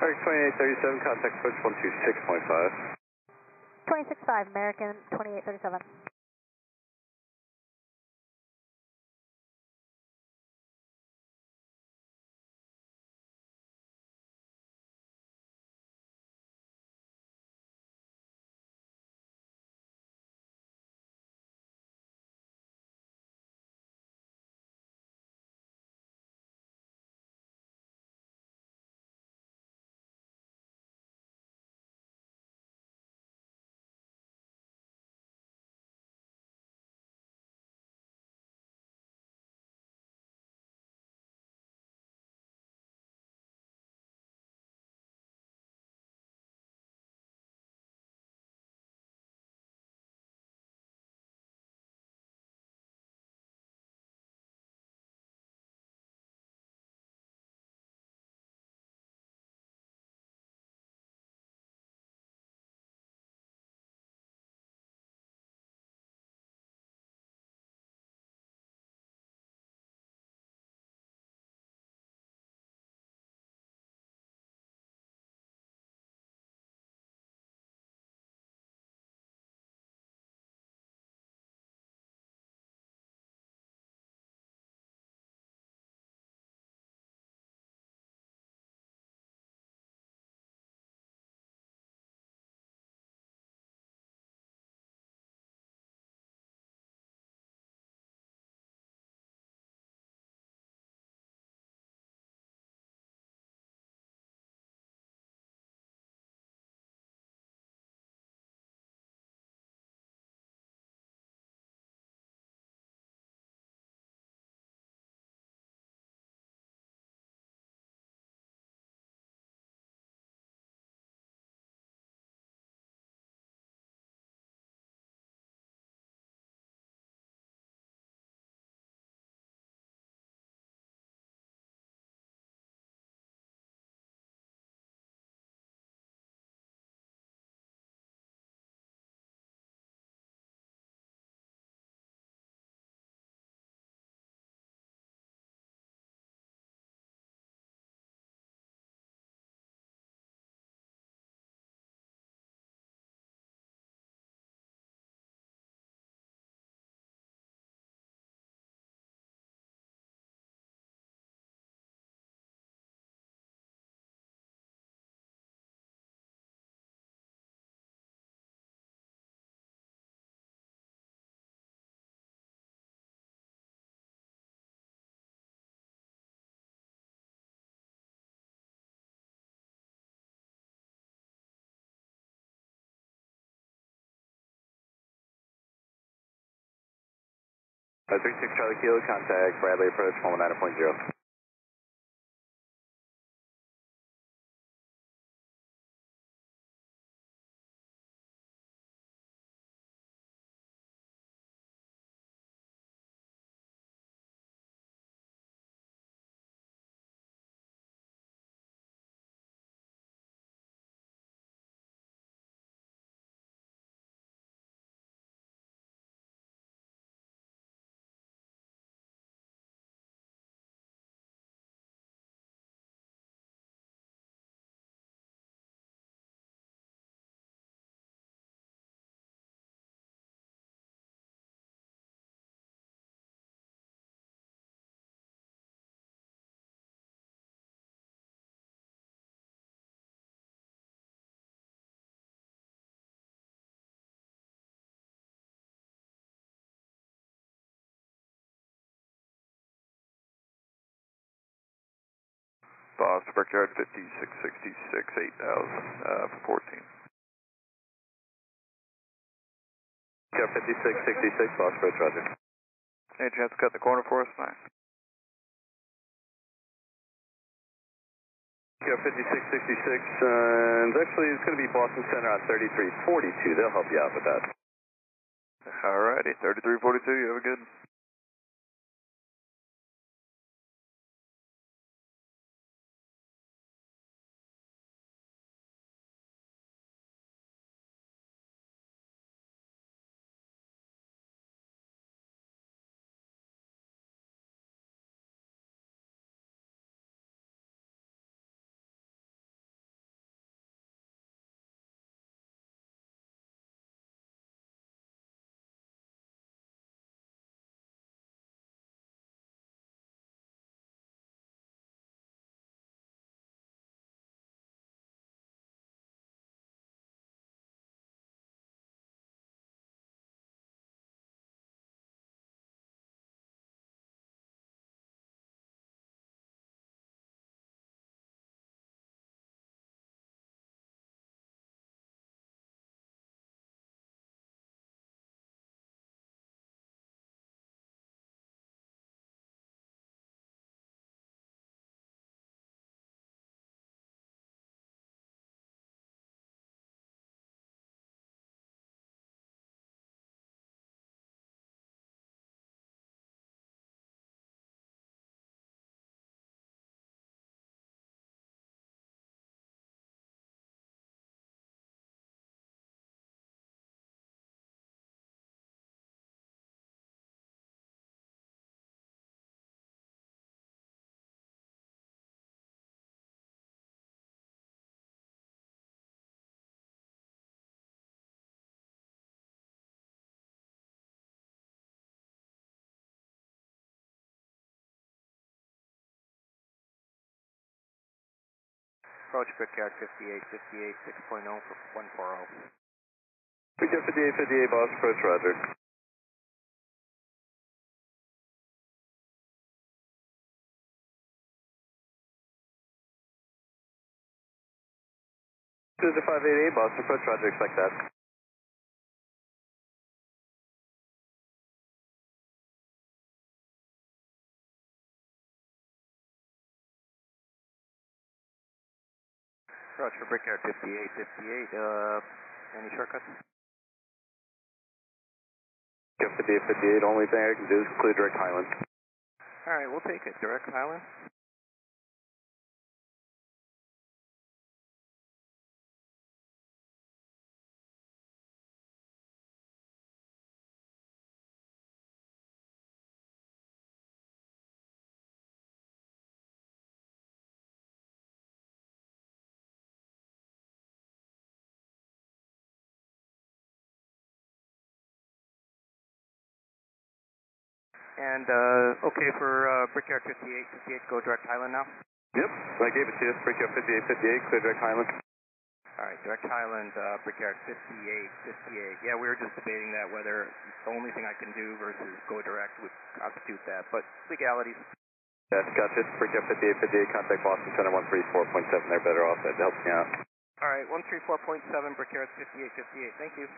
American 2837, contact approach 126.5. 26.5, American 2837. Six Charlie Kilo, contact Bradley approach 119.0. Boston Brickyard 5666, 8000, 14. Yeah, 5666, Boston approach, roger. Any chance to cut in the corner for us? Nice. Yeah, 5666, and actually it's going to be Boston Center on 3342. They'll help you out with that. Alrighty, 3342, you have a good Approach Brickyard 5858, 6.0 for 140. Brickyard 5858, boss approach, roger. Cruiser 588, boss approach, roger, expect that. Approach for Brickyard 5858, any shortcuts? Brickyard 5858, only thing I can do is clear direct Highland. Alright, we'll take it. Direct Highland. And okay for Brickyard 5858, go direct Highland now? Yep, I gave it to you. Brickyard 5858, clear direct Highland. Alright, direct Highland, Brickyard 5858. Yeah, we were just debating that, whether the only thing I can do versus go direct would constitute that, but legalities. Yes, gotcha. Brickyard 5858, contact Boston Center 134.7, they're better off, that helps me out. Alright, 134.7, Brickyard 5858, thank you.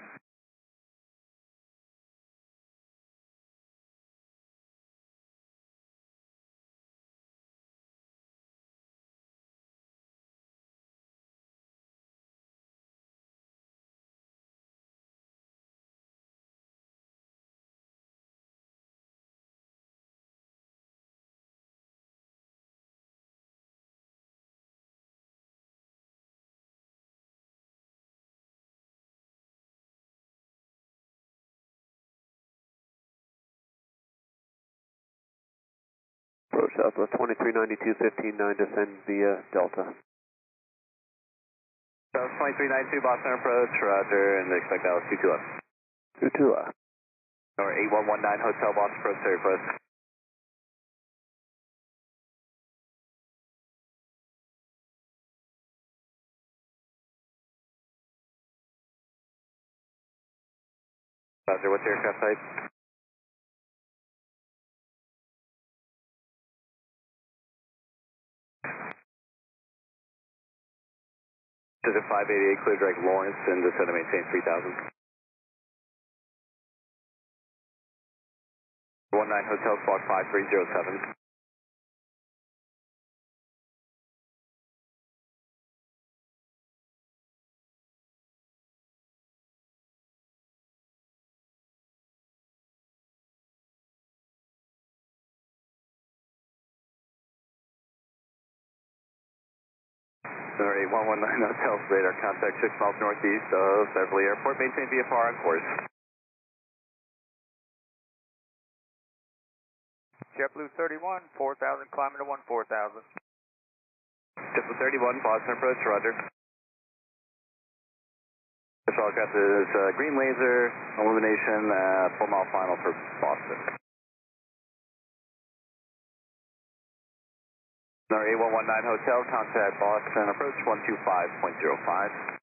Approach Southwest 2392, 159, descend via Delta. South 2392, Boston approach, roger, and expect Dallas 22 left. 22 left. Or 8119 Hotel, Boston approach, sorry, first. Roger, what's your aircraft type? Visit 588, clear direct Lawrence, and descend to maintain 3000. 19 Hotel, squawk 5307. Sorry, 119 Hotel, radar contact 6 miles northeast of Beverly Airport. Maintain VFR on course. JetBlue 31, 4000, climbing to 14000. JetBlue 31, Boston approach, roger. This all got this green laser illumination, 4 mile final for Boston. Our A119 Hotel, contact Boston approach 125.05.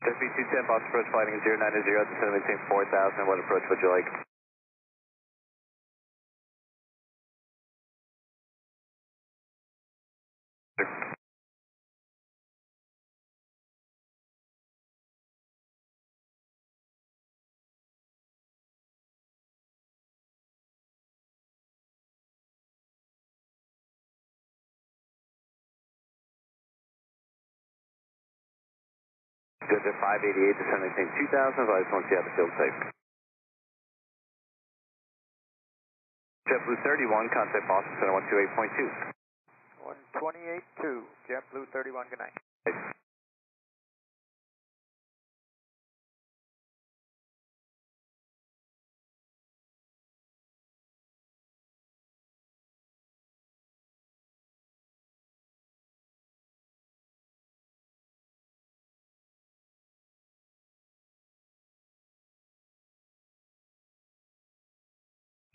FB210, Boston approach flighting 090, descend maintain 4000. What approach would you like? Good to 588, descend maintain 2000. I just want to see how the field's safe. JetBlue 31, contact Boston Center 128.2. 128.2, JetBlue 31, good night.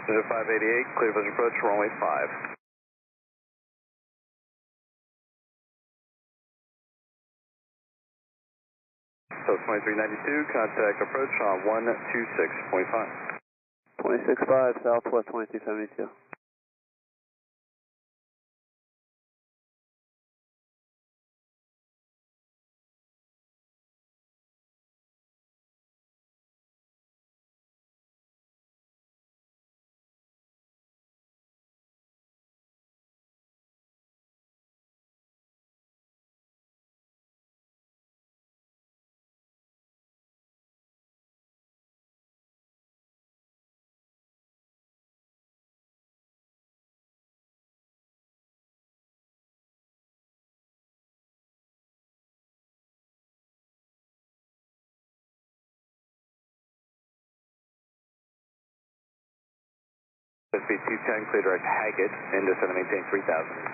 Center 588, clear visual approach, runway 5. So 2392, contact approach on 126.5. 26.5, Southwest 2272. Speed 210, clear direct Haggett, and descend and maintain 3000.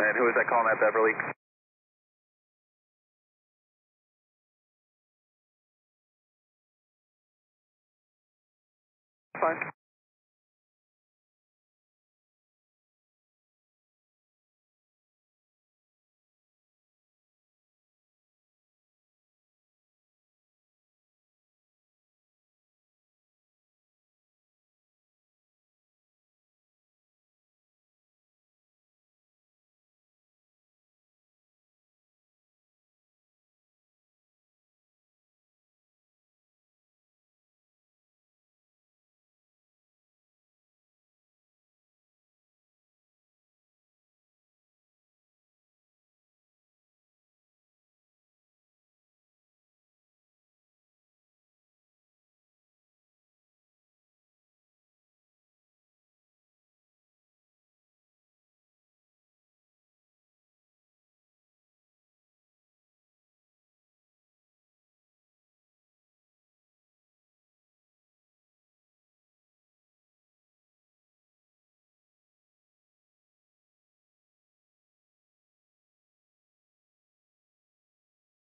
And who is that calling at Beverly? Fine.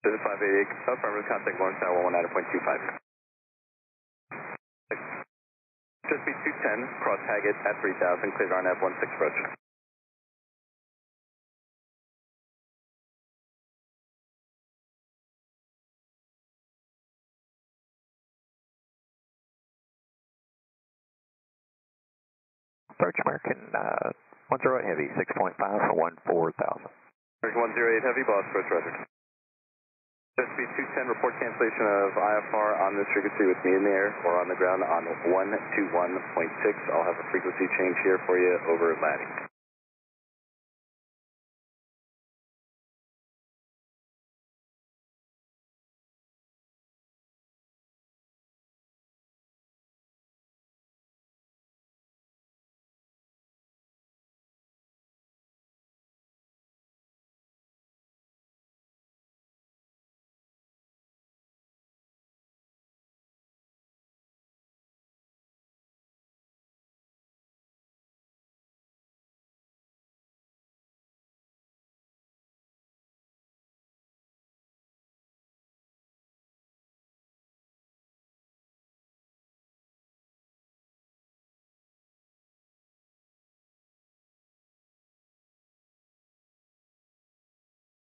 Center 588, affirmative, contact Lawrence Tower 119.25. Just speed 210, cross Haggett at 3000, cleared RNAV 16 approach. Approach American 108 Heavy, 6.5 for 14,000. American 108 Heavy, BOS approach, roger. Just speed 210, report cancellation of IFR on this frequency with me in the air or on the ground on 121.6. I'll have a frequency change here for you over Laddie.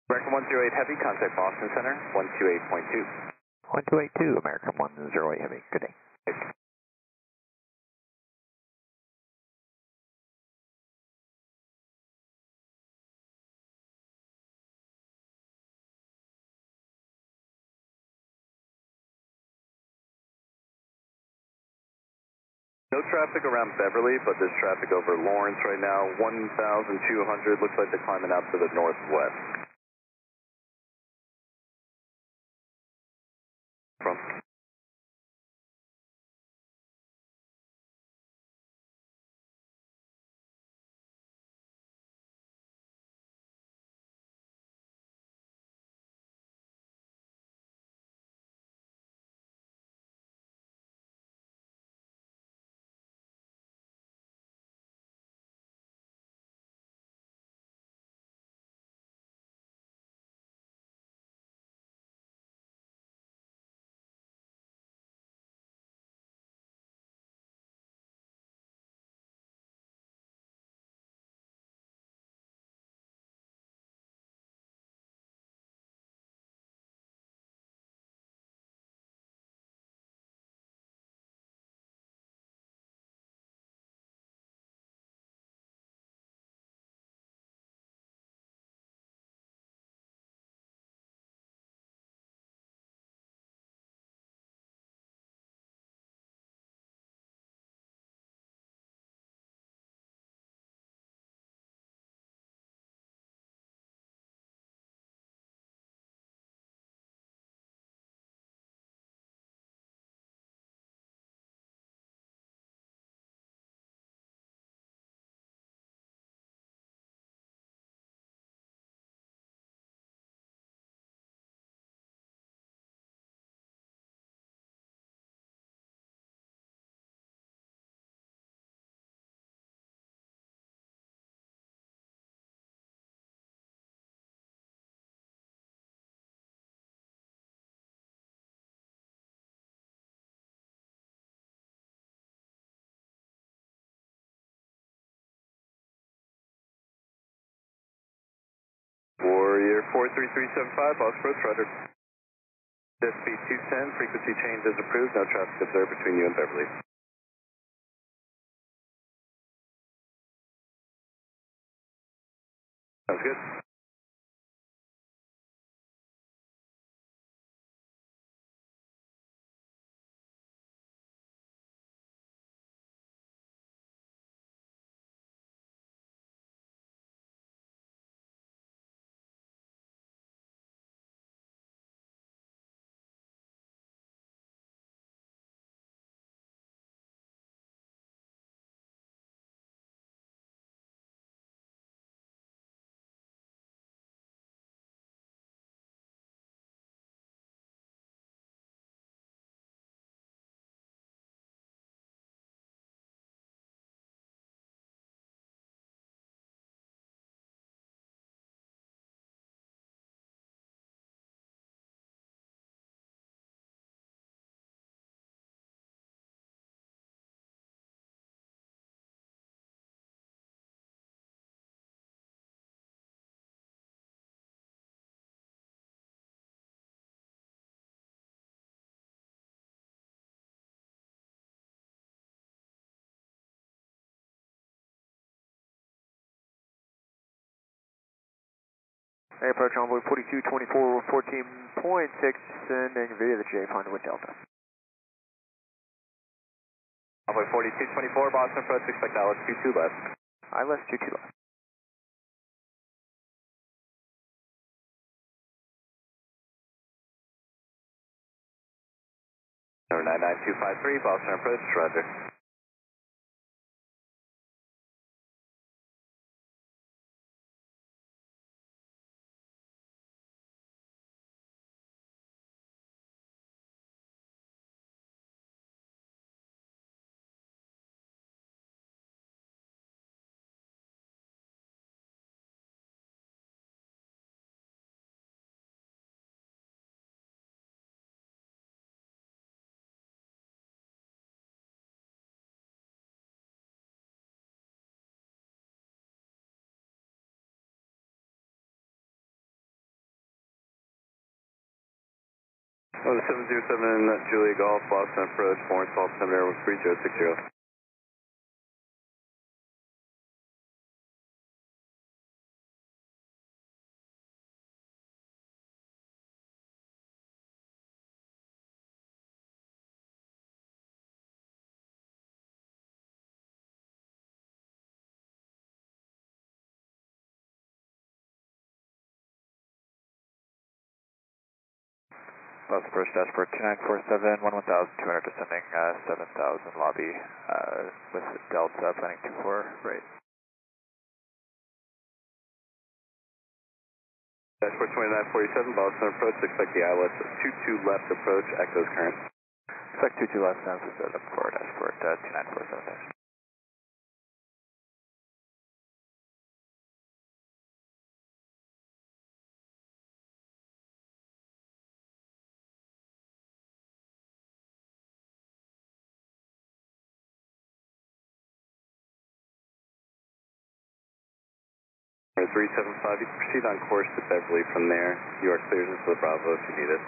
American 108 Heavy, contact Boston Center, 128.2. 1282, American 108 Heavy. Good day. No traffic around Beverly, but there's traffic over Lawrence right now. 1,200, looks like they're climbing out to the northwest. From Warrior 43375, boss approach, roger. Speed 210, frequency change is approved, no traffic observed between you and Beverly. Sounds good. Approach envoy 4224, 14.6, sending via the J Fund with Delta. Envoy 4224, Boston approach, expect ILS 22 left. ILS 22 left. Number 99253, Boston approach, roger. Oh, 707 Julia Golf, Boston approach, Lawrence Falls, 7 Air 3060. Bus approach dashboard 2947, 11,200 descending 7,000 lobby with Delta planning 24 right. Dashboard 2947, Boston approach, expect the ILS 22 left approach, echoes current. Expect 22 left, San Francisco, up for dashboard 2947. Or 375, you can proceed on course to Beverly from there. You are cleared into the Bravo if you need it.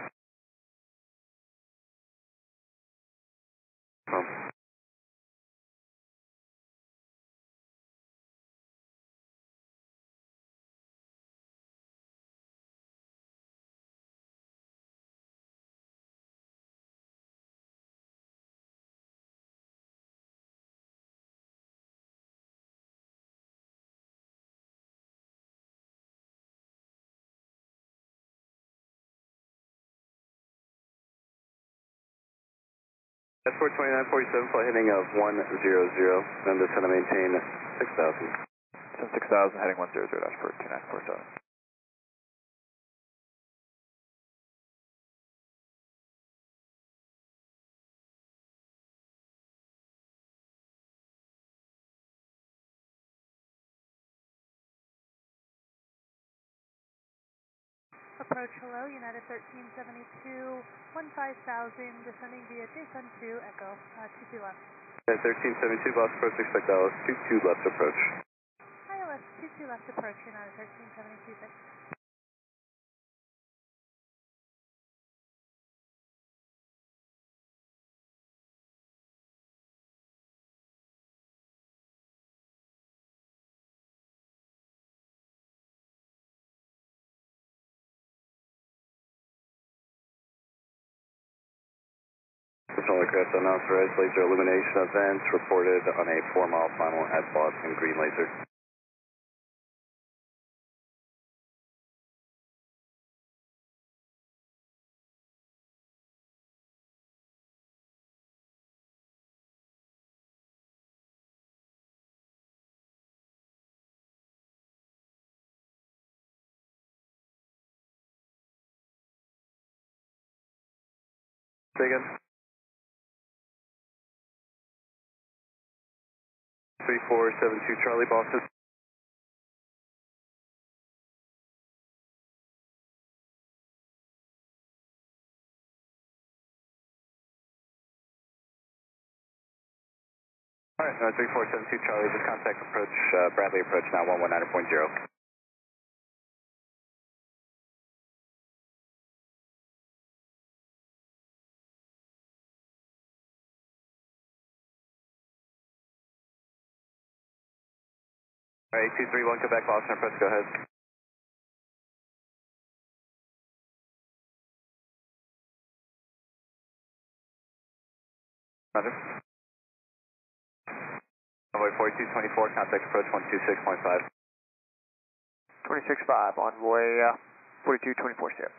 Dashboard 2947, flight heading of 100, then descend and maintain 6,000. Descend 6,000, heading 100, dashboard 2947. Approach, hello, United 1372, 15,000, descending via JSON 2, Echo, 22 left. United 1372, Boss approach, expect ILS 22 left approach. ILS 22 left approach, United 1372, 6. Additional aircraft unauthorized laser illumination events reported on a 4-mile final at Boston, green laser. Say again. 3472 Charlie, Boston. Alright, 3472 Charlie, just contact approach, Bradley approach now 119.0. Alright, 231 Quebec, Boston approach, go ahead. Roger. Envoy 4224, contact approach 126.5. 26.5, envoy 4224, sir.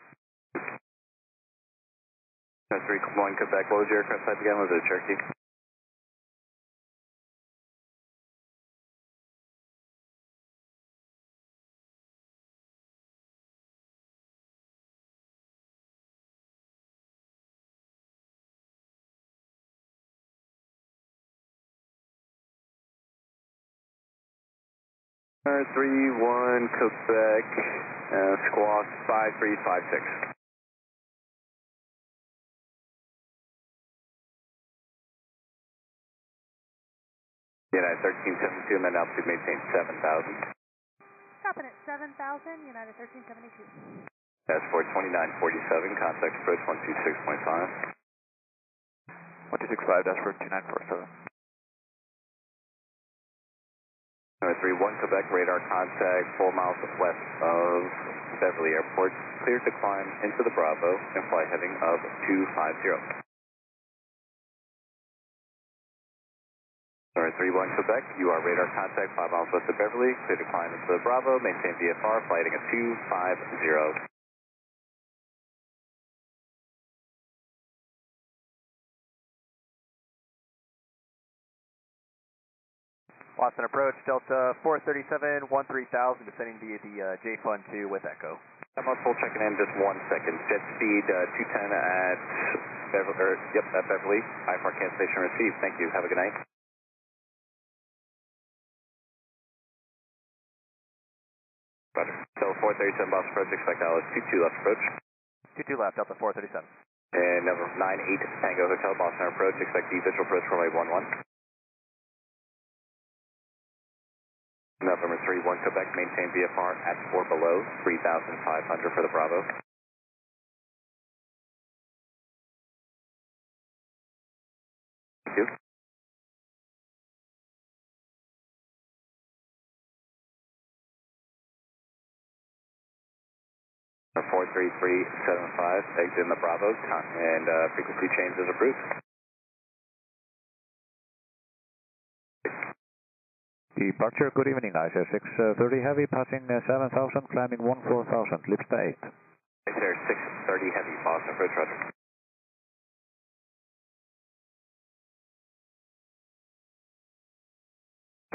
31 Quebec, what was your aircraft type again? Was it a Cherokee? Alright, 31 Quebec, squawk 5356. United 1372, and then altitude maintain 7,000. Stopping at 7,000, United 1372. Dashboard 2947, contact approach 126.5. 1265, dashboard 2947. Alright, 31 Quebec, radar contact 4 miles west of Beverly Airport. Cleared to climb into the Bravo and flight heading of 250. Alright, 31 Quebec, you are radar contact 5 miles west of Beverly. Cleared to climb into the Bravo, maintain VFR, flight heading of 250. Boston approach, Delta 437, 13,000, descending via the J-Fund 2 with Echo. I'm full checking in just 1 second. Jet speed 210 at Beverly. IFR cancellation received. Thank you. Have a good night. Roger. So 437 Boston approach, expect ILS 22 left approach. 22 left, Delta 437. And number 98 Tango Hotel Boston approach, expect the visual approach runway 11. November 31 Quebec, maintain VFR at 4 below, 3,500 for the Bravo. Thank you. Number 43375, exit in the Bravo, and frequency change is approved. Departure, good evening, ISO 630 Heavy, passing 7,000, climbing 14,000, Lipsta 8. Air 630 Heavy, Boston approach, roger.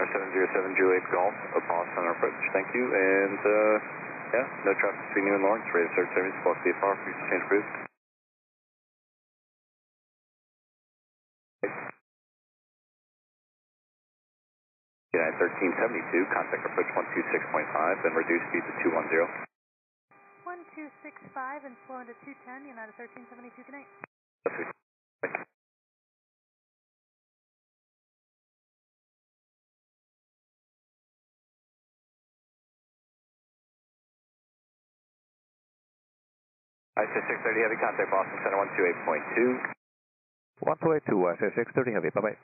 Our 707 Juliet Golf, Boston approach, thank you, and yeah, no traffic between you and Lawrence, ready to start service, plus VFR, frequency change approved. United 1372, contact approach 126.5, then reduce speed to 210. 1265 and slow into 210, United 1372, good night. ISO 630 Heavy, contact Boston Center 128.2. 1282, ISO 630 Heavy, bye-bye.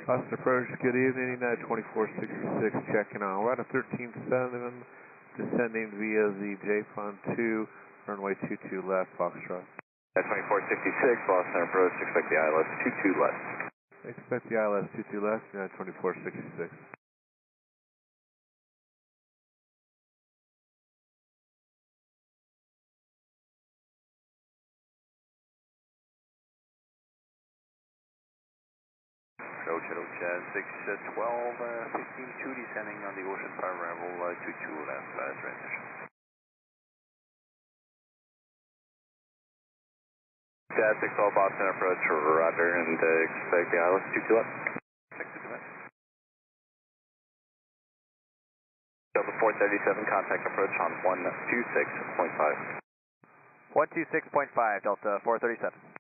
Boston approach, good evening, 2466, checking on. We're at a 13.7, descending via the J-Fund 2, runway 22 left, Foxtrot. At 2466, Boston approach, expect the ILS 22 left. Expect the ILS 22 left, 2466. Roger, 612, 15-2 descending on the Ocean 5 arrival, 22 left, transition. Yeah, 612 Boston approach, roger, and expect the ILS 22 left. Delta 437, contact approach on 126.5. 126.5, Delta 437.